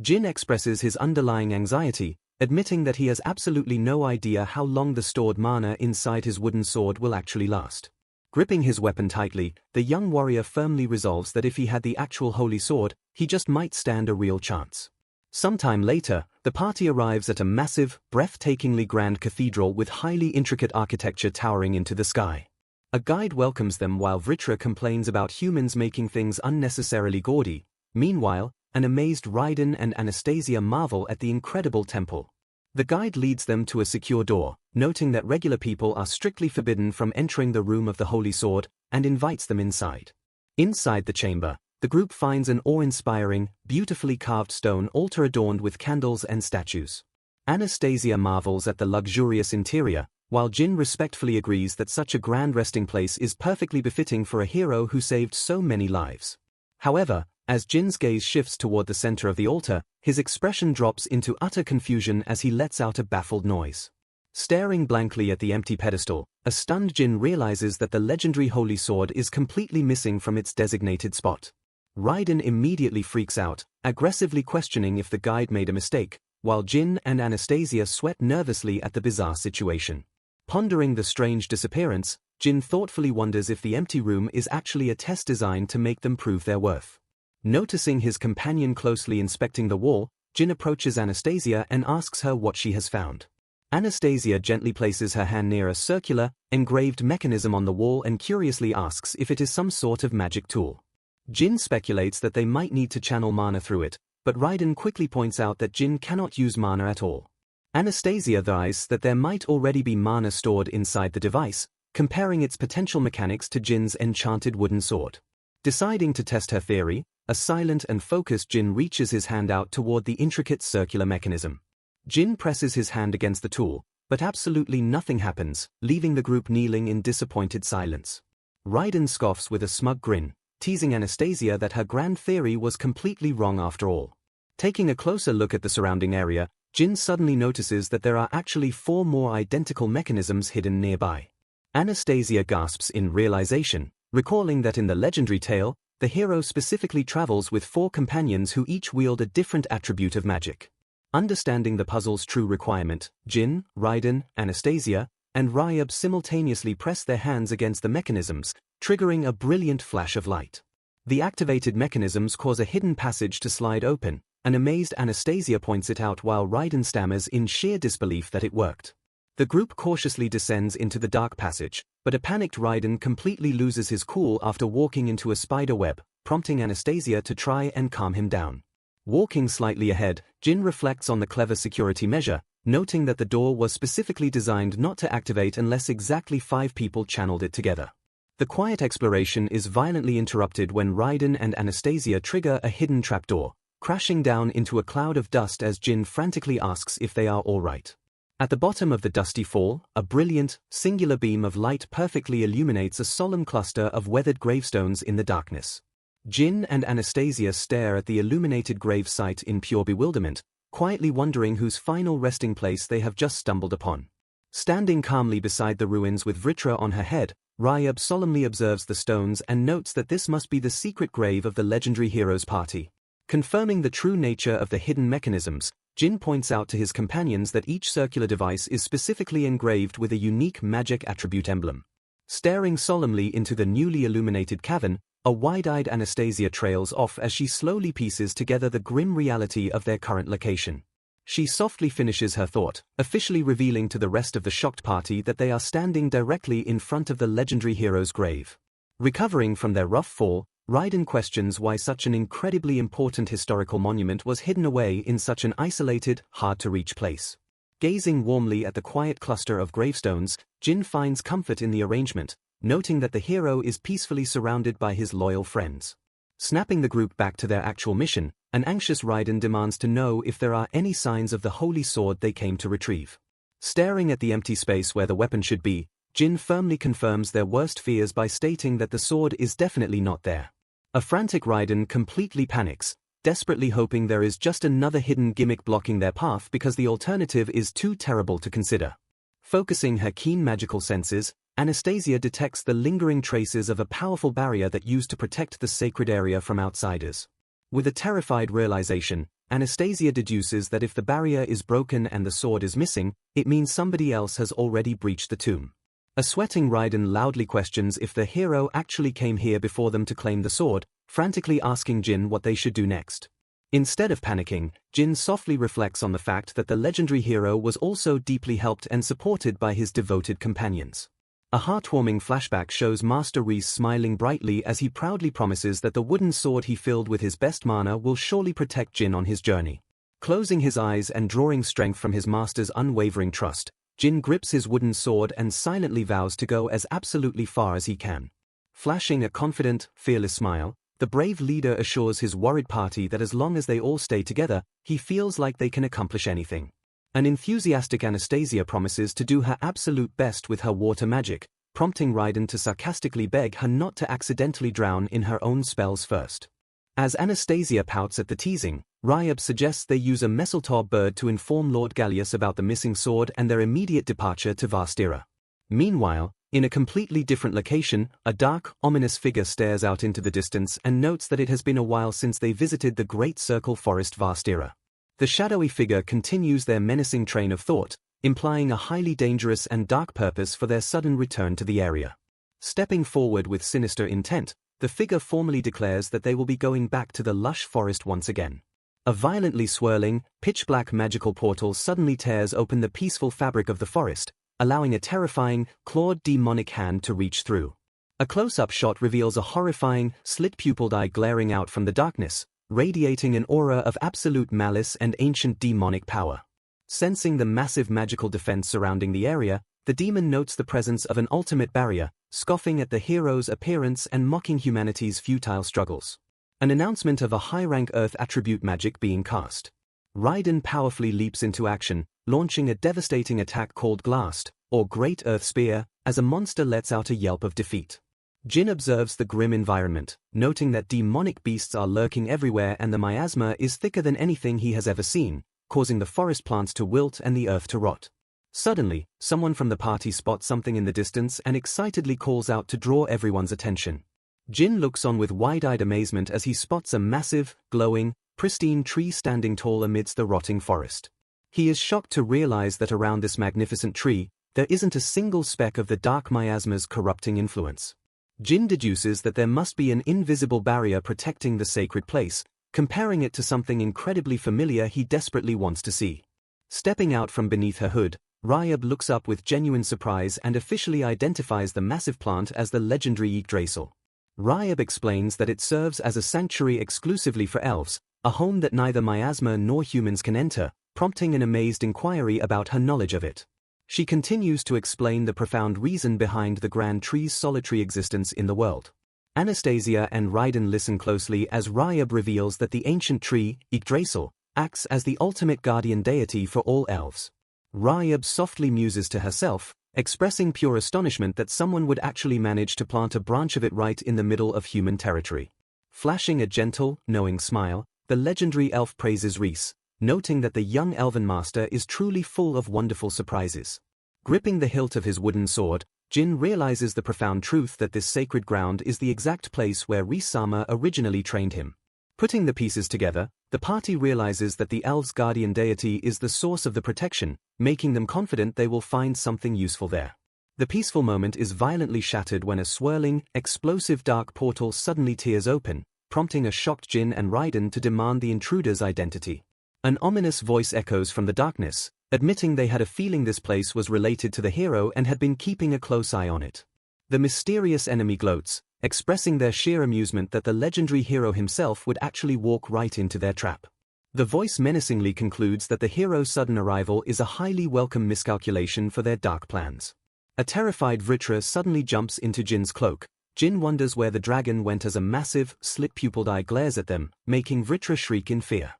Jin expresses his underlying anxiety, admitting that he has absolutely no idea how long the stored mana inside his wooden sword will actually last. Gripping his weapon tightly, the young warrior firmly resolves that if he had the actual holy sword, he just might stand a real chance. Sometime later, the party arrives at a massive, breathtakingly grand cathedral with highly intricate architecture towering into the sky. A guide welcomes them while Vritra complains about humans making things unnecessarily gaudy. Meanwhile, an amazed Raiden and Anastasia marvel at the incredible temple. The guide leads them to a secure door, noting that regular people are strictly forbidden from entering the room of the holy sword, and invites them inside. Inside the chamber, the group finds an awe-inspiring, beautifully carved stone altar adorned with candles and statues. Anastasia marvels at the luxurious interior, while Jin respectfully agrees that such a grand resting place is perfectly befitting for a hero who saved so many lives. However, as Jin's gaze shifts toward the center of the altar, his expression drops into utter confusion as he lets out a baffled noise. Staring blankly at the empty pedestal, a stunned Jin realizes that the legendary holy sword is completely missing from its designated spot. Raiden immediately freaks out, aggressively questioning if the guide made a mistake, while Jin and Anastasia sweat nervously at the bizarre situation. Pondering the strange disappearance, Jin thoughtfully wonders if the empty room is actually a test designed to make them prove their worth. Noticing his companion closely inspecting the wall, Jin approaches Anastasia and asks her what she has found. Anastasia gently places her hand near a circular, engraved mechanism on the wall and curiously asks if it is some sort of magic tool. Jin speculates that they might need to channel mana through it, but Raiden quickly points out that Jin cannot use mana at all. Anastasia advises that there might already be mana stored inside the device, comparing its potential mechanics to Jin's enchanted wooden sword. Deciding to test her theory, a silent and focused Jin reaches his hand out toward the intricate circular mechanism. Jin presses his hand against the tool, but absolutely nothing happens, leaving the group kneeling in disappointed silence. Raiden scoffs with a smug grin, teasing Anastasia that her grand theory was completely wrong after all. Taking a closer look at the surrounding area, Jin suddenly notices that there are actually 4 more identical mechanisms hidden nearby. Anastasia gasps in realization, recalling that in the legendary tale, the hero specifically travels with 4 companions who each wield a different attribute of magic. Understanding the puzzle's true requirement, Jin, Raiden, Anastasia, and Ryab simultaneously press their hands against the mechanisms, triggering a brilliant flash of light. The activated mechanisms cause a hidden passage to slide open. An amazed Anastasia points it out while Raiden stammers in sheer disbelief that it worked. The group cautiously descends into the dark passage, but a panicked Raiden completely loses his cool after walking into a spider web, prompting Anastasia to try and calm him down. Walking slightly ahead, Jin reflects on the clever security measure, noting that the door was specifically designed not to activate unless exactly 5 people channeled it together. The quiet exploration is violently interrupted when Raiden and Anastasia trigger a hidden trapdoor, crashing down into a cloud of dust as Jin frantically asks if they are all right. At the bottom of the dusty fall, a brilliant, singular beam of light perfectly illuminates a solemn cluster of weathered gravestones in the darkness. Jin and Anastasia stare at the illuminated grave site in pure bewilderment, quietly wondering whose final resting place they have just stumbled upon. Standing calmly beside the ruins with Vritra on her head, Ryab solemnly observes the stones and notes that this must be the secret grave of the legendary hero's party. Confirming the true nature of the hidden mechanisms, Jin points out to his companions that each circular device is specifically engraved with a unique magic attribute emblem. Staring solemnly into the newly illuminated cavern, a wide-eyed Anastasia trails off as she slowly pieces together the grim reality of their current location. She softly finishes her thought, officially revealing to the rest of the shocked party that they are standing directly in front of the legendary hero's grave. Recovering from their rough fall, Raiden questions why such an incredibly important historical monument was hidden away in such an isolated, hard-to-reach place. Gazing warmly at the quiet cluster of gravestones, Jin finds comfort in the arrangement, noting that the hero is peacefully surrounded by his loyal friends. Snapping the group back to their actual mission, an anxious Raiden demands to know if there are any signs of the holy sword they came to retrieve. Staring at the empty space where the weapon should be, Jin firmly confirms their worst fears by stating that the sword is definitely not there. A frantic Raiden completely panics, desperately hoping there is just another hidden gimmick blocking their path because the alternative is too terrible to consider. Focusing her keen magical senses, Anastasia detects the lingering traces of a powerful barrier that used to protect the sacred area from outsiders. With a terrified realization, Anastasia deduces that if the barrier is broken and the sword is missing, it means somebody else has already breached the tomb. A sweating Raiden loudly questions if the hero actually came here before them to claim the sword, frantically asking Jin what they should do next. Instead of panicking, Jin softly reflects on the fact that the legendary hero was also deeply helped and supported by his devoted companions. A heartwarming flashback shows Master Reese smiling brightly as he proudly promises that the wooden sword he filled with his best mana will surely protect Jin on his journey. Closing his eyes and drawing strength from his master's unwavering trust, Jin grips his wooden sword and silently vows to go as absolutely far as he can. Flashing a confident, fearless smile, the brave leader assures his worried party that as long as they all stay together, he feels like they can accomplish anything. An enthusiastic Anastasia promises to do her absolute best with her water magic, prompting Raiden to sarcastically beg her not to accidentally drown in her own spells first. As Anastasia pouts at the teasing, Ryab suggests they use a mistletoe bird to inform Lord Gallius about the missing sword and their immediate departure to Vastira. Meanwhile, in a completely different location, a dark, ominous figure stares out into the distance and notes that it has been a while since they visited the Great Circle Forest Vastira. The shadowy figure continues their menacing train of thought, implying a highly dangerous and dark purpose for their sudden return to the area. Stepping forward with sinister intent, the figure formally declares that they will be going back to the lush forest once again. A violently swirling, pitch-black magical portal suddenly tears open the peaceful fabric of the forest, allowing a terrifying, clawed demonic hand to reach through. A close-up shot reveals a horrifying, slit-pupiled eye glaring out from the darkness, radiating an aura of absolute malice and ancient demonic power. Sensing the massive magical defense surrounding the area, the demon notes the presence of an ultimate barrier, scoffing at the hero's appearance and mocking humanity's futile struggles. An announcement of a high-rank Earth attribute magic being cast. Raiden powerfully leaps into action, launching a devastating attack called Glast, or Great Earth Spear, as a monster lets out a yelp of defeat. Jin observes the grim environment, noting that demonic beasts are lurking everywhere and the miasma is thicker than anything he has ever seen, causing the forest plants to wilt and the earth to rot. Suddenly, someone from the party spots something in the distance and excitedly calls out to draw everyone's attention. Jin looks on with wide-eyed amazement as he spots a massive, glowing, pristine tree standing tall amidst the rotting forest. He is shocked to realize that around this magnificent tree, there isn't a single speck of the dark miasma's corrupting influence. Jin deduces that there must be an invisible barrier protecting the sacred place, comparing it to something incredibly familiar he desperately wants to see. Stepping out from beneath her hood, Ryab looks up with genuine surprise and officially identifies the massive plant as the legendary Yggdrasil. Ryab explains that it serves as a sanctuary exclusively for elves, a home that neither miasma nor humans can enter, prompting an amazed inquiry about her knowledge of it. She continues to explain the profound reason behind the grand tree's solitary existence in the world. Anastasia and Raiden listen closely as Ryab reveals that the ancient tree, Yggdrasil, acts as the ultimate guardian deity for all elves. Ryab softly muses to herself, expressing pure astonishment that someone would actually manage to plant a branch of it right in the middle of human territory. Flashing a gentle, knowing smile, the legendary elf praises Rhys, noting that the young elven master is truly full of wonderful surprises. Gripping the hilt of his wooden sword, Jin realizes the profound truth that this sacred ground is the exact place where Rhys-sama originally trained him. Putting the pieces together, the party realizes that the elves' guardian deity is the source of the protection, making them confident they will find something useful there. The peaceful moment is violently shattered when a swirling, explosive dark portal suddenly tears open, prompting a shocked Jin and Raiden to demand the intruder's identity. An ominous voice echoes from the darkness, admitting they had a feeling this place was related to the hero and had been keeping a close eye on it. The mysterious enemy gloats, expressing their sheer amusement that the legendary hero himself would actually walk right into their trap. The voice menacingly concludes that the hero's sudden arrival is a highly welcome miscalculation for their dark plans. A terrified Vritra suddenly jumps into Jin's cloak. Jin wonders where the dragon went as a massive, slit-pupiled eye glares at them, making Vritra shriek in fear.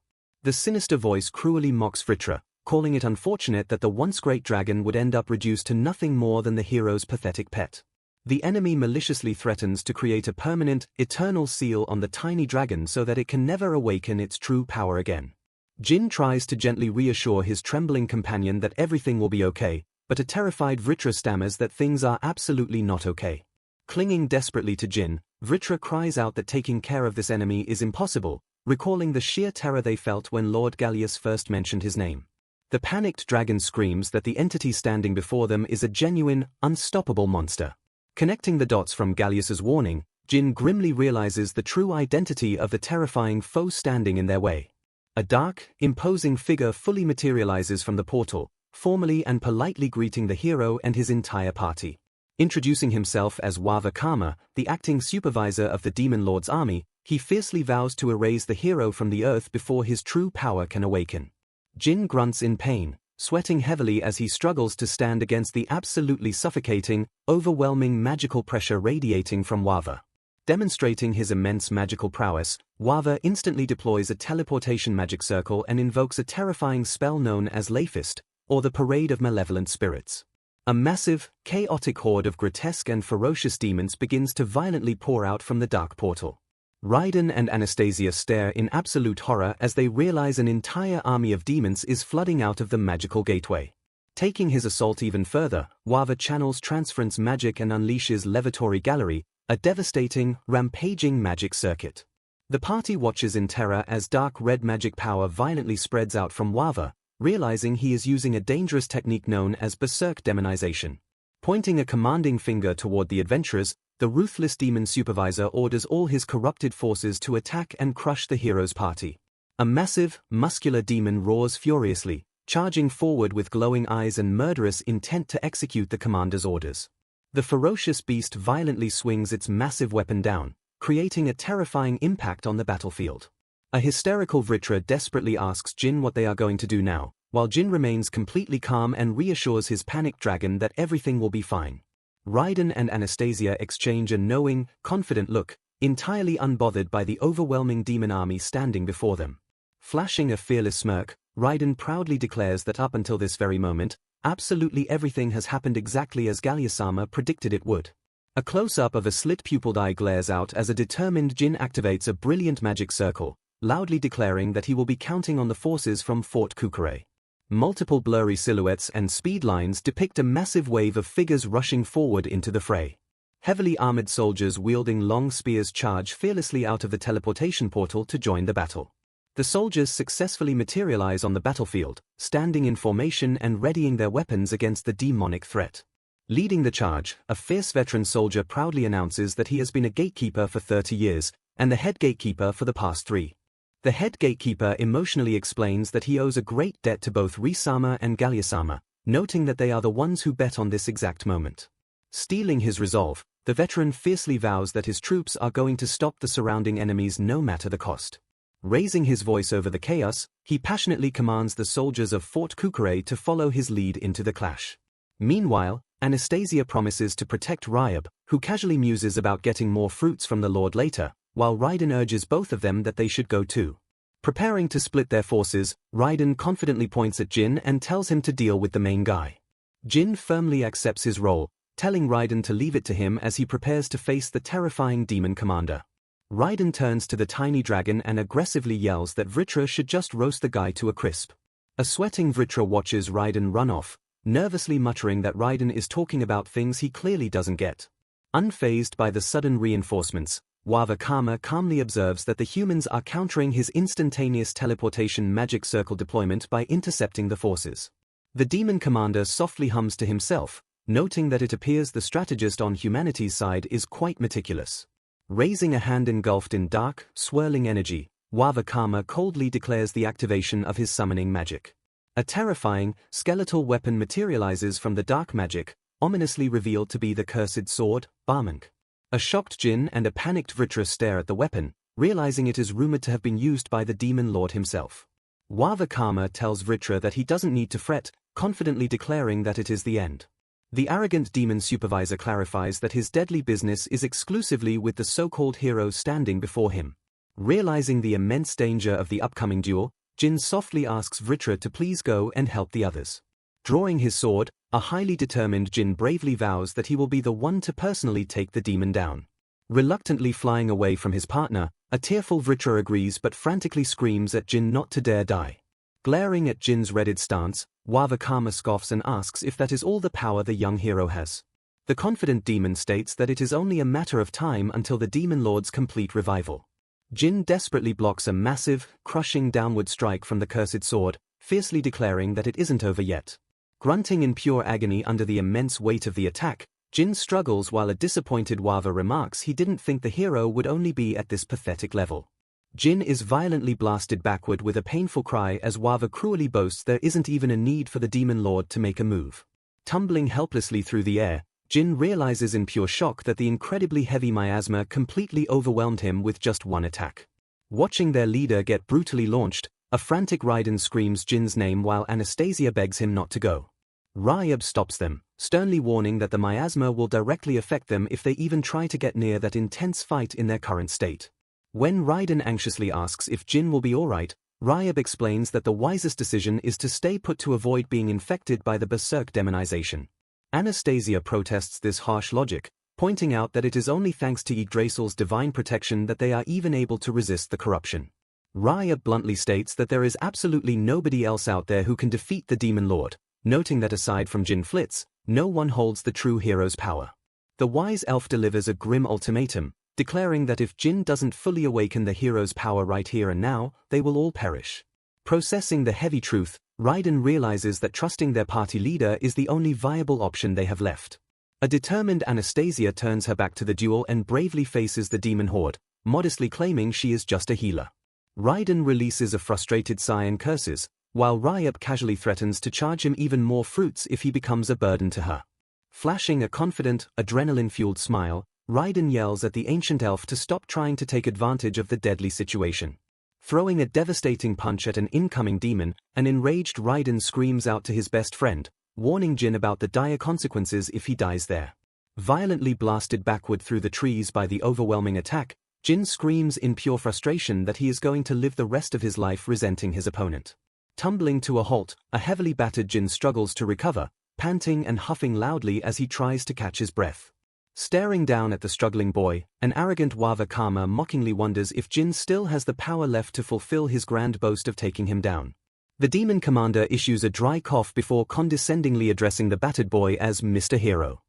The sinister voice cruelly mocks Vritra, calling it unfortunate that the once great dragon would end up reduced to nothing more than the hero's pathetic pet. The enemy maliciously threatens to create a permanent, eternal seal on the tiny dragon so that it can never awaken its true power again. Jin tries to gently reassure his trembling companion that everything will be okay, but a terrified Vritra stammers that things are absolutely not okay. Clinging desperately to Jin, Vritra cries out that taking care of this enemy is impossible, recalling the sheer terror they felt when Lord Gallius first mentioned his name. The panicked dragon screams that the entity standing before them is a genuine, unstoppable monster. Connecting the dots from Gallius's warning, Jin grimly realizes the true identity of the terrifying foe standing in their way. A dark, imposing figure fully materializes from the portal, formally and politely greeting the hero and his entire party. Introducing himself as Wava Kama, the acting supervisor of the Demon Lord's army, he fiercely vows to erase the hero from the earth before his true power can awaken. Jin grunts in pain, sweating heavily as he struggles to stand against the absolutely suffocating, overwhelming magical pressure radiating from Wava. Demonstrating his immense magical prowess, Wava instantly deploys a teleportation magic circle and invokes a terrifying spell known as Lafist, or the Parade of Malevolent Spirits. A massive, chaotic horde of grotesque and ferocious demons begins to violently pour out from the dark portal. Raiden and Anastasia stare in absolute horror as they realize an entire army of demons is flooding out of the magical gateway. Taking his assault even further, Wava channels transference magic and unleashes Levatory Gallery, a devastating, rampaging magic circuit. The party watches in terror as dark red magic power violently spreads out from Wava, realizing he is using a dangerous technique known as berserk demonization. Pointing a commanding finger toward the adventurers, the ruthless demon supervisor orders all his corrupted forces to attack and crush the hero's party. A massive, muscular demon roars furiously, charging forward with glowing eyes and murderous intent to execute the commander's orders. The ferocious beast violently swings its massive weapon down, creating a terrifying impact on the battlefield. A hysterical Vritra desperately asks Jin what they are going to do now, while Jin remains completely calm and reassures his panicked dragon that everything will be fine. Raiden and Anastasia exchange a knowing, confident look, entirely unbothered by the overwhelming demon army standing before them. Flashing a fearless smirk, Raiden proudly declares that up until this very moment, absolutely everything has happened exactly as Gallia-sama predicted it would. A close-up of a slit-pupiled eye glares out as a determined Jin activates a brilliant magic circle, loudly declaring that he will be counting on the forces from Fort Kukure. Multiple blurry silhouettes and speed lines depict a massive wave of figures rushing forward into the fray. Heavily armored soldiers wielding long spears charge fearlessly out of the teleportation portal to join the battle. The soldiers successfully materialize on the battlefield, standing in formation and readying their weapons against the demonic threat. Leading the charge, a fierce veteran soldier proudly announces that he has been a gatekeeper for 30 years, and the head gatekeeper for the past 3. The head gatekeeper emotionally explains that he owes a great debt to both Ri-sama and Gallia-sama, noting that they are the ones who bet on this exact moment. Stealing his resolve, the veteran fiercely vows that his troops are going to stop the surrounding enemies no matter the cost. Raising his voice over the chaos, he passionately commands the soldiers of Fort Kukure to follow his lead into the clash. Meanwhile, Anastasia promises to protect Ryab, who casually muses about getting more fruits from the Lord later, while Raiden urges both of them that they should go too. Preparing to split their forces, Raiden confidently points at Jin and tells him to deal with the main guy. Jin firmly accepts his role, telling Raiden to leave it to him as he prepares to face the terrifying demon commander. Raiden turns to the tiny dragon and aggressively yells that Vritra should just roast the guy to a crisp. A sweating Vritra watches Raiden run off, nervously muttering that Raiden is talking about things he clearly doesn't get. Unfazed by the sudden reinforcements, Wavakama calmly observes that the humans are countering his instantaneous teleportation magic circle deployment by intercepting the forces. The demon commander softly hums to himself, noting that it appears the strategist on humanity's side is quite meticulous. Raising a hand engulfed in dark, swirling energy, Wavakama coldly declares the activation of his summoning magic. A terrifying, skeletal weapon materializes from the dark magic, ominously revealed to be the cursed sword, Barmank. A shocked Jin and a panicked Vritra stare at the weapon, realizing it is rumored to have been used by the demon lord himself. Wavakama tells Vritra that he doesn't need to fret, confidently declaring that it is the end. The arrogant demon supervisor clarifies that his deadly business is exclusively with the so-called heroes standing before him. Realizing the immense danger of the upcoming duel, Jin softly asks Vritra to please go and help the others. Drawing his sword, a highly determined Jin bravely vows that he will be the one to personally take the demon down. Reluctantly flying away from his partner, a tearful Vritra agrees but frantically screams at Jin not to dare die. Glaring at Jin's redded stance, Wavakama scoffs and asks if that is all the power the young hero has. The confident demon states that it is only a matter of time until the demon lord's complete revival. Jin desperately blocks a massive, crushing downward strike from the cursed sword, fiercely declaring that it isn't over yet. Grunting in pure agony under the immense weight of the attack, Jin struggles while a disappointed Wava remarks he didn't think the hero would only be at this pathetic level. Jin is violently blasted backward with a painful cry as Wava cruelly boasts there isn't even a need for the demon lord to make a move. Tumbling helplessly through the air, Jin realizes in pure shock that the incredibly heavy miasma completely overwhelmed him with just one attack. Watching their leader get brutally launched, a frantic Raiden screams Jin's name while Anastasia begs him not to go. Ryab stops them, sternly warning that the miasma will directly affect them if they even try to get near that intense fight in their current state. When Raiden anxiously asks if Jin will be alright, Ryab explains that the wisest decision is to stay put to avoid being infected by the berserk demonization. Anastasia protests this harsh logic, pointing out that it is only thanks to Yggdrasil's divine protection that they are even able to resist the corruption. Ryab bluntly states that there is absolutely nobody else out there who can defeat the demon lord, noting that aside from Jin Flitz, no one holds the true hero's power. The wise elf delivers a grim ultimatum, declaring that if Jin doesn't fully awaken the hero's power right here and now, they will all perish. Processing the heavy truth, Raiden realizes that trusting their party leader is the only viable option they have left. A determined Anastasia turns her back to the duel and bravely faces the demon horde, modestly claiming she is just a healer. Raiden releases a frustrated sigh and curses, while Ryup casually threatens to charge him even more fruits if he becomes a burden to her. Flashing a confident, adrenaline-fueled smile, Raiden yells at the ancient elf to stop trying to take advantage of the deadly situation. Throwing a devastating punch at an incoming demon, an enraged Raiden screams out to his best friend, warning Jin about the dire consequences if he dies there. Violently blasted backward through the trees by the overwhelming attack, Jin screams in pure frustration that he is going to live the rest of his life resenting his opponent. Tumbling to a halt, a heavily battered Jin struggles to recover, panting and huffing loudly as he tries to catch his breath. Staring down at the struggling boy, an arrogant Wawa Kama mockingly wonders if Jin still has the power left to fulfill his grand boast of taking him down. The demon commander issues a dry cough before condescendingly addressing the battered boy as Mr. Hero.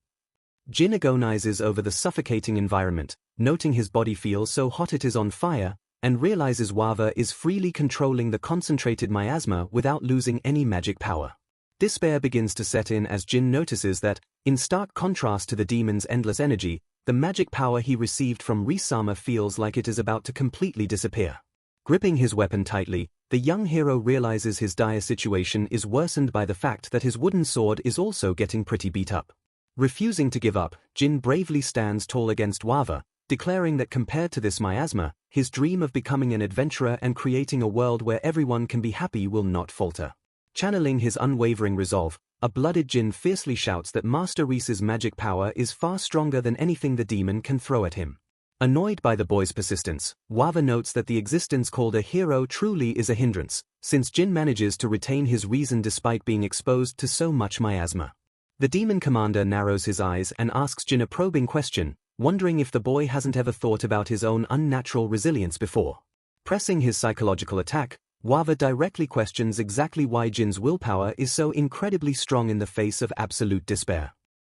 Jin agonizes over the suffocating environment, noting his body feels so hot it is on fire, and realizes Wawa is freely controlling the concentrated miasma without losing any magic power. Despair begins to set in as Jin notices that, in stark contrast to the demon's endless energy, the magic power he received from Risama feels like it is about to completely disappear. Gripping his weapon tightly, the young hero realizes his dire situation is worsened by the fact that his wooden sword is also getting pretty beat up. Refusing to give up, Jin bravely stands tall against Wawa, declaring that compared to this miasma, his dream of becoming an adventurer and creating a world where everyone can be happy will not falter. Channeling his unwavering resolve, a blooded Jin fiercely shouts that Master Reese's magic power is far stronger than anything the demon can throw at him. Annoyed by the boy's persistence, Wawa notes that the existence called a hero truly is a hindrance, since Jin manages to retain his reason despite being exposed to so much miasma. The demon commander narrows his eyes and asks Jin a probing question, wondering if the boy hasn't ever thought about his own unnatural resilience before. Pressing his psychological attack, Wawa directly questions exactly why Jin's willpower is so incredibly strong in the face of absolute despair.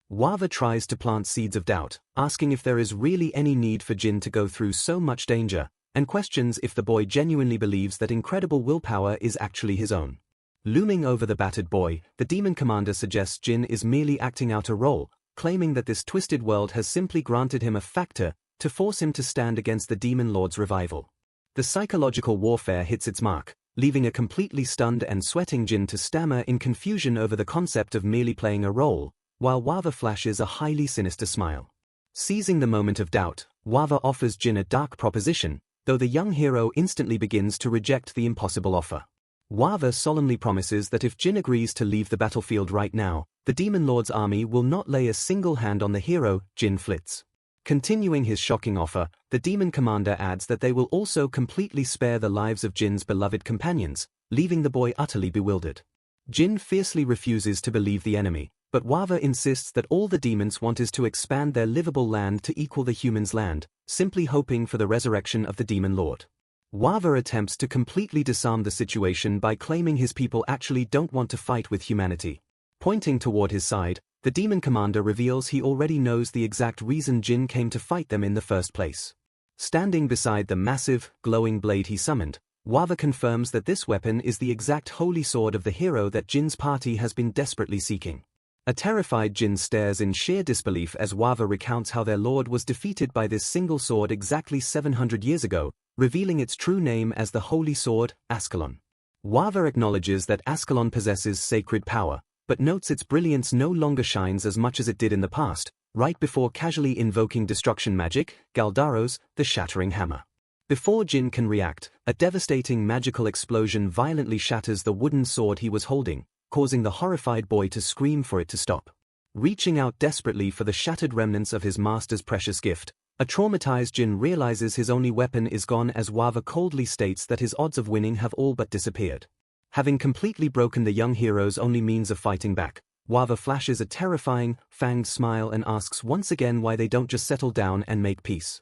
Wawa tries to plant seeds of doubt, asking if there is really any need for Jin to go through so much danger, and questions if the boy genuinely believes that incredible willpower is actually his own. Looming over the battered boy, the demon commander suggests Jin is merely acting out a role, claiming that this twisted world has simply granted him a factor to force him to stand against the demon lord's revival. The psychological warfare hits its mark, leaving a completely stunned and sweating Jin to stammer in confusion over the concept of merely playing a role, while Wawa flashes a highly sinister smile. Seizing the moment of doubt, Wawa offers Jin a dark proposition, though the young hero instantly begins to reject the impossible offer. Wawa solemnly promises that if Jin agrees to leave the battlefield right now, the Demon Lord's army will not lay a single hand on the hero, Jin Flitz. Continuing his shocking offer, the demon commander adds that they will also completely spare the lives of Jin's beloved companions, leaving the boy utterly bewildered. Jin fiercely refuses to believe the enemy, but Wawa insists that all the demons want is to expand their livable land to equal the humans' land, simply hoping for the resurrection of the Demon Lord. Wawa attempts to completely disarm the situation by claiming his people actually don't want to fight with humanity. Pointing toward his side, the demon commander reveals he already knows the exact reason Jin came to fight them in the first place. Standing beside the massive, glowing blade he summoned, Wawa confirms that this weapon is the exact holy sword of the hero that Jin's party has been desperately seeking. A terrified Jin stares in sheer disbelief as Wawa recounts how their lord was defeated by this single sword exactly 700 years ago, revealing its true name as the Holy Sword, Ascalon. Wawa acknowledges that Ascalon possesses sacred power, but notes its brilliance no longer shines as much as it did in the past, right before casually invoking destruction magic, Galdaros, the Shattering Hammer. Before Jin can react, a devastating magical explosion violently shatters the wooden sword he was holding, causing the horrified boy to scream for it to stop. Reaching out desperately for the shattered remnants of his master's precious gift, a traumatized Jin realizes his only weapon is gone as Wawa coldly states that his odds of winning have all but disappeared. Having completely broken the young hero's only means of fighting back, Wawa flashes a terrifying, fanged smile and asks once again why they don't just settle down and make peace.